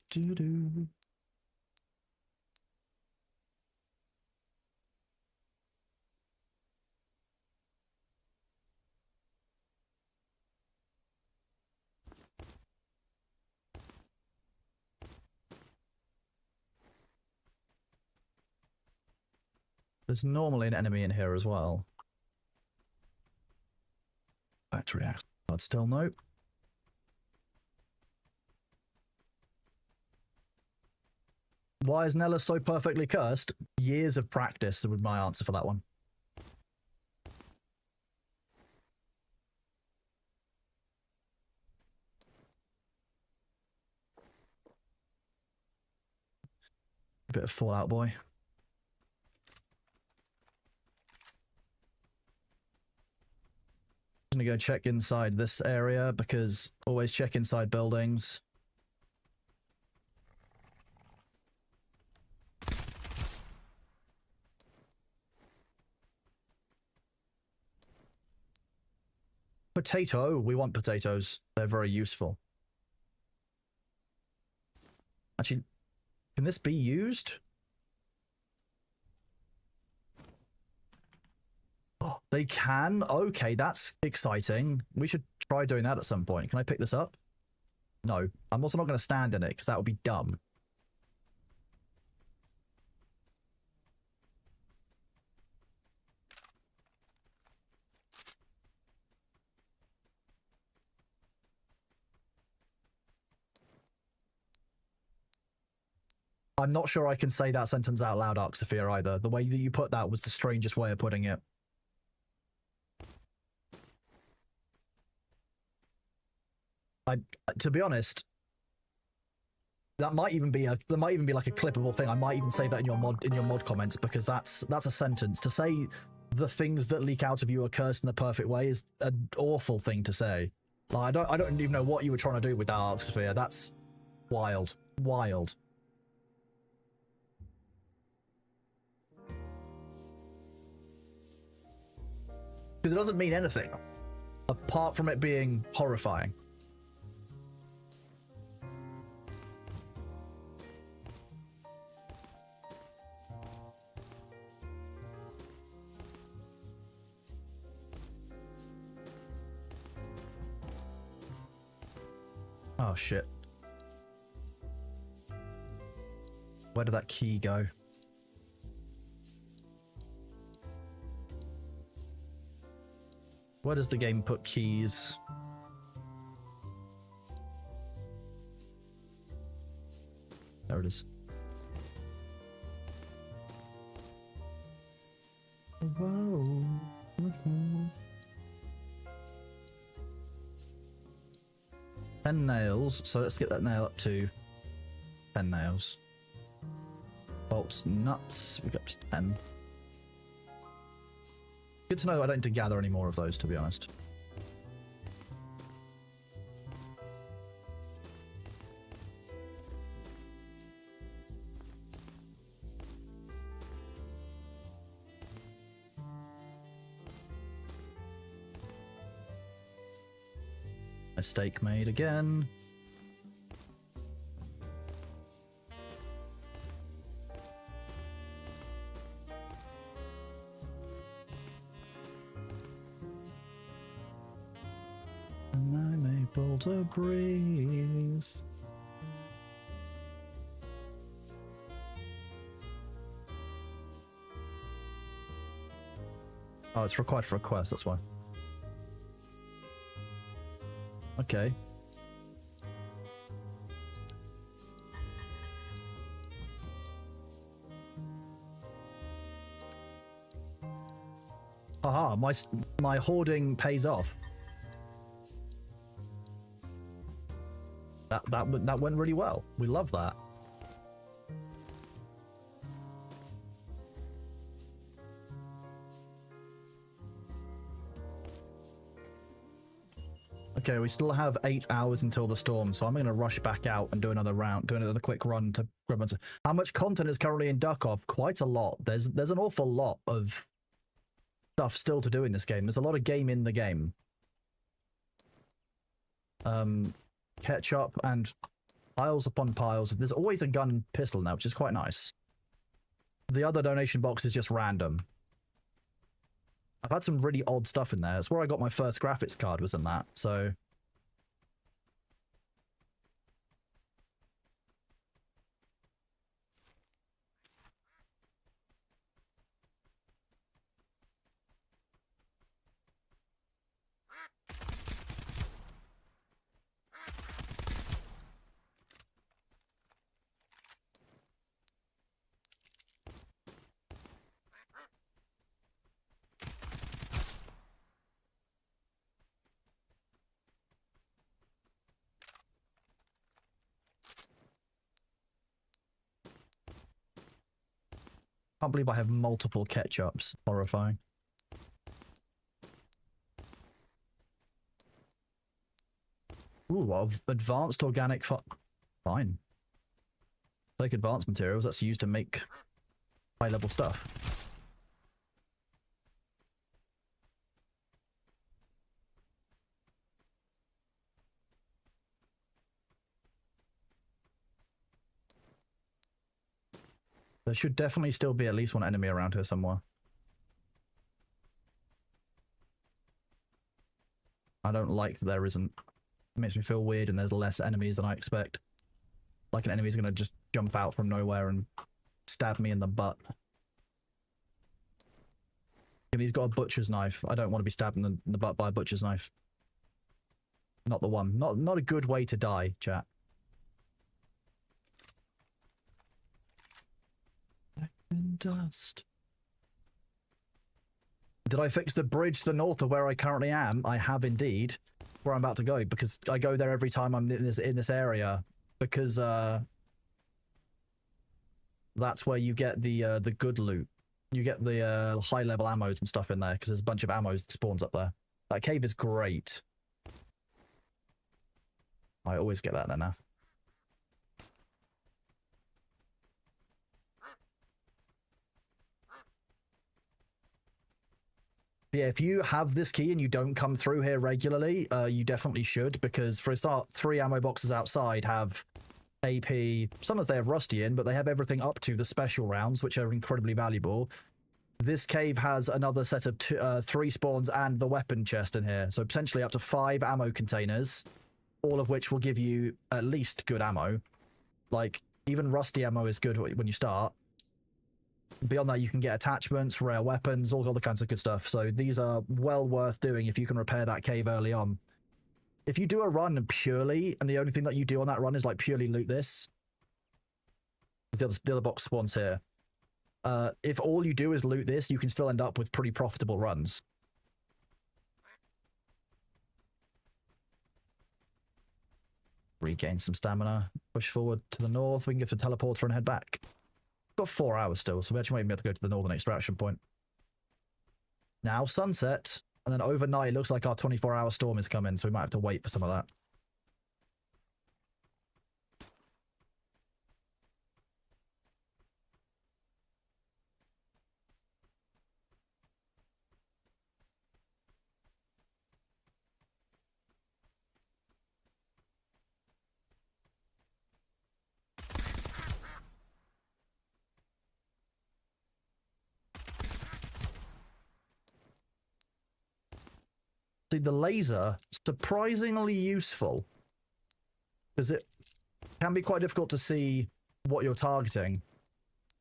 S1: Do. There's normally an enemy in here as well. Factory axe, but still no. Why is Nella so perfectly cursed? Years of practice would be my answer for that one. A bit of Fallout Boy. I'm gonna go check inside this area because always check inside buildings. Potato. We want potatoes. They're very useful. Actually, can this be used? Oh, they can? Okay, that's exciting. We should try doing that at some point. Can I pick this up? No. I'm also not going to stand in it because that would be dumb. I'm not sure I can say that sentence out loud, Arxophia, either. The way that you put that was the strangest way of putting it. To be honest, that might even be like a clippable thing. I might even say that in your mod comments because that's a sentence. To say the things that leak out of you are cursed in the perfect way is an awful thing to say. Like, I don't even know what you were trying to do with that, Arxophia. That's wild. Wild. Because it doesn't mean anything, apart from it being horrifying. Oh, shit. Where did that key go? Where does the game put keys? There it is. Whoa. 10 nails, so let's get that nail up to 10 nails. Bolts, nuts, we got just 10. Good to know I don't need to gather any more of those, to be honest. Mistake made again. And I may bolt a breeze. Oh, it's required for a quest, that's why. Okay. Aha, my hoarding pays off. That went really well. We love that. Okay, we still have 8 hours until the storm, so I'm going to rush back out and do another round, do another quick run to grab onto. How much content is currently in Duckov? Quite a lot. There's an awful lot of stuff still to do in this game. There's a lot of game in the game. Ketchup and piles upon piles. There's always a gun and pistol now, which is quite nice. The other donation box is just random. I've had some really odd stuff in there. It's where I got my first graphics card, was in that, so... Can't believe I have multiple ketchups. Horrifying. Ooh, well, advanced organic fine. Take advanced materials, that's used to make high-level stuff. There should definitely still be at least one enemy around here somewhere. I don't like that there isn't. It makes me feel weird and there's less enemies than I expect. Like an enemy's gonna just jump out from nowhere and stab me in the butt. If he's got a butcher's knife, I don't want to be stabbed in the butt by a butcher's knife. Not the one. Not a good way to die, chat. And dust. Did I fix the bridge to the north of where I currently am? I have indeed. Where I'm about to go, because I go there every time I'm in this area, because that's where you get the good loot. You get the high level ammos and stuff in there, because there's a bunch of ammos that spawns up there. That cave is great. I always get that there now. Yeah, if you have this key and you don't come through here regularly, you definitely should, because for a start, 3 ammo boxes outside have AP. Sometimes they have Rusty in, but they have everything up to the special rounds, which are incredibly valuable. This cave has another set of 3 spawns and the weapon chest in here, so potentially up to 5 ammo containers, all of which will give you at least good ammo. Like, even Rusty ammo is good when you start. Beyond that, you can get attachments, rare weapons, all other kinds of good stuff. So these are well worth doing if you can repair that cave early on. If you do a run purely, and the only thing that you do on that run is like purely loot this, the other box spawns here. If all you do is loot this, you can still end up with pretty profitable runs. Regain some stamina, push forward to the north, we can get to the teleporter and head back. Got 4 hours still, so we actually might be able to go to the northern extraction point. Now sunset, and then overnight it looks like our 24-hour storm is coming, so we might have to wait for some of that. See, the laser, surprisingly useful, because it can be quite difficult to see what you're targeting,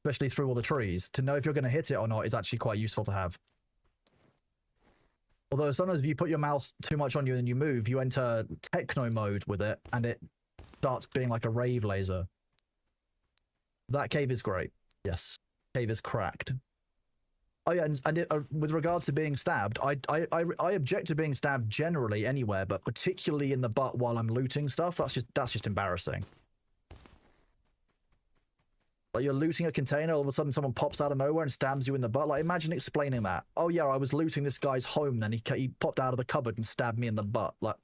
S1: especially through all the trees. To know if you're going to hit it or not is actually quite useful to have. Although sometimes if you put your mouse too much on you and you move, you enter techno mode with it, and it starts being like a rave laser. That cave is great. Yes. Cave is cracked. Oh yeah, and with regards to being stabbed, I object to being stabbed generally anywhere, but particularly in the butt while I'm looting stuff. That's just embarrassing. Like, you're looting a container, all of a sudden someone pops out of nowhere and stabs you in the butt. Like, imagine explaining that. Oh yeah, I was looting this guy's home, then he popped out of the cupboard and stabbed me in the butt. Like,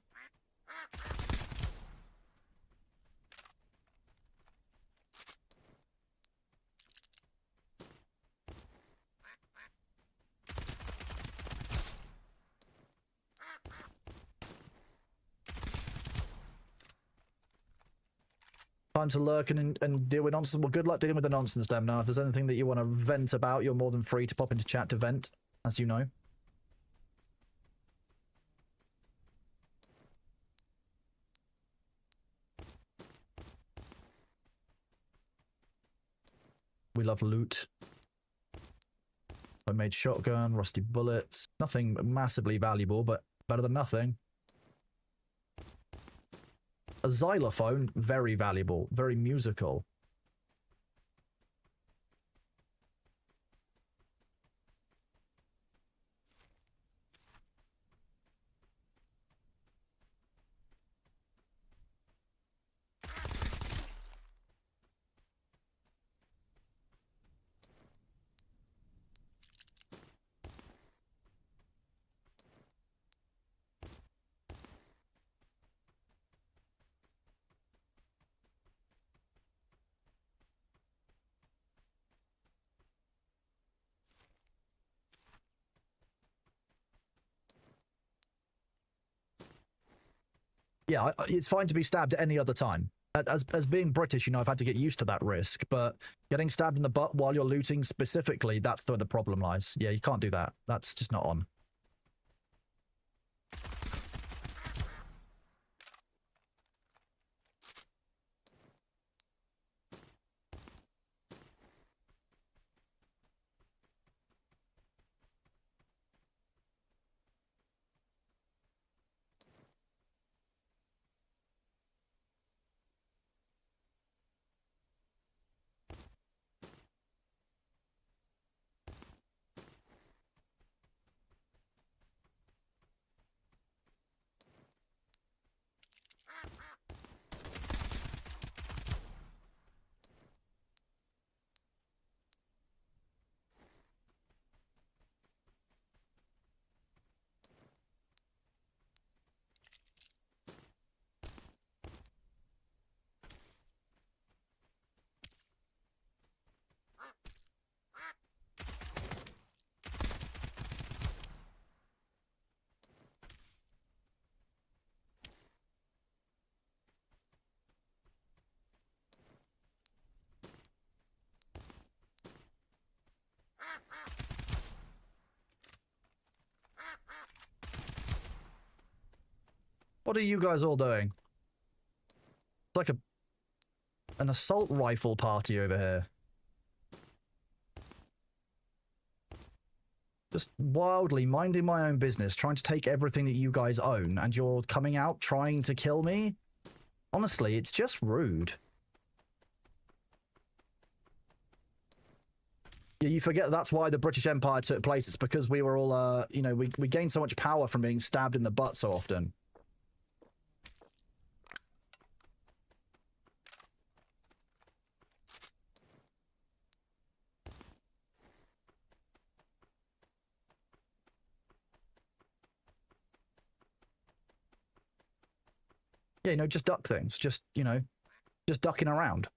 S1: time to lurk and deal with nonsense. Well, good luck dealing with the nonsense, damn. Now, if there's anything that you want to vent about, you're more than free to pop into chat to vent, as you know. We love loot. I made shotgun, rusty bullets. Nothing massively valuable, but better than nothing. A xylophone, very valuable, very musical. Yeah, it's fine to be stabbed at any other time. As being British, you know, I've had to get used to that risk, but getting stabbed in the butt while you're looting specifically, that's where the problem lies. Yeah, you can't do that. That's just not on. What are you guys all doing? It's like an assault rifle party over here. Just wildly minding my own business, trying to take everything that you guys own, and you're coming out trying to kill me? Honestly, it's just rude. Yeah, you forget that's why the British Empire took place. It's because we were all, you know, we gained so much power from being stabbed in the butt so often. Yeah, you know, just duck things. Just, you know, just ducking around.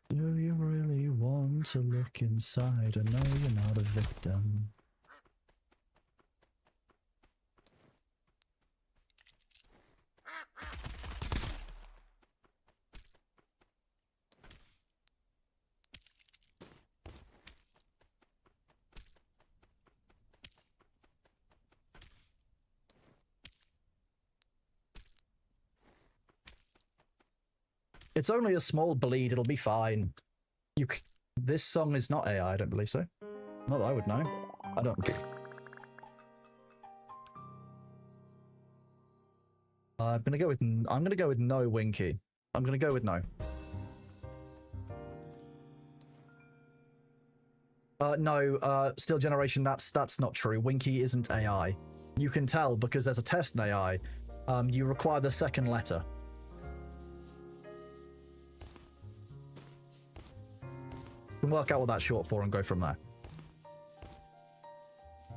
S1: Do you really want to look inside? I know you're not a victim. It's only a small bleed, it'll be fine. This song is not AI, I don't believe so. Not that I would know. I don't. I'm gonna go with no, Winky. I'm gonna go with no. No, Steel Generation, that's not true. Winky isn't AI. You can tell because there's a test in AI. You require the second letter. Can work out what that's short for and go from there.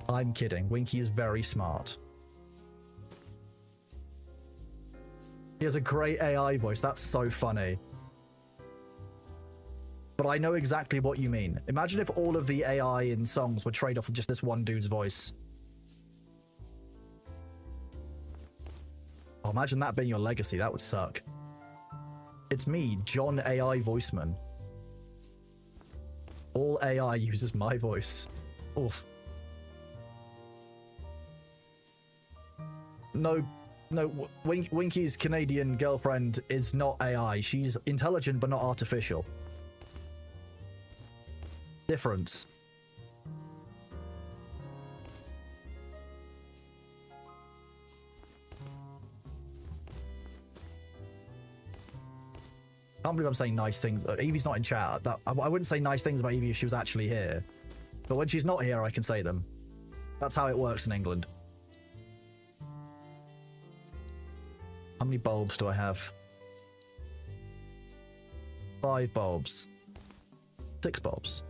S1: I'm kidding. Winky is very smart. He has a great AI voice. That's so funny. But I know exactly what you mean. Imagine if all of the AI in songs were trade off of just this one dude's voice. Oh, imagine that being your legacy. That would suck. It's me, John AI Voiceman. All AI uses my voice. Oof. No, Winky's Canadian girlfriend is not AI. She's intelligent but not artificial. Difference. I can't believe I'm saying nice things. Evie's not in chat. I wouldn't say nice things about Evie if she was actually here. But when she's not here, I can say them. That's how it works in England. How many bulbs do I have? 5 bulbs. 6 bulbs.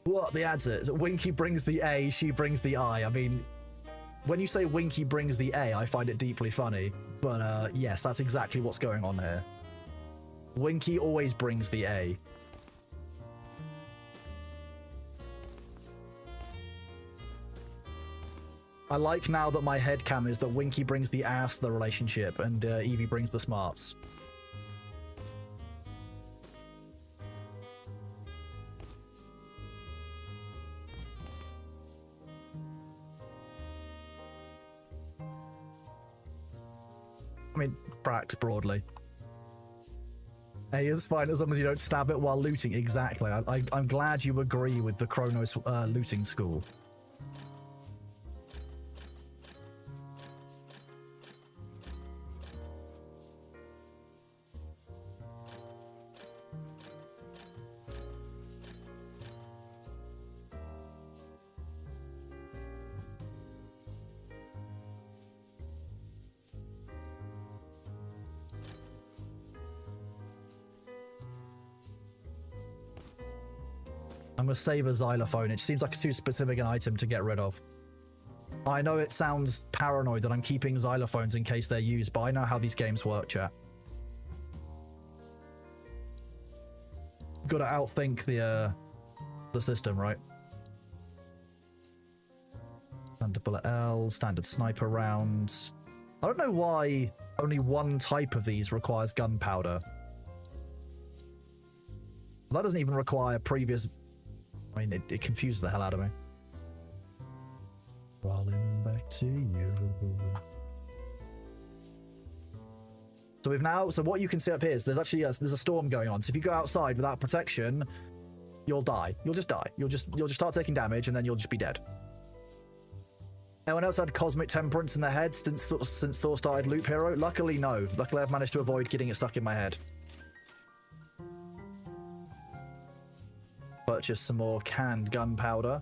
S1: What? The answer is Winky brings the A, she brings the I. I mean, when you say Winky brings the A, I find it deeply funny. But yes, that's exactly what's going on here. Winky always brings the A. I like now that my headcanon is that Winky brings the ass to the relationship and Evie brings the smarts. I mean, prax broadly. A is fine as long as you don't stab it while looting. Exactly. I'm glad you agree with the Kronos looting school. I'm gonna save a xylophone. It seems like too specific an item to get rid of. I know it sounds paranoid that I'm keeping xylophones in case they're used, but I know how these games work, chat. got to outthink the system, right? Standard bullet L, standard sniper rounds. I don't know why only one type of these requires gunpowder. That doesn't even require previous... I mean, it confuses the hell out of me. Rolling back to you. So we've now... So what you can see up here is there's actually there's a storm going on. So if you go outside without protection, you'll die. You'll just die. You'll just start taking damage and then you'll just be dead. Anyone else had cosmic temperance in their head since Thor started Loop Hero? Luckily, no. Luckily, I've managed to avoid getting it stuck in my head. Purchase some more canned gunpowder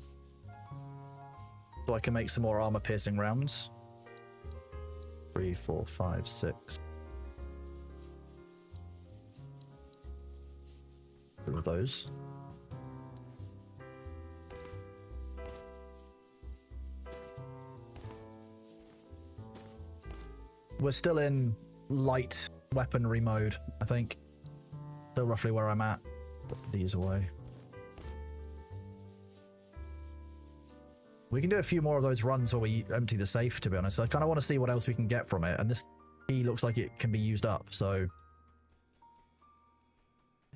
S1: so I can make some more armor-piercing rounds. 3, 4, 5, 6. 2 of those. We're still in light weaponry mode, I think. Still roughly where I'm at. Put these away. We can do a few more of those runs where we empty the safe, to be honest. I kind of want to see what else we can get from it, and this key looks like it can be used up, so...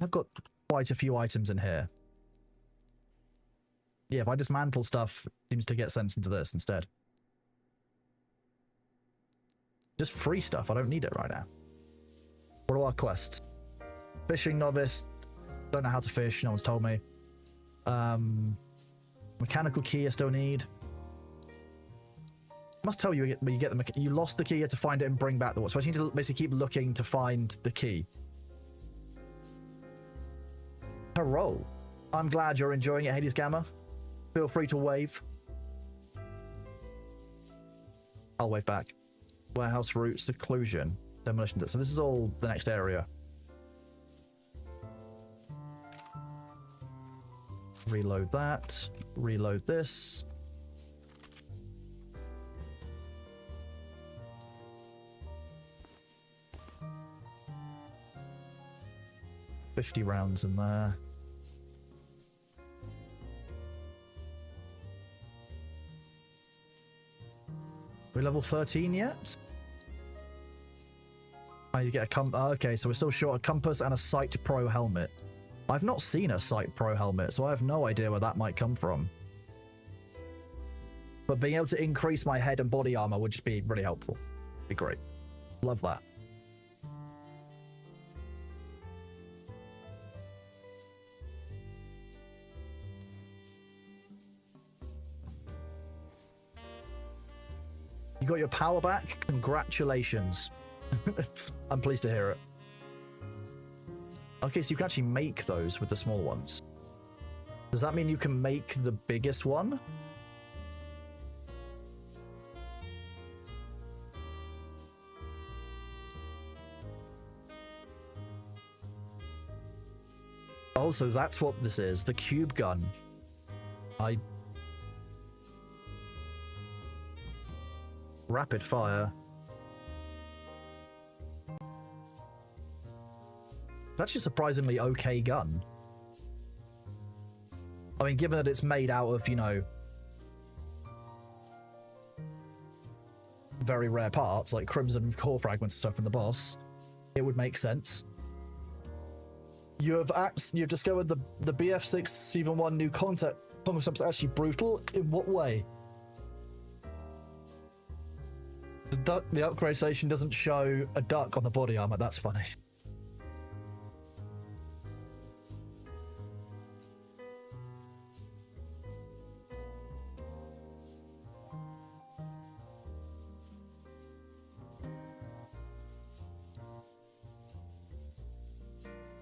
S1: I've got quite a few items in here. Yeah, if I dismantle stuff, it seems to get sent into this instead. Just free stuff, I don't need it right now. What are our quests? Fishing novice, don't know how to fish, no one's told me. Mechanical key I still need. I must tell you when you get the you lost the key, you had to find it and bring back the watch. So I just need to basically keep looking to find the key. Parole. I'm glad you're enjoying it, Hades Gamma. Feel free to wave. I'll wave back. Warehouse route, seclusion, demolition. So this is all the next area. Reload that. Reload this. $50 rounds in there. Are we level 13 yet? I need to get a okay, so we're still short a compass and a Sight Pro helmet. I've not seen a Sight Pro helmet, so I have no idea where that might come from. But being able to increase my head and body armor would just be really helpful. Be great. Love that. You got your power back? Congratulations. I'm pleased to hear it. Okay, so you can actually make those with the small ones. Does that mean you can make the biggest one? Oh, so that's what this is. The cube gun. Rapid fire. It's actually a surprisingly okay gun. I mean, given that it's made out of, you know, very rare parts, like crimson core fragments and stuff from the boss, it would make sense. You've discovered the BF6 Season 1 new concept is actually brutal. In what way? The upgrade station doesn't show a duck on the body armor. That's funny.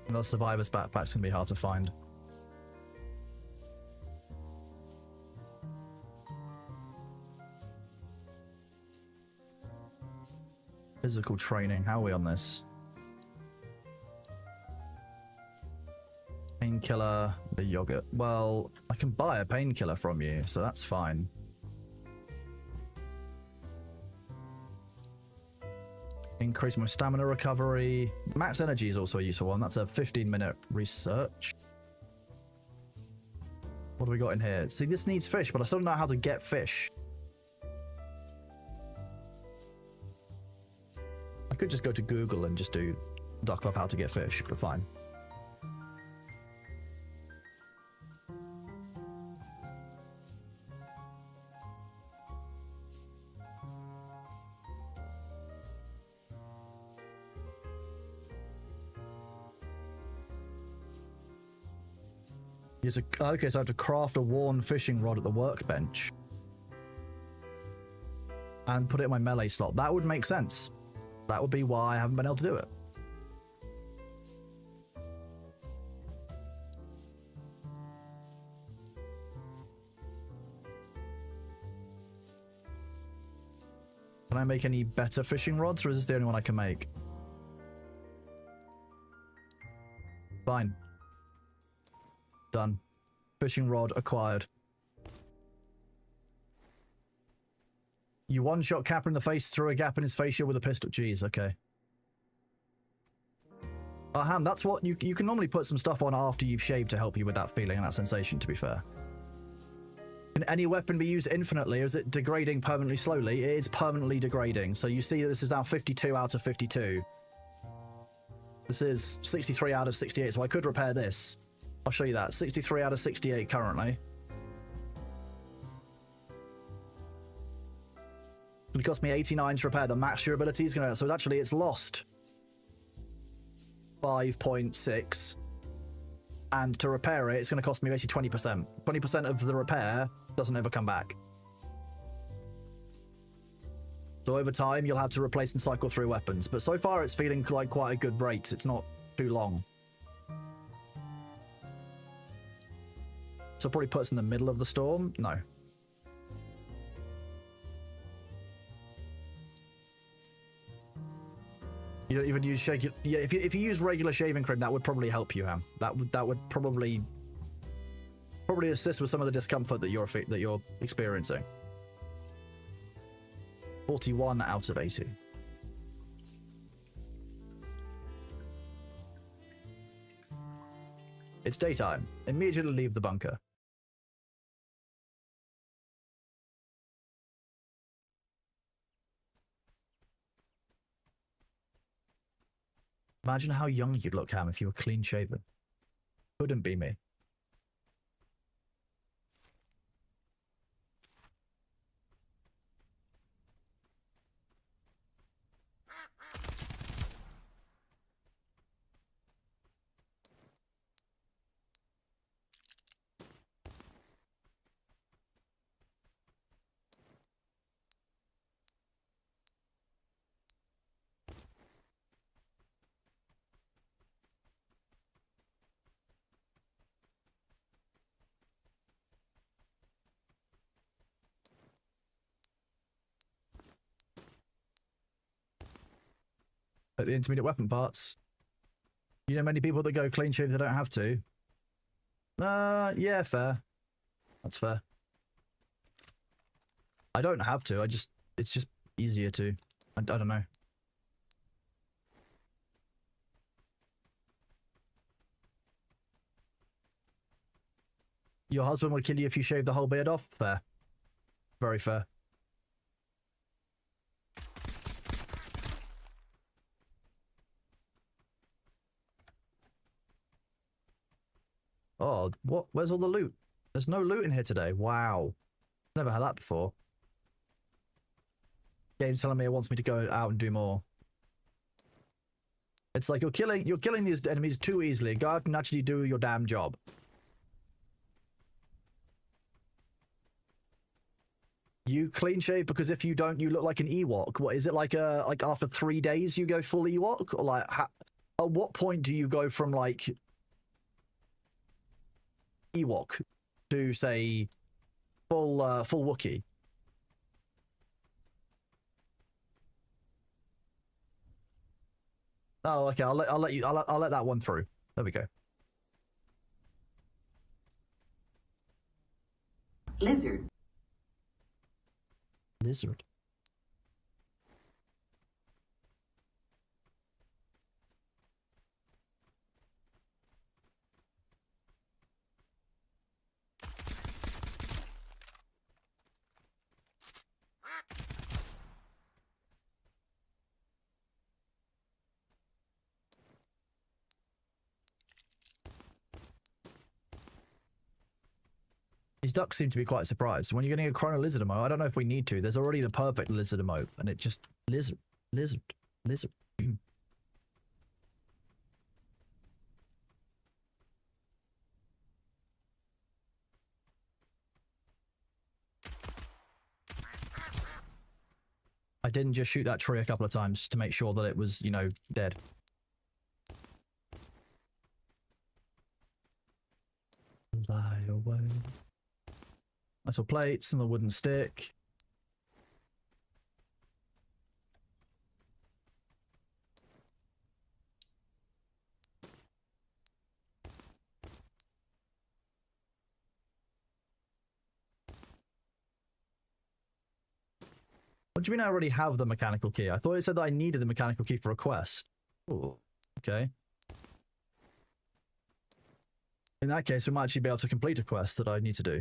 S1: The survivor's backpack's gonna be hard to find. Physical training, how are we on this? Painkiller, the yogurt. Well, I can buy a painkiller from you, so that's fine. Increase my stamina recovery. Max energy is also a useful one. That's a 15-minute research. What do we got in here? See, this needs fish, but I still don't know how to get fish. I could just go to Google and just look up how to get fish, but fine. Okay, so I have to craft a worn fishing rod at the workbench. And put it in my melee slot. That would make sense. That would be why I haven't been able to do it. Can I make any better fishing rods, or is this the only one I can make? Fine. Done. Fishing rod acquired. You one-shot Capper in the face through a gap in his face shield with a pistol. Jeez, okay. Ham, that's what you can normally put some stuff on after you've shaved to help you with that feeling and that sensation, to be fair. Can any weapon be used infinitely, or is it degrading permanently slowly? It is permanently degrading. So you see that this is now 52 out of 52. This is 63 out of 68, so I could repair this. I'll show you that. 63 out of 68 currently. It's going to cost me 89 to repair. The max durability is going to... So actually, it's lost 5.6. And to repair it, it's going to cost me basically 20%. 20% of the repair doesn't ever come back. So over time, you'll have to replace and cycle through weapons. But so far, it's feeling like quite a good rate. It's not too long. So probably put us in the middle of the storm? No. You don't even use shake. Yeah, if you use regular shaving cream, that would probably help you, Ham. That would probably assist with some of the discomfort that you're experiencing. 41 out of 80. It's daytime. Immediately leave the bunker. Imagine how young you'd look, Ham, if you were clean shaven. Couldn't be me. At the intermediate weapon parts. You know many people that go clean shave, they don't have to. Yeah, fair. That's fair. I don't have to, it's just easier to. I don't know. Your husband would kill you if you shaved the whole beard off? Fair. Very fair. Oh, what? Where's all the loot? There's no loot in here today. Wow. Never had that before. Game's telling me it wants me to go out and do more. It's like you're killing these enemies too easily. Go out and actually do your damn job. You clean shave because if you don't, you look like an Ewok. What is it like? Like after 3 days you go full Ewok, or like at what point do you go from like Ewok to say full Wookiee? Oh, okay. I'll let that one through. There we go.
S2: Lizard.
S1: Lizard. These ducks seem to be quite surprised. When you're getting a chrono lizard emote, I don't know if we need to. There's already the perfect lizard emote, and it just lizard. I didn't just shoot that tree a couple of times to make sure that it was, you know, dead. Fly away. Metal plates and the wooden stick. What do you mean I already have the mechanical key? I thought it said that I needed the mechanical key for a quest. Ooh, okay. In that case, we might actually be able to complete a quest that I need to do.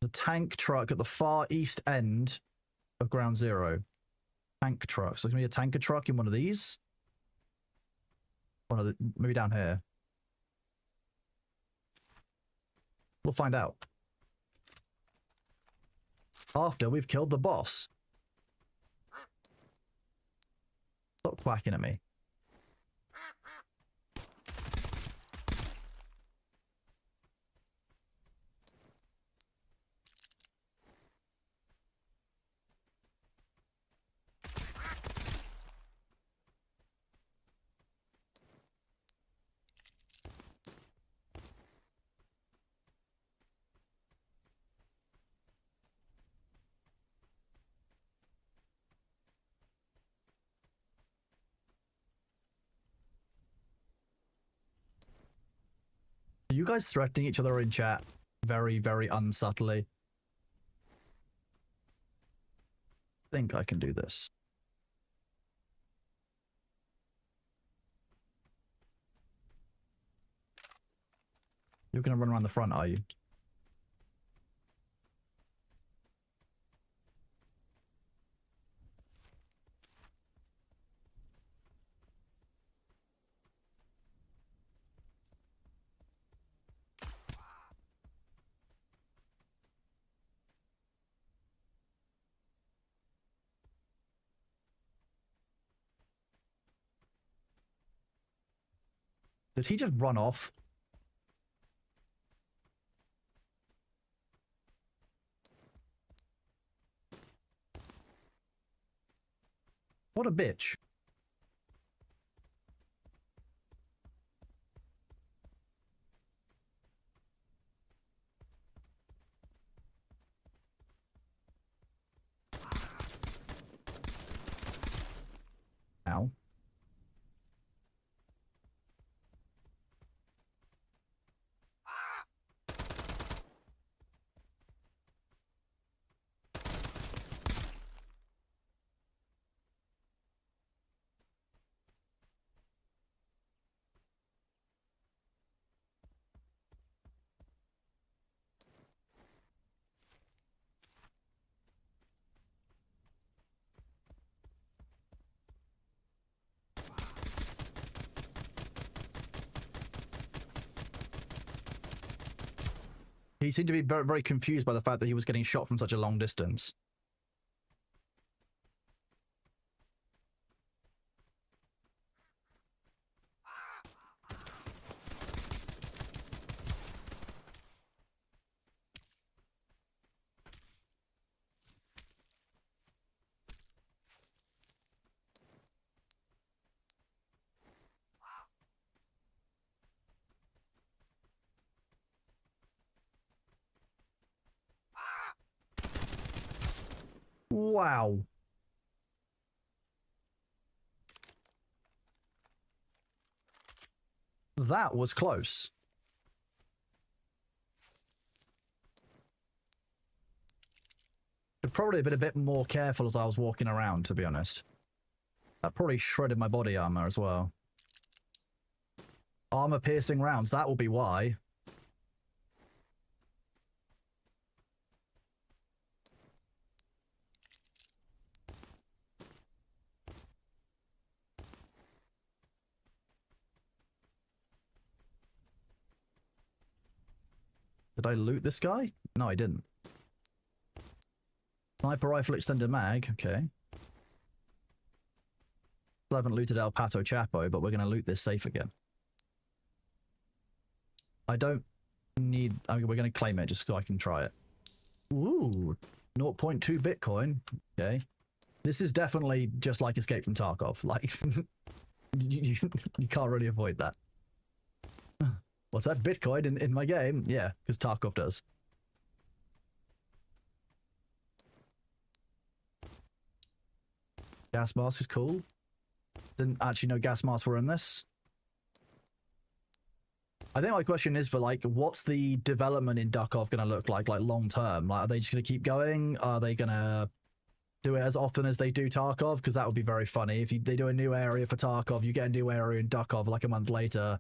S1: The tank truck at the far east end of Ground Zero. Tank truck. So there's going to be a tanker truck in one of these. One of the, maybe down here. We'll find out. After we've killed the boss. Stop quacking at me. Are you guys threatening each other in chat? Very, very unsubtly. I think I can do this. You're going to run around the front, are you? Did he just run off? What a bitch. Ow. He seemed to be very, very confused by the fact that he was getting shot from such a long distance. Wow. That was close. Should probably have been a bit more careful as I was walking around, to be honest. That probably shredded my body armor as well. Armor piercing rounds, that will be why. Did I loot this guy? No, I didn't. Sniper rifle extended mag, okay. Still haven't looted El Pato Chapo, but we're going to loot this safe again. I don't need... I mean, we're going to claim it just so I can try it. Ooh, 0.2 Bitcoin. Okay. This is definitely just like Escape from Tarkov. Like, you can't really avoid that. What's that? Bitcoin in my game? Yeah, because Tarkov does. Gas mask is cool. Didn't actually know gas masks were in this. I think my question is for, like, what's the development in Duckov going to look like long term? Like, are they just going to keep going? Are they going to do it as often as they do Tarkov? Because that would be very funny. If they do a new area for Tarkov, you get a new area in Duckov like a month later,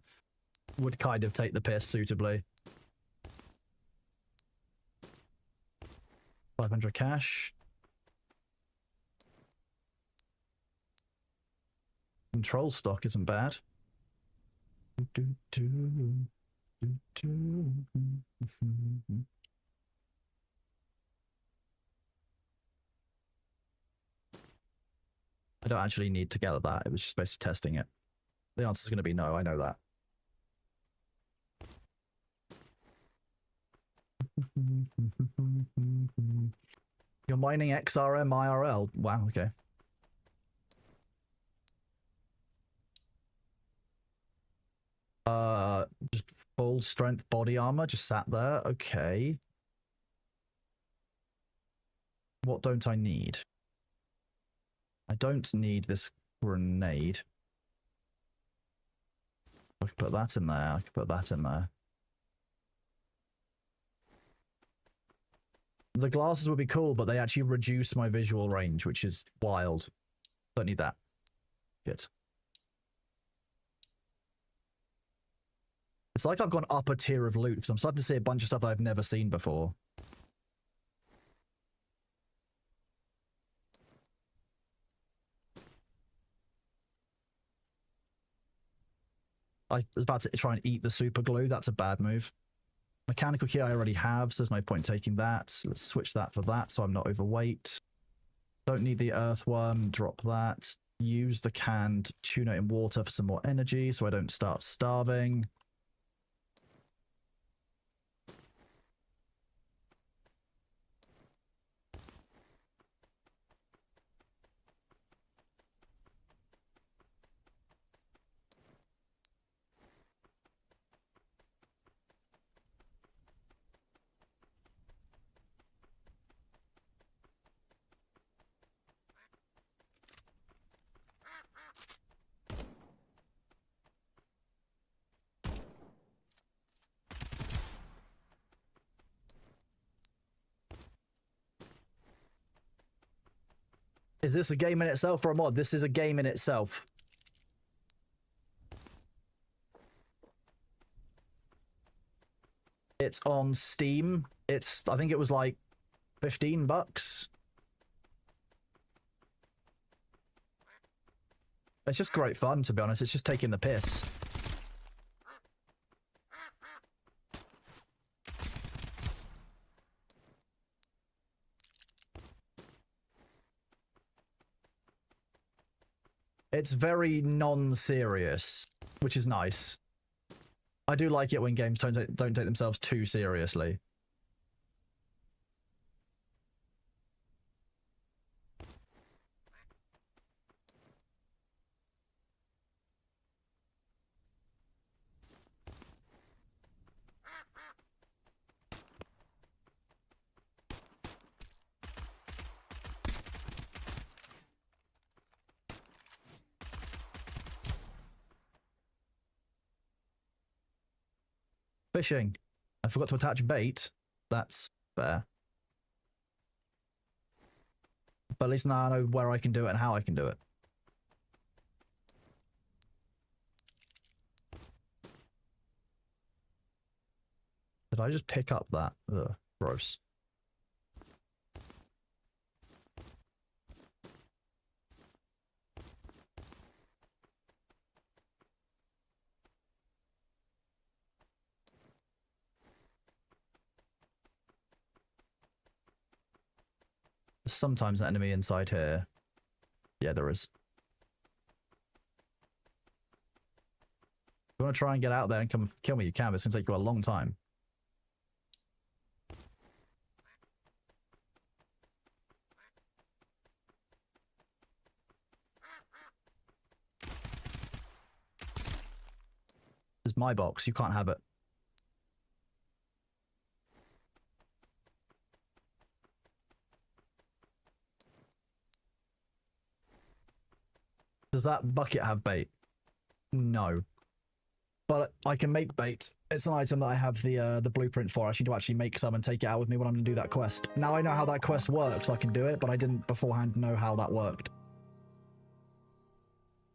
S1: would kind of take the piss suitably. 500 cash. Control stock isn't bad. I don't actually need to gather that. It was just basically testing it. The answer is going to be no, I know that. You're mining XRM IRL? Wow, okay. Just full strength body armor just sat there. Okay. What don't I need? I don't need this grenade. I can put that in there. I can put that in there. The glasses would be cool, but they actually reduce my visual range, which is wild. Don't need that. Good. It's like I've gone up a tier of loot, because I'm starting to see a bunch of stuff that I've never seen before. I was about to try and eat the super glue. That's a bad move. Mechanical key I already have, so there's no point in taking that. Let's switch that for that so I'm not overweight. Don't need the earthworm. Drop that. Use the canned tuna in water for some more energy so I don't start starving. Is this a game in itself or a mod? This is a game in itself. It's on Steam. I think it was like $15. It's just great fun, to be honest. It's just taking the piss. It's very non-serious, which is nice. I do like it when games don't take themselves too seriously. Fishing. I forgot to attach bait. That's fair. But at least now I know where I can do it and how I can do it. Did I just pick up that? Ugh, gross. sometimes an enemy inside here. Yeah, there is. If you want to try and get out there and come kill me, you can, but it's going to take you a long time. This is my box, you can't have it. Does that bucket have bait? No. But I can make bait. It's an item that I have the blueprint for. I need to actually make some and take it out with me when I'm going to do that quest. Now I know how that quest works, I can do it, but I didn't beforehand know how that worked.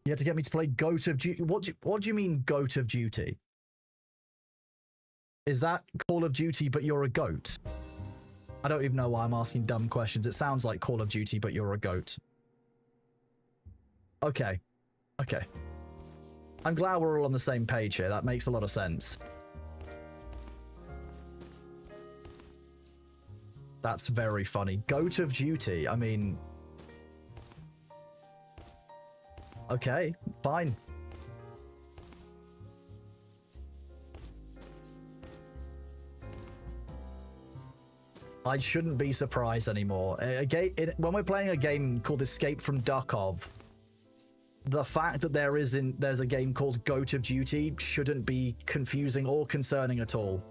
S1: You had to get me to play Goat of Duty. What do you mean Goat of Duty? Is that Call of Duty but you're a goat? I don't even know why I'm asking dumb questions. It sounds like Call of Duty but you're a goat. Okay. Okay. I'm glad we're all on the same page here. That makes a lot of sense. That's very funny. Goat of Duty. I mean... Okay, fine. I shouldn't be surprised anymore. When we're playing a game called Escape from Duckov, the fact that there's a game called Goat of Duty shouldn't be confusing or concerning at all.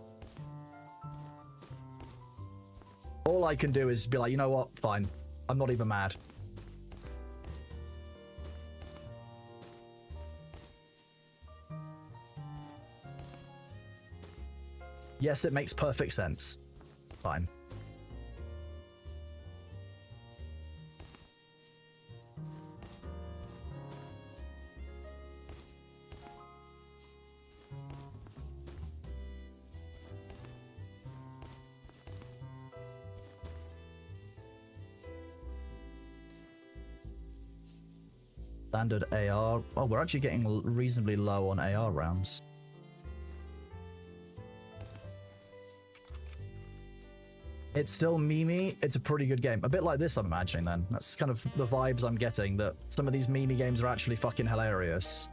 S1: All I can do is be like, you know what? Fine. I'm not even mad. Yes, it makes perfect sense. Fine. Standard AR. Oh, we're actually getting reasonably low on AR rounds. It's still memey. It's a pretty good game. A bit like this, I'm imagining, then. That's kind of the vibes I'm getting, that some of these memey games are actually fucking hilarious.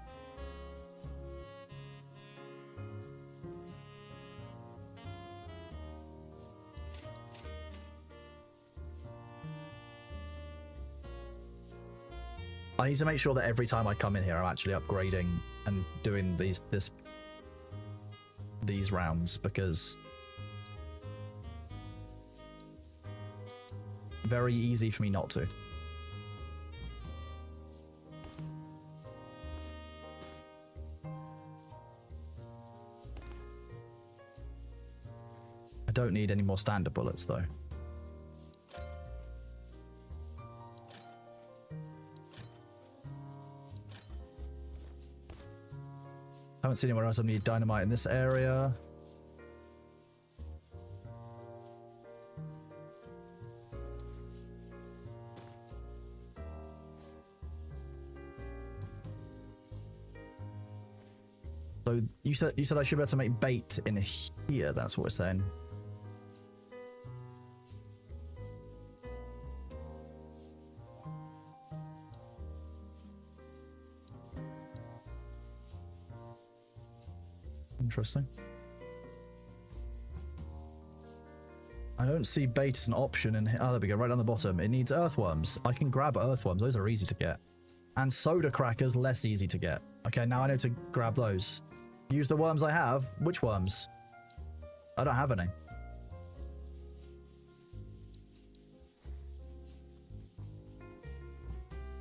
S1: I need to make sure that every time I come in here, I'm actually upgrading and doing these rounds, because very easy for me not to. I don't need any more standard bullets though. Haven't seen anywhere else I need dynamite in this area. So you said I should be able to make bait in here. That's what we're saying. Interesting. I don't see bait as an option in here. Oh, there we go, right on the bottom. It needs earthworms. I can grab earthworms. Those are easy to get. And soda crackers, less easy to get. Okay, now I know to grab those. Use the worms I have. Which worms? I don't have any.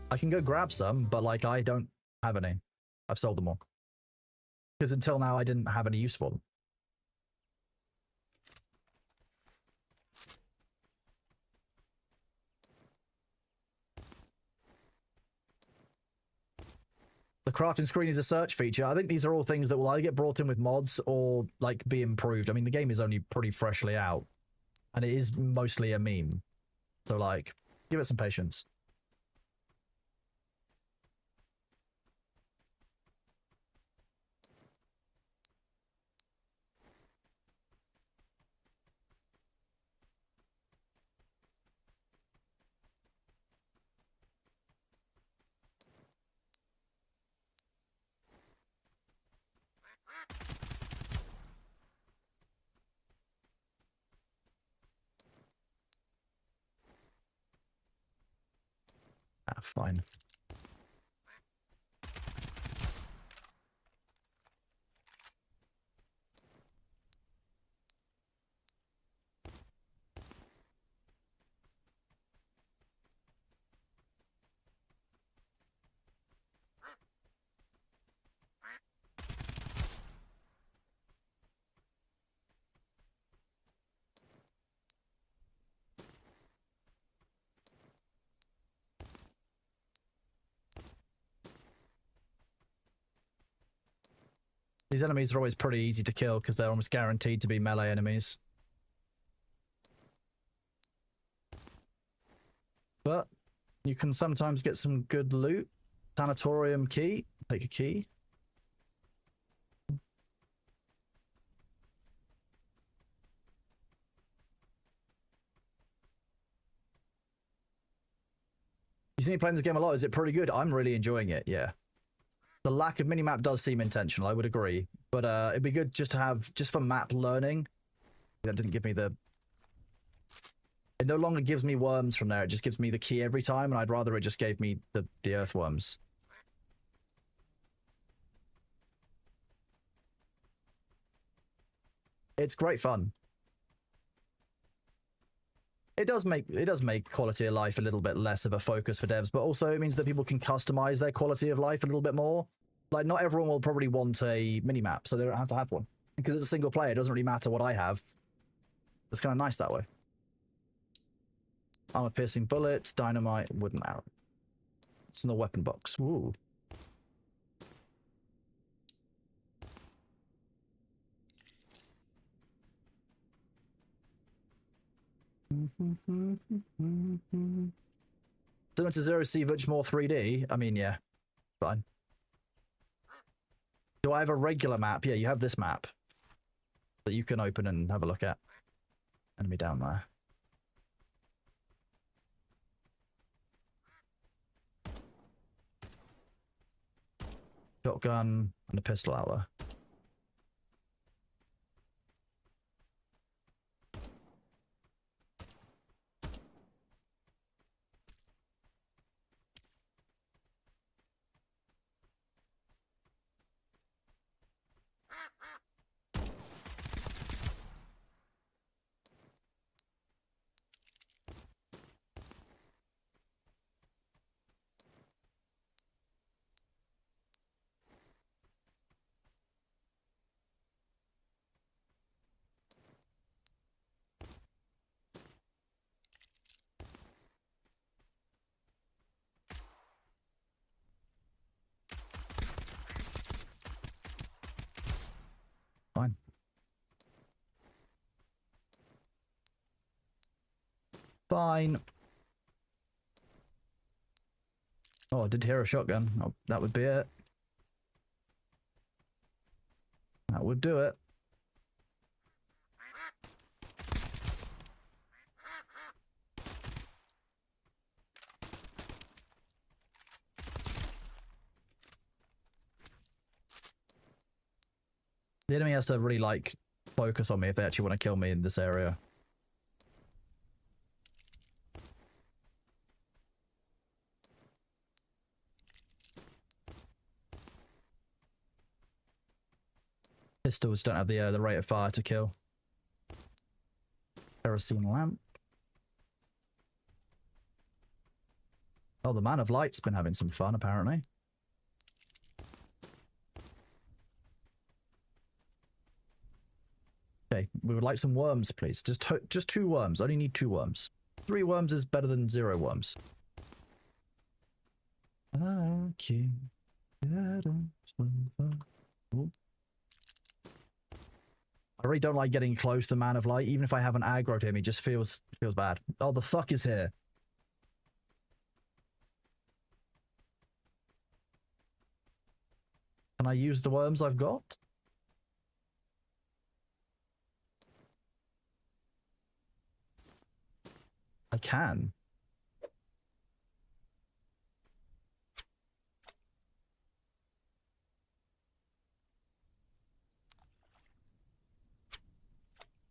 S1: I can go grab some, but like I don't have any. I've sold them all. Because until now I didn't have any use for them. The crafting screen is a search feature. I think these are all things that will either get brought in with mods or like be improved. I mean, the game is only pretty freshly out and it is mostly a meme. So like, give it some patience. Fine. These enemies are always pretty easy to kill because they're almost guaranteed to be melee enemies. But you can sometimes get some good loot. Sanatorium key. Take a key. You see me playing this game a lot. Is it pretty good? I'm really enjoying it, yeah. The lack of minimap does seem intentional, I would agree. But it'd be good just to have, just for map learning. That didn't give me the... It no longer gives me worms from there, it just gives me the key every time, and I'd rather it just gave me the earthworms. It's great fun. It does make quality of life a little bit less of a focus for devs, but also it means that people can customize their quality of life a little bit more. Like, not everyone will probably want a minimap, so they don't have to have one. Because it's a single player, it doesn't really matter what I have. It's kind of nice that way. Armor piercing bullet, dynamite, wooden arrow. It's in the weapon box. Ooh. Similar to Zero C, much more 3D. I mean, yeah, fine. Do I have a regular map? Yeah, you have this map that you can open and have a look at. Enemy down there. Shotgun and a pistol out there. Fine. Fine. Oh, I did hear a shotgun. Oh, that would be it. That would do it. The enemy has to really, like, focus on me if they actually want to kill me in this area. Pistols don't have the rate of fire to kill. Kerosene lamp. Oh, the Man of Light's been having some fun, apparently. Okay, we would like some worms, please. Just 2 worms. I only need 2 worms. 3 worms is better than 0 worms. Okay. I really don't like getting close to the Man of Light. Even if I have an aggro to him, he just feels bad. Oh, the fuck is here? Can I use the worms I've got? I can.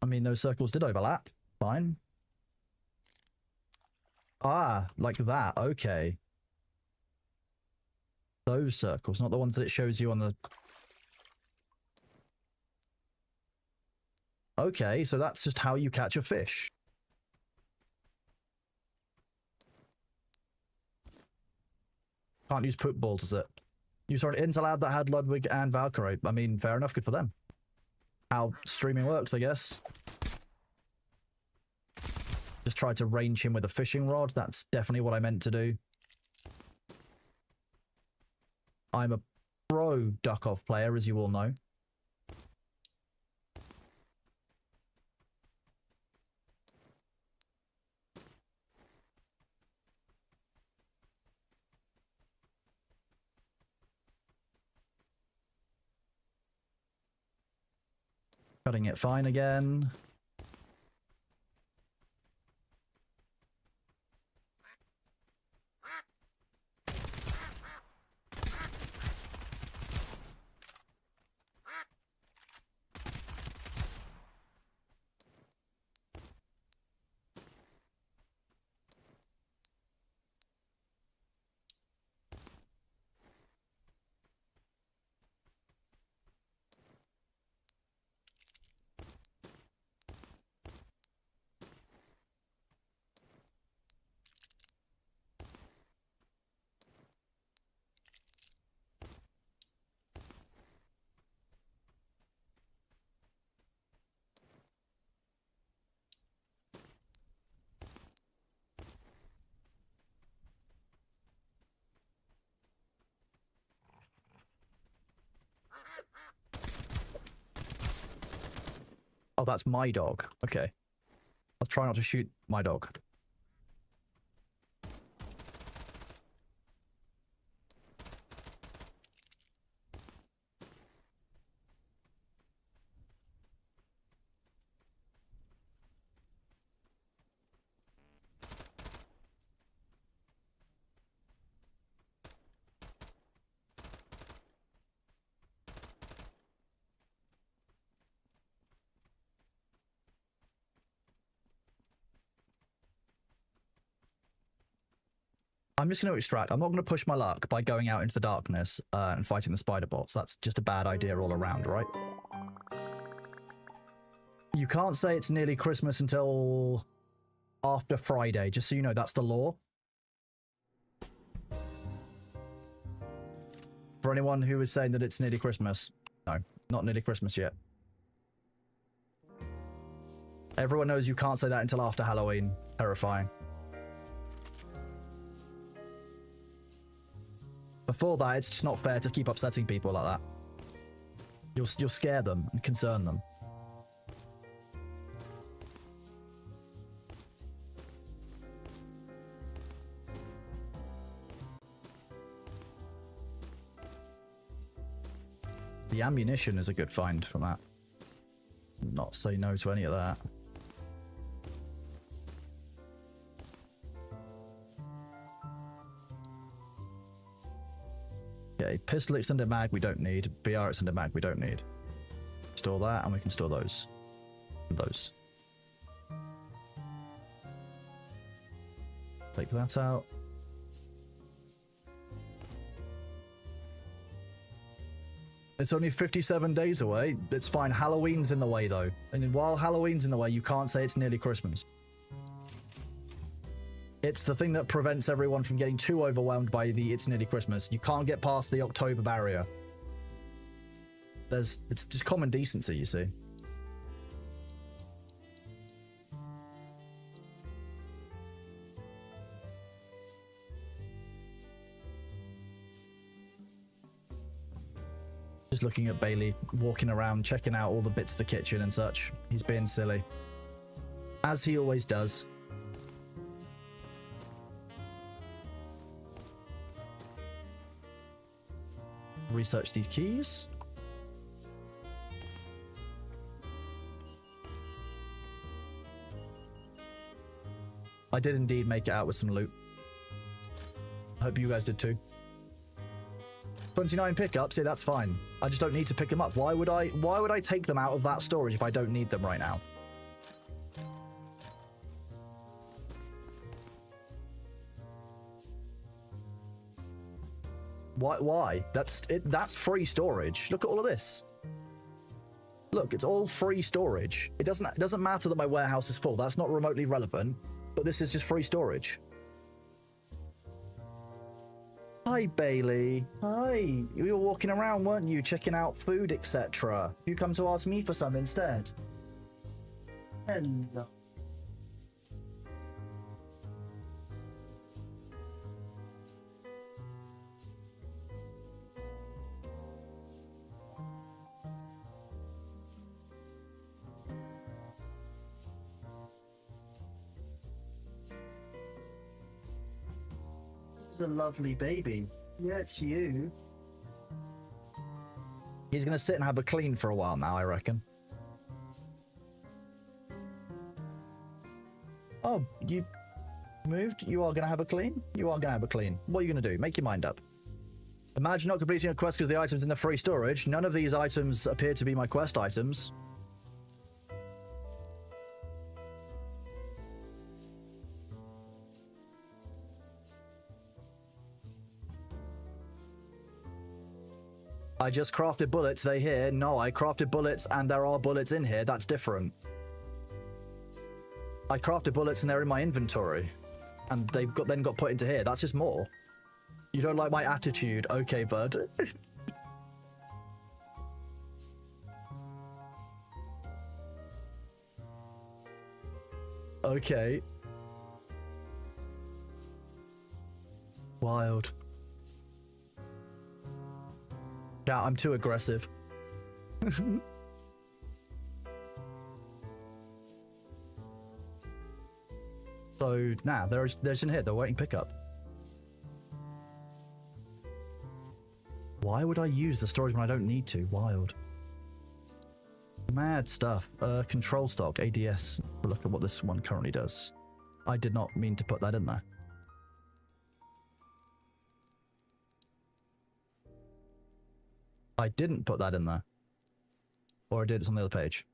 S1: I mean, those circles did overlap. Fine. Ah, like that. Okay. Those circles, not the ones that it shows you on the... Okay, so that's just how you catch a fish. Can't use poop balls, is it? You saw an intel ad that had Ludwig and Valkyrie. I mean, fair enough, good for them. How streaming works, I guess. Just tried to range him with a fishing rod. That's definitely what I meant to do. I'm a pro duck-off player, as you all know. Cutting it fine again. Oh, that's my dog. Okay. I'll try not to shoot my dog. I'm just going to extract. I'm not going to push my luck by going out into the darkness and fighting the spider bots. That's just a bad idea all around, right? You can't say it's nearly Christmas until after Friday, just so you know, that's the law. For anyone who is saying that it's nearly Christmas, no, not nearly Christmas yet. Everyone knows you can't say that until after Halloween. Terrifying. Before that, it's just not fair to keep upsetting people like that. You'll scare them and concern them. The ammunition is a good find from that. Not say no to any of that. Okay, pistol extended mag we don't need. BR extended mag we don't need. Store that and we can store those. And those. Take that out. It's only 57 days away. It's fine. Halloween's in the way though. And while Halloween's in the way, you can't say it's nearly Christmas. It's the thing that prevents everyone from getting too overwhelmed by the it's nearly Christmas. You can't get past the October barrier. It's just common decency, you see. Just looking at Bailey, walking around, checking out all the bits of the kitchen and such. He's being silly. As he always does. Research these keys. I did indeed make it out with some loot. I hope you guys did too. 29 pickups, yeah, that's fine. I just don't need to pick them up. Why would I take them out of that storage if I don't need them right now? Why? That's it. That's free storage. Look at all of this. Look, it's all free storage. It doesn't matter that my warehouse is full. That's not remotely relevant. But this is just free storage. Hi, Bailey. Hi. You were walking around, weren't you? Checking out food, etc. You come to ask me for some instead. Hello. A lovely baby. Yeah, it's you. He's gonna sit and have a clean for a while now, I reckon. Oh, you moved? You are gonna have a clean? You are gonna have a clean. What are you gonna do? Make your mind up. Imagine not completing a quest because the items in the free storage. None of these items appear to be my quest items. I just crafted bullets, they here. No, I crafted bullets and there are bullets in here. That's different. I crafted bullets and they're in my inventory. And they've then got put into here. That's just more. You don't like my attitude. Okay, bud. Okay. Wild. Yeah, I'm too aggressive. So, nah, there's in here. They're waiting pickup. Why would I use the storage when I don't need to? Wild. Mad stuff. Control stock, ADS. Look at what this one currently does. I did not mean to put that in there. I didn't put that in there. Or I did, it's on the other page.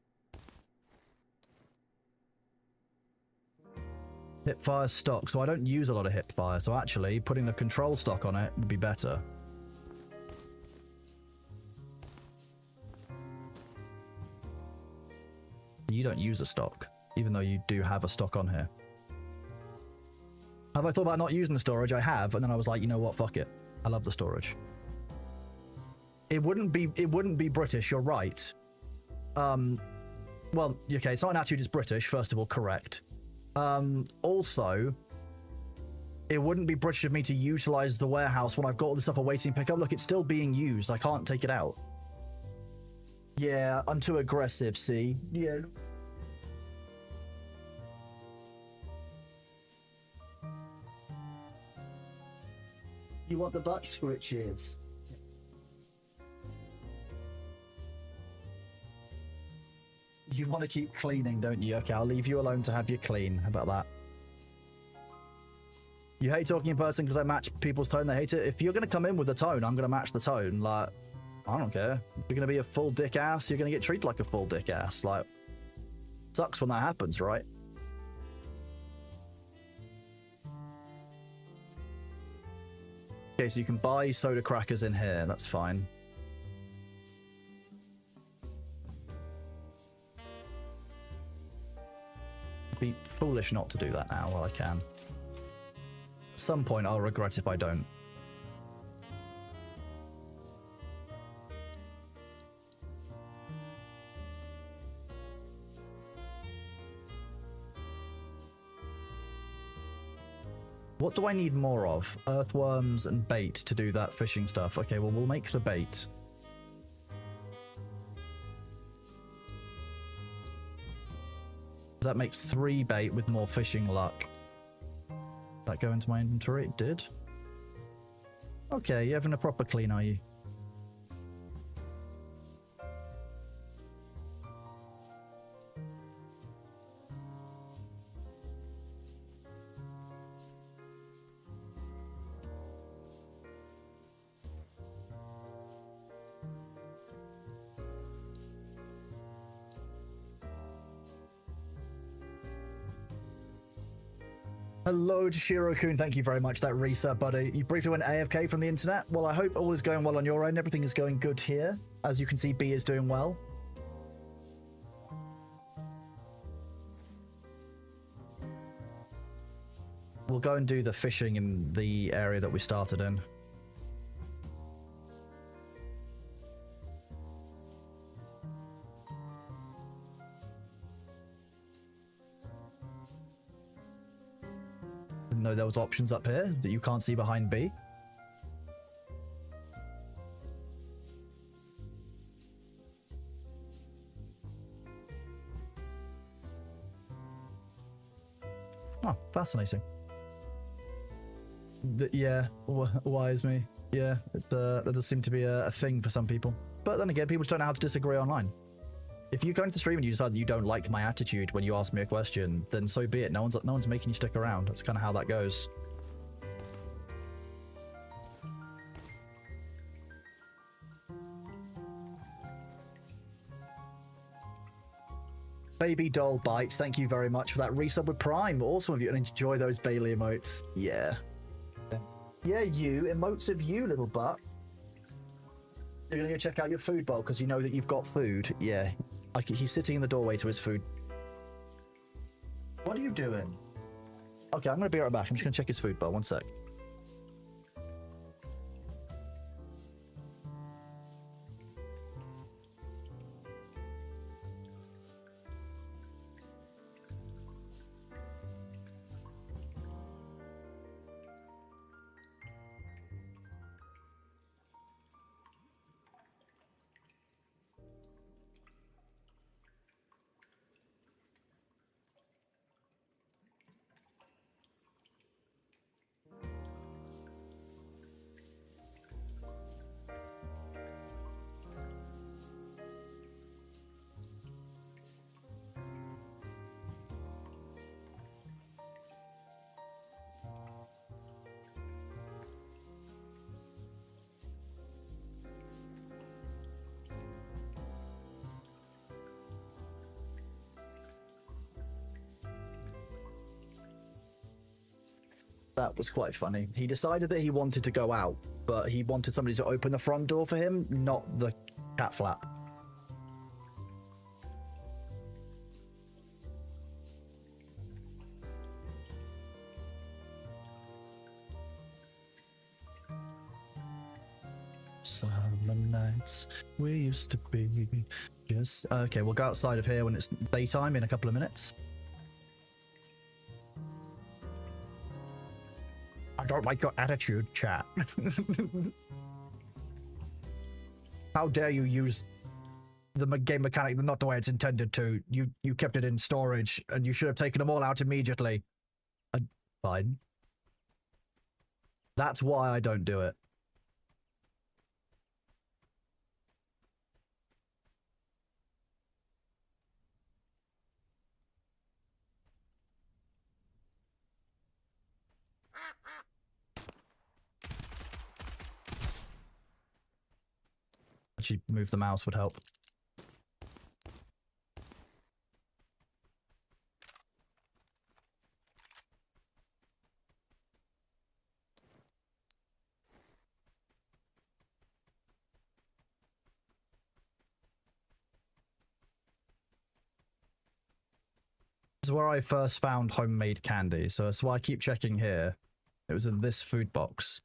S1: Hipfire stock. So I don't use a lot of hipfire, so actually putting the control stock on it would be better. You don't use a stock, even though you do have a stock on here. Have I thought about not using the storage? I have, and then I was like, you know what, fuck it. I love the storage. It wouldn't be British, you're right. Well, okay, it's not an attitude, it's British, first of all, correct. Also, it wouldn't be British of me to utilize the warehouse when I've got all this stuff awaiting pickup. Look, it's still being used, I can't take it out. Yeah, I'm too aggressive, see? Yeah. You want the butt scritches? You want to keep cleaning, don't you? Okay, I'll leave you alone to have your clean. How about that? You hate talking in person because I match people's tone. They hate it. If you're going to come in with the tone, I'm going to match the tone. Like, I don't care. If you're going to be a full dick ass, you're going to get treated like a full dick ass. Like, sucks when that happens, right? Okay, so you can buy soda crackers in here. That's fine. Be foolish not to do that now while I can. At some point I'll regret if I don't. What do I need more of? Earthworms and bait to do that fishing stuff. Okay, well, we'll make the bait. That makes 3 bait with more fishing luck. Did that go into my inventory? It did. Okay, you're having a proper clean, are you? Hello to Shiro-kun, thank you very much, that reset, buddy. You briefly went AFK from the internet? Well, I hope all is going well on your end. Everything is going good here. As you can see, B is doing well. We'll go and do the fishing in the area that we started in. Didn't know there was options up here that you can't see behind B. Oh, fascinating. Yeah, wise me. Yeah, that does seem to be a thing for some people. But then again, people just don't know how to disagree online. If you go into the stream and you decide that you don't like my attitude when you ask me a question, then so be it. No one's making you stick around. That's kind of how that goes. Baby Doll Bites, thank you very much for that resub with Prime. Awesome of you, and enjoy those Bailey emotes. Yeah. Yeah, you. Emotes of you, little butt. You're gonna go check out your food bowl because you know that you've got food. Yeah. Like, he's sitting in the doorway to his food. What are you doing? Okay, I'm gonna be right back. I'm just gonna check his food bowl. One sec. That was quite funny. He decided that he wanted to go out, but he wanted somebody to open the front door for him, not the cat flap. Summer nights we used to be just... Okay, we'll go outside of here when it's daytime in a couple of minutes. I don't like your attitude, chat. How dare you use the game mechanic not the way it's intended to? You kept it in storage, and you should have taken them all out immediately. Fine. That's why I don't do it. Actually, move the mouse would help. This is where I first found homemade candy, so that's why I keep checking here. It was in this food box.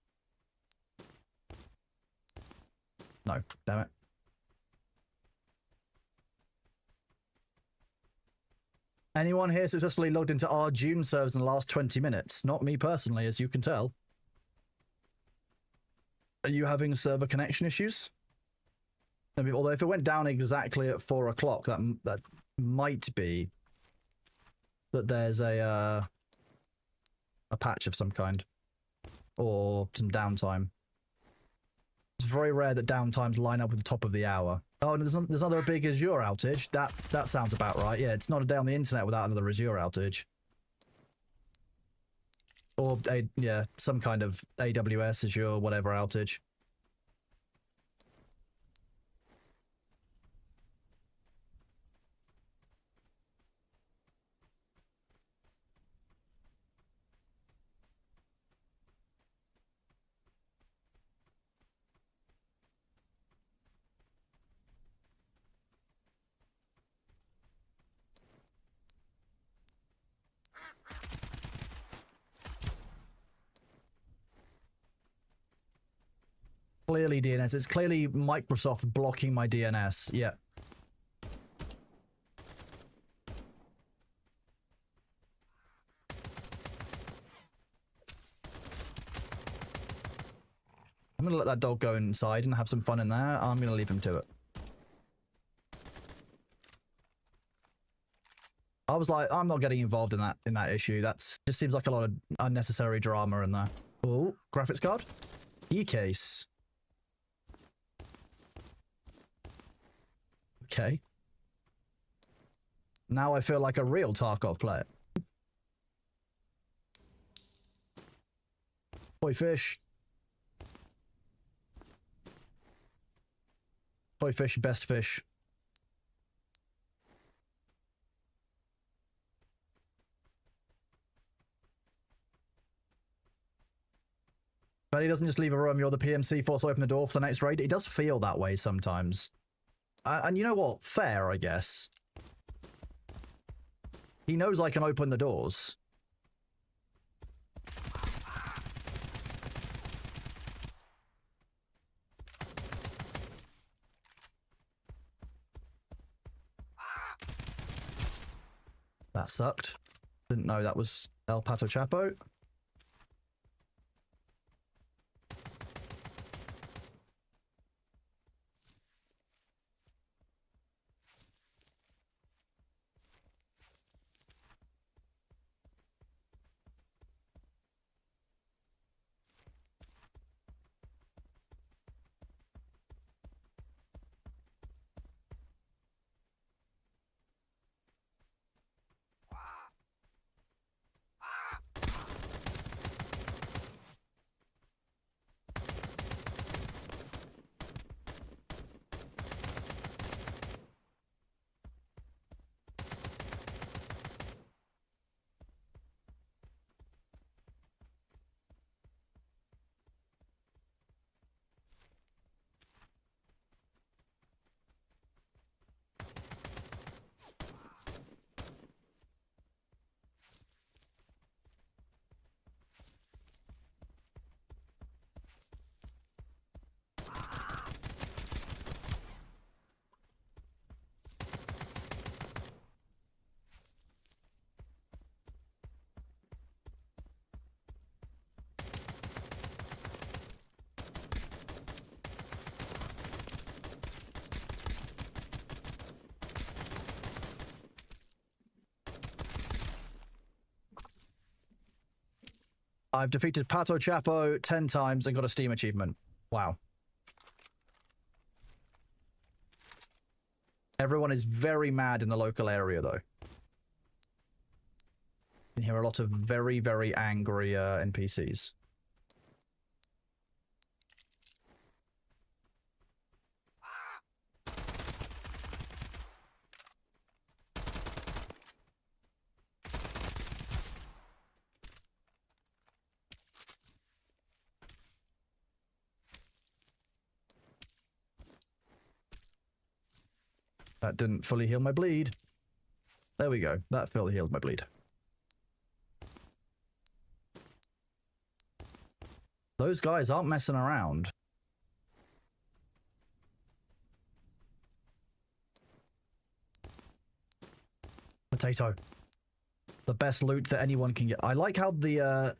S1: No, damn it. Anyone here successfully logged into our June servers in the last 20 minutes? Not me personally, as you can tell. Are you having server connection issues? I mean, although if it went down exactly at 4 o'clock, that might be that there's a patch of some kind. Or some downtime. It's very rare that downtimes line up with the top of the hour. Oh, and there's another big Azure outage. That sounds about right. Yeah, it's not a day on the internet without another Azure outage. Or, yeah, some kind of AWS, Azure, whatever outage. Clearly DNS. It's clearly Microsoft blocking my DNS. Yeah. I'm going to let that dog go inside and have some fun in there. I'm going to leave him to it. I was like, I'm not getting involved in that issue. That's just seems like a lot of unnecessary drama in there. Oh, graphics card. E-case. Okay. Now I feel like a real Tarkov player. Boy fish. Boy fish, best fish. But he doesn't just leave a room, you're the PMC, force open the door for the next raid. It does feel that way sometimes. And you know what? Fair, I guess. He knows I can open the doors. That sucked. Didn't know that was El Pato Chapo. I've defeated Pato Chapo 10 times and got a Steam achievement. Wow. Everyone is very mad in the local area, though. You can hear a lot of very, very angry NPCs. That didn't fully heal my bleed. There we go. That fully healed my bleed. Those guys aren't messing around. Potato. The best loot that anyone can get. I like how the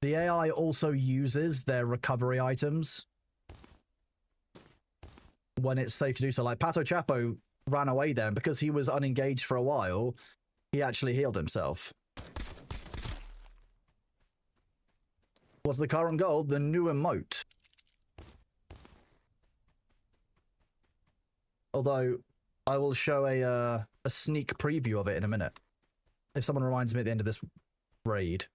S1: AI also uses their recovery items when it's safe to do so. Like Pato Chapo ran away then because he was unengaged for a while. He actually healed himself. What's the current goal? The new emote. Although I will show a sneak preview of it in a minute. If someone reminds me at the end of this raid.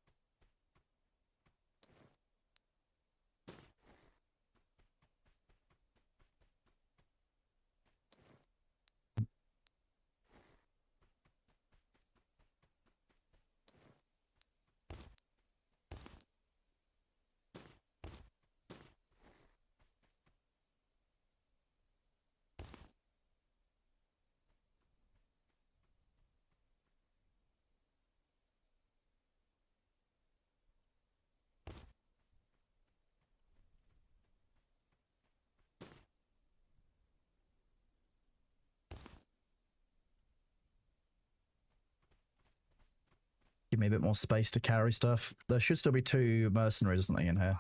S1: me a bit more space to carry stuff. There should still be 2 mercenaries or something in here.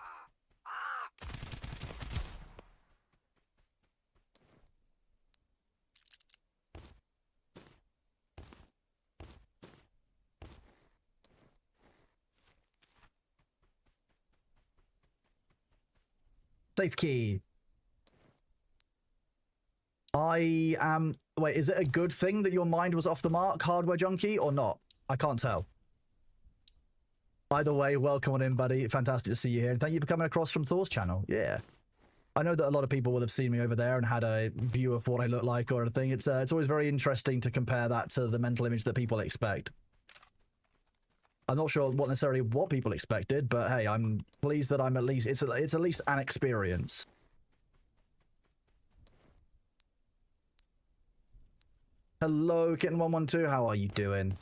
S1: Safe key. I am... Wait, is it a good thing that your mind was off the mark, hardware junkie, or not? I can't tell. Either way, welcome on in, buddy. Fantastic to see you here. And thank you for coming across from Thor's channel. Yeah. I know that a lot of people will have seen me over there and had a view of what I look like or anything. It's always very interesting to compare that to the mental image that people expect. I'm not sure what necessarily what people expected, but hey, I'm pleased that I'm at least... It's at least an experience. Hello, Kitten112. How are you doing?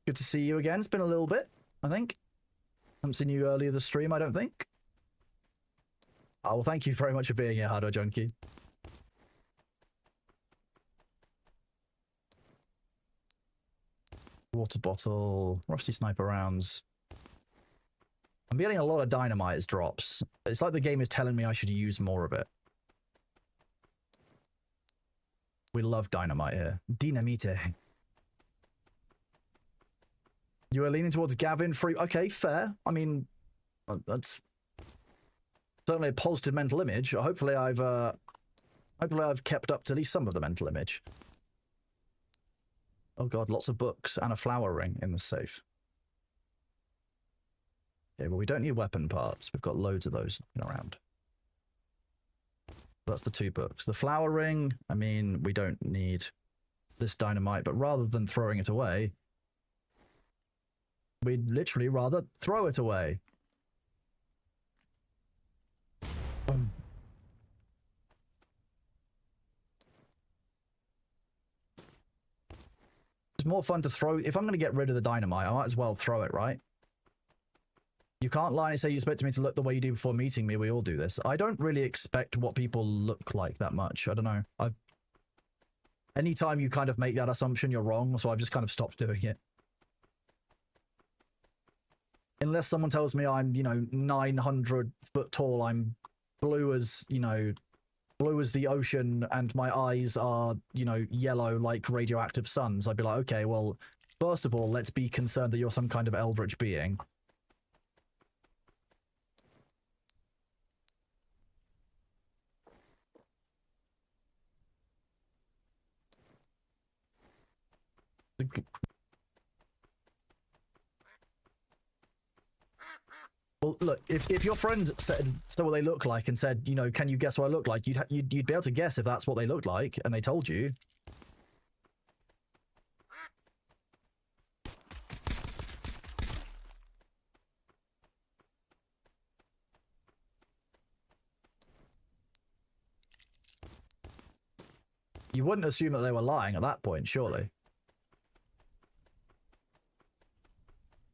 S1: Good to see you again. It's been a little bit, I think. Haven't seen you earlier this stream, I don't think. Oh, well, thank you very much for being here, Hardware Junkie. Water bottle, rusty sniper rounds. I'm getting a lot of dynamite as drops. It's like the game is telling me I should use more of it. We love dynamite here. Dynamite. You are leaning towards Gavin free. Okay, fair. I mean, that's certainly a positive mental image. Hopefully I've kept up to at least some of the mental image. Oh god, lots of books and a flower ring in the safe. Okay, well we don't need weapon parts. We've got loads of those around. That's the 2 books. The flower ring, I mean, we don't need this dynamite, but rather than throwing it away, we'd literally rather throw it away. It's more fun to throw. If I'm going to get rid of the dynamite, I might as well throw it, right? You can't lie and say you expect me to look the way you do before meeting me. We all do this. I don't really expect what people look like that much. I don't know. Anytime you kind of make that assumption, you're wrong, so I've just kind of stopped doing it. Unless someone tells me I'm, 900 foot tall, I'm blue as, blue as the ocean, and my eyes are, yellow like radioactive suns, I'd be like, okay, well, first of all, let's be concerned that you're some kind of eldritch being. Well, look, if your friend said what they look like and said, can you guess what I look like? You'd be able to guess if that's what they looked like, and they told you. You wouldn't assume that they were lying at that point, surely.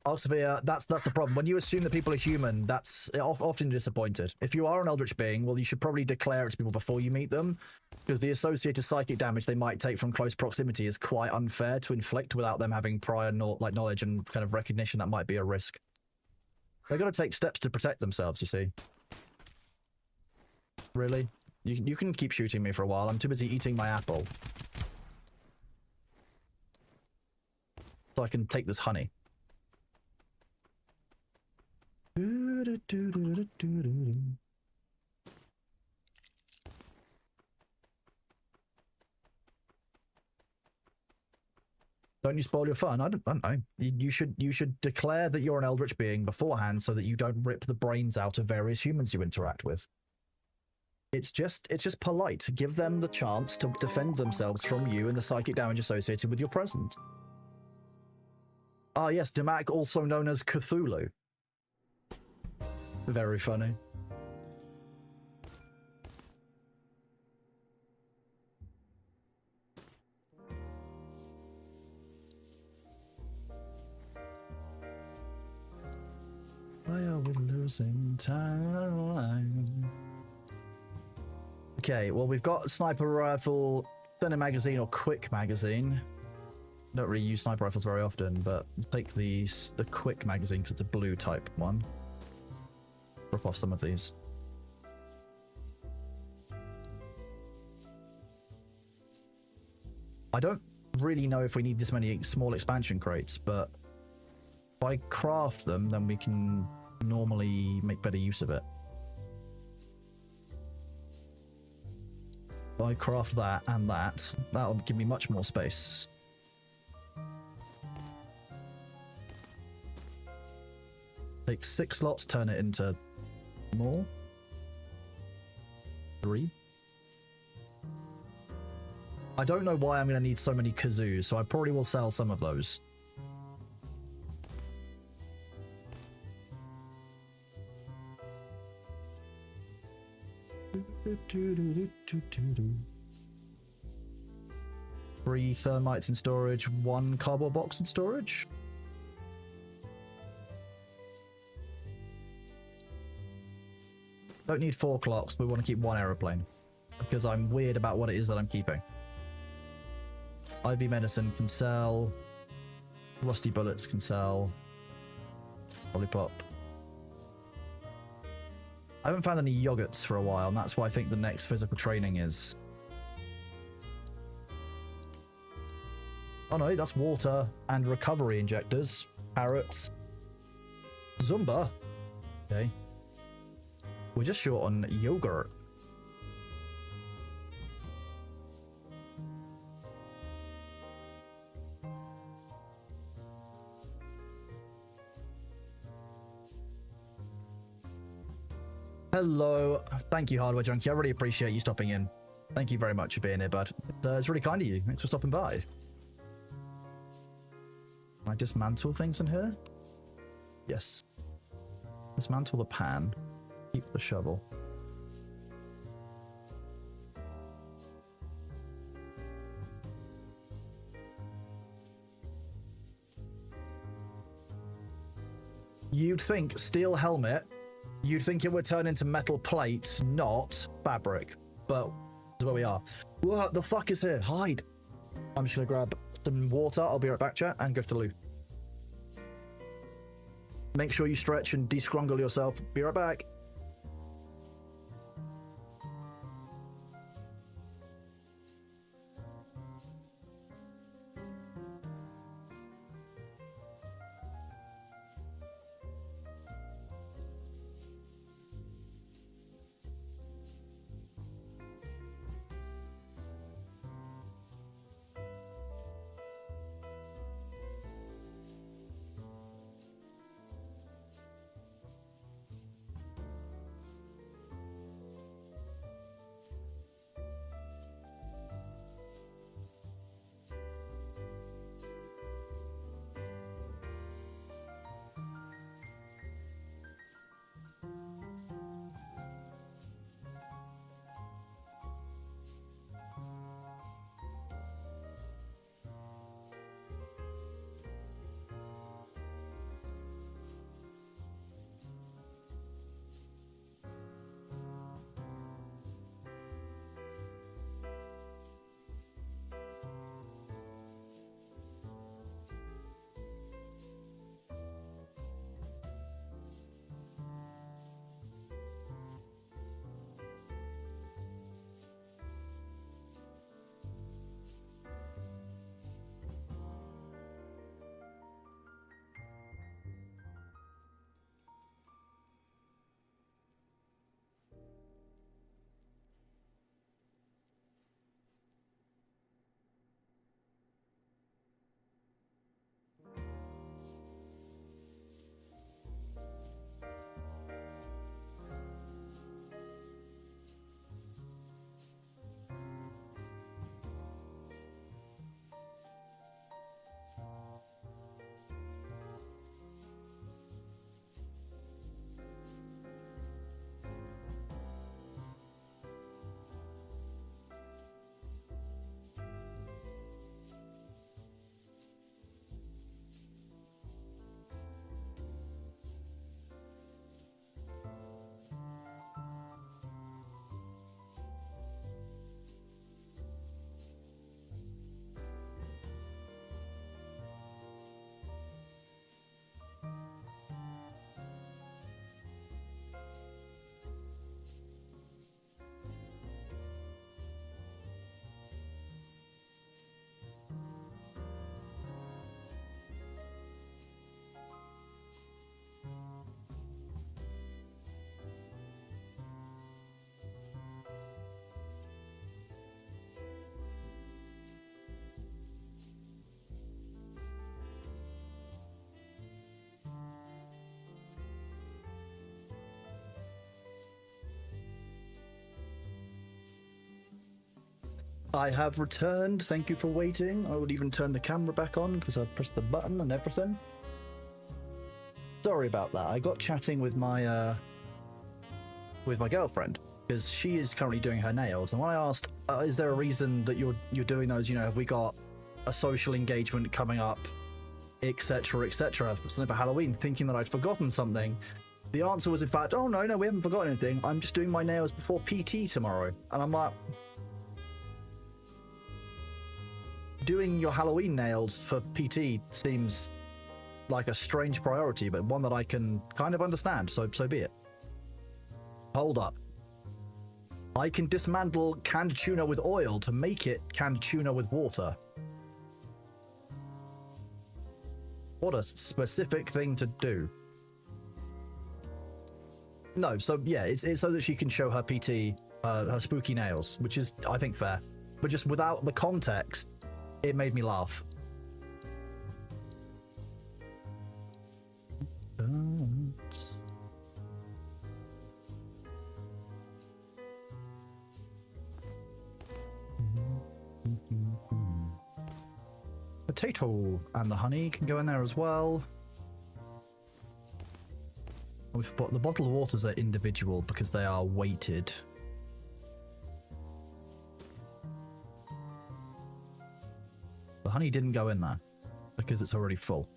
S1: Oxavia, that's the problem. When you assume that people are human, that's often disappointed. If you are an eldritch being, well, you should probably declare it to people before you meet them, because the associated psychic damage they might take from close proximity is quite unfair to inflict without them having prior knowledge and kind of recognition that might be a risk. They're going to take steps to protect themselves, you see. Really? You can keep shooting me for a while. I'm too busy eating my apple. So I can take this honey. Don't you spoil your fun? I don't know. You should declare that you're an eldritch being beforehand so that you don't rip the brains out of various humans you interact with. It's just polite. Give them the chance to defend themselves from you and the psychic damage associated with your presence. Ah yes, Damak, also known as Cthulhu. Very funny. Why are we losing time? Okay, well, we've got a sniper rifle, center magazine, or quick magazine. Don't really use sniper rifles very often, but take the quick magazine because it's a blue type one. Rip off some of these. I don't really know if we need this many small expansion crates, but if I craft them, then we can normally make better use of it. If I craft that and that, that'll give me much more space. Take 6 slots, turn it into more. 3. I don't know why I'm going to need so many kazoos, so I probably will sell some of those. Three thermites in storage, 1 cardboard box in storage. Don't need 4 clocks, but we want to keep 1 aeroplane. Because I'm weird about what it is that I'm keeping. IV medicine can sell. Rusty bullets can sell. Lollipop. I haven't found any yogurts for a while, and that's why I think the next physical training is. Oh no, that's water and recovery injectors. Parrots. Zumba. Okay. We're just short on yogurt. Hello. Thank you, Hardware Junkie. I really appreciate you stopping in. Thank you very much for being here, bud. It's really kind of you. Thanks for stopping by. Can I dismantle things in here? Yes. Dismantle the pan. Keep the shovel. You'd think steel helmet, you'd think it would turn into metal plates, not fabric. But that's where we are. What the fuck is here? Hide. I'm just gonna grab some water. I'll be right back, chat, and go to the loo. Make sure you stretch and descrungle yourself. Be right back. I have returned. Thank you for waiting. I would even turn the camera back on because I pressed the button and everything. Sorry about that. I got chatting with my girlfriend because she is currently doing her nails, and when I asked, "Is there a reason that you're doing those? You know, have we got a social engagement coming up, etc., etc., something about Halloween?" Thinking that I'd forgotten something. The answer was, in fact, "Oh no, we haven't forgotten anything. I'm just doing my nails before PT tomorrow," and I'm like. Doing your Halloween nails for PT seems like a strange priority, but one that I can kind of understand, so be it. Hold up. I can dismantle canned tuna with oil to make it canned tuna with water. What a specific thing to do. No, so yeah, it's so that she can show her PT her spooky nails, which is, I think, fair. But just without the context, it made me laugh. Potato and the honey can go in there as well. We've got the bottled waters are individual because they are weighted. The honey didn't go in there because it's already full.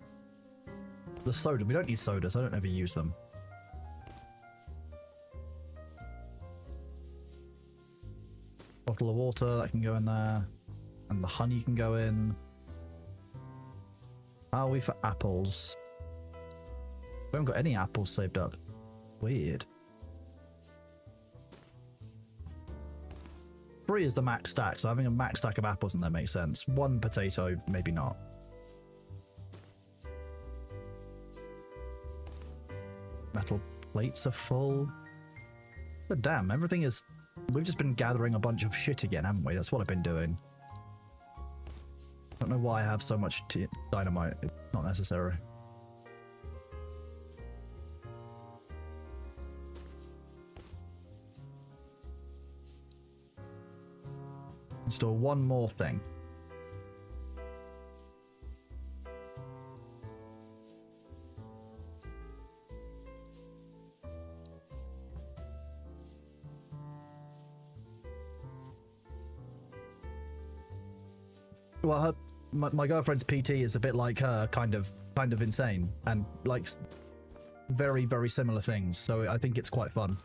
S1: The soda, we don't need sodas, I don't ever use them. Bottle of water, that can go in there. And the honey can go in. How are we for apples? We haven't got any apples saved up. Weird. 3 is the max stack, so having a max stack of apples in there makes sense. 1 potato, maybe not. Metal plates are full. But damn, everything is... We've just been gathering a bunch of shit again, haven't we? That's what I've been doing. I don't know why I have so much dynamite. It's not necessary. Install one more thing. Well, my girlfriend's PT is a bit like her, kind of insane, and likes very, very similar things. So I think it's quite fun.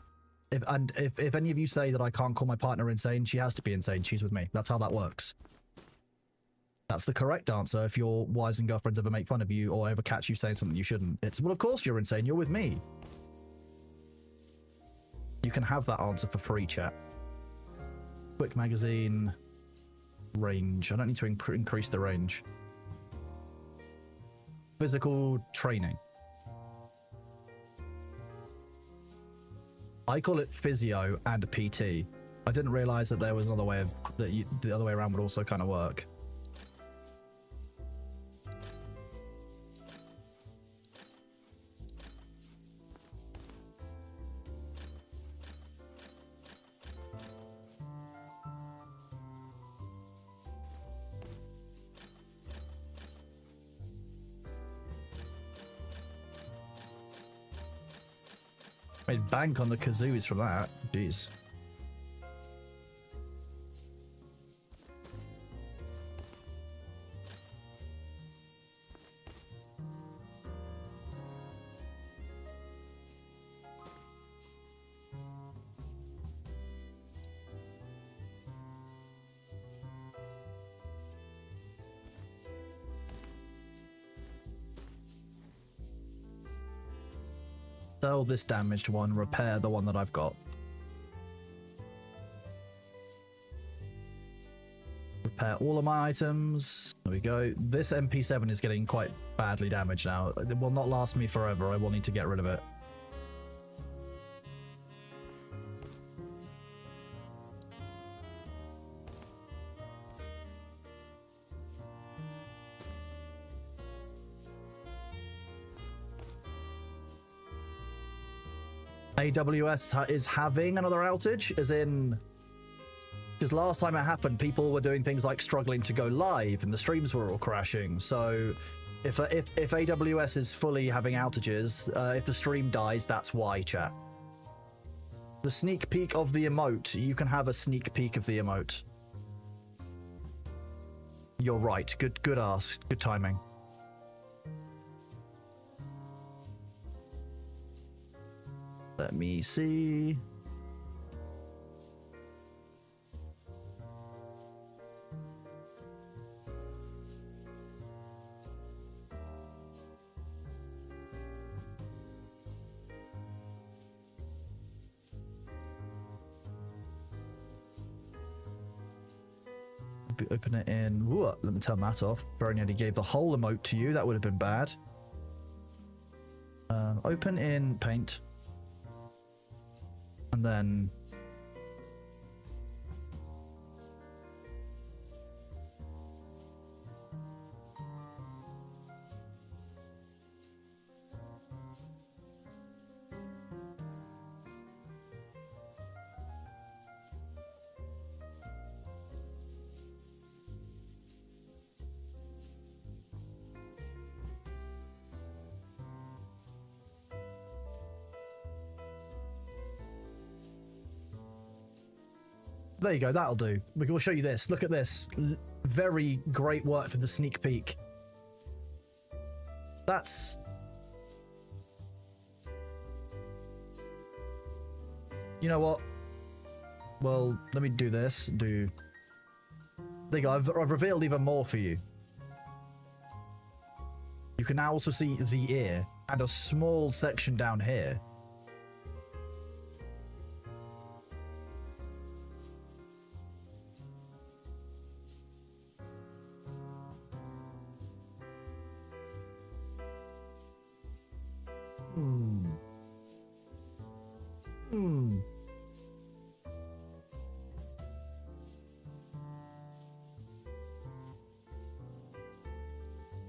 S1: If any of you say that I can't call my partner insane, she has to be insane. She's with me. That's how that works. That's the correct answer if your wives and girlfriends ever make fun of you or ever catch you saying something you shouldn't. It's, well, of course you're insane. You're with me. You can have that answer for free, chat. Quick magazine. Range. I don't need to increase the range. Physical training. I call it physio and PT. I didn't realize that there was another way of the other way around would also kind of work. Made bank on the kazoois from that. Jeez. Sell this damaged one, repair the one that I've got. Repair all of my items. There we go. This MP7 is getting quite badly damaged now. It will not last me forever. I will need to get rid of it. AWS is having another outage, as in Because last time it happened, people were doing things like struggling to go live and the streams were all crashing. So if AWS is fully having outages, if the stream dies, that's why, chat. The sneak peek of the emote. You can have a sneak peek of the emote. You're right. Good ask. Good timing. Let me see. Open it in. Ooh, let me turn that off. Very nearly gave the whole emote to you. That would have been bad. Open in Paint. And then... There you go, that'll do. We'll show you this. Look at this. Very great work for the sneak peek. That's... You know what? Well, let me do this. There you go, I've revealed even more for you. You can now also see the ear and a small section down here.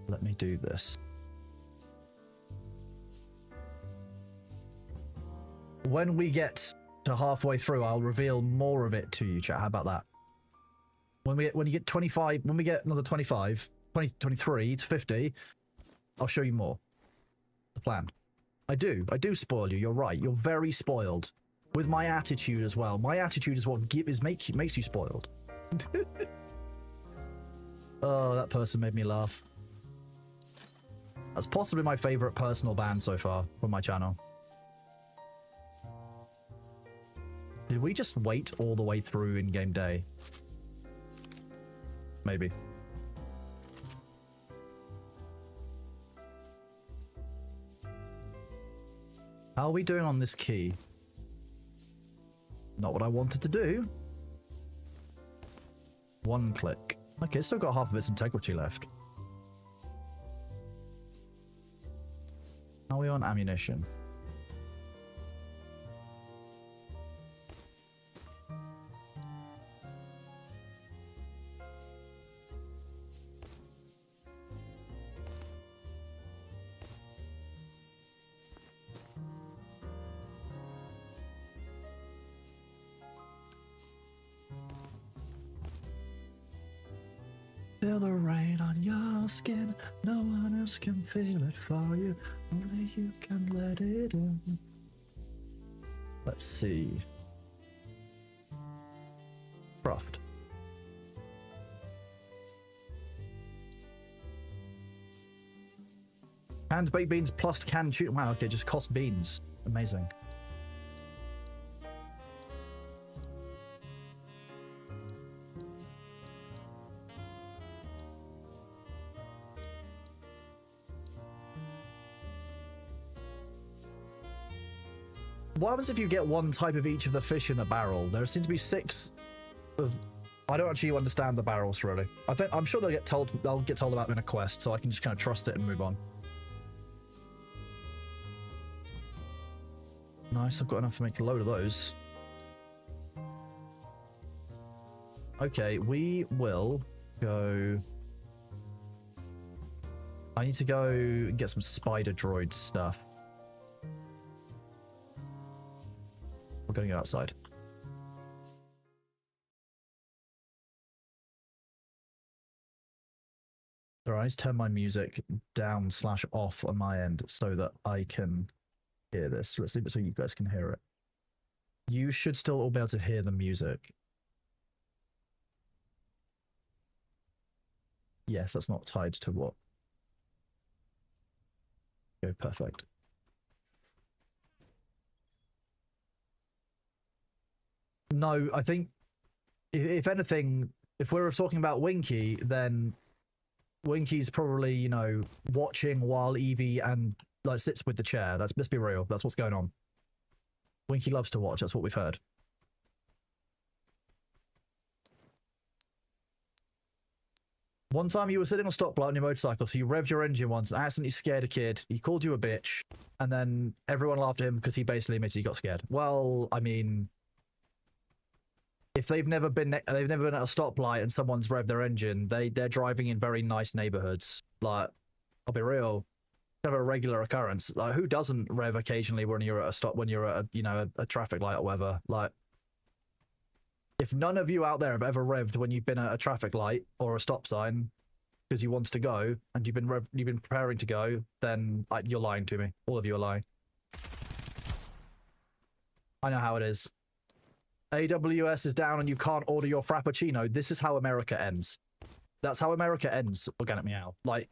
S1: Let me do this. When we get to halfway through, I'll reveal more of it to you, chat. How about that? When you get 25, when we get another 25, 23 to 50, I'll show you more. The plan. I do spoil you. You're right. You're very spoiled. With my attitude as well. My attitude is what makes you spoiled. Oh, that person made me laugh. That's possibly my favorite personal band so far from my channel. Did we just wait all the way through in-game day? Maybe. How are we doing on this key? Not what I wanted to do. One click. Okay, still got half of its integrity left. How are we on ammunition? Feel the rain on your skin. No one else can feel it for you. Only you can let it in. Let's see. Craft. Canned baked beans plus canned tuna. Wow, okay, just cost beans. Amazing. What happens if you get one type of each of the fish in the barrel? There seem to be 6 of... I don't actually understand the barrels, really. I'm sure they'll get told about them in a quest, so I can just kind of trust it and move on. Nice, I've got enough to make a load of those. Okay, we will go... I need to go get some spider droid stuff. We're going to go outside. Sorry, I just turn my music down / off on my end so that I can hear this. Let's leave it so you guys can hear it. You should still all be able to hear the music. Yes, that's not tied to what. Okay, perfect. No, I think if anything, if we're talking about Winky, then Winky's probably, you know, watching while Evie and like sits with the chair. Let's be real. That's what's going on. Winky loves to watch. That's what we've heard. One time you were sitting on a stoplight on your motorcycle, so you revved your engine once and accidentally scared a kid. He called you a bitch, and then everyone laughed at him because he basically admitted he got scared. Well, I mean, if they've never been at a stoplight and someone's revved their engine, they're driving in very nice neighborhoods. Like, I'll be real, kind of a regular occurrence. Like, who doesn't rev occasionally when you're at a traffic light or whatever? Like, if none of you out there have ever revved when you've been at a traffic light or a stop sign because you wanted to go and you've been preparing to go, then you're lying to me. All of you are lying. I know how it is. AWS is down and you can't order your Frappuccino. This is how America ends. That's how America ends, Organic Meow. Like,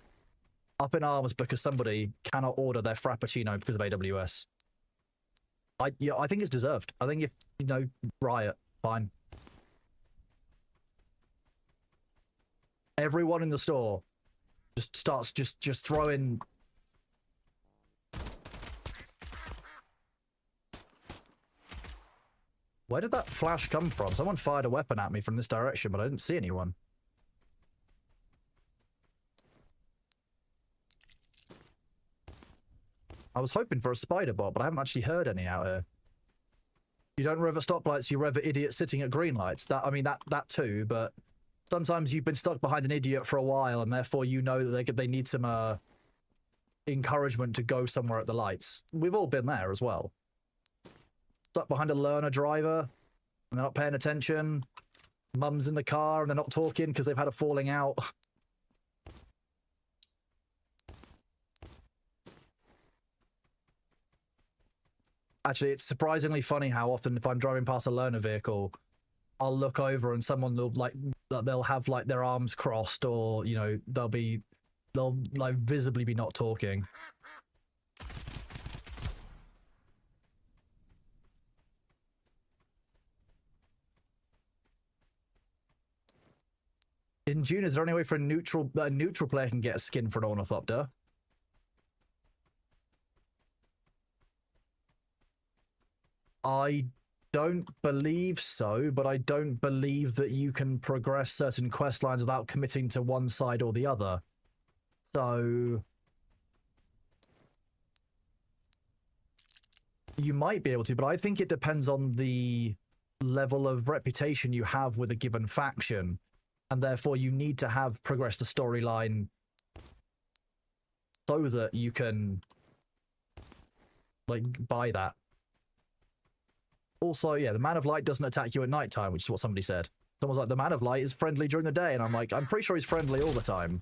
S1: up in arms because somebody cannot order their Frappuccino because of AWS. I think it's deserved. I think if, riot, fine. Everyone in the store just starts just throwing... Where did that flash come from? Someone fired a weapon at me from this direction, but I didn't see anyone. I was hoping for a spider bot, but I haven't actually heard any out here. You don't rev at stoplights, you rev at idiots sitting at green lights. That too, but sometimes you've been stuck behind an idiot for a while, and therefore you know that they need some encouragement to go somewhere at the lights. We've all been there as well. Stuck behind a learner driver, and they're not paying attention. Mum's in the car, and they're not talking because they've had a falling out. Actually, it's surprisingly funny how often if I'm driving past a learner vehicle, I'll look over and someone they'll have like their arms crossed, or they'll like visibly be not talking. In June, is there any way for a neutral player can get a skin for an ornithopter? I don't believe so, but I don't believe that you can progress certain quest lines without committing to one side or the other. So you might be able to, but I think it depends on the level of reputation you have with a given faction, and therefore you need to have progressed the storyline so that you can like buy that. Also, yeah, the Man of Light doesn't attack you at nighttime, which is what somebody said. Someone's like, the Man of Light is friendly during the day, and I'm like, I'm pretty sure he's friendly all the time.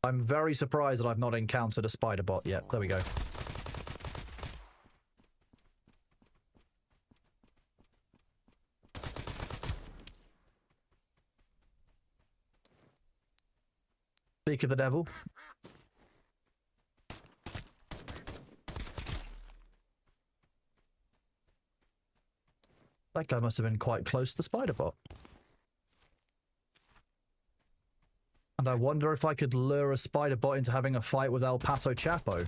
S1: I'm very surprised that I've not encountered a spider bot yet. There we go. Speak of the devil. That guy must have been quite close to the spider bot. And I wonder if I could lure a spider bot into having a fight with El Paso Chapo.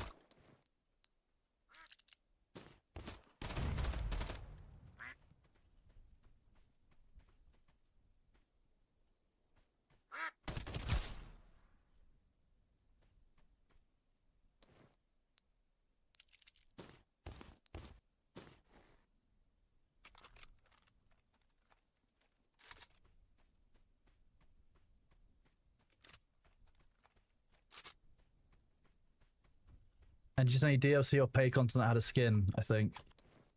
S1: And just any DLC or pay content that had a skin, I think.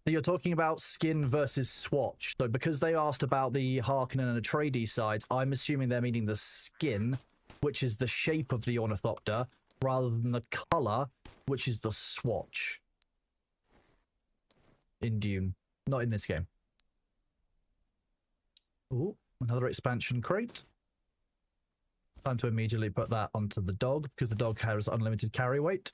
S1: So you're talking about skin versus swatch. So because they asked about the Harkonnen and Atreides sides, I'm assuming they're meaning the skin, which is the shape of the Ornithopter, rather than the color, which is the swatch. In Dune. Not in this game. Ooh, another expansion crate. Time to immediately put that onto the dog, because the dog has unlimited carry weight.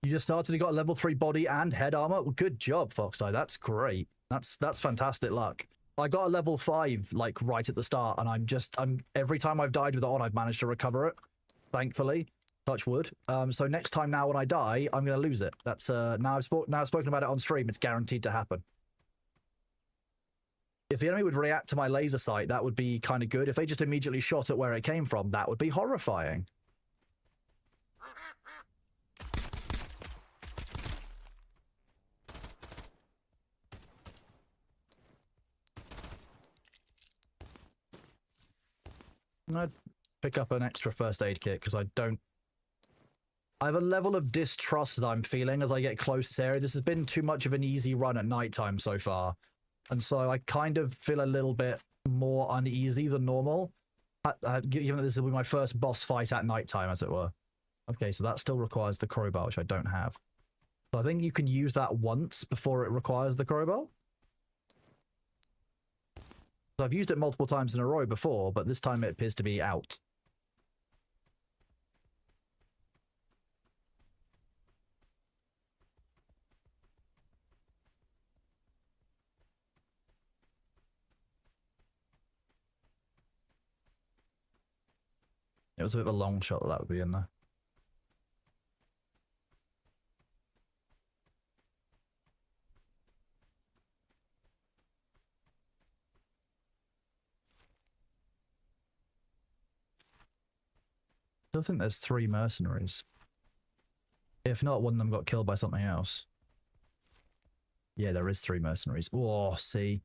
S1: You just started, you got a level 3 body and head armor. Well, good job, Foxeye. That's great. That's fantastic luck. I got a level 5 like right at the start, and I'm every time I've died with it on, I've managed to recover it. Thankfully, touch wood. So next time now when I die, I'm gonna lose it. That's now I've spoken about it on stream. It's guaranteed to happen. If the enemy would react to my laser sight, that would be kind of good. If they just immediately shot at where it came from, that would be horrifying. I'd pick up an extra first aid kit because I have a level of distrust that I'm feeling as I get close to this area. This has been too much of an easy run at nighttime so far. And so I kind of feel a little bit more uneasy than normal. Given that this will be my first boss fight at nighttime, as it were. Okay, so that still requires the crowbar, which I don't have. So I think you can use that once before it requires the crowbar. So I've used it multiple times in a row before, but this time it appears to be out. It was a bit of a long shot that would be in there. I still think there's 3 mercenaries. If not, one of them got killed by something else. Yeah, there is 3 mercenaries. Oh, see.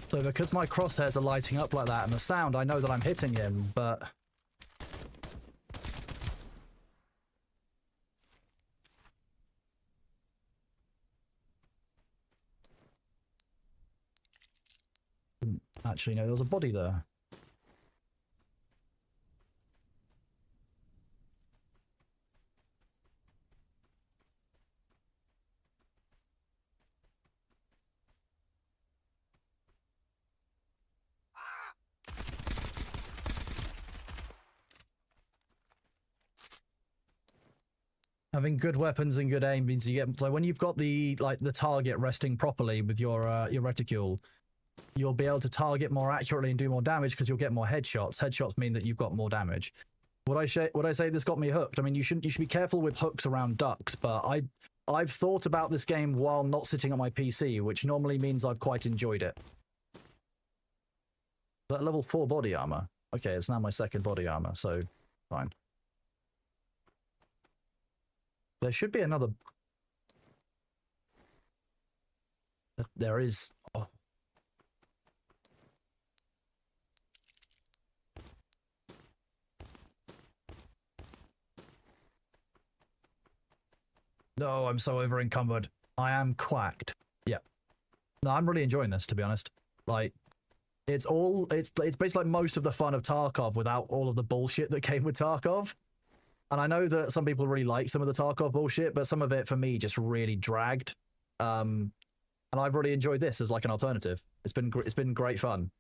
S1: So because my crosshairs are lighting up like that and the sound, I know that I'm hitting him, but... Actually, no, there was a body there. Having good weapons and good aim means you get... So when you've got the target resting properly with your reticule, you'll be able to target more accurately and do more damage because you'll get more headshots. Headshots mean that you've got more damage. Would I say this got me hooked? I mean, you should be careful with hooks around ducks, but I've thought about this game while not sitting on my PC, which normally means I've quite enjoyed it. That level 4 body armor. Okay, it's now my 2nd body armor, so fine. There should be another... There is... Oh. No, I'm so over encumbered. I am quacked. Yeah. No, I'm really enjoying this, to be honest. Like, It's basically like most of the fun of Tarkov without all of the bullshit that came with Tarkov. And I know that some people really like some of the Tarkov bullshit, but some of it for me just really dragged. And I've really enjoyed this as like an alternative. It's been great fun.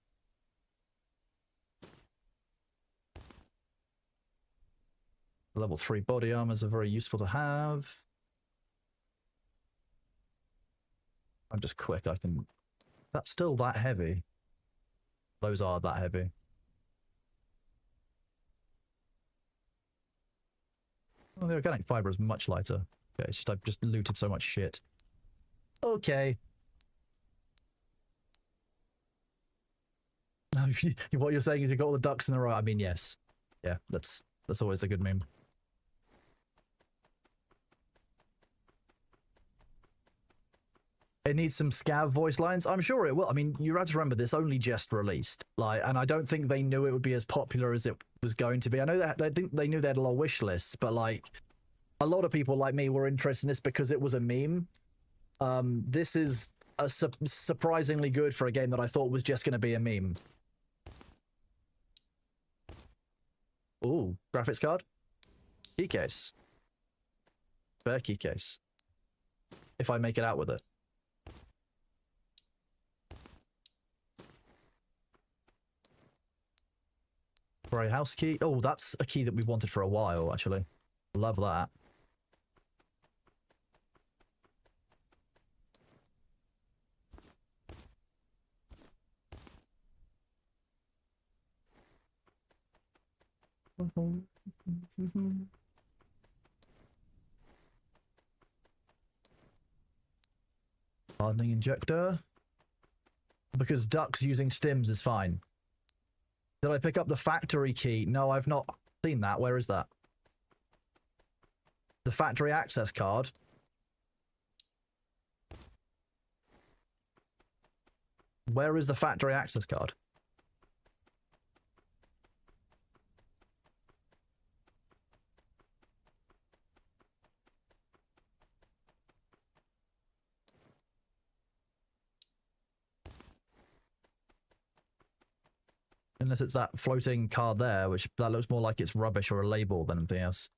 S1: Level 3 body armors are very useful to have. I'm just quick, I can... That's still that heavy. Those are that heavy. Well, the organic fiber is much lighter. Okay, it's just I've just looted so much shit. Okay. No, what you're saying is you've got all the ducks in a row. I mean, yes. Yeah, that's always a good meme. It needs some scav voice lines. I'm sure it will. I mean, you have to remember this only just released, like, and I don't think they knew it would be as popular as it was going to be. I know that they think they knew they had a lot of wish lists, but like, a lot of people like me were interested in this because it was a meme. This is surprisingly good for a game that I thought was just going to be a meme. Ooh, graphics card, key case, spare key case. If I make it out with it. Grey house key. Oh, that's a key that we've wanted for a while, actually. Love that. Hardening injector. Because ducks using stims is fine. Did I pick up the factory key? No, I've not seen that. Where is that? The factory access card. Where is the factory access card? Unless it's that floating card there, which that looks more like it's rubbish or a label than anything else.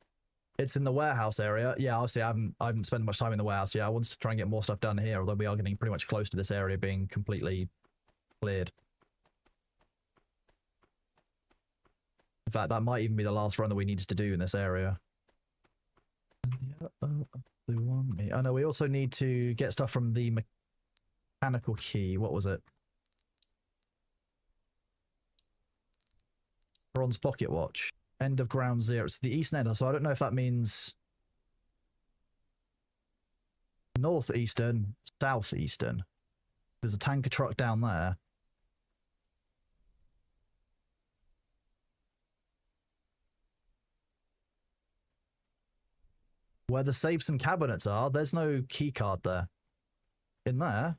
S1: It's in the warehouse area. Yeah, obviously I haven't spent much time in the warehouse. Yeah, I wanted to try and get more stuff done here, although we are getting pretty much close to this area being completely cleared. In fact, that might even be the last run that we needed to do in this area. Oh no, we also need to get stuff from the mechanical key. What was it? Bronze pocket watch. End of ground zero. It's the eastern end, so I don't know if that means northeastern, southeastern. There's a tanker truck down there. Where the safes and cabinets are, there's no key card there. In there.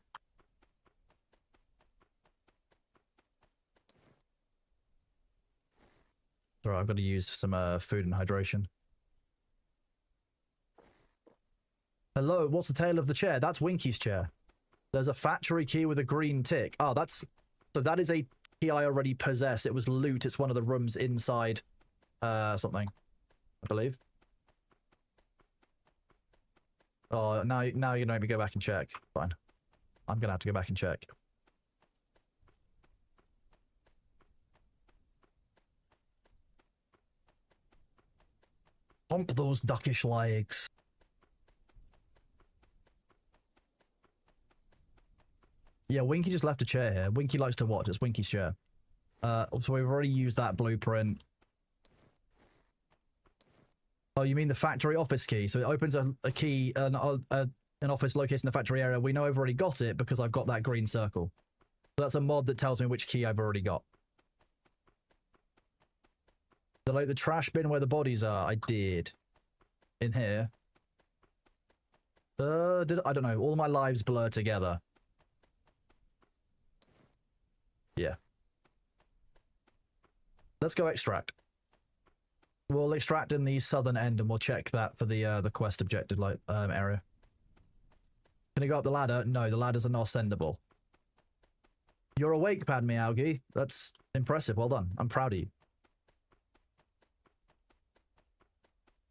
S1: Alright, I've got to use some food and hydration. Hello, what's the tail of the chair? That's Winky's chair. There's a factory key with a green tick. Oh, so that is a key I already possess. It was loot. It's one of the rooms inside something, I believe. Oh, now you're gonna make me go back and check. Fine. I'm gonna have to go back and check. Pump those duckish legs. Yeah, Winky just left a chair here. Winky likes to watch. It's Winky's chair. So we've already used that blueprint. Oh, you mean the factory office key? So it opens a key, an office located in the factory area. We know I've already got it because I've got that green circle. So that's a mod that tells me which key I've already got. Like the trash bin where the bodies are. I did. In here. I don't know. All my lives blur together. Yeah. Let's go extract. We'll extract in the southern end and we'll check that for the quest objective area. Can I go up the ladder? No, the ladders are not ascendable. You're awake, Padme Algie. That's impressive. Well done. I'm proud of you.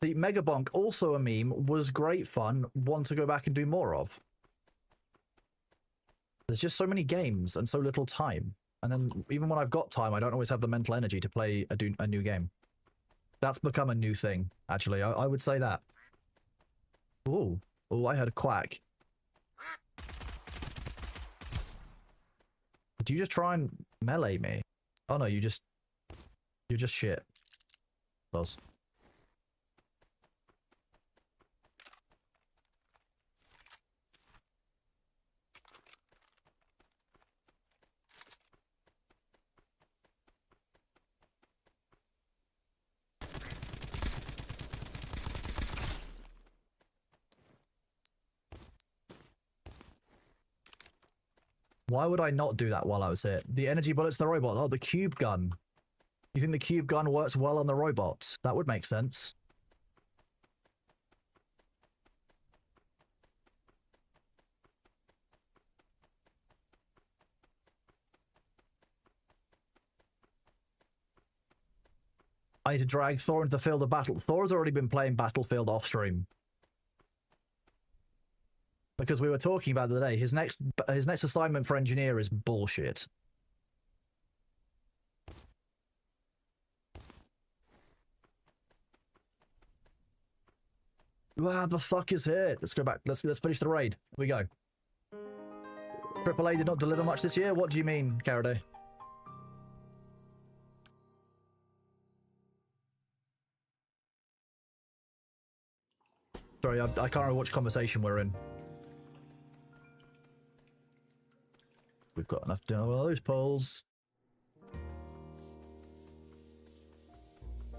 S1: The Megabonk, also a meme, was great fun. One to go back and do more of. There's just so many games and so little time. And then even when I've got time, I don't always have the mental energy to play a new game. That's become a new thing, actually. I would say that. Ooh. Oh, I heard a quack. Did you just try and melee me? Oh no, you're just shit. Buzz. Why would I not do that while I was here? The energy bullets, the robot. Oh, the cube gun. You think the cube gun works well on the robots? That would make sense. I need to drag Thor into the field of battle. Thor's already been playing Battlefield off stream. Because we were talking about the other day, his next assignment for engineer is bullshit. Wow, the fuck is here? Let's go back. Let's finish the raid. Here we go. AAA did not deliver much this year. What do you mean, Caraday? Sorry, I can't remember which conversation we're in. We've got enough to do all those polls.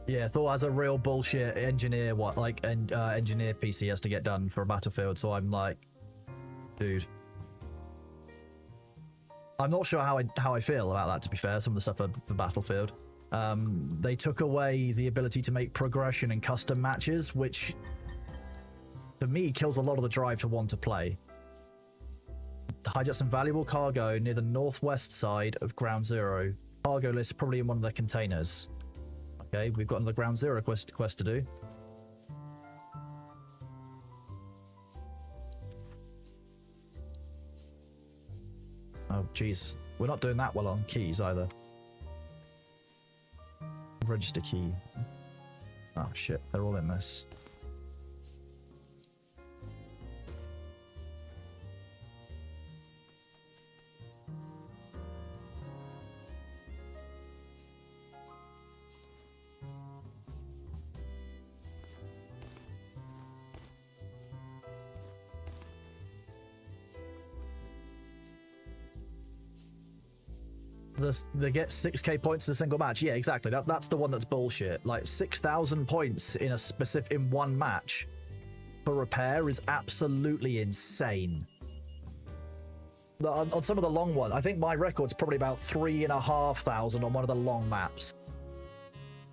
S1: Yeah, Thor has a real bullshit engineer, engineer PC has to get done for a Battlefield, so I'm like, dude. I'm not sure how I feel about that, to be fair, some of the stuff for Battlefield. They took away the ability to make progression in custom matches, which, for me, kills a lot of the drive to want to play. Hijack some valuable cargo near the northwest side of Ground Zero. Cargo list probably in one of the containers. Okay, we've got another Ground Zero quest to do. Oh, jeez. We're not doing that well on keys either. Register key. Oh, shit. They're all in this. They get 6k points in a single match. Yeah, exactly. That's the one that's bullshit. Like 6,000 points in one match for repair is absolutely insane. On some of the long ones, I think my record's probably about 3,500 on one of the long maps.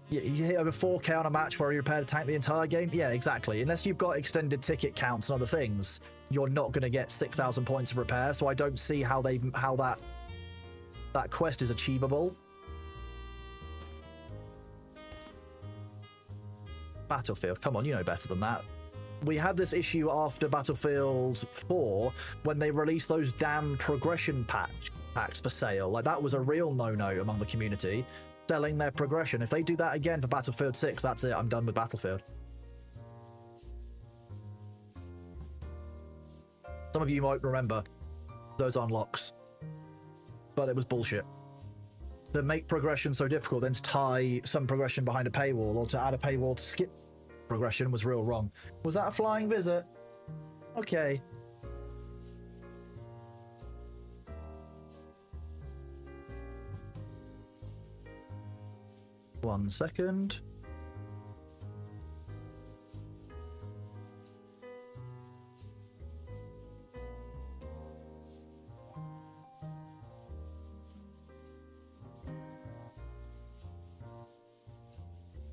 S1: You hit over 4k on a match where you repair the tank the entire game. Yeah, exactly. Unless you've got extended ticket counts and other things, you're not going to get 6,000 points of repair. So I don't see how that quest is achievable. Battlefield, come on, you know better than that. We had this issue after Battlefield 4 when they released those damn progression packs for sale. Like, that was a real no-no among the community, selling their progression. If they do that again for Battlefield 6, that's it, I'm done with Battlefield. Some of you might remember those unlocks. But it was bullshit. To make progression so difficult, then to tie some progression behind a paywall, or to add a paywall to skip progression was real wrong. Was that a flying visit? Okay. One second.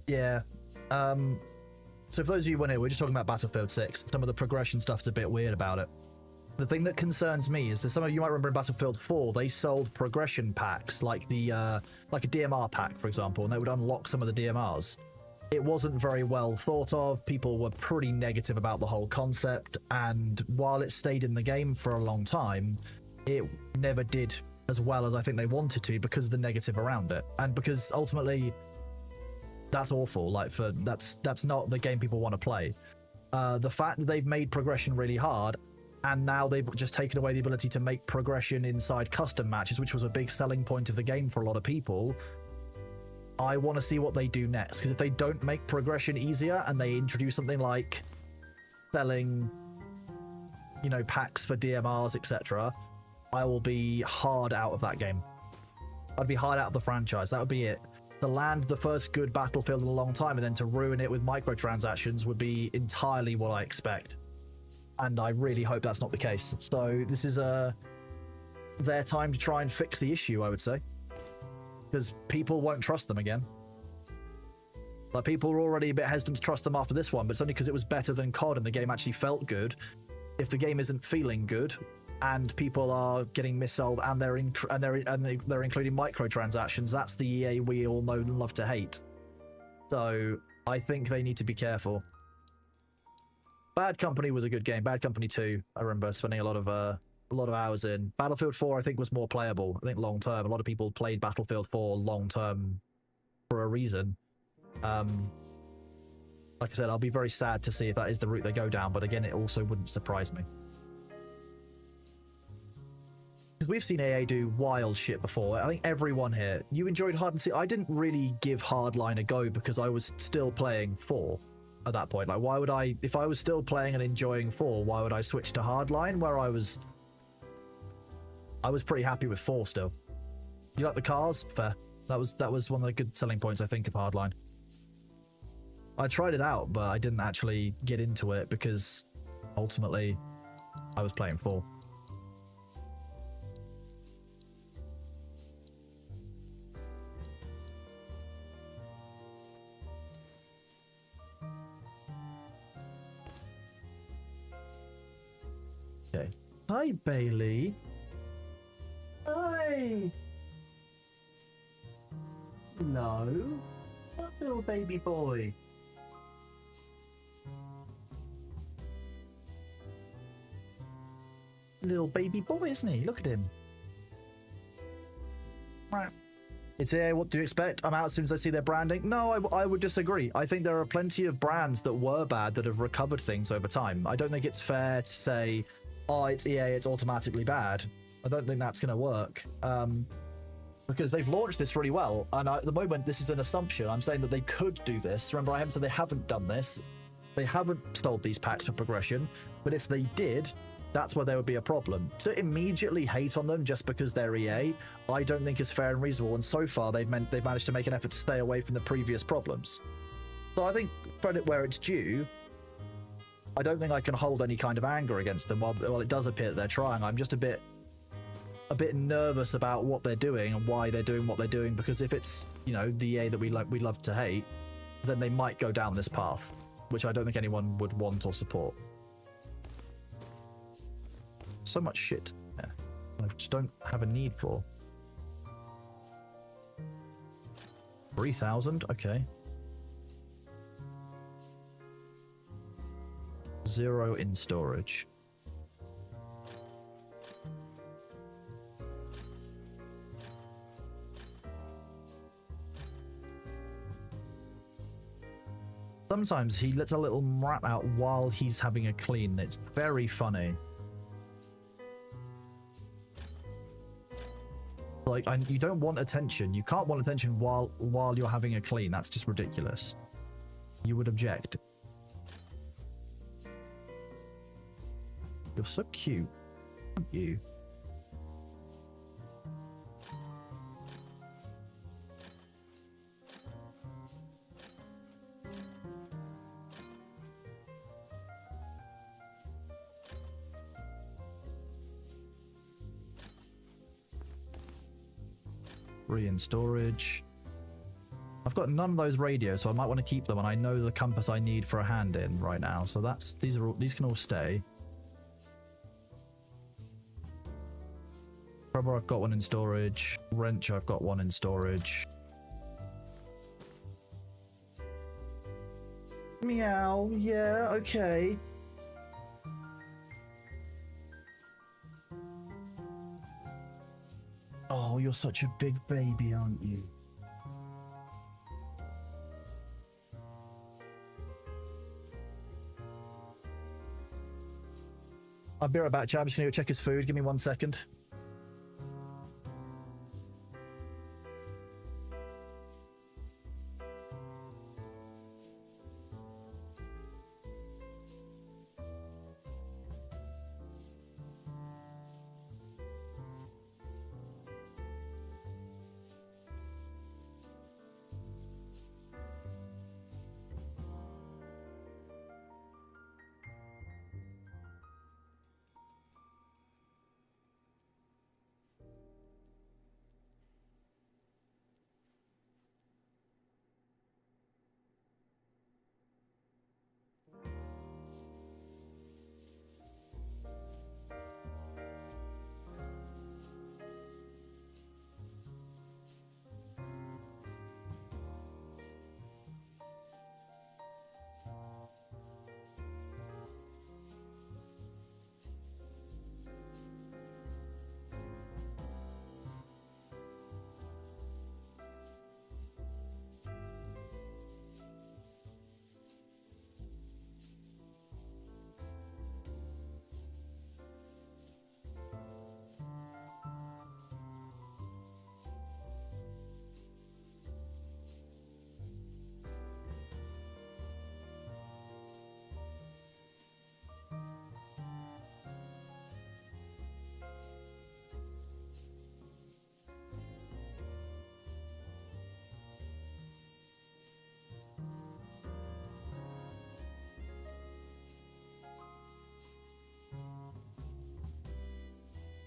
S1: Yeah. So for those of you who weren't here, we're just talking about Battlefield 6. Some of the progression stuff's a bit weird about it. The thing that concerns me is that some of you might remember in Battlefield 4, they sold progression packs like like a DMR pack, for example, and they would unlock some of the DMRs. It wasn't very well thought of. People were pretty negative about the whole concept, and while it stayed in the game for a long time, it never did as well as I think they wanted to because of the negative around it, and because ultimately that's awful. Like, that's not the game people want to play. The fact that they've made progression really hard, and now they've just taken away the ability to make progression inside custom matches, which was a big selling point of the game for a lot of people. I want to see what they do next, because if they don't make progression easier and they introduce something like selling, you know, packs for DMRs, etc., I will be hard out of that game. I'd be hard out of the franchise. That would be it. To land the first good Battlefield in a long time and then to ruin it with microtransactions would be entirely what I expect. And I really hope that's not the case. So this is their time to try and fix the issue, I would say. Because people won't trust them again. Like, people were already a bit hesitant to trust them after this one, but it's only because it was better than COD and the game actually felt good. If the game isn't feeling good, and people are getting missold and they're including microtransactions, that's the EA we all know and love to hate. So I think they need to be careful. Bad Company was a good game. Bad Company 2, I remember spending a lot of hours in. Battlefield 4, I think, was more playable. I think long term, a lot of people played Battlefield 4 long term for a reason. Like I said, I'll be very sad to see if that is the route they go down, but again, it also wouldn't surprise me. Because we've seen AA do wild shit before. I think everyone here, you enjoyed Hard and Seek. I didn't really give Hardline a go because I was still playing 4 at that point. Like, why would I, if I was still playing and enjoying 4, why would I switch to Hardline where I was pretty happy with 4 still. You like the cars? Fair. That was one of the good selling points, I think, of Hardline. I tried it out, but I didn't actually get into it because ultimately I was playing 4. Okay. Hi, Bailey. Hi. No. What little baby boy? Little baby boy, isn't he? Look at him. It's here. What do you expect? I'm out as soon as I see their branding. No, I would disagree. I think there are plenty of brands that were bad that have recovered things over time. I don't think it's fair to say, oh, it's EA, it's automatically bad. I don't think that's going to work. Because they've launched this really well. And at the moment, this is an assumption. I'm saying that they could do this. Remember, I haven't said they haven't done this. They haven't sold these packs for progression. But if they did, that's where there would be a problem. To immediately hate on them just because they're EA, I don't think is fair and reasonable. And so far, they've managed to make an effort to stay away from the previous problems. So I think credit where it's due. I don't think I can hold any kind of anger against them while it does appear that they're trying. I'm just a bit nervous about what they're doing and why they're doing what they're doing, because if it's, you know, the EA that we love to hate, then they might go down this path, which I don't think anyone would want or support. So much shit I just don't have a need for. 3,000, okay. 0 in storage. Sometimes he lets a little rat out while he's having a clean. It's very funny. Like, you don't want attention. You can't want attention while you're having a clean. That's just ridiculous. You would object. You're so cute, aren't you? In storage. I've got none of those radios, so I might want to keep them, and I know the compass I need for a hand in right now, so these can all stay. Crowbar, I've got one in storage. Wrench, I've got one in storage. Meow, yeah, okay. Oh, you're such a big baby, aren't you? I'll be right back, chat. I'm just gonna go check his food. Give me 1 second.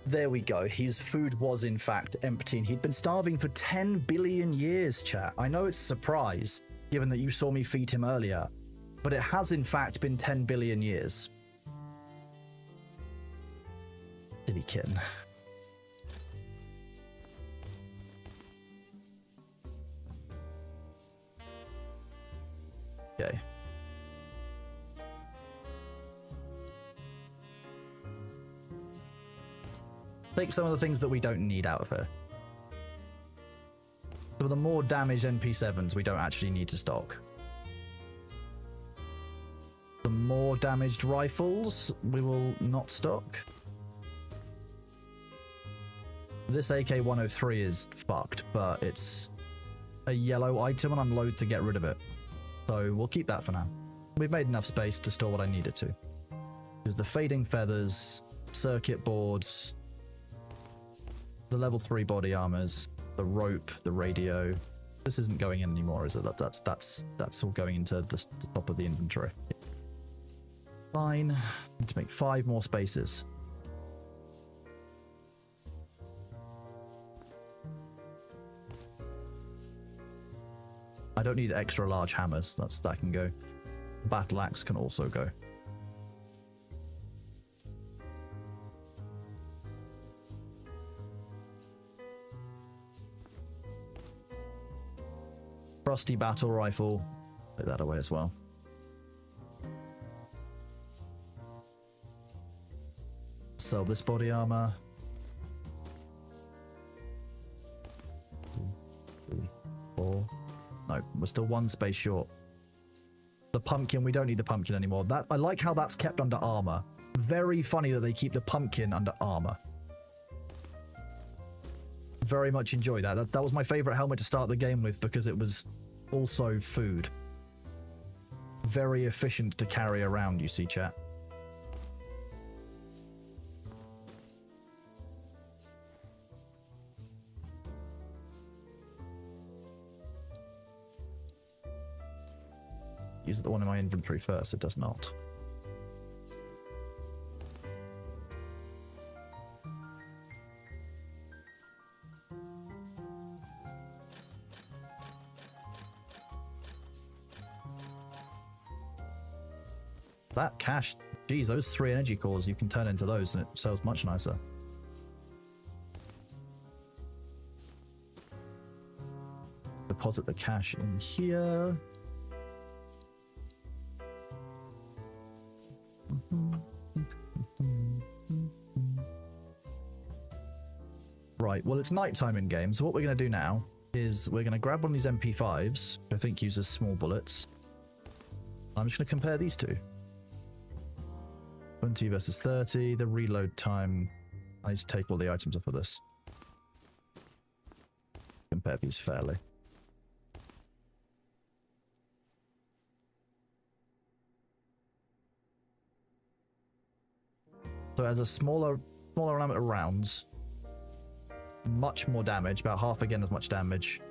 S1: There we go. His food was in fact empty and he'd been starving for 10 billion years, chat. I know it's a surprise, given that you saw me feed him earlier, but it has in fact been 10 billion years. Silly kitten. Okay. Take some of the things that we don't need out of her. Some of the more damaged NP7s we don't actually need to stock. The more damaged rifles we will not stock. This AK-103 is fucked, but it's a yellow item and I'm loath to get rid of it. So we'll keep that for now. We've made enough space to store what I needed to. There's the fading feathers, circuit boards, the level 3 body armors, the rope, the radio. This isn't going in anymore, is it? That's all going into the top of the inventory. Fine. Need to make 5 more spaces. I don't need extra large hammers. That can go. Battle axe can also go. Rusty battle rifle. Put that away as well. Sell this body armor. 2, 3, 4. No, we're still 1 space short. The pumpkin, we don't need the pumpkin anymore. That I like how that's kept under armor. Very funny that they keep the pumpkin under armor. Very much enjoy that. That was my favorite helmet to start the game with because it was also food. Very efficient to carry around, you see, chat. Use the one in my inventory first. It does not. That cash, geez, those 3 energy cores, you can turn into those and it sells much nicer. deposit the cash in here. Right, well, it's nighttime in game, so what we're going to do now is we're going to grab one of these MP5s, which I think uses small bullets. I'm just going to compare these two. 20 versus 30, the reload time. I need to take all the items off of this. Compare these fairly. So it has a smaller amount of rounds. Much more damage, about half again as much damage.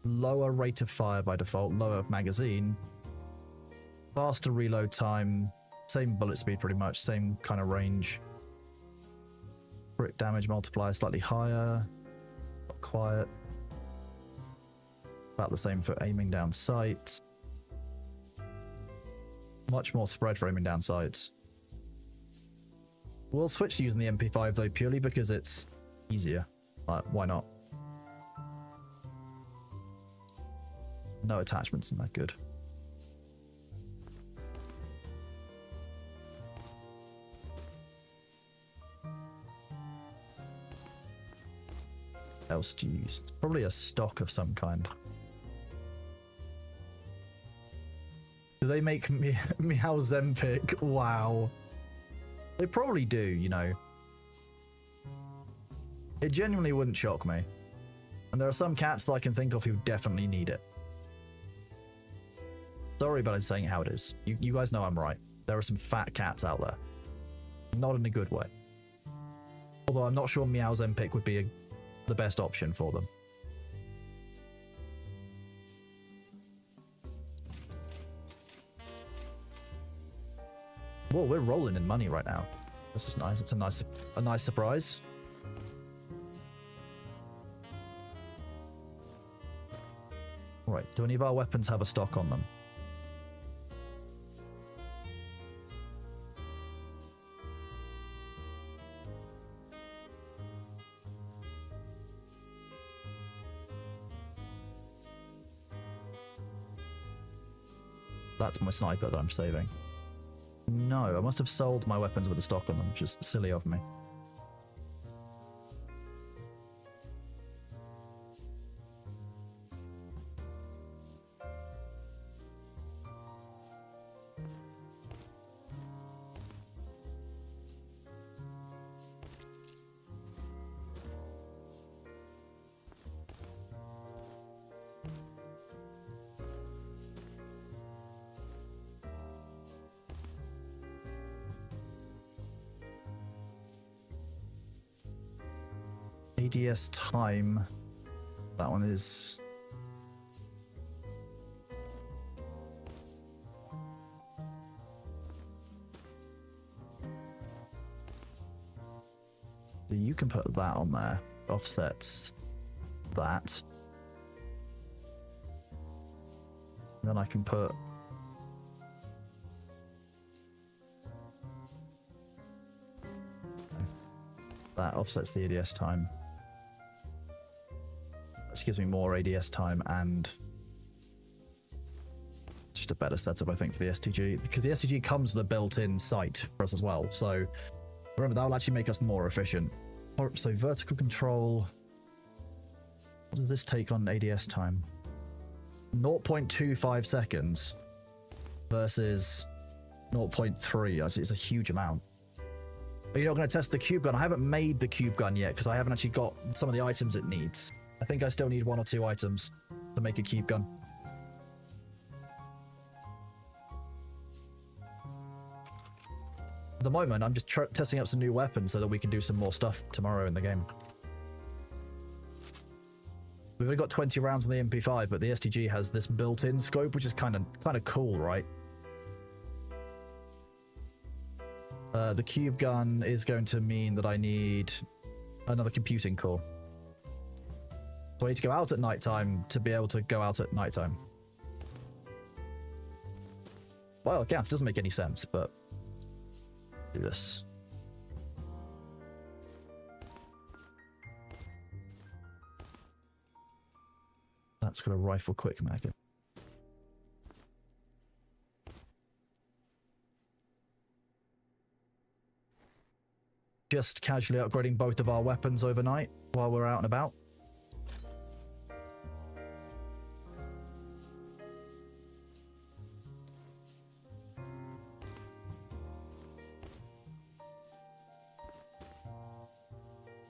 S1: Lower rate of fire by default, lower magazine. Faster reload time, same bullet speed pretty much, same kind of range. Crit damage multiplier slightly higher. Quiet. About the same for aiming down sights. Much more spread for aiming down sights. We'll switch to using the MP5 though purely because it's easier. Why not? No attachments in that good. Else to use? Probably a stock of some kind. Do they make Meow Zempic? Wow. They probably do, you know. It genuinely wouldn't shock me. And there are some cats that I can think of who definitely need it. Sorry, but I'm saying it how it is. You guys know I'm right. There are some fat cats out there. Not in a good way. Although I'm not sure Meow Zempic would be the best option for them. Whoa, we're rolling in money right now. This is nice. It's a nice surprise. Right, do any of our weapons have a stock on them? That's my sniper that I'm saving. No, I must have sold my weapons with a stock on them, which is silly of me. ADS time. That one is... You can put that on there. Offsets that. And then I can put... that offsets the ADS time. This gives me more ADS time and just a better setup, I think, for the STG. Because the STG comes with a built-in sight for us as well. So remember, that will actually make us more efficient. So vertical control. What does this take on ADS time? 0.25 seconds versus 0.3. It's a huge amount. Are you not going to test the cube gun? I haven't made the cube gun yet because I haven't actually got some of the items it needs. I think I still need 1 or 2 items to make a cube gun. At the moment, I'm just testing out some new weapons so that we can do some more stuff tomorrow in the game. We've only got 20 rounds on the MP5, but the STG has this built-in scope, which is kind of cool, right? The cube gun is going to mean that I need another computing core. So I need to go out at nighttime to be able to go out at nighttime. Well, yeah, it doesn't make any sense, but do this. That's got a rifle quick mag. Just casually upgrading both of our weapons overnight while we're out and about.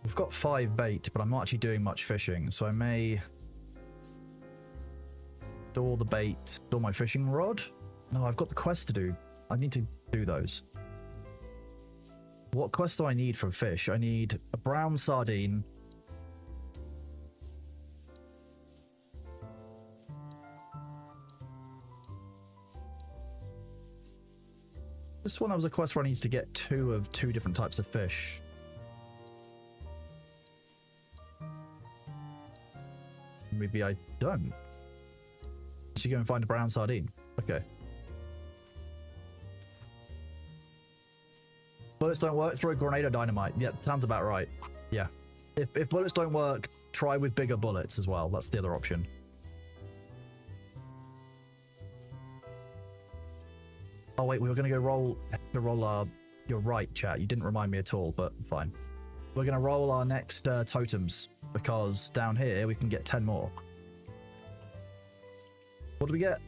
S1: We've got 5 bait, but I'm not actually doing much fishing, so I may store the bait, store my fishing rod. No, I've got the quest to do. I need to do those. What quest do I need from fish? I need a brown sardine. This one, that was a quest where I need to get 2 of 2 different types of fish. Maybe I don't. Should go and find a brown sardine. Okay. Bullets don't work, throw a grenade or dynamite. Yeah, sounds about right. Yeah. If bullets don't work, try with bigger bullets as well. That's the other option. Oh wait, we were gonna go roll you're right, chat. You didn't remind me at all, but fine. We're gonna roll our next totems, because down here we can get 10 more. What do we get?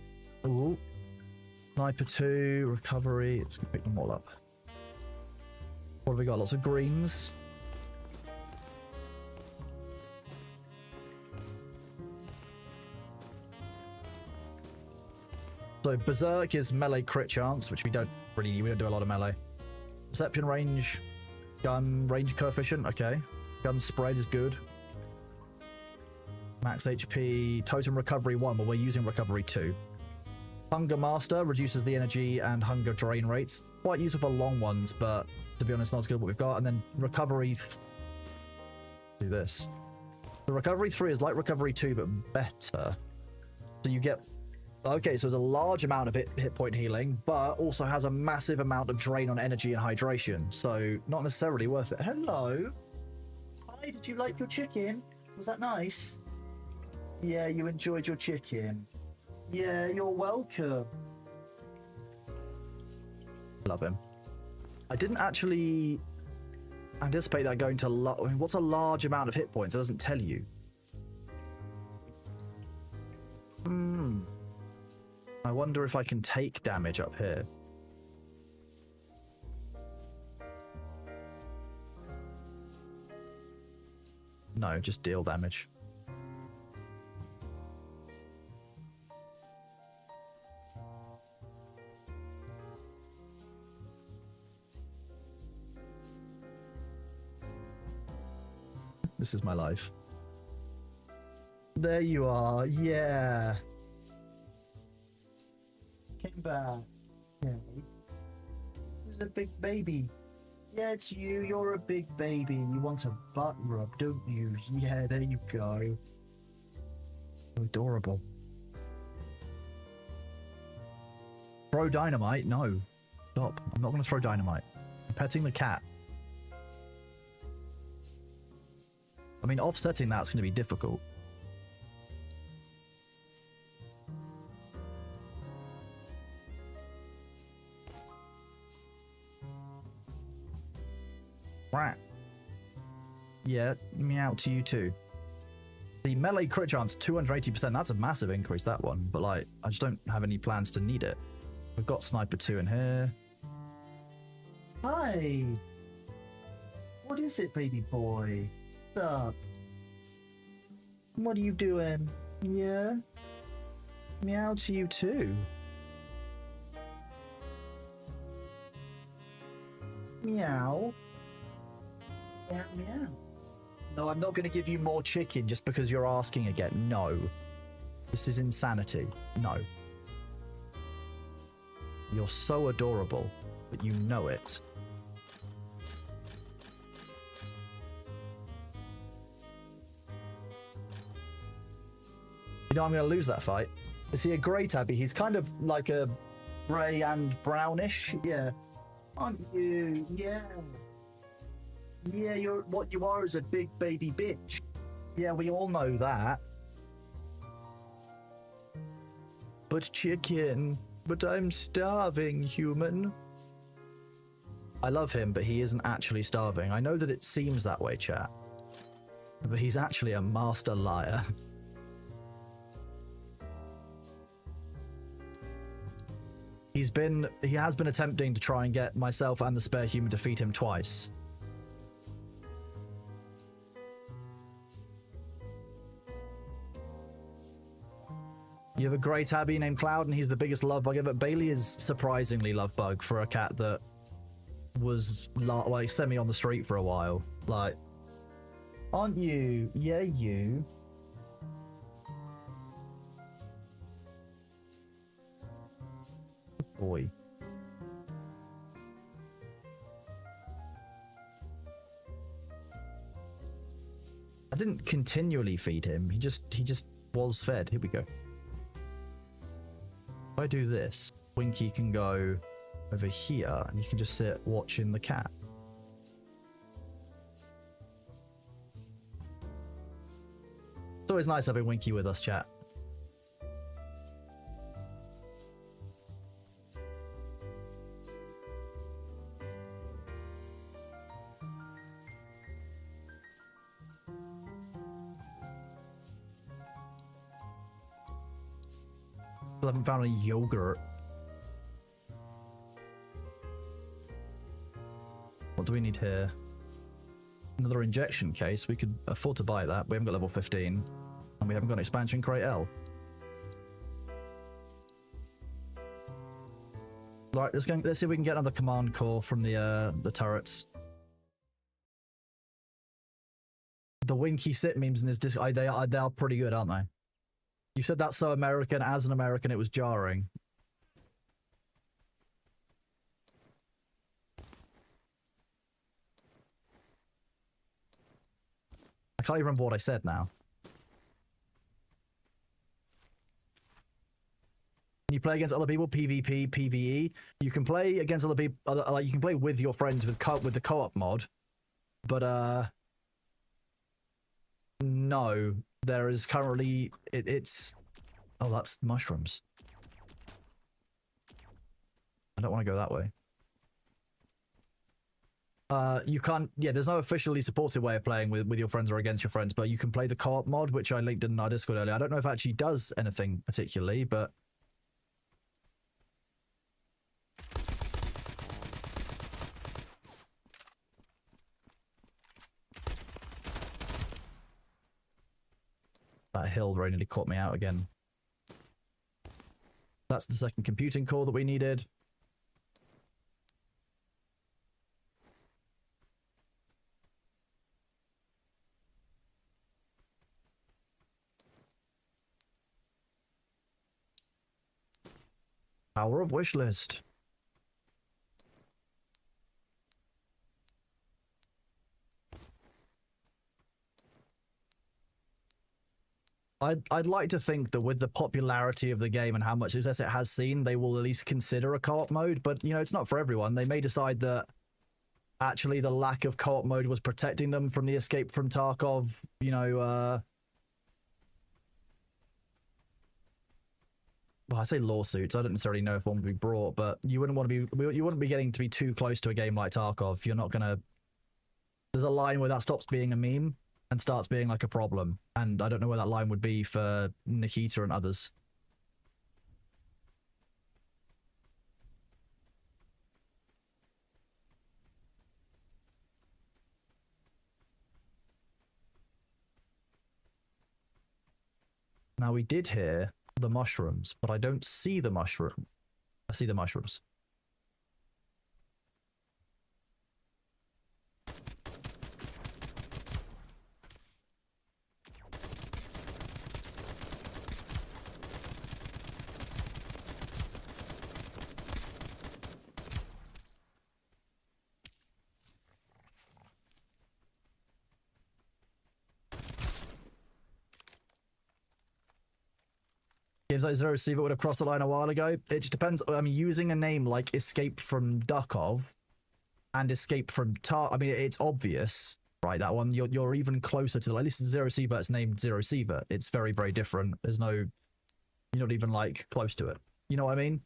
S1: Ooh. Sniper 2, recovery. Let's go pick them all up. What have we got? Lots of greens. So Berserk is melee crit chance, which we don't really need. We don't do a lot of melee. Perception range, gun range coefficient. Okay. Gun spread is good. Max HP, totem recovery 1, but we're using recovery 2. Hunger Master reduces the energy and hunger drain rates. Quite useful for long ones, but to be honest, not as good as what we've got. And then recovery... do this. The recovery 3 is like recovery 2, but better. So you get... okay, so there's a large amount of hit point healing, but also has a massive amount of drain on energy and hydration. So not necessarily worth it. Hello? Hi, did you like your chicken? Was that nice? Yeah, you enjoyed your chicken. Yeah, you're welcome. Love him. I didn't actually anticipate that going to... I mean, what's a large amount of hit points? It doesn't tell you. I wonder if I can take damage up here. No, just deal damage. This is my life. There you are, yeah. Came back. Yeah. Who's a big baby? Yeah, it's you. You're a big baby. You want a butt rub, don't you? Yeah, there you go. Adorable. Throw dynamite? No. Stop. I'm not going to throw dynamite. I'm petting the cat. I mean, offsetting that's going to be difficult. Rat. Yeah, meow to you too. The melee crit chance, 280%. That's a massive increase, that one. But, like, I just don't have any plans to need it. We've got Sniper 2 in here. Hi. What is it, baby boy? What's up? What are you doing? Yeah? Meow to you too. Meow. Meow, meow. No, I'm not going to give you more chicken just because you're asking again. No. This is insanity. No. You're so adorable, but you know it. You know I'm going to lose that fight. Is he a grey tabby? He's kind of like a grey and brownish. Yeah. Aren't you? Yeah. Yeah, you're what you are is a big baby bitch. Yeah, we all know that. But chicken. But I'm starving, human. I love him, but he isn't actually starving. I know that it seems that way, chat. But he's actually a master liar. He has been attempting to try and get myself and the spare human to feed him twice. You have a grey tabby named Cloud, and he's the biggest love bug ever. Bailey is surprisingly love bug for a cat that was like semi on the street for a while. Like, aren't you? Yeah, you. Boy. I didn't continually feed him. He just was fed. Here we go. If I do this, Winky can go over here, and you can just sit watching the cat. It's always nice having Winky with us, chat. Still haven't found any yogurt. What do we need here? Another injection case. We could afford to buy that. We haven't got level 15. And we haven't got an expansion crate L. Right, let's see if we can get another command core from the turrets. The Winky sit memes in his disc, they are pretty good, aren't they? You said that's so American. As an American, it was jarring. I can't even remember what I said now. Can you play against other people? PvP, PvE. You can play against other people. Like you can play with your friends with the co-op mod, but no, there is currently it's. Oh, that's mushrooms. I don't want to go that way. You can't. Yeah, there's no officially supported way of playing with your friends or against your friends, but you can play the co-op mod, which I linked in our Discord earlier. I don't know if it actually does anything particularly, but. That hill really caught me out again. That's the second computing core that we needed. Power of wishlist. I'd like to think that with the popularity of the game and how much success it has seen, they will at least consider a co-op mode, but you know, it's not for everyone. They may decide that actually the lack of co-op mode was protecting them from the escape from Tarkov, you know, well, I say lawsuits. I don't necessarily know if one would be brought, but you wouldn't want to be, you wouldn't be getting to be too close to a game like Tarkov. You're not gonna, there's a line where that stops being a meme and starts being like a problem, and I don't know where that line would be for Nikita and others. Now we did hear the mushrooms, but I don't see the mushroom. I see the mushrooms. Games like Zero Receiver would have crossed the line a while ago. It just depends. I mean, using a name like Escape from Duckov and Escape from I mean, it's obvious, right? That one, you're even closer to, at least Zero Receiver, it's named Zero Receiver. It's very, very different. There's no, you're You're not even like close to it. You know what I mean?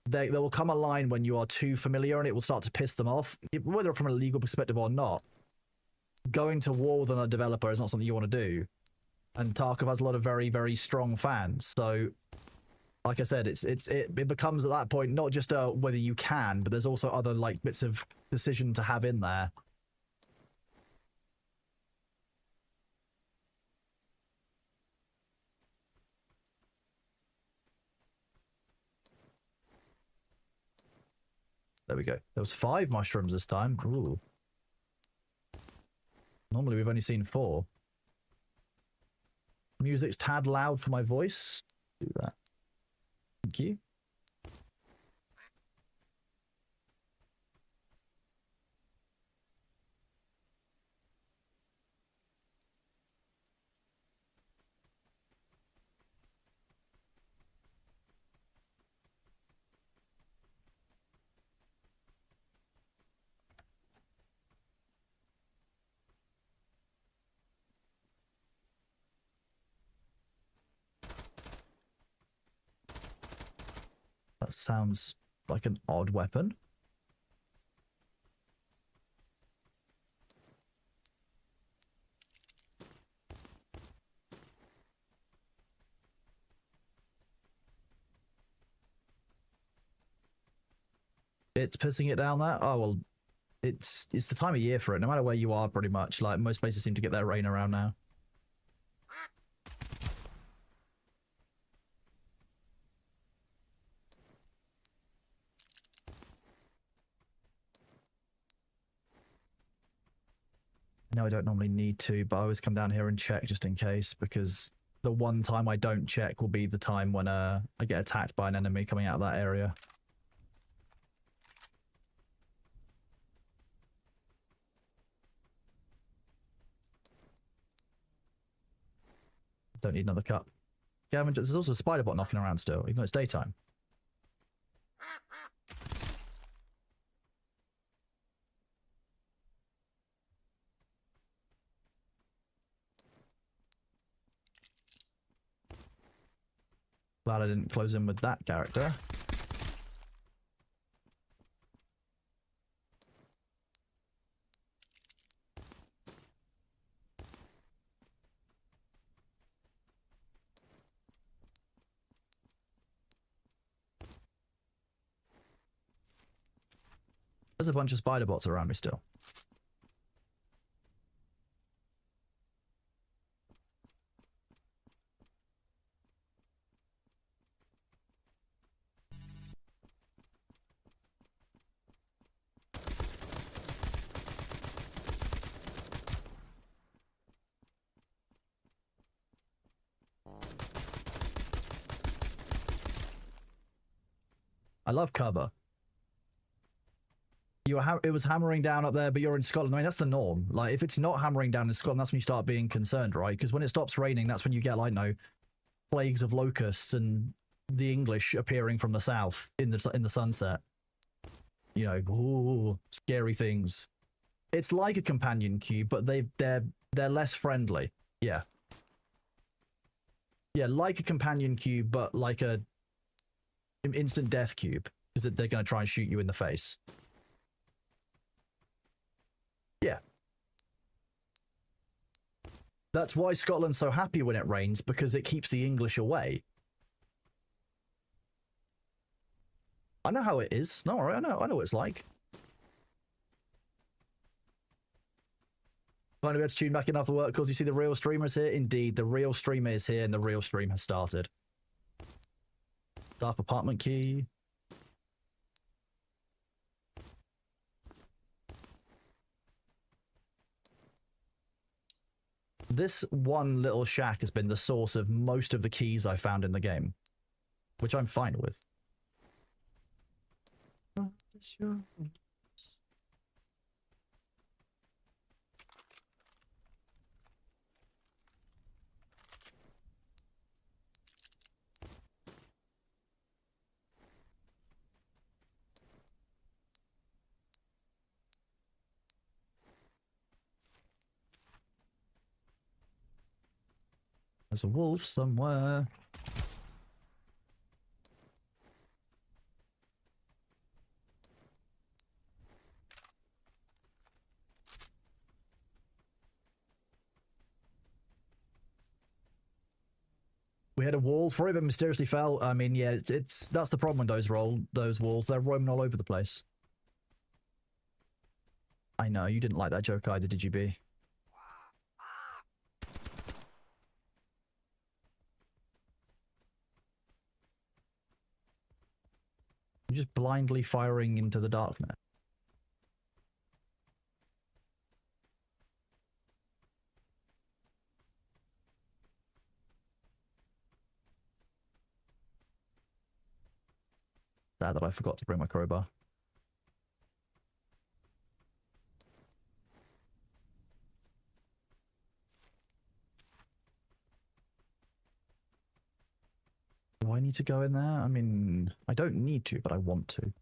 S1: There will come a line when you are too familiar and it will start to piss them off, whether from a legal perspective or not. Going to war with a developer is not something you want to do. And Tarkov has a lot of very, very strong fans. So, like I said, it becomes at that point not just whether you can, but there's also other like bits of decision to have in there. There we go. There was 5 mushrooms this time. Ooh. Normally we've only seen 4. Music's tad loud for my voice. Do that. Thank you. That sounds like an odd weapon. It's pissing it down there? Oh, well, it's the time of year for it. No matter where you are, pretty much. Like, most places seem to get their rain around now. No, I don't normally need to, but I always come down here and check just in case, because the one time I don't check will be the time when I get attacked by an enemy coming out of that area. Don't need another cup. Gavin, there's also a spider bot knocking around still, even though it's daytime. Glad I didn't close in with that character. There's a bunch of spider bots around me still. I love cover. It was hammering down up there, but you're in Scotland. I mean, that's the norm. Like, if it's not hammering down in Scotland, that's when you start being concerned, right? Because when it stops raining, that's when you get, like, no plagues of locusts and the English appearing from the south in the sunset. You know, ooh, scary things. It's like a companion cube, but they're less friendly. Yeah. Yeah, like a companion cube, but like a instant death cube, because they're going to try and shoot you in the face. Yeah. That's why Scotland's so happy when it rains, because it keeps the English away. I know how it is. No, I know what it's like. Finally, we had to tune back in after work because you see the real streamer is here. Indeed, the real streamer is here and the real stream has started. Staff apartment key. This one little shack has been the source of most of the keys I found in the game, which I'm fine with. There's a wolf somewhere. We had a wall for it, but mysteriously fell. I mean, yeah, that's the problem with those walls. They're roaming all over the place. I know, you didn't like that joke either, did you, B? You're just blindly firing into the darkness. Sad that I forgot to bring my crowbar. Do I need to go in there? I mean, I don't need to, but I want to.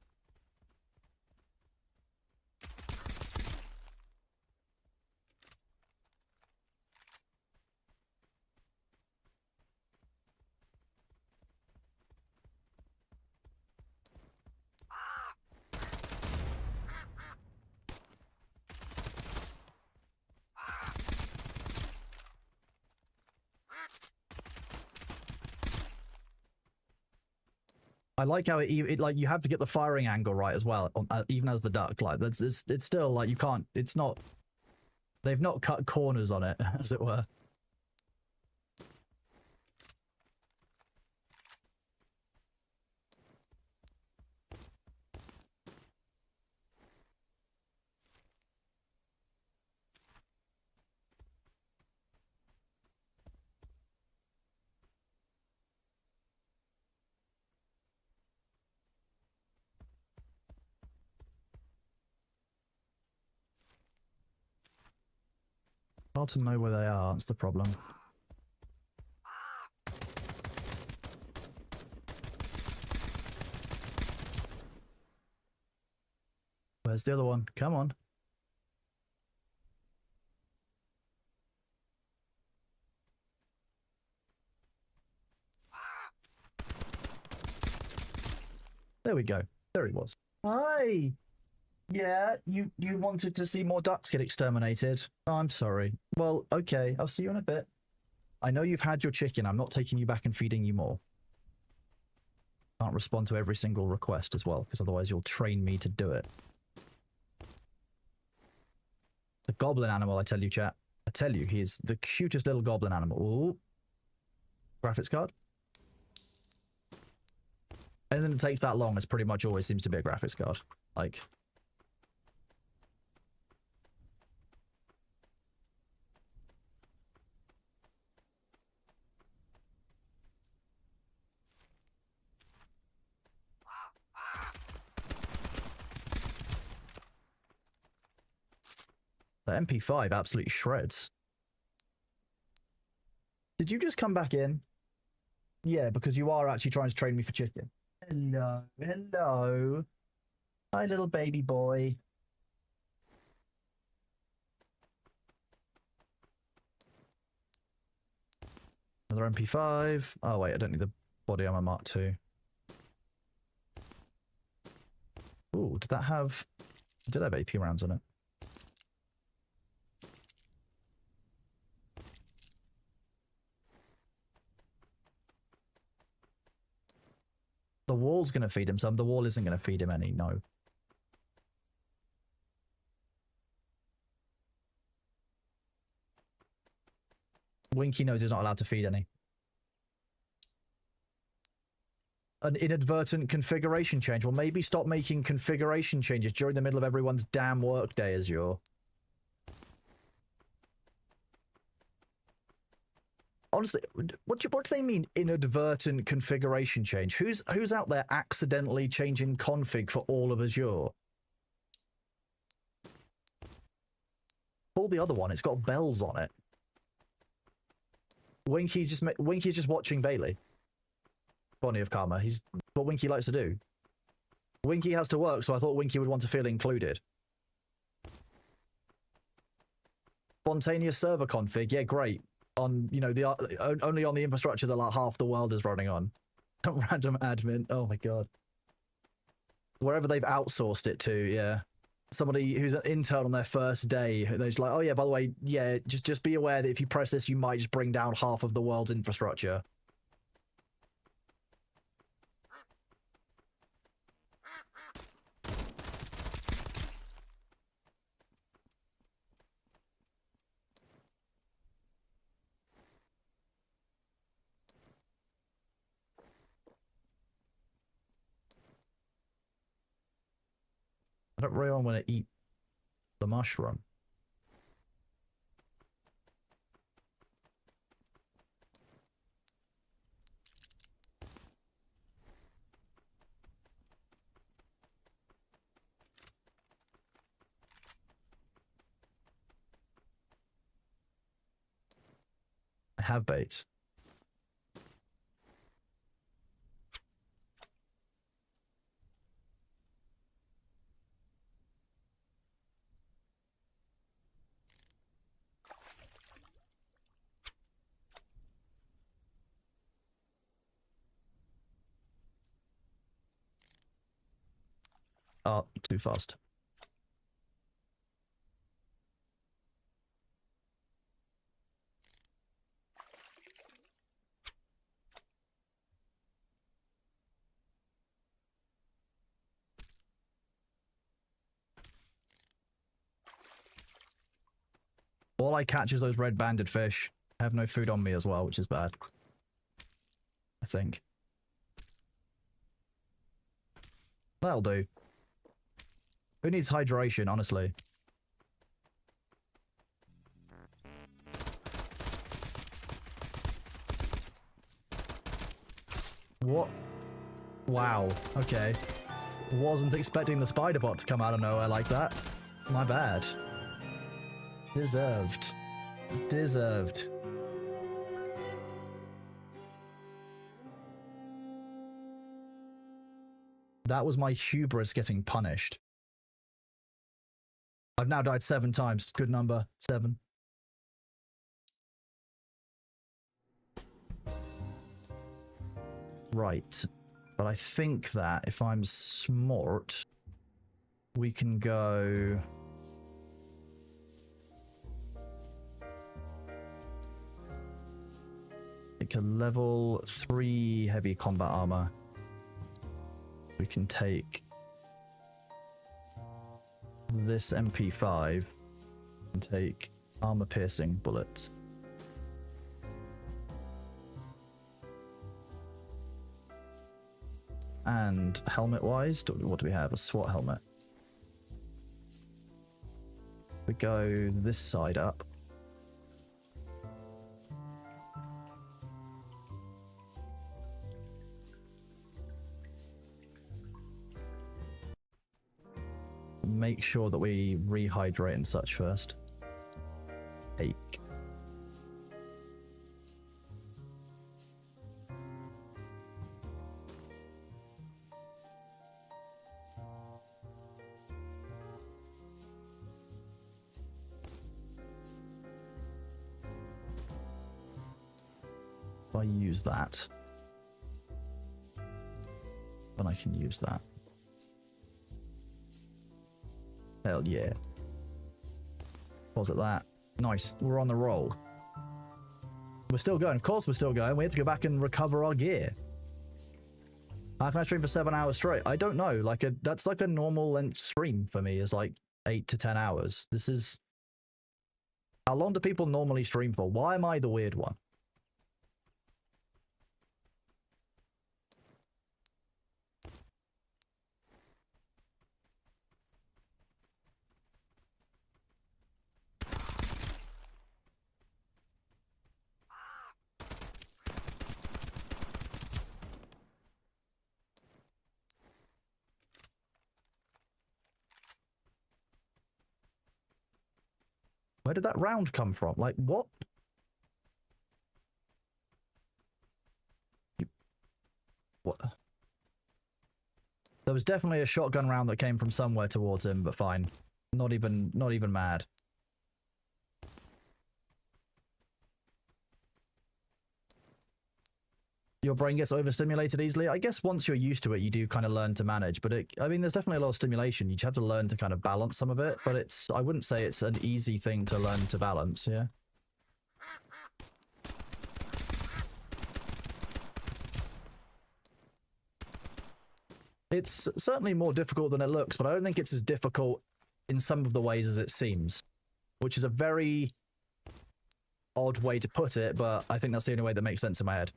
S1: I like how it like you have to get the firing angle right as well, even as the duck. Like it's still like you can't. It's not. They've not cut corners on it, as it were. Hard to know where they are. That's the problem. Where's the other one? Come on. There we go. There he was. Hi. Yeah, you wanted to see more ducks get exterminated. Oh, I'm sorry. Well, okay, I'll see you in a bit. I know you've had your chicken. I'm not taking you back and feeding you more. Can't respond to every single request as well, because otherwise you'll train me to do it. The goblin animal, I tell you, chat. I tell you, he's the cutest little goblin animal. Ooh. Graphics card. Anything that takes that long, it pretty much always seems to be a graphics card. Like... The MP5 absolutely shreds. Did you just come back in? Yeah, because you are actually trying to train me for chicken. Hello, hello. Hi, little baby boy. Another MP5. Oh, wait, I don't need the body armor Mark II. Ooh, did that have... Did have AP rounds on it? The wall's going to feed him some. The wall isn't going to feed him any, no. Winky knows he's not allowed to feed any. An inadvertent configuration change. Well, maybe stop making configuration changes during the middle of everyone's damn workday, Azure. Honestly, what do they mean inadvertent configuration change? Who's out there accidentally changing config for all of Azure? Pull the other one. It's got bells on it. Winky's just watching Bailey. Bonnie of Karma. He's what Winky likes to do. Winky has to work, so I thought Winky would want to feel included. Spontaneous server config. Yeah, great. On, you know, the only on the infrastructure that like half the world is running on. Random admin. Oh my god. Wherever they've outsourced it to, yeah. Somebody who's an intern on their first day, they're just like, oh yeah, by the way, yeah, just be aware that if you press this, you might just bring down half of the world's infrastructure. I don't really want to eat the mushroom. I have bait. Oh, too fast. All I catch is those red-banded fish. I have no food on me as well, which is bad. I think. That'll do. Who needs hydration, honestly? What? Wow. Okay. Wasn't expecting the spider bot to come out of nowhere like that. My bad. Deserved. Deserved. That was my hubris getting punished. I've now died 7 times. Good number. 7. Right. But I think that if I'm smart, we can go... Take a level 3 heavy combat armor. We can take this MP5 and take armor piercing bullets. And helmet wise, what do we have? A SWAT helmet. We go this side up. Make sure that we rehydrate and such first. Take. If I use that, then I can use that. Hell yeah. Was it that? Nice. We're on the roll. We're still going. Of course we're still going. We have to go back and recover our gear. How can I stream for 7 hours straight? I don't know. That's like a normal length stream for me is like 8 to 10 hours. This is... How long do people normally stream for? Why am I the weird one? Where did that round come from? Like, what? What? There was definitely a shotgun round that came from somewhere towards him, but fine. Not even mad. Your brain gets overstimulated easily. I guess once you're used to it, you do kind of learn to manage. But I mean, there's definitely a lot of stimulation. You just have to learn to kind of balance some of it. But I wouldn't say it's an easy thing to learn to balance, yeah? It's certainly more difficult than it looks, but I don't think it's as difficult in some of the ways as it seems. Which is a very odd way to put it, but I think that's the only way that makes sense in my head.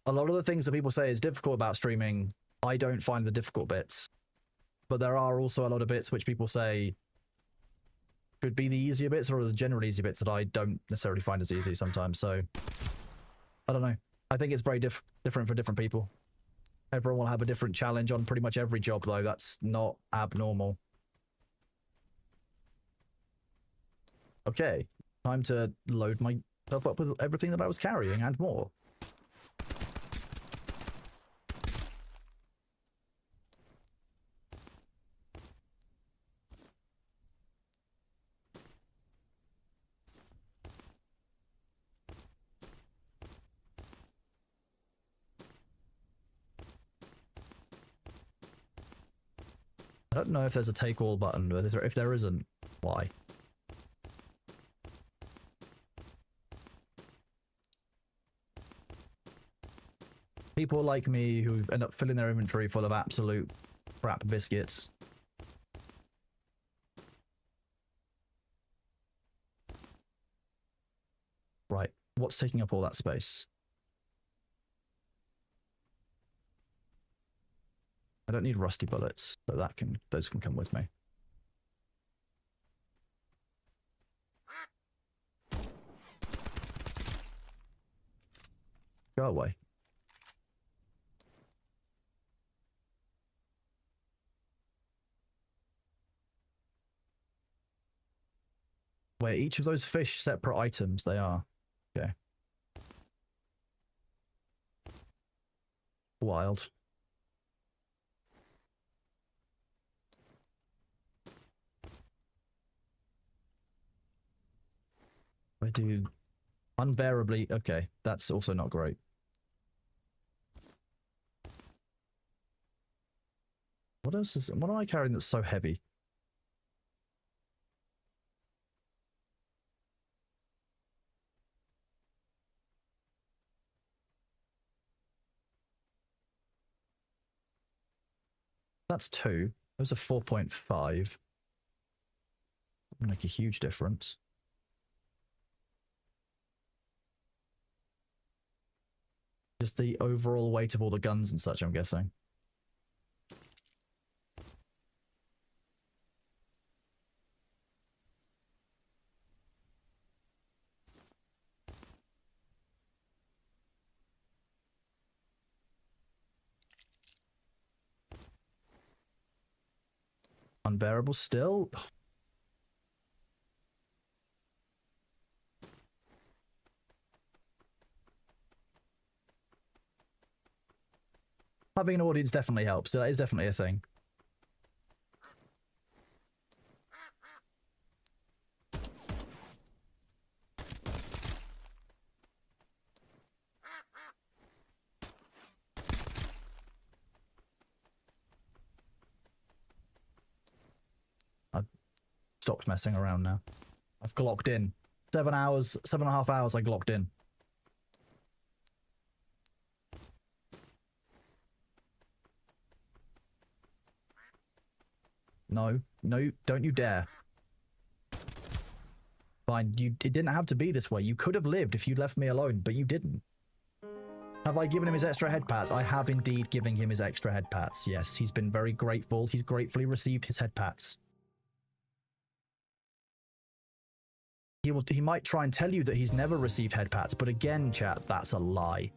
S1: A lot of the things that people say is difficult about streaming I don't find the difficult bits. But there are also a lot of bits which people say could be the easier bits, or the general easy bits that I don't necessarily find as easy sometimes. So, I don't know. I think it's very different for different people. Everyone will have a different challenge on pretty much every job, though. That's not abnormal. Okay, time to load myself up with everything that I was carrying and more. I don't know if there's a take all button, but if there isn't, why? People like me who end up filling their inventory full of absolute crap biscuits. Right, what's taking up all that space? I don't need rusty bullets, so those can come with me. Go away. Wait, each of those fish separate items, they are. Okay. Wild. I do unbearably. Okay, that's also not great. What else is? What am I carrying that's so heavy? That's 2. Those are 4.5. Make a huge difference. Just the overall weight of all the guns and such, I'm guessing. Unbearable still? Having an audience definitely helps. That is definitely a thing. I've stopped messing around now. I've glocked in. 7 hours, 7.5 hours I glocked in. No, no, don't you dare. Fine, it didn't have to be this way. You could have lived if you'd left me alone, but you didn't. Have I given him his extra head pats? I have indeed given him his extra head pats. Yes, he's been very grateful. He's gratefully received his head pats. He might try and tell you that he's never received head pats, but again, chat, that's a lie.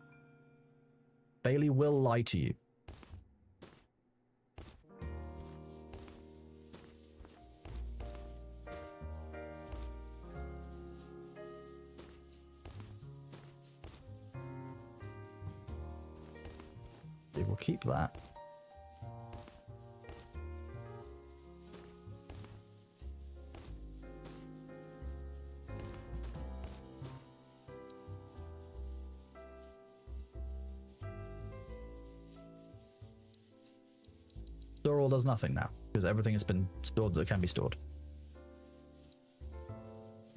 S1: Bailey will lie to you. We will keep that. Store all does nothing now, because everything has been stored that can be stored.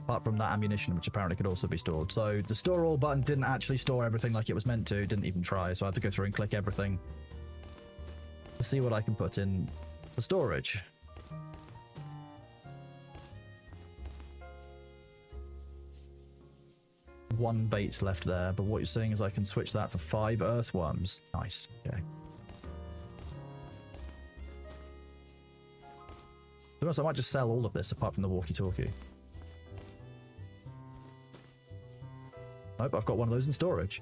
S1: Apart from that ammunition, which apparently could also be stored. So the store all button didn't actually store everything like it was meant to, didn't even try, so I had to go through and click everything to see what I can put in the storage. One bait's left there, but what you're saying is I can switch that for 5 earthworms. Nice, okay. To be honest, I might just sell all of this apart from the walkie-talkie. Nope, I've got one of those in storage.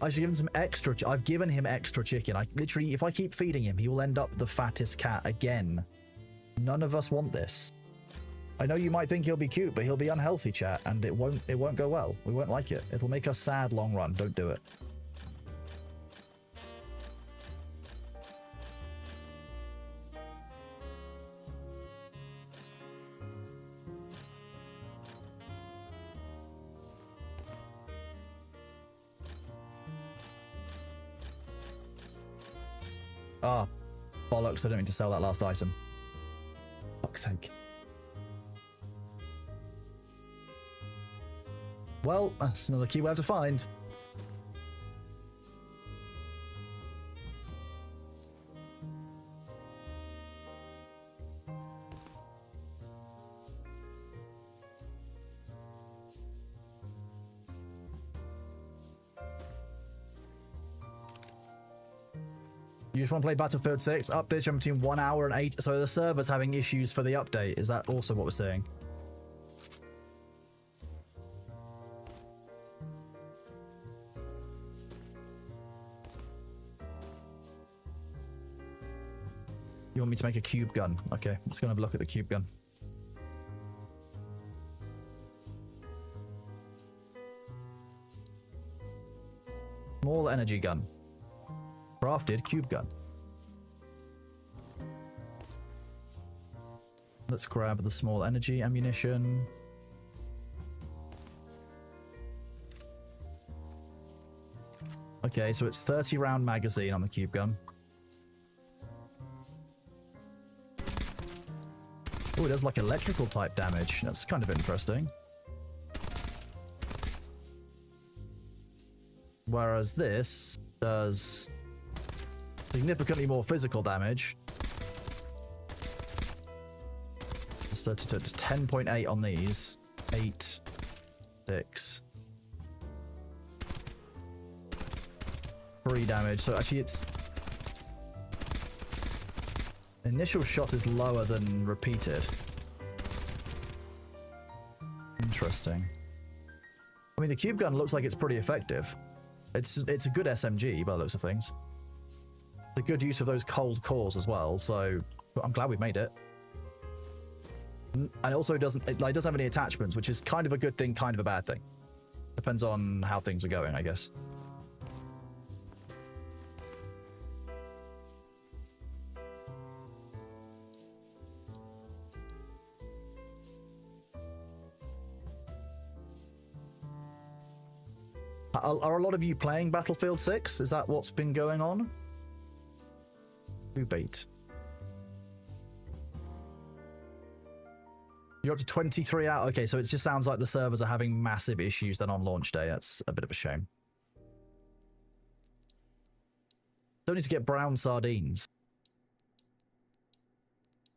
S1: I should give him some extra. I've given him extra chicken. I literally, if I keep feeding him, he will end up the fattest cat again. None of us want this. I know you might think he'll be cute, but he'll be unhealthy, chat, and it won't go well. We won't like it. It'll make us sad long run. Don't do it. Ah, bollocks, I didn't mean to sell that last item. Fuck's sake. Well, that's another key we have to find. You just want to play Battlefield 6? Update jump between 1 hour and 8. So the server's having issues for the update. Is that also what we're saying? You want me to make a cube gun? Okay, let's go and have a look at the cube gun. Small energy gun. Crafted cube gun. Let's grab the small energy ammunition. Okay, so it's 30 round magazine on the cube gun. Oh, it does like electrical type damage. That's kind of interesting. Whereas this does significantly more physical damage. It's 10.8 on these. 8, 6. 3 damage. So actually it's... Initial shot is lower than repeated. Interesting. I mean, the cube gun looks like it's pretty effective. It's a good SMG by the looks of things. It's a good use of those cold cores as well, so I'm glad we've made it. And it also doesn't have any attachments, which is kind of a good thing, kind of a bad thing. Depends on how things are going, I guess. Are a lot of you playing Battlefield 6? Is that what's been going on? Who bait? You're up to 23 out. Okay, so it just sounds like the servers are having massive issues then on launch day. That's a bit of a shame. Don't need to get brown sardines.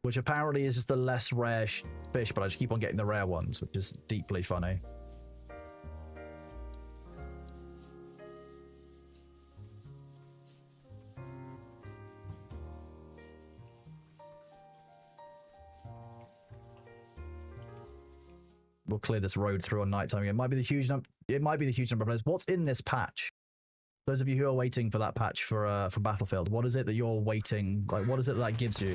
S1: Which apparently is just the less rare fish, but I just keep on getting the rare ones, which is deeply funny. We'll clear this road through on nighttime. It might be the huge number. It might be the huge number of players. What's in this patch? Those of you who are waiting for that patch for Battlefield, what is it that you're waiting? Like, what is it that gives you?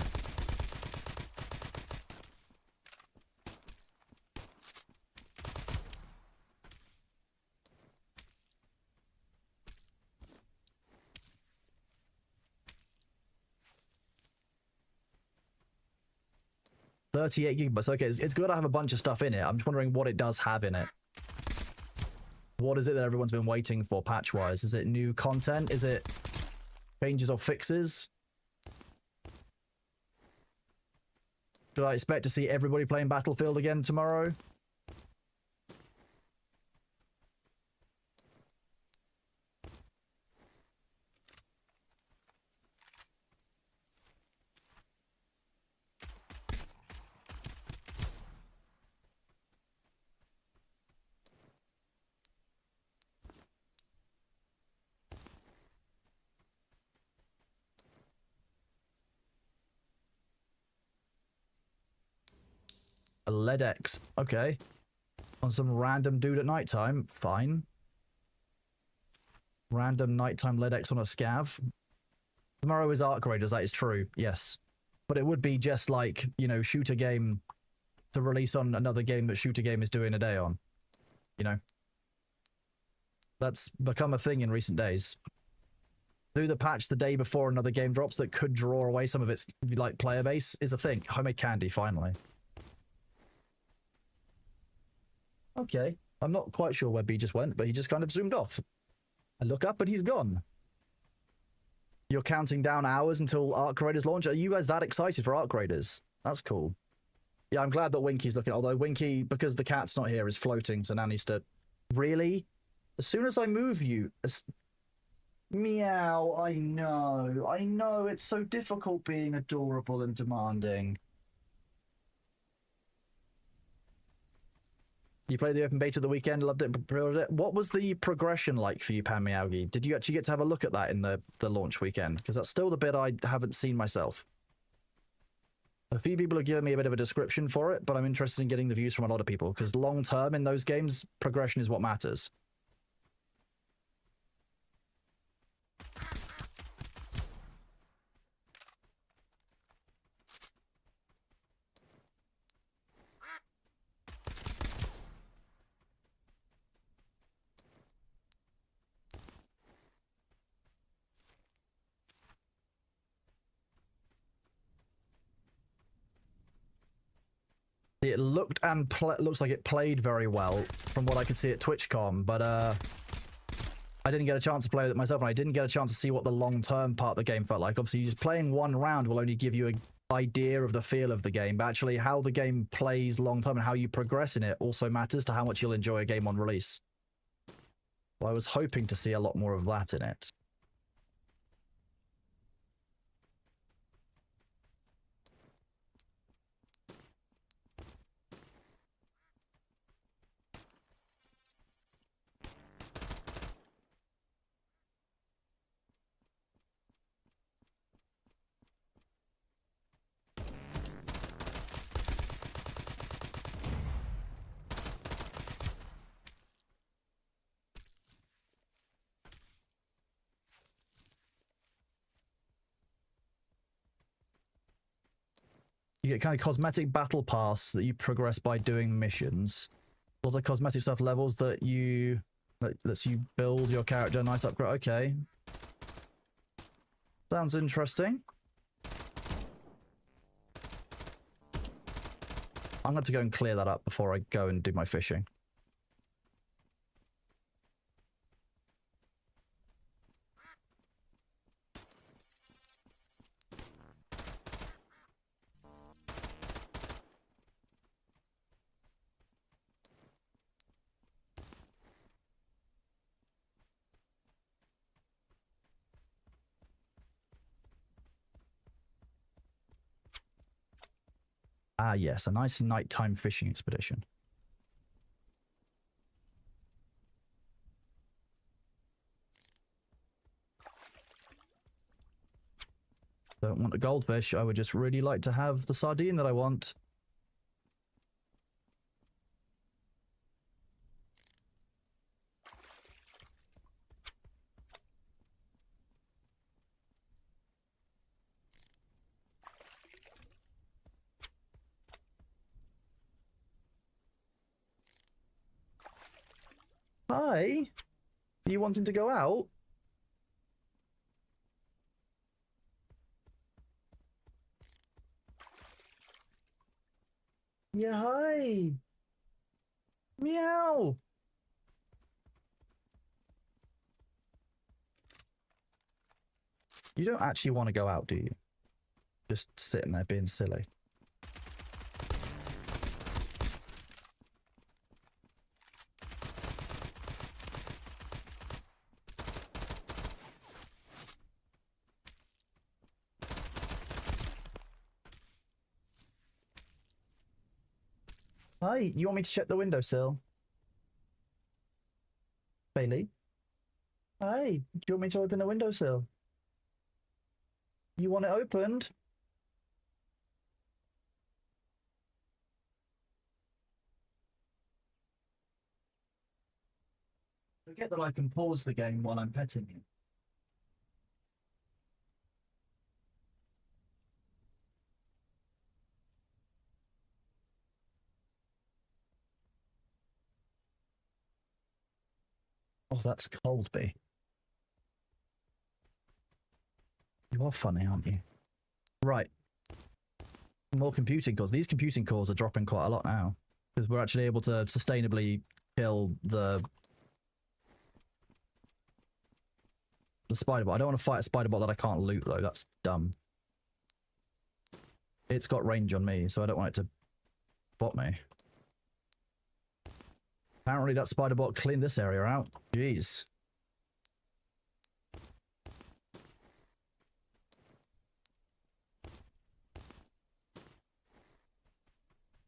S1: $38 GB. Okay, it's good to have a bunch of stuff in it. I'm just wondering what it does have in it. What is it that everyone's been waiting for patch-wise? Is it new content? Is it changes or fixes? Should I expect to see everybody playing Battlefield again tomorrow? A LEDX. Okay. On some random dude at nighttime. Fine. Random nighttime LEDX on a scav. Tomorrow is Arc Raiders, that is true, yes. But it would be just like, you know, shoot a game to release on another game that Shoot a Game is doing a day on. You know? That's become a thing in recent days. Do the patch the day before another game drops that could draw away some of its, like, player base is a thing. Homemade candy, finally. Okay. I'm not quite sure where B just went, but he just kind of zoomed off. I look up and he's gone. You're counting down hours until Arc Raiders launch? Are you guys that excited for Arc Raiders? That's cool. Yeah, I'm glad that Winky's looking, although Winky, because the cat's not here, is floating, so now needs to... Really? As soon as I move you... Meow, I know, it's so difficult being adorable and demanding. You played the open beta the weekend, loved it, and pre-ordered it. What was the progression like for you, Pan Meowgi? Did you actually get to have a look at that in the launch weekend? Because that's still the bit I haven't seen myself. A few people have given me a bit of a description for it, but I'm interested in getting the views from a lot of people, because long term in those games, progression is what matters. It looked and looks like it played very well from what I could see at TwitchCon, but I didn't get a chance to play with it myself, and I didn't get a chance to see what the long-term part of the game felt like. Obviously, just playing one round will only give you an idea of the feel of the game, but actually how the game plays long-term and how you progress in it also matters to how much you'll enjoy a game on release. Well, I was hoping to see a lot more of that in it. You get kind of cosmetic battle pass that you progress by doing missions. Also cosmetic stuff levels that you... lets you build your character, nice upgrade. Okay. Sounds interesting. I'm going to go and clear that up before I go and do my fishing. Ah, yes, a nice nighttime fishing expedition. Don't want a goldfish, I would just really like to have the sardine that I want. Hi? Are you wanting to go out? Yeah, hi. Meow. You don't actually want to go out, do you? Just sitting there being silly. Hi, you want me to check the windowsill? Bailey? Hi, do you want me to open the windowsill? You want it opened? Forget that I can pause the game while I'm petting you. Oh, that's cold, B. You are funny, aren't you? Right. More computing cores. These computing cores are dropping quite a lot now. Because we're actually able to sustainably kill the spider bot. I don't want to fight a spider bot that I can't loot, though. That's dumb. It's got range on me, so I don't want it to bot me. Apparently that spider bot cleaned this area out. Jeez.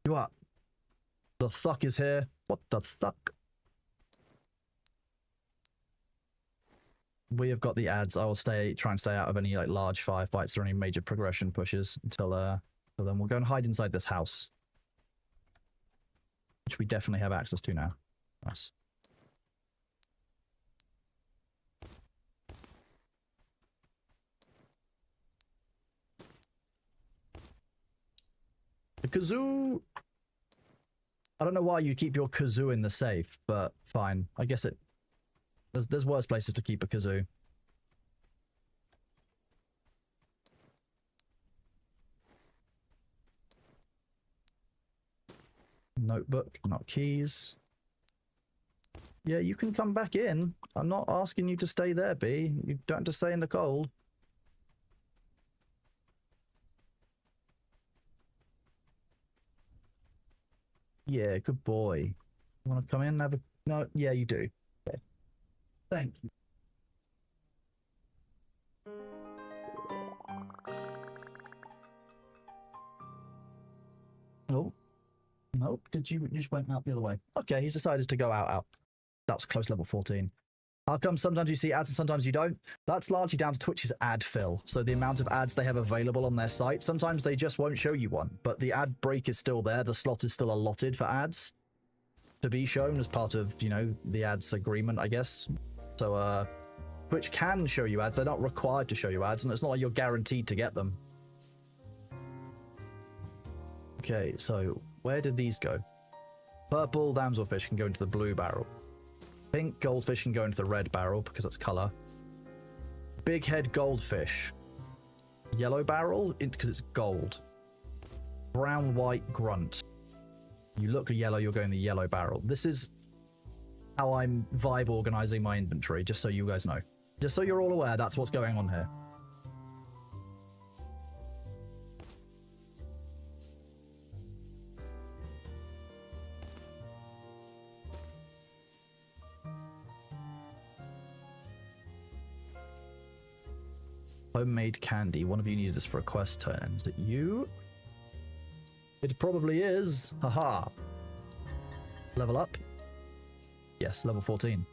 S1: You are. The thuck is here. What the thuck? We have got the ads. I will try and stay out of any like large firefights or any major progression pushes until then we'll go and hide inside this house, which we definitely have access to now. Nice. The kazoo. I don't know why you keep your kazoo in the safe, but fine. I guess it. There's worse places to keep a kazoo. Notebook, not keys. Yeah, you can come back in. I'm not asking you to stay there, B. You don't have to stay in the cold. Yeah, good boy. You want to come in and have a... No, yeah, you do. Okay. Thank you. Oh. Nope, you just went out the other way. Okay, he's decided to go out. That was close, level 14. How come sometimes you see ads and sometimes you don't? That's largely down to Twitch's ad fill. So the amount of ads they have available on their site, sometimes they just won't show you one. But the ad break is still there. The slot is still allotted for ads to be shown as part of, you know, the ads agreement, I guess. So, Twitch can show you ads. They're not required to show you ads, and it's not like you're guaranteed to get them. Okay, so where did these go? Purple damselfish can go into the blue barrel. Pink goldfish can go into the red barrel because that's color. Big head goldfish. Yellow barrel because it's gold. Brown white grunt. You look yellow, you're going the yellow barrel. This is how I'm vibe organizing my inventory, just so you guys know. Just so you're all aware, that's what's going on here. Homemade candy. One of you needed this for a quest turn. Is it you? It probably is. Haha. Level up? Yes, level 14.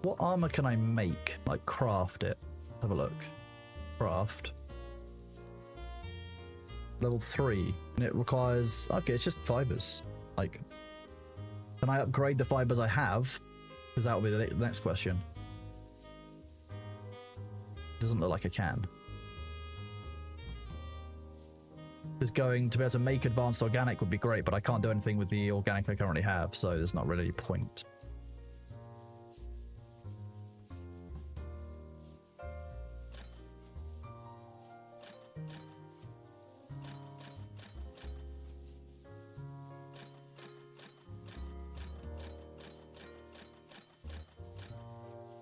S1: What armor can I make? Like, craft it. Have a look. Craft. Level 3. And it requires... Okay, it's just fibers. Like, can I upgrade the fibers I have? Because that will be the next question. Doesn't look like I can. Because going to be able to make advanced organic would be great, but I can't do anything with the organic I currently have, so there's not really any point.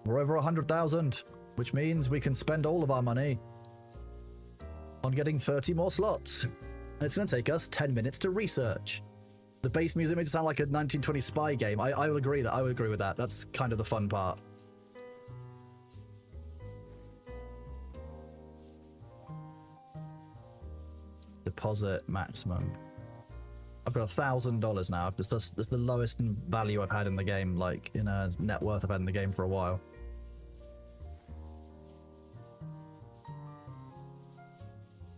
S1: We're over 100,000, which means we can spend all of our money on getting 30 more slots. And it's going to take us 10 minutes to research. The bass music makes it sound like a 1920 spy game. I will agree that. I would agree with that. That's kind of the fun part. Deposit maximum. I've got $1,000 now. That's the lowest value I've had in the game, like in a net worth I've had in the game for a while.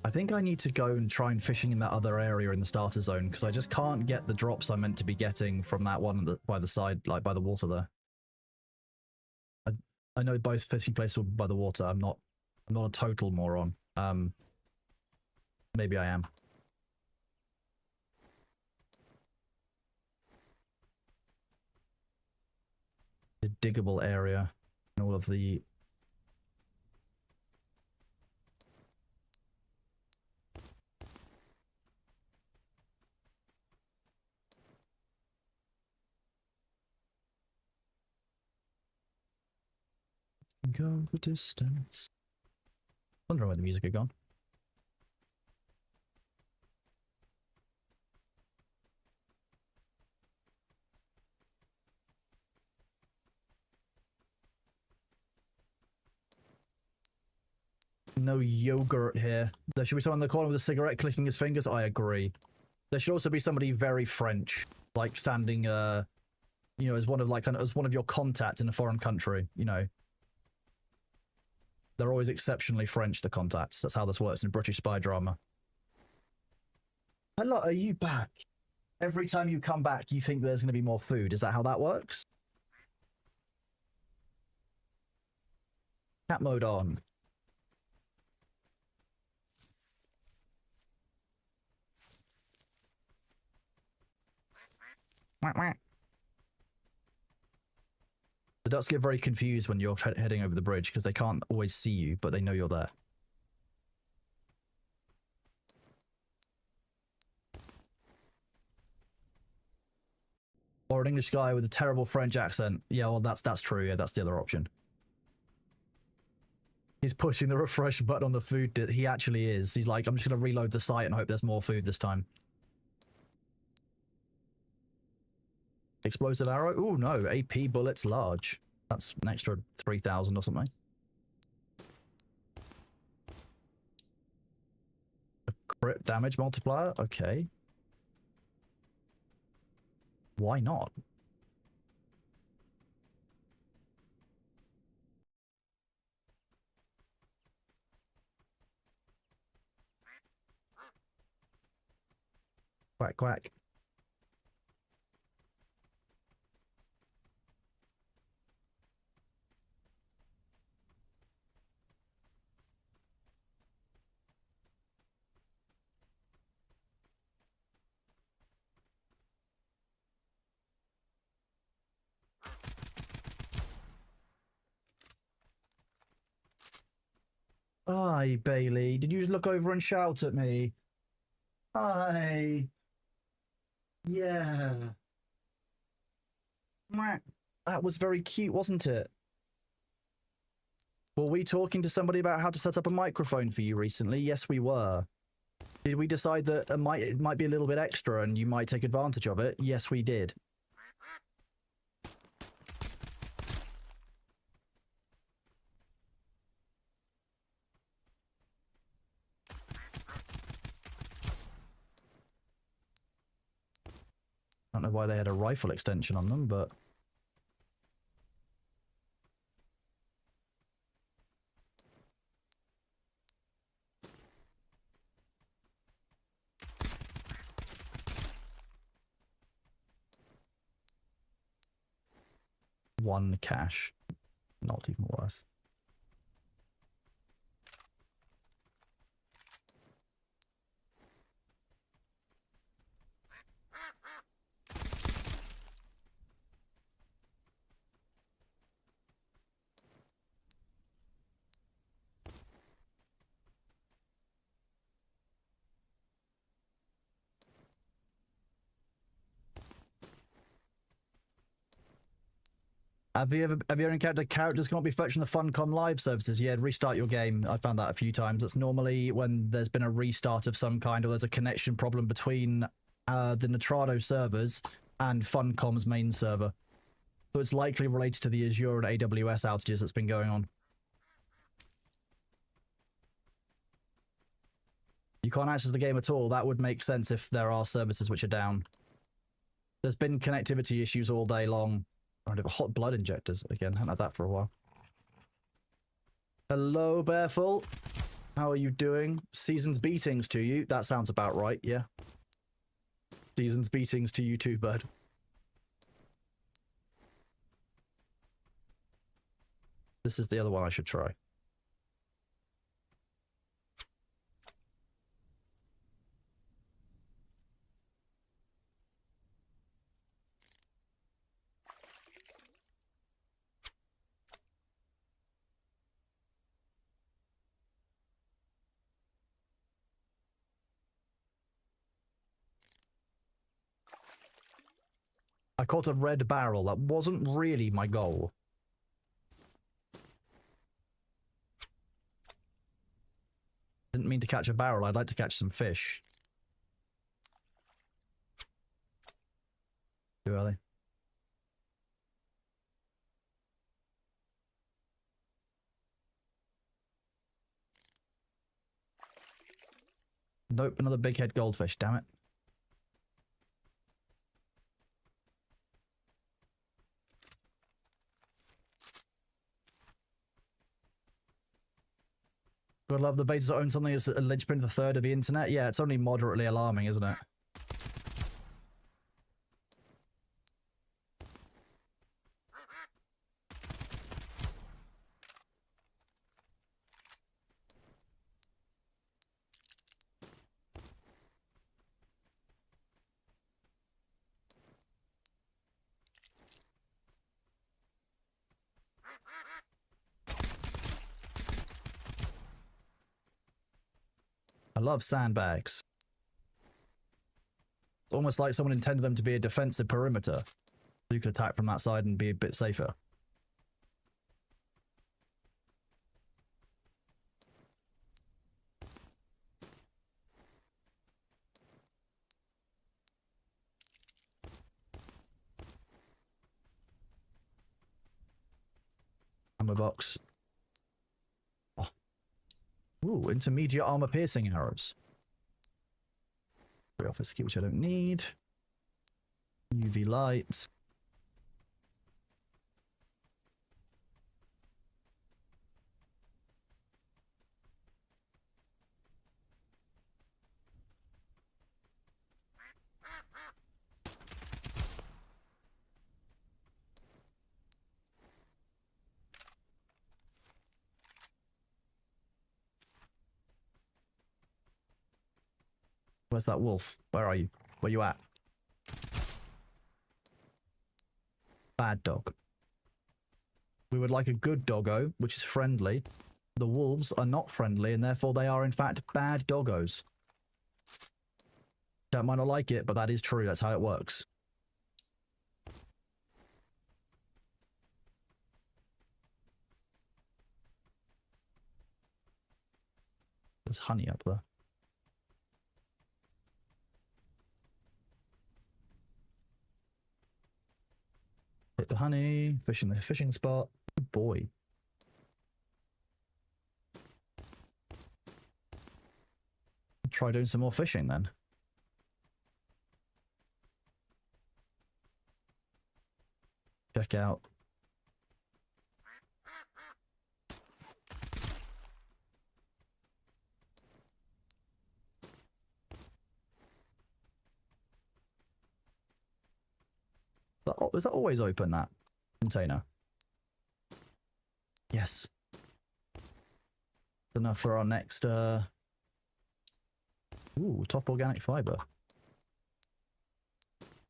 S1: I think I need to go and try and fishing in that other area in the starter zone, because I just can't get the drops I'm meant to be getting from that one by the side, like by the water there. I know both fishing places will be by the water. I'm not a total moron. Maybe I am. The diggable area and all of the go the distance. Wondering where the music had gone. No yogurt here. There should be someone in the corner with a cigarette clicking his fingers. I agree. There should also be somebody very French, like standing, you know, as one of your contacts in a foreign country. You know, they're always exceptionally French, the contacts. That's how this works in British spy drama. Hello, are you back? Every time you come back, you think there's going to be more food. Is that how that works? Cat mode on. The ducks get very confused when you're heading over the bridge because they can't always see you, but they know you're there. Or an English guy with a terrible French accent. Yeah, well, that's true. Yeah, that's the other option. He's pushing the refresh button on the food. He actually is. He's like, I'm just going to reload the site and hope there's more food this time. Explosive arrow? Ooh, no. AP bullets large. That's an extra 3,000 or something. A crit damage multiplier? Okay. Why not? Quack, quack. Hi, Bailey. Did you just look over and shout at me? Hi. Yeah. That was very cute, wasn't it? Were we talking to somebody about how to set up a microphone for you recently? Yes, we were. Did we decide that it might be a little bit extra and you might take advantage of it? Yes, we did. I don't know why they had a rifle extension on them, but... One cash. Not even worse. Have you ever encountered characters cannot be fetched from the Funcom live services? Yeah, restart your game. I found that a few times. That's normally when there's been a restart of some kind or there's a connection problem between the Nitrado servers and Funcom's main server. So it's likely related to the Azure and AWS outages that's been going on. You can't access the game at all. That would make sense if there are services which are down. There's been connectivity issues all day long. Hot blood injectors. Again, haven't had that for a while. Hello, Bearful. How are you doing? Season's beatings to you. That sounds about right, yeah. Season's beatings to you too, bud. This is the other one I should try. I caught a red barrel. That wasn't really my goal. Didn't mean to catch a barrel. I'd like to catch some fish. Too early. Nope, another big head goldfish, damn it. Gotta love the betas that own something that's a linchpin to the third of the internet. Yeah, it's only moderately alarming, isn't it? I love sandbags. It's almost like someone intended them to be a defensive perimeter. So you could attack from that side and be a bit safer. Ammo box. Oh. Ooh, intermediate armor piercing arrows. Office key, which I don't need. UV lights. Where's that wolf? Where are you? Where you at? Bad dog. We would like a good doggo, which is friendly. The wolves are not friendly, and therefore they are in fact bad doggos. Don't might not like it, but that is true. That's how it works. There's honey up there. Hit the honey, fish in the fishing spot. Good boy. Try doing some more fishing then. Check out. Is that always open, that container? Yes. Enough for our next, Ooh, top organic fiber.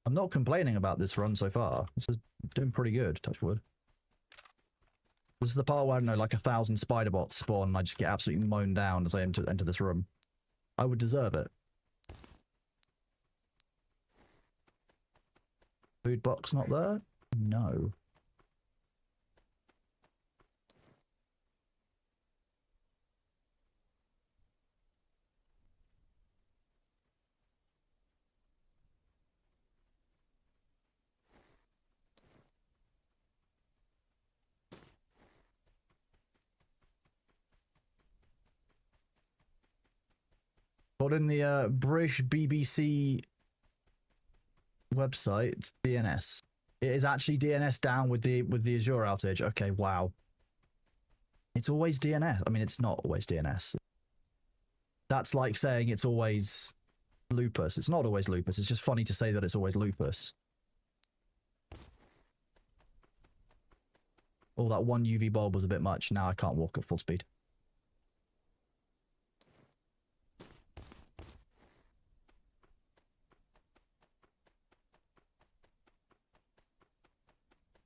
S1: I'm not complaining about this run so far. This is doing pretty good, touch wood. This is the part where, I don't know, like 1,000 spider bots spawn and I just get absolutely mown down as I enter this room. I would deserve it. Food box not there? No. But in the British BBC website, it's DNS. It is actually DNS down with the Azure outage. Okay, wow. It's always DNS. I mean, it's not always DNS. That's like saying it's always lupus. It's not always lupus. It's just funny to say that it's always lupus. Oh, that one UV bulb was a bit much. Now I can't walk at full speed.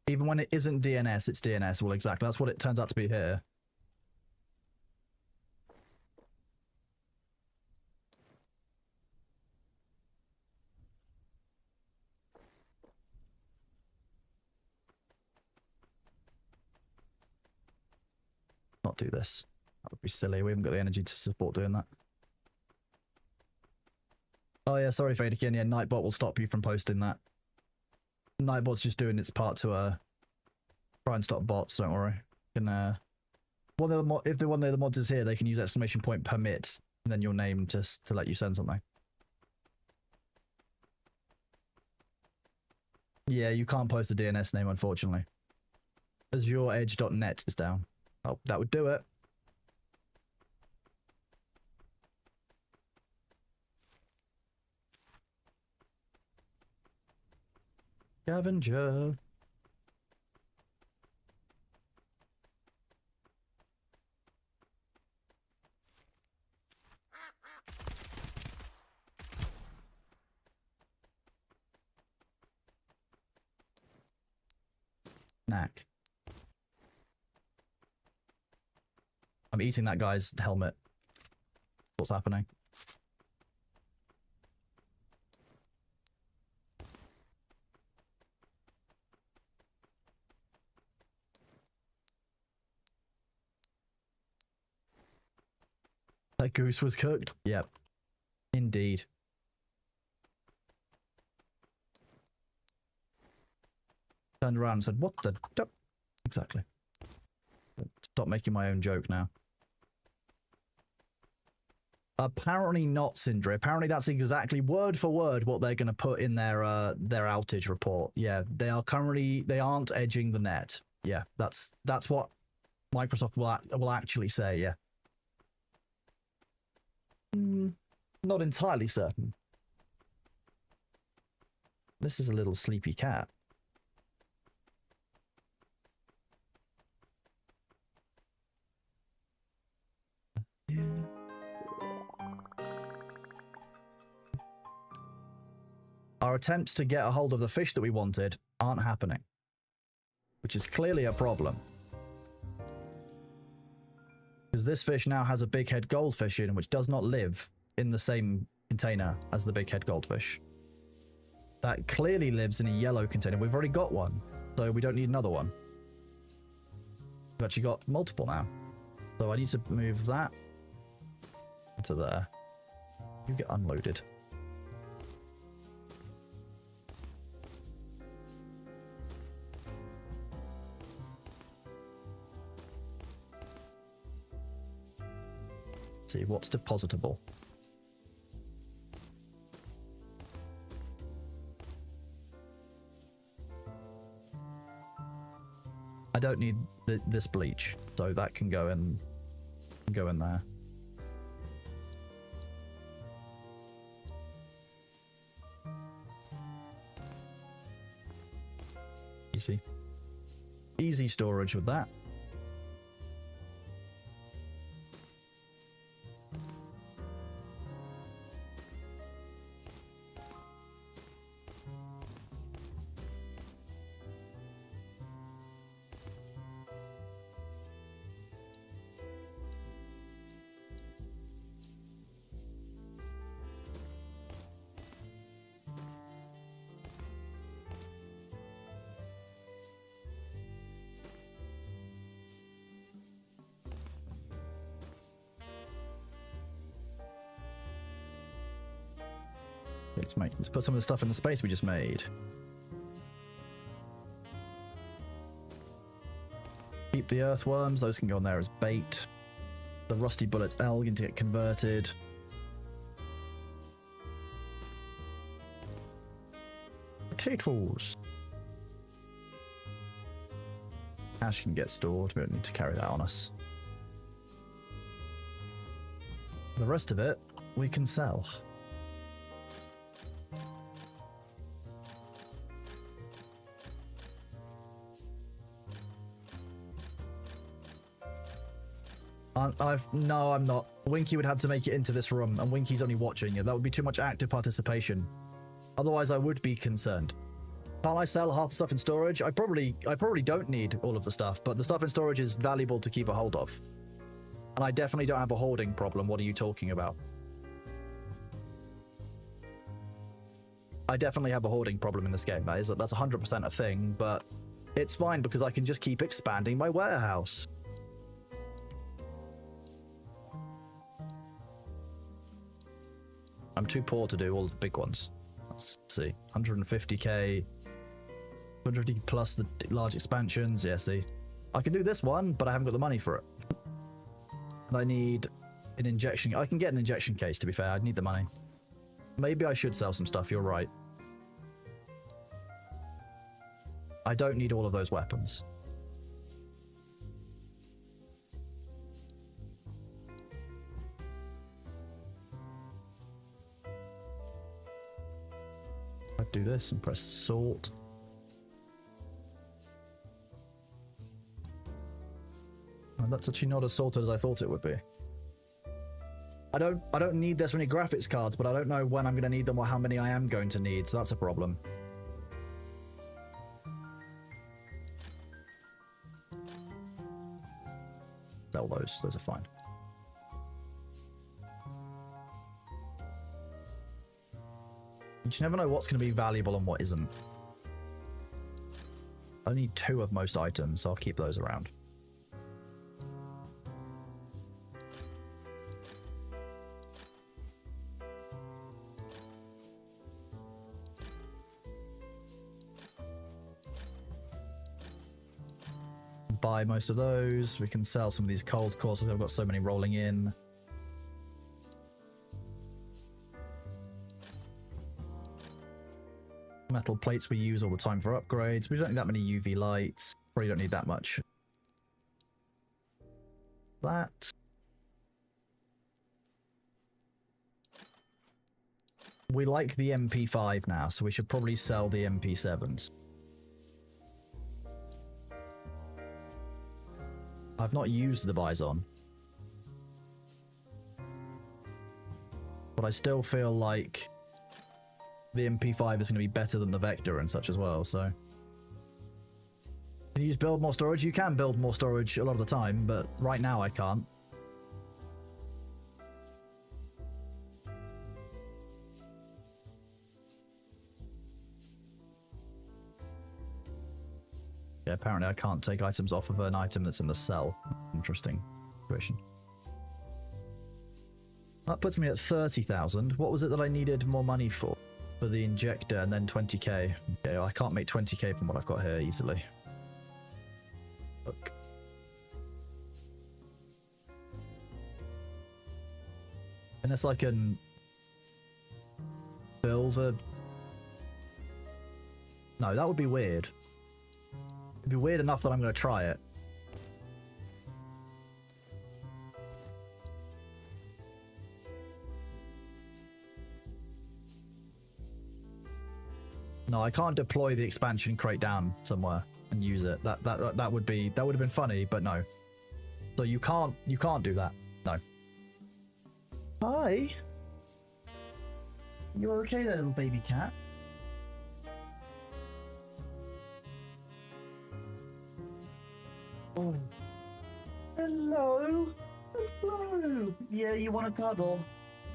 S1: Even when it isn't DNS, it's DNS. Well, exactly. That's what it turns out to be here. Not do this. That would be silly. We haven't got the energy to support doing that. Oh yeah, sorry, Fadekin. Yeah, Nightbot will stop you from posting that. Nightbot's just doing its part to try and stop bots. Don't worry. Can if one of the mods is here, they can use !permit and then your name just to let you send something. Yeah, you can't post a DNS name, unfortunately. AzureEdge.net is down. Oh, that would do it. Scavenger. Knack. I'm eating that guy's helmet. What's happening? That goose was cooked? Yep. Indeed. Turned around and said, what the duck? Exactly. Stop making my own joke now. Apparently not, Sindri. Apparently that's exactly word for word what they're going to put in their outage report. Yeah, they aren't edging the net. Yeah, that's what Microsoft will actually say, yeah. Not entirely certain. This is a little sleepy cat. Yeah. Our attempts to get a hold of the fish that we wanted aren't happening, which is clearly a problem. Because this fish now has a big head goldfish in, which does not live in the same container as the big head goldfish. That clearly lives in a yellow container. We've already got one, so we don't need another one. We've actually got multiple now. So I need to move that to there. You get unloaded. See what's depositable. I don't need this bleach, so that can go in there. Easy storage with that. Let's put some of the stuff in the space we just made. Keep the earthworms, those can go on there as bait. The rusty bullets L going to get converted. potatoes. Cash can get stored. We don't need to carry that on us. The rest of it, we can sell. No, I'm not. Winky would have to make it into this room, and Winky's only watching it. That would be too much active participation. Otherwise, I would be concerned. Can't I sell half the stuff in storage? I probably don't need all of the stuff, but the stuff in storage is valuable to keep a hold of. And I definitely don't have a hoarding problem. What are you talking about? I definitely have a hoarding problem in this game. That's 100% a thing, but it's fine because I can just keep expanding my warehouse. I'm too poor to do all the big ones. Let's see. 150k. 150 plus the large expansions. Yeah, see. I can do this one, but I haven't got the money for it. And I need an injection. I can get an injection case, to be fair. I'd need the money. Maybe I should sell some stuff. You're right. I don't need all of those weapons. I'd do this and press sort. And that's actually not as salted as I thought it would be. I don't need this many graphics cards, but I don't know when I'm going to need them or how many I am going to need, so that's a problem. Sell those are fine. You just never know what's going to be valuable and what isn't. I need 2 of most items, so I'll keep those around. Buy most of those. We can sell some of these cold courses. I've got so many rolling in. Metal plates we use all the time for upgrades. We don't need that many UV lights. Probably don't need that much. That. We like the MP5 now, so we should probably sell the MP7s. I've not used the Bison. But I still feel like the MP5 is going to be better than the Vector and such as well, so... Can you just build more storage? You can build more storage a lot of the time, but right now I can't. Yeah, apparently I can't take items off of an item that's in the cell. Interesting situation. That puts me at 30,000. What was it that I needed more money for? For the injector and then 20k. Okay, well, I can't make 20k from what I've got here easily. Look. Unless I can build a... No, that would be weird. It'd be weird enough that I'm going to try it. No, I can't deploy the expansion crate down somewhere and use it. That would have been funny, but no. So you can't do that. No. Hi. You okay there, little baby cat? Oh. Hello. Hello. Yeah, you want to cuddle?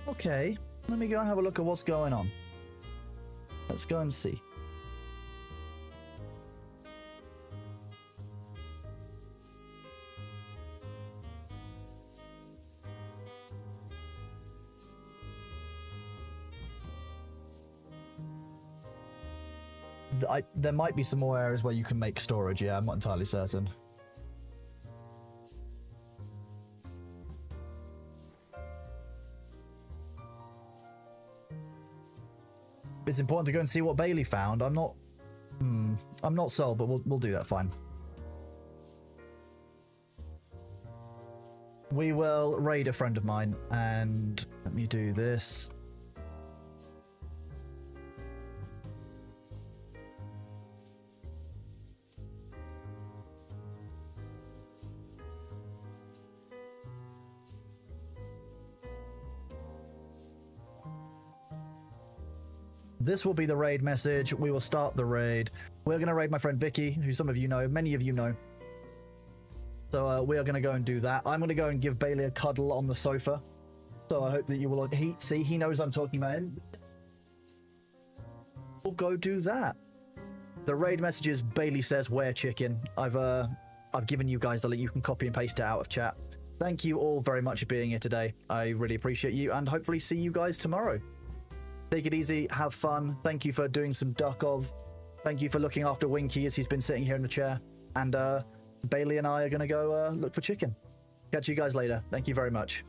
S1: Okay. Let me go and have a look at what's going on. Let's go and see. There might be some more areas where you can make storage, yeah, I'm not entirely certain. it's important to go and see what Bailey found. I'm not sold, but we'll do that fine. We will raid a friend of mine, and let me do this. This will be the raid message. We will start the raid. We're going to raid my friend Vicky, who some of you know, many of you know. So we are going to go and do that. I'm going to go and give Bailey a cuddle on the sofa. So I hope that you will... he knows I'm talking about him. We'll go do that. The raid message is Bailey says, where chicken? I've given you guys the link. You can copy and paste it out of chat. Thank you all very much for being here today. I really appreciate you, and hopefully see you guys tomorrow. Take it easy, have fun. Thank you for doing some duck of. Thank you for looking after Winky as he's been sitting here in the chair. And Bailey and I are going to go look for chicken. Catch you guys later. Thank you very much.